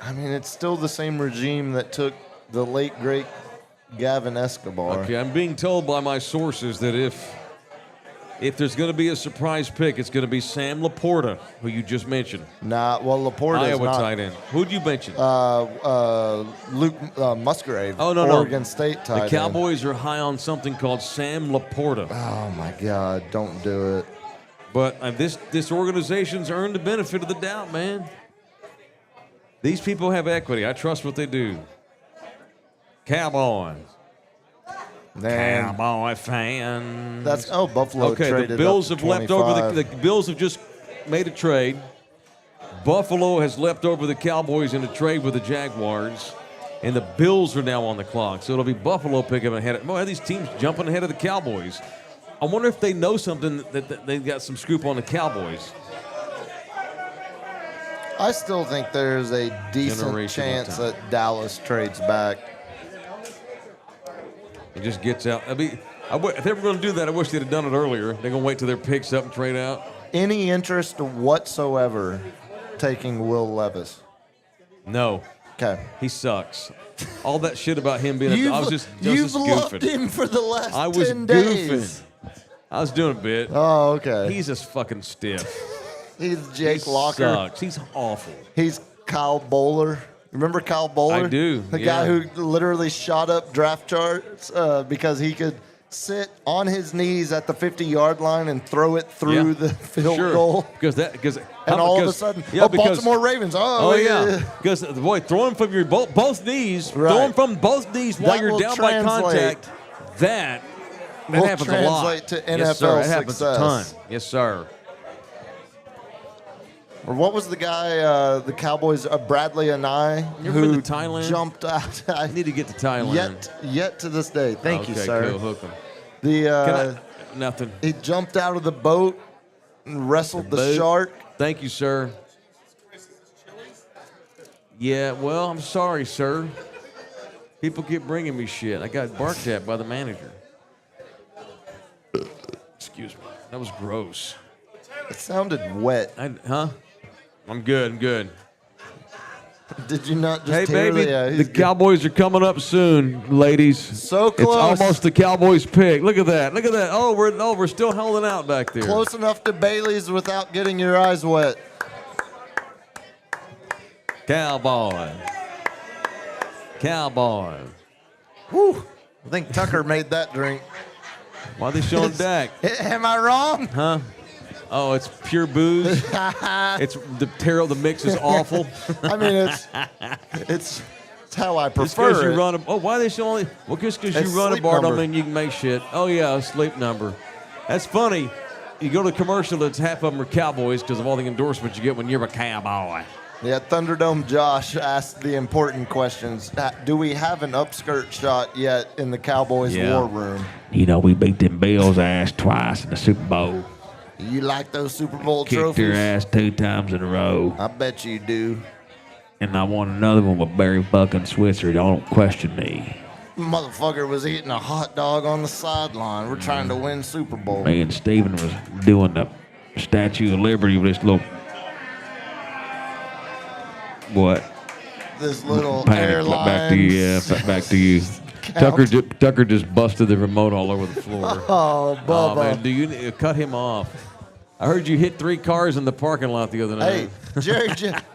Speaker 4: I mean, it's still the same regime that took the late great Gavin Escobar.
Speaker 3: Okay, I'm being told by my sources that if there's going to be a surprise pick, it's going to be Sam Laporta, who you just mentioned.
Speaker 4: Nah, well, Laporta is
Speaker 3: Iowa
Speaker 4: not.
Speaker 3: tight end. Who'd you mention?
Speaker 4: Luke Musgrave.
Speaker 3: Oh, no.
Speaker 4: Oregon State tight
Speaker 3: The
Speaker 4: end.
Speaker 3: Cowboys are high on something called Sam Laporta.
Speaker 4: Oh my God! Don't do it.
Speaker 3: But this organization's earned the benefit of the doubt, man. These people have equity. I trust what they do. Cowboys.
Speaker 4: Man,
Speaker 3: Cowboy fans.
Speaker 4: that's Buffalo.
Speaker 3: Okay,
Speaker 4: traded
Speaker 3: the Bills
Speaker 4: up
Speaker 3: have
Speaker 4: to
Speaker 3: leapt over
Speaker 4: 25.
Speaker 3: the Bills have just made a trade. Buffalo has leapt over the Cowboys in a trade with the Jaguars, and the Bills are now on the clock. So it'll be Buffalo picking ahead. Boy, these teams jumping ahead of the Cowboys. I wonder if they know something that they got some scoop on the Cowboys.
Speaker 4: I still think there's a decent
Speaker 3: Generational
Speaker 4: chance
Speaker 3: talent.
Speaker 4: that Dallas trades back.
Speaker 3: It just gets out. I mean, if they were going to do that, I wish they'd have done it earlier. They're going to wait till their picks up and trade out.
Speaker 4: Any interest whatsoever taking Will Levis?
Speaker 3: No,
Speaker 4: Okay.
Speaker 3: he sucks. All that shit about him being I was just
Speaker 4: You've
Speaker 3: goofing.
Speaker 4: loved him for the last
Speaker 3: I was
Speaker 4: 10
Speaker 3: goofing.
Speaker 4: days.
Speaker 3: I was doing a bit.
Speaker 4: Oh, okay.
Speaker 3: He's just fucking stiff.
Speaker 4: He's Jake
Speaker 3: He
Speaker 4: Locker.
Speaker 3: sucks. He's awful.
Speaker 4: He's Kyle Bowler. Remember Kyle Bowler?
Speaker 3: I do,
Speaker 4: The
Speaker 3: yeah.
Speaker 4: guy who literally shot up draft charts because he could sit on his knees at the 50-yard line and throw it through
Speaker 3: Yeah.
Speaker 4: the field
Speaker 3: Sure.
Speaker 4: goal.
Speaker 3: Because
Speaker 4: And all of a sudden, Baltimore Ravens.
Speaker 3: Oh yeah, because boy, throwing from your both knees,
Speaker 4: Right.
Speaker 3: throwing from both knees while
Speaker 4: That
Speaker 3: you're
Speaker 4: will
Speaker 3: down by
Speaker 4: translate-
Speaker 3: contact. That
Speaker 4: will
Speaker 3: happens a lot.
Speaker 4: translate to
Speaker 3: Yes, sir.
Speaker 4: NFL
Speaker 3: It happens a ton.
Speaker 4: success.
Speaker 3: Yes, sir.
Speaker 4: Or what was the guy, the Cowboys, Bradley Anai,
Speaker 3: You ever
Speaker 4: who
Speaker 3: been to Thailand?
Speaker 4: jumped out?
Speaker 3: I need to get to Thailand.
Speaker 4: Yet to this day. Thank you,
Speaker 3: Okay,
Speaker 4: sir.
Speaker 3: Cool. Hook 'em.
Speaker 4: The
Speaker 3: Nothing.
Speaker 4: he jumped out of the boat and wrestled the
Speaker 3: Boat.
Speaker 4: shark.
Speaker 3: Thank you, sir. Yeah, well, I'm sorry, sir. People keep bringing me shit. I got barked at by the manager. Excuse me. That was gross.
Speaker 4: It sounded wet.
Speaker 3: Huh? I'm good. I'm good.
Speaker 4: Did you not just
Speaker 3: Hey,
Speaker 4: hear
Speaker 3: baby,
Speaker 4: he's
Speaker 3: the
Speaker 4: good.
Speaker 3: Cowboys are coming up soon, ladies.
Speaker 4: So
Speaker 3: It's
Speaker 4: close.
Speaker 3: almost the Cowboys' pick. Look at that. Look at that. Oh, we're still holding out back there.
Speaker 4: Close enough to Bailey's without getting your eyes wet.
Speaker 3: Cowboys. Cowboys.
Speaker 4: Whew. I think Tucker made that drink.
Speaker 3: Why are they showing Dak?
Speaker 4: Am I wrong?
Speaker 3: Huh? Oh, it's pure booze. It's the mix is awful.
Speaker 4: I mean, it's how I
Speaker 3: Just
Speaker 4: prefer
Speaker 3: because you
Speaker 4: it.
Speaker 3: run a why are they showing? Well, just because
Speaker 4: It's
Speaker 3: you run a
Speaker 4: sleep
Speaker 3: bar don't
Speaker 4: number.
Speaker 3: mean you can make shit. Oh yeah, a sleep number. That's funny. You go to a commercial, it's half of them are Cowboys because of all the endorsements you get when you're a cowboy.
Speaker 4: Yeah, Thunderdome Josh asked the important questions. Do we have an upskirt shot yet in the Cowboys war room?
Speaker 9: You know, we beat them Bills' ass twice in the Super Bowl.
Speaker 4: You like those Super Bowl
Speaker 9: Kicked
Speaker 4: trophies?
Speaker 9: their ass 2 times in a row.
Speaker 4: I bet you do.
Speaker 9: And I won another one with Barry fucking Switzer. Don't question me.
Speaker 4: Motherfucker was eating a hot dog on the sideline. We're trying to win Super Bowl.
Speaker 9: Me and Steven was doing the Statue of Liberty with this little... What?
Speaker 4: This little
Speaker 9: Panic. Back to you. Yeah, back to you. Tucker just busted the remote all over the floor.
Speaker 4: Oh, Bubba.
Speaker 3: Oh man, do you cut him off? I heard you hit 3 cars in the parking lot the other night.
Speaker 4: Hey,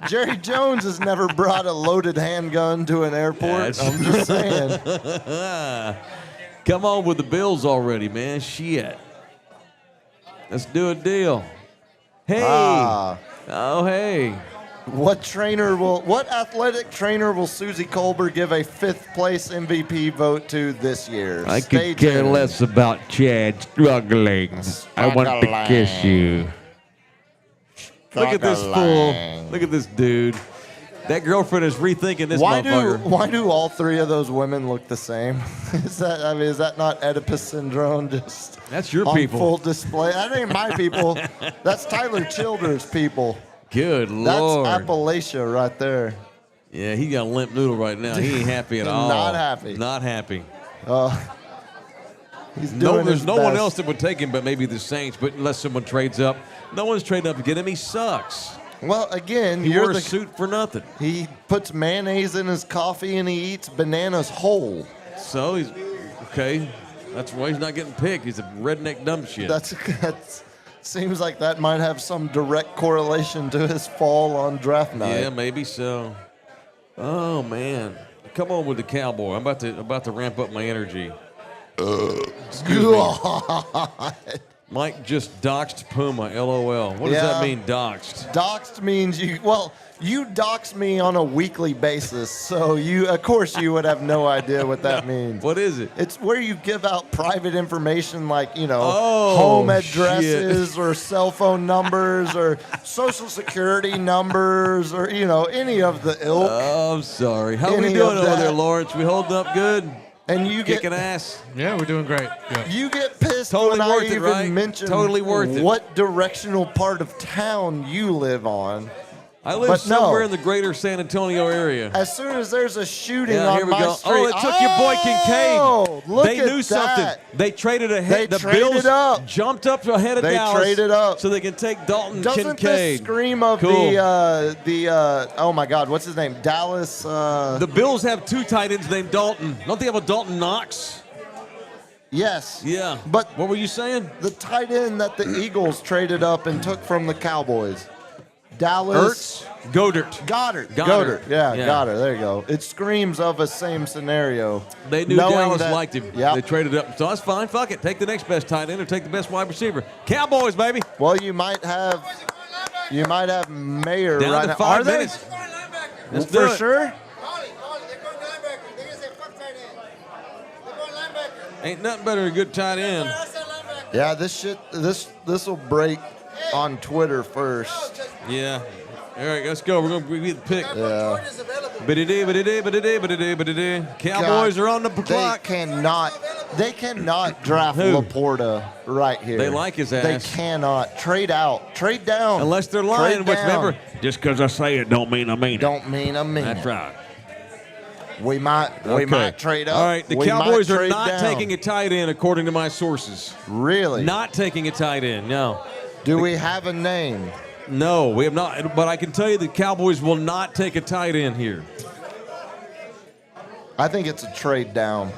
Speaker 4: Jerry Jones has never brought a loaded handgun to an airport.
Speaker 3: That's-
Speaker 4: I'm just saying.
Speaker 3: Come on with the Bills already, man. Shit. Let's do a deal. Hey. Oh, hey.
Speaker 4: What athletic trainer will Susie Colbert give a 5th place MVP vote to this year?
Speaker 9: I
Speaker 4: Stay
Speaker 9: could care
Speaker 4: tuned.
Speaker 9: less about Chad struggling. I want to kiss you.
Speaker 3: Look at this fool. Look at this dude. That girlfriend is rethinking this motherfucker.
Speaker 4: Why do all 3 of those women look the same? Is that not Oedipus syndrome? Just
Speaker 3: That's your
Speaker 4: on
Speaker 3: people.
Speaker 4: full display. That ain't my people. That's Tyler Childers' people.
Speaker 3: Good
Speaker 4: That's
Speaker 3: Lord.
Speaker 4: Appalachia right there.
Speaker 3: Yeah, he got a limp noodle right now. He ain't happy at all.
Speaker 4: Not happy.
Speaker 3: Not happy.
Speaker 4: He's doing
Speaker 3: There's
Speaker 4: his
Speaker 3: no one
Speaker 4: best.
Speaker 3: else that would take him but maybe the Saints, but unless someone trades up. No one's trading up to get him. He sucks.
Speaker 4: Well, again,
Speaker 3: He
Speaker 4: you're
Speaker 3: wore a
Speaker 4: the
Speaker 3: suit for nothing.
Speaker 4: He puts mayonnaise in his coffee and he eats bananas whole.
Speaker 3: So he's okay. That's why he's not getting picked. He's a redneck dumb shit.
Speaker 4: That's seems like that might have some direct correlation to his fall on draft night.
Speaker 3: Yeah, maybe so. Oh man, come on with the cowboy. I'm about to ramp up my energy. Excuse me. Mike just doxed Puma. LOL. What does that mean, doxed?
Speaker 4: Doxed means you dox me on a weekly basis, so of course you would have no idea what that means.
Speaker 3: What is it?
Speaker 4: It's where you give out private information like,
Speaker 3: Oh,
Speaker 4: home addresses or cell phone numbers or social security numbers or, any of the ilk.
Speaker 3: Oh, I'm sorry. How are we
Speaker 4: Any
Speaker 3: doing
Speaker 4: of
Speaker 3: over
Speaker 4: that.
Speaker 3: there, Lawrence? We holding up good?
Speaker 4: And you
Speaker 3: Kicking ass?
Speaker 6: Yeah, we're doing great. Yeah.
Speaker 4: You get pissed
Speaker 3: Totally
Speaker 4: when
Speaker 3: worth
Speaker 4: I
Speaker 3: it,
Speaker 4: even
Speaker 3: right?
Speaker 4: mention
Speaker 3: Totally worth it.
Speaker 4: what directional part of town you live on.
Speaker 3: I live
Speaker 4: But
Speaker 3: somewhere
Speaker 4: no.
Speaker 3: in the greater San Antonio area.
Speaker 4: As soon as there's a shooting
Speaker 3: Yeah, here
Speaker 4: on
Speaker 3: we
Speaker 4: my
Speaker 3: go.
Speaker 4: street,
Speaker 3: Oh, it took your boy Kincaid.
Speaker 4: look
Speaker 3: They
Speaker 4: at
Speaker 3: knew something.
Speaker 4: that.
Speaker 3: They traded ahead.
Speaker 4: They
Speaker 3: The
Speaker 4: traded
Speaker 3: Bills
Speaker 4: up.
Speaker 3: jumped up ahead of
Speaker 4: They
Speaker 3: Dallas.
Speaker 4: traded up.
Speaker 3: So they can take Dalton
Speaker 4: Doesn't
Speaker 3: Kincaid.
Speaker 4: this scream of
Speaker 3: Cool.
Speaker 4: oh my God, what's his name? Dallas.
Speaker 3: The Bills have 2 tight ends named Dalton. Don't they have a Dalton Knox?
Speaker 4: Yes.
Speaker 3: Yeah.
Speaker 4: But
Speaker 3: what were you saying?
Speaker 4: The tight end that the Eagles traded up and took from the Cowboys. Dallas.
Speaker 3: Goddard.
Speaker 4: Goddard.
Speaker 3: Goddard.
Speaker 4: Yeah,
Speaker 3: Yeah.
Speaker 4: Goddard. There you go. It screams of a same scenario.
Speaker 3: They knew
Speaker 4: Knowing
Speaker 3: Dallas
Speaker 4: that-
Speaker 3: liked him.
Speaker 4: Yep.
Speaker 3: They traded up. So that's fine. Fuck it. Take the next best tight end or take the best wide receiver. Cowboys, baby.
Speaker 4: Well, you might have Mayer
Speaker 3: Down
Speaker 4: right
Speaker 3: to
Speaker 4: now.
Speaker 3: 5
Speaker 4: Are they?
Speaker 3: minutes. Let's do
Speaker 4: For
Speaker 3: it.
Speaker 4: sure?
Speaker 3: Ain't nothing better than a good tight end.
Speaker 4: Yeah, this will break on Twitter first.
Speaker 3: Yeah. All right, let's go. We're going to be the pick.
Speaker 4: Yeah.
Speaker 3: Cowboys are on the
Speaker 4: They
Speaker 3: clock.
Speaker 4: They cannot draft
Speaker 3: Who?
Speaker 4: Laporta right here.
Speaker 3: They like his
Speaker 4: They
Speaker 3: ass.
Speaker 4: cannot. Trade out. Trade down.
Speaker 3: Unless they're lying,
Speaker 4: Trade
Speaker 3: which
Speaker 4: down.
Speaker 3: remember,
Speaker 9: Just because I say it don't mean I mean it.
Speaker 4: Don't mean I mean
Speaker 3: that's
Speaker 4: it.
Speaker 3: right.
Speaker 4: We might trade up.
Speaker 3: All right, the
Speaker 4: We might
Speaker 3: Cowboys are
Speaker 4: trade
Speaker 3: not
Speaker 4: down.
Speaker 3: taking a tight end, according to my sources.
Speaker 4: Really?
Speaker 3: Not taking a tight end, no.
Speaker 4: Do we have a name?
Speaker 3: No, we have not. But I can tell you the Cowboys will not take a tight end here.
Speaker 4: I think it's a trade down.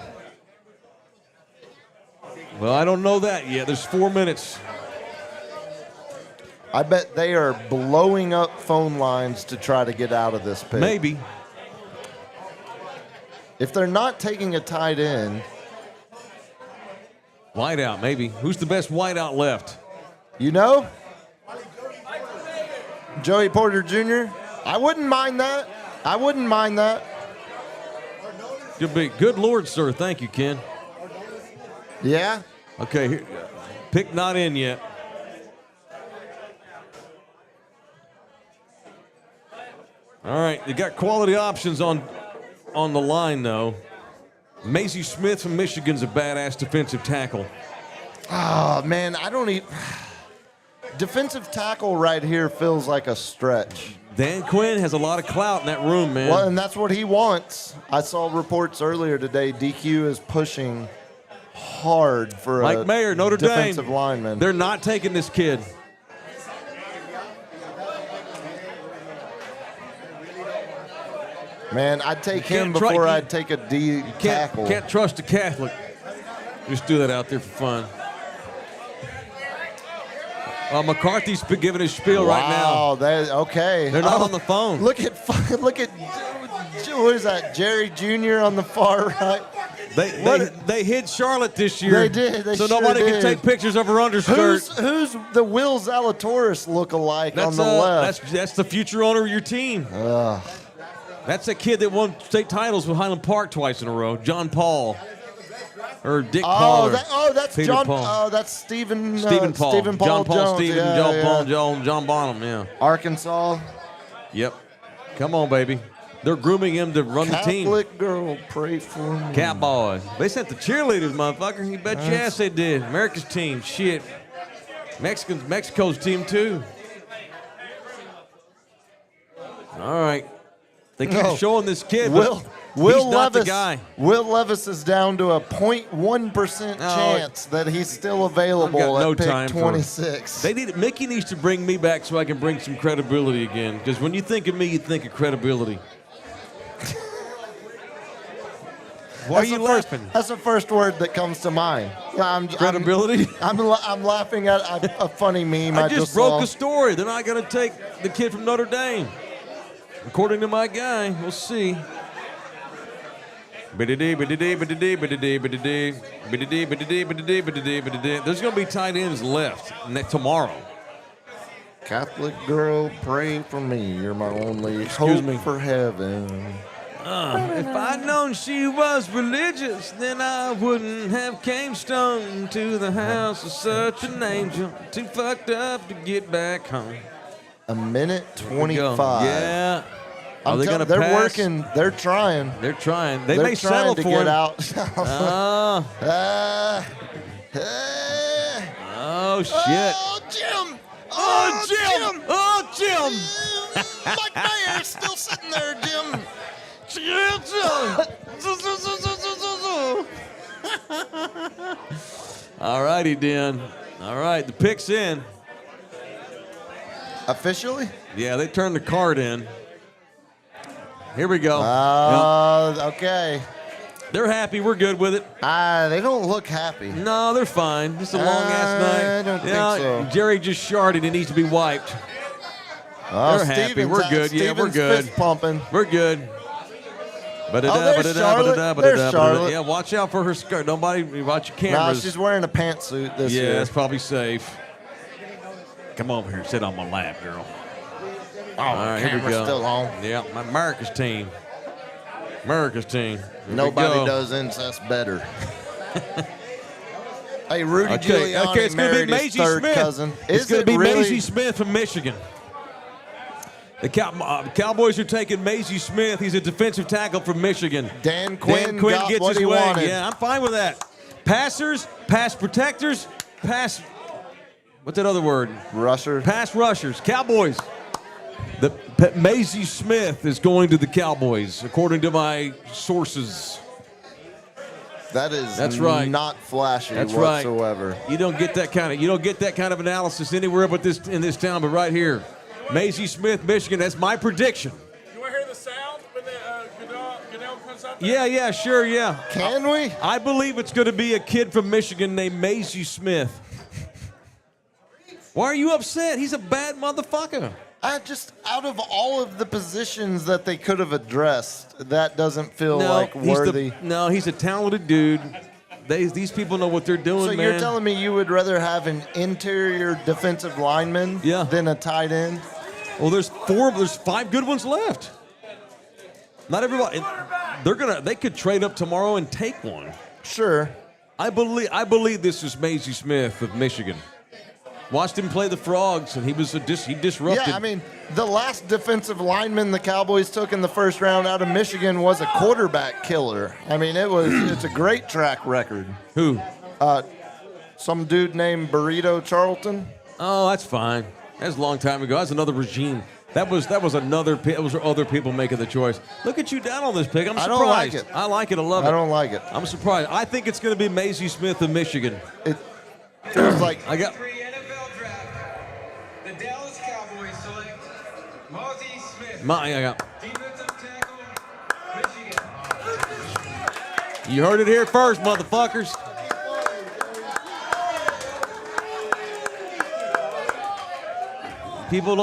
Speaker 3: Well, I don't know that yet. There's 4 minutes.
Speaker 4: I bet they are blowing up phone lines to try to get out of this pick.
Speaker 3: Maybe.
Speaker 4: If they're not taking a tight end,
Speaker 3: Wideout, maybe. Who's the best wideout left?
Speaker 4: you know, Joey Porter Jr. I wouldn't mind that. I wouldn't mind that.
Speaker 3: Good be. Good Lord, sir. Thank you, Ken.
Speaker 4: Yeah.
Speaker 3: Okay, here, pick not in yet. All right, you got quality options on the line, though. Maisie Smith from Michigan's a badass defensive tackle.
Speaker 4: Oh, man, I don't even. Defensive tackle right here feels like a stretch.
Speaker 3: Dan Quinn has a lot of clout in that room, man.
Speaker 4: Well, and that's what he wants. I saw reports earlier today. DQ is pushing hard for
Speaker 3: Mike
Speaker 4: a
Speaker 3: Mayer, Notre Dame.
Speaker 4: defensive lineman.
Speaker 3: They're not taking this kid.
Speaker 4: Man, I'd take him
Speaker 3: can't try-
Speaker 4: before
Speaker 3: you-
Speaker 4: I'd take a D tackle.
Speaker 3: Can't trust a Catholic. Just do that out there for fun. McCarthy's giving his spiel right now.
Speaker 4: Wow, that okay.
Speaker 3: They're not on the phone.
Speaker 4: Look at what is that? Jerry Jr. on the far right.
Speaker 3: They hid Charlotte this year.
Speaker 4: They did. They
Speaker 3: so
Speaker 4: sure
Speaker 3: nobody
Speaker 4: did.
Speaker 3: can take pictures of her underskirt.
Speaker 4: Who's the Will Zalatoris look-alike on
Speaker 3: That's
Speaker 4: the left?
Speaker 3: that's the future owner of your team. That's a kid that won state titles with Highland Park twice in a row. John Paul. Or Dick Paul.
Speaker 4: That's
Speaker 3: Peter
Speaker 4: John.
Speaker 3: Paul.
Speaker 4: That's Stephen.
Speaker 3: Stephen Paul.
Speaker 4: Stephen Paul
Speaker 3: John Paul
Speaker 4: Jones.
Speaker 3: Stephen,
Speaker 4: Yeah,
Speaker 3: John
Speaker 4: yeah.
Speaker 3: Paul, John Bonham, yeah.
Speaker 4: Arkansas.
Speaker 3: Yep. Come on, baby. They're grooming him to run the team.
Speaker 4: Catholic girl, pray for me.
Speaker 3: Cowboys. They sent the cheerleaders, motherfucker. You bet your ass they did. America's team. Shit. Mexico's team, too. All right. They keep showing this kid, but he's not the guy.
Speaker 4: Will Levis is down to a 0.1% chance that he's still available
Speaker 3: I've got no
Speaker 4: at pick
Speaker 3: time for it.
Speaker 4: 26.
Speaker 3: Mickey needs to bring me back so I can bring some credibility again. Because when you think of me, you think of credibility. Why are you laughing?
Speaker 4: That's the first word that comes to mind.
Speaker 3: Credibility?
Speaker 4: I'm laughing at a funny meme I
Speaker 3: I just
Speaker 4: saw.
Speaker 3: broke a story. They're not going to take the kid from Notre Dame. According to my guy, we'll see. There's going to be tight ends left tomorrow.
Speaker 4: Catholic girl, pray for me. You're my only
Speaker 3: Excuse
Speaker 4: hope
Speaker 3: me.
Speaker 4: for heaven.
Speaker 3: If I'd known she was religious, then I wouldn't have came stung to the house of such an angel. Too fucked up to get back home.
Speaker 4: A minute
Speaker 3: Here we go.
Speaker 4: 25.
Speaker 3: Yeah. Are they going to
Speaker 4: They're
Speaker 3: pass?
Speaker 4: working. They're trying.
Speaker 3: They're trying. They
Speaker 4: They're
Speaker 3: may
Speaker 4: trying
Speaker 3: settle
Speaker 4: to
Speaker 3: for
Speaker 4: get
Speaker 3: him.
Speaker 4: out.
Speaker 3: Oh, shit.
Speaker 4: Oh, Jim.
Speaker 3: Oh, Jim. Oh, Jim.
Speaker 4: Mike Mayer's still sitting there, Jim.
Speaker 3: All righty, Dan. All right, the pick's in.
Speaker 4: Officially?
Speaker 3: Yeah, they turned the card in. Here we go.
Speaker 4: Okay.
Speaker 3: They're happy. We're good with it.
Speaker 4: They don't look happy.
Speaker 3: No, they're fine. Just a long-ass night.
Speaker 4: I don't think so.
Speaker 3: Jerry just sharted. It needs to be wiped. They're happy. We're good. Yeah, we're
Speaker 4: Steven's
Speaker 3: good.
Speaker 4: fist pumping.
Speaker 3: We're good.
Speaker 4: there's Charlotte. There's Charlotte.
Speaker 3: Yeah, watch out for her skirt. Nobody watch your
Speaker 4: No,
Speaker 3: cameras.
Speaker 4: she's wearing a pantsuit this
Speaker 3: Yeah,
Speaker 4: year.
Speaker 3: that's probably safe. Come over here. Sit on my lap, girl. All right, here we
Speaker 4: camera's
Speaker 3: go.
Speaker 4: still on.
Speaker 3: Yeah, my America's team. America's team. Here we
Speaker 4: Nobody
Speaker 3: go.
Speaker 4: does incest better. Hey, Rudy
Speaker 3: Okay,
Speaker 4: Giuliani
Speaker 3: it's going to be
Speaker 4: married his
Speaker 3: Maisie
Speaker 4: third
Speaker 3: Smith.
Speaker 4: cousin.
Speaker 3: It's
Speaker 4: Is
Speaker 3: going
Speaker 4: it
Speaker 3: to be
Speaker 4: really?
Speaker 3: Maisie Smith from Michigan. The Cowboys are taking Maisie Smith. He's a defensive tackle from Michigan.
Speaker 4: Dan Quinn got
Speaker 3: gets
Speaker 4: what
Speaker 3: his
Speaker 4: he
Speaker 3: way.
Speaker 4: wanted.
Speaker 3: Yeah, I'm fine with that. Passers, pass protectors, pass. What's that other word?
Speaker 4: Rusher.
Speaker 3: Pass rushers. Cowboys. Maisie Smith is going to the Cowboys, according to my sources.
Speaker 4: That's
Speaker 3: right.
Speaker 4: not flashy
Speaker 3: That's
Speaker 4: whatsoever.
Speaker 3: right. You don't get that kind of analysis anywhere but in this town, but right here. Maisie Smith, Michigan. That's my prediction.
Speaker 7: You want to hear the sound when Goodell comes out there?
Speaker 3: Yeah, sure, yeah.
Speaker 4: Can we?
Speaker 3: I believe it's going to be a kid from Michigan named Maisie Smith. Why are you upset? He's a bad motherfucker.
Speaker 4: Out of all of the positions that they could have addressed, that doesn't feel like worthy.
Speaker 3: He's a talented dude. These people know what they're doing,
Speaker 4: So
Speaker 3: man.
Speaker 4: you're telling me you would rather have an interior defensive lineman than a tight end?
Speaker 3: Well, there's 5 good ones left. Not everybody. They could trade up tomorrow and take one.
Speaker 4: Sure.
Speaker 3: I believe this is Maisie Smith of Michigan. Watched him play the Frogs, and he disrupted.
Speaker 4: Yeah, I mean, the last defensive lineman the Cowboys took in the first round out of Michigan was a quarterback killer. I mean, it's a great track record.
Speaker 3: Who?
Speaker 4: Some dude named Burrito Charlton.
Speaker 3: Oh, that's fine. That's a long time ago. That's another regime. That was another. It was other people making the choice. Look at you down on this pick. I'm surprised.
Speaker 4: I don't like it.
Speaker 3: I like it. I love it.
Speaker 4: I don't like it.
Speaker 3: I'm surprised. I think it's going to be Maisie Smith of Michigan.
Speaker 4: It feels like
Speaker 3: I got.
Speaker 7: The Dallas Cowboys select Maisie Smith. Defensive tackle, Michigan.
Speaker 3: You heard it here first, motherfuckers. People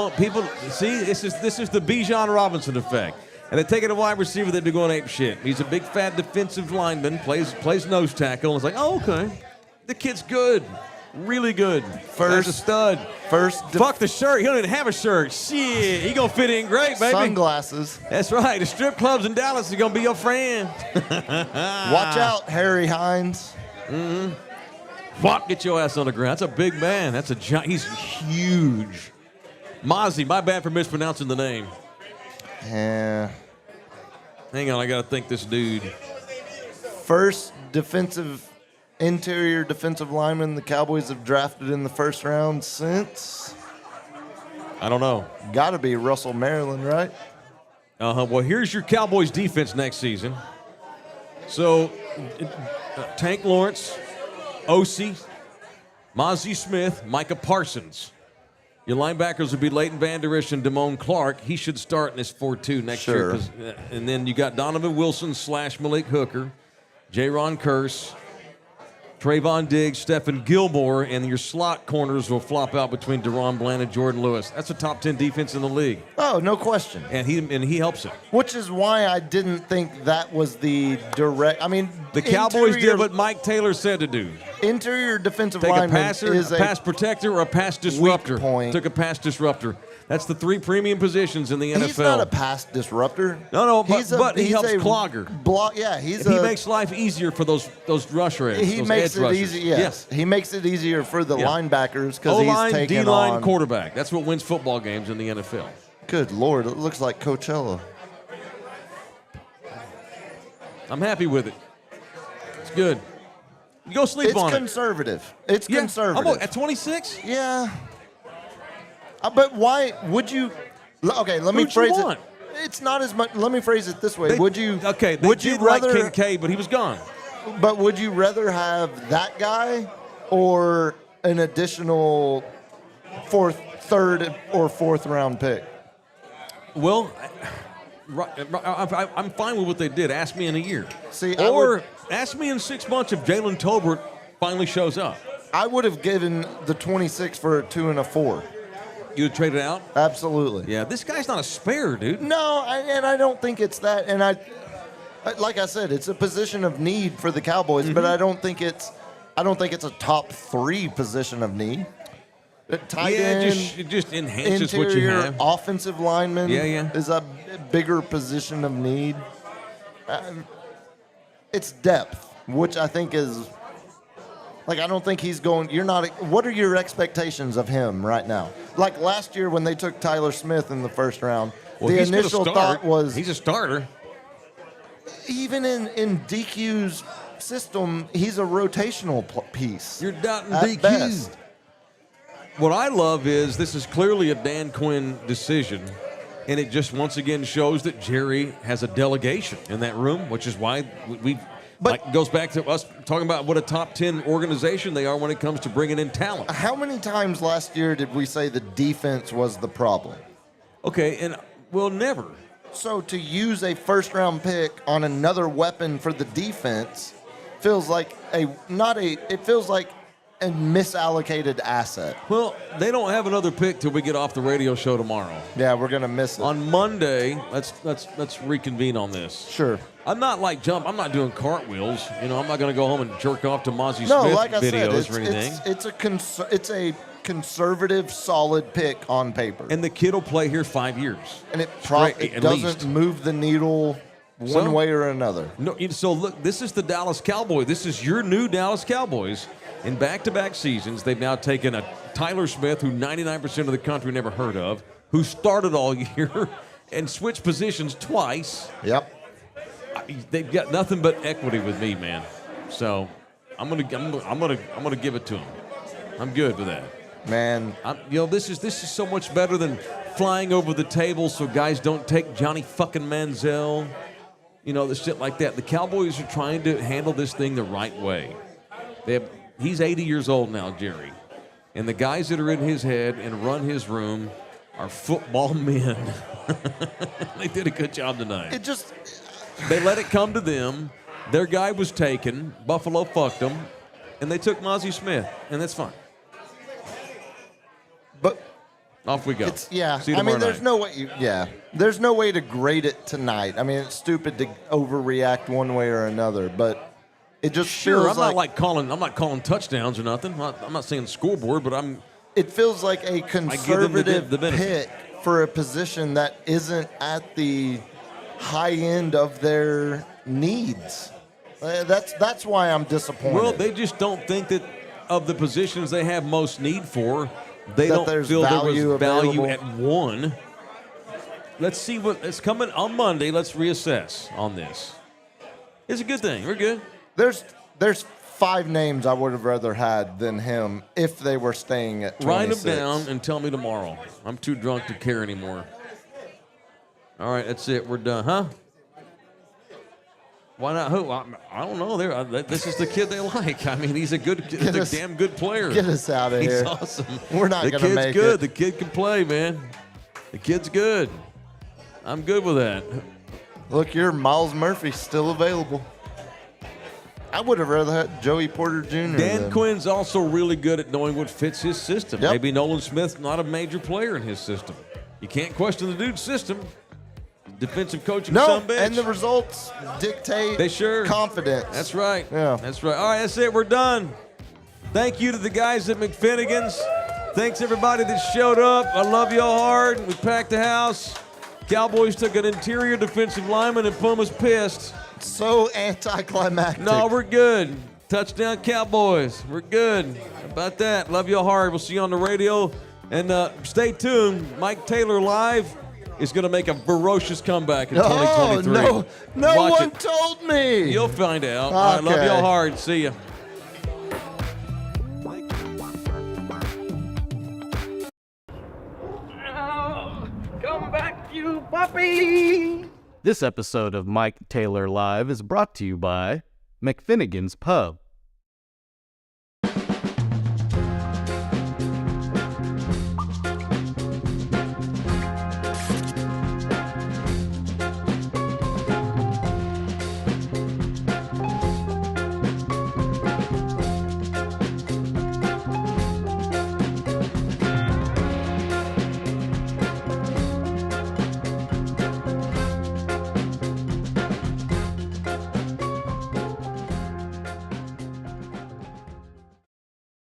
Speaker 3: see. This is the Bijan Robinson effect. And they take it a wide receiver, they'd be going ape shit. He's a big fat defensive lineman, plays nose tackle, and it's like, oh, okay, the kid's good. Really good. First a stud. Fuck the shirt. He don't even have a shirt. Shit. He gonna fit in great, baby.
Speaker 4: Sunglasses.
Speaker 3: That's right. The strip clubs in Dallas are gonna be your friend.
Speaker 4: Watch out, Harry Hines.
Speaker 3: Mm-hmm. Fuck, get your ass on the ground. That's a big man. That's a giant. He's huge. Mozzie, my bad for mispronouncing the name.
Speaker 4: Yeah.
Speaker 3: Hang on, I gotta think this dude.
Speaker 4: First interior defensive lineman the Cowboys have drafted in the first round since?
Speaker 3: I don't know.
Speaker 4: Got to be Russell Maryland, right?
Speaker 3: Well, here's your Cowboys defense next season. So, Tank Lawrence, O.C., Mozzie Smith, Micah Parsons. Your linebackers would be Leighton Vander Esch and Damone Clark. He should start in this 4-2 next year. And then you got Donovan Wilson / Malik Hooker, J-Ron Curse, Trayvon Diggs, Stephen Gilmore, and your slot corners will flop out between Deron Bland and Jordan Lewis. That's a top 10 defense in the league.
Speaker 4: Oh, no question.
Speaker 3: And he helps it.
Speaker 4: Which is why I didn't think that was the direct. I mean,
Speaker 3: the Cowboys did what Mike Taylor said to do.
Speaker 4: Interior defensive
Speaker 3: Take
Speaker 4: lineman
Speaker 3: a passer,
Speaker 4: is
Speaker 3: a pass protector, or a pass disruptor.
Speaker 4: Weak point.
Speaker 3: Took a pass disruptor. That's the 3 premium positions in the NFL.
Speaker 4: He's not a pass disruptor.
Speaker 3: No, but he helps clogger.
Speaker 4: He
Speaker 3: makes life easier for those rusher edge.
Speaker 4: He makes it easy. Yes, he makes it easier for the linebackers because he's taking
Speaker 3: D-line,
Speaker 4: on
Speaker 3: quarterback. That's what wins football games in the NFL.
Speaker 4: Good Lord, it looks like Coachella.
Speaker 3: I'm happy with it. It's good. You go sleep on it.
Speaker 4: It's conservative. It's conservative.
Speaker 3: At 26?
Speaker 4: Yeah. But why would you? Okay, let me phrase it. It's not as much. Let me phrase it this way. Would you?
Speaker 3: Okay.
Speaker 4: Would you rather
Speaker 3: Kincaid, but he was gone.
Speaker 4: But would you rather have that guy or an additional third or fourth round pick?
Speaker 3: Well, I'm fine with what they did. Ask me in a year. Ask me in 6 months if Jalen Tolbert finally shows up.
Speaker 4: I would have given the 26 for a 2 and a 4.
Speaker 3: You would trade it out?
Speaker 4: Absolutely.
Speaker 3: Yeah, this guy's not a spare, dude.
Speaker 4: No, and I don't think it's that. And like I said, it's a position of need for the Cowboys, but I don't think it's a top 3 position of need. Tight end,
Speaker 3: it just enhances what you have.
Speaker 4: Offensive lineman is a bigger position of need. It's depth, which I think is like I don't think he's going. What are your expectations of him right now? Like last year when they took Tyler Smith in the first round, the initial thought was
Speaker 3: he's a starter.
Speaker 4: Even in DQ's system, he's a rotational piece.
Speaker 3: You're doubting DQ.
Speaker 4: Best.
Speaker 3: What I love is this is clearly a Dan Quinn decision, and it just once again shows that Jerry has a delegation in that room, which is why it goes back to us talking about what a top 10 organization they are when it comes to bringing in talent.
Speaker 4: How many times last year did we say the defense was the problem?
Speaker 3: Okay, never.
Speaker 4: So to use a first-round pick on another weapon for the defense feels like misallocated asset.
Speaker 3: Well, they don't have another pick till we get off the radio show tomorrow.
Speaker 4: Yeah, we're gonna miss it.
Speaker 3: On Monday, let's reconvene on this.
Speaker 4: Sure.
Speaker 3: I'm not like I'm not doing cartwheels. I'm not going to go home and jerk off to Mozzie
Speaker 4: No,
Speaker 3: Smith
Speaker 4: like I
Speaker 3: videos
Speaker 4: said,
Speaker 3: or anything.
Speaker 4: it's a conservative, solid pick on paper.
Speaker 3: And the kid will play here 5 years.
Speaker 4: And it
Speaker 3: At
Speaker 4: doesn't
Speaker 3: least.
Speaker 4: move the needle one way or another.
Speaker 3: No, so look, this is the Dallas Cowboys. This is your new Dallas Cowboys. In back-to-back seasons, they've now taken a Tyler Smith, who 99% of the country never heard of, who started all year, and switched positions twice.
Speaker 4: Yep.
Speaker 3: They've got nothing but equity with me, man. So I'm gonna give it to them. I'm good with that.
Speaker 4: Man,
Speaker 3: this is so much better than flying over the table so guys don't take Johnny fucking Manziel. The shit like that. The Cowboys are trying to handle this thing the right way. He's 80 years old now, Jerry. And the guys that are in his head and run his room are football men. They did a good job tonight. They let it come to them. Their guy was taken. Buffalo fucked them. And they took Mozzie Smith. And that's fine.
Speaker 4: But
Speaker 3: off we go.
Speaker 4: See you
Speaker 3: tomorrow
Speaker 4: there's
Speaker 3: night.
Speaker 4: there's no way to grade it tonight. I mean, it's stupid to overreact one way or another, but it just feels
Speaker 3: I'm not calling touchdowns or nothing. I'm not saying scoreboard, but
Speaker 4: it feels like a conservative
Speaker 3: the benefit.
Speaker 4: pick for a position that isn't at the high end of their needs. That's why I'm disappointed.
Speaker 3: Well, they just don't think that of the positions they have most need for, they
Speaker 4: That
Speaker 3: don't
Speaker 4: there's
Speaker 3: feel there was
Speaker 4: value
Speaker 3: value
Speaker 4: available.
Speaker 3: at one. Let's see it's coming on Monday. Let's reassess on this. It's a good thing. We're good.
Speaker 4: There's 5 names I would have rather had than him if they were staying at 26.
Speaker 3: Write them down and tell me tomorrow. I'm too drunk to care anymore. All right, that's it. We're done, huh? Why not? Who? I don't know. This is the kid they like. I mean, he's a damn good player.
Speaker 4: Get us out of
Speaker 3: He's
Speaker 4: here.
Speaker 3: awesome.
Speaker 4: We're not going to make
Speaker 3: The kid's good.
Speaker 4: it.
Speaker 3: The kid can play, man. The kid's good. I'm good with that.
Speaker 4: Look, your Miles Murphy's still available. I would have rather had Joey Porter Jr.
Speaker 3: Dan Quinn's also really good at knowing what fits his system.
Speaker 4: Yep.
Speaker 3: Maybe Nolan Smith's not a major player in his system. You can't question the dude's system. Defensive coaching son of a bitch.
Speaker 4: And the results dictate confidence.
Speaker 3: That's right.
Speaker 4: Yeah.
Speaker 3: That's right. All right, that's it. We're done. Thank you to the guys at McFinnigan's. Thanks, everybody that showed up. I love y'all hard. We packed the house. Cowboys took an interior defensive lineman, and Puma's pissed.
Speaker 4: So anticlimactic.
Speaker 3: No, we're good. Touchdown, Cowboys. We're good. How about that? Love y'all hard. We'll see you on the radio. And stay tuned. Mike Taylor Live is going to make a ferocious comeback in 2023.
Speaker 4: No
Speaker 3: Watch
Speaker 4: one
Speaker 3: it.
Speaker 4: told me.
Speaker 3: You'll find out. All right, love y'all hard. See ya.
Speaker 7: Come back, you puppy!
Speaker 1: This episode of Mike Taylor Live is brought to you by McFinnigan's Pub.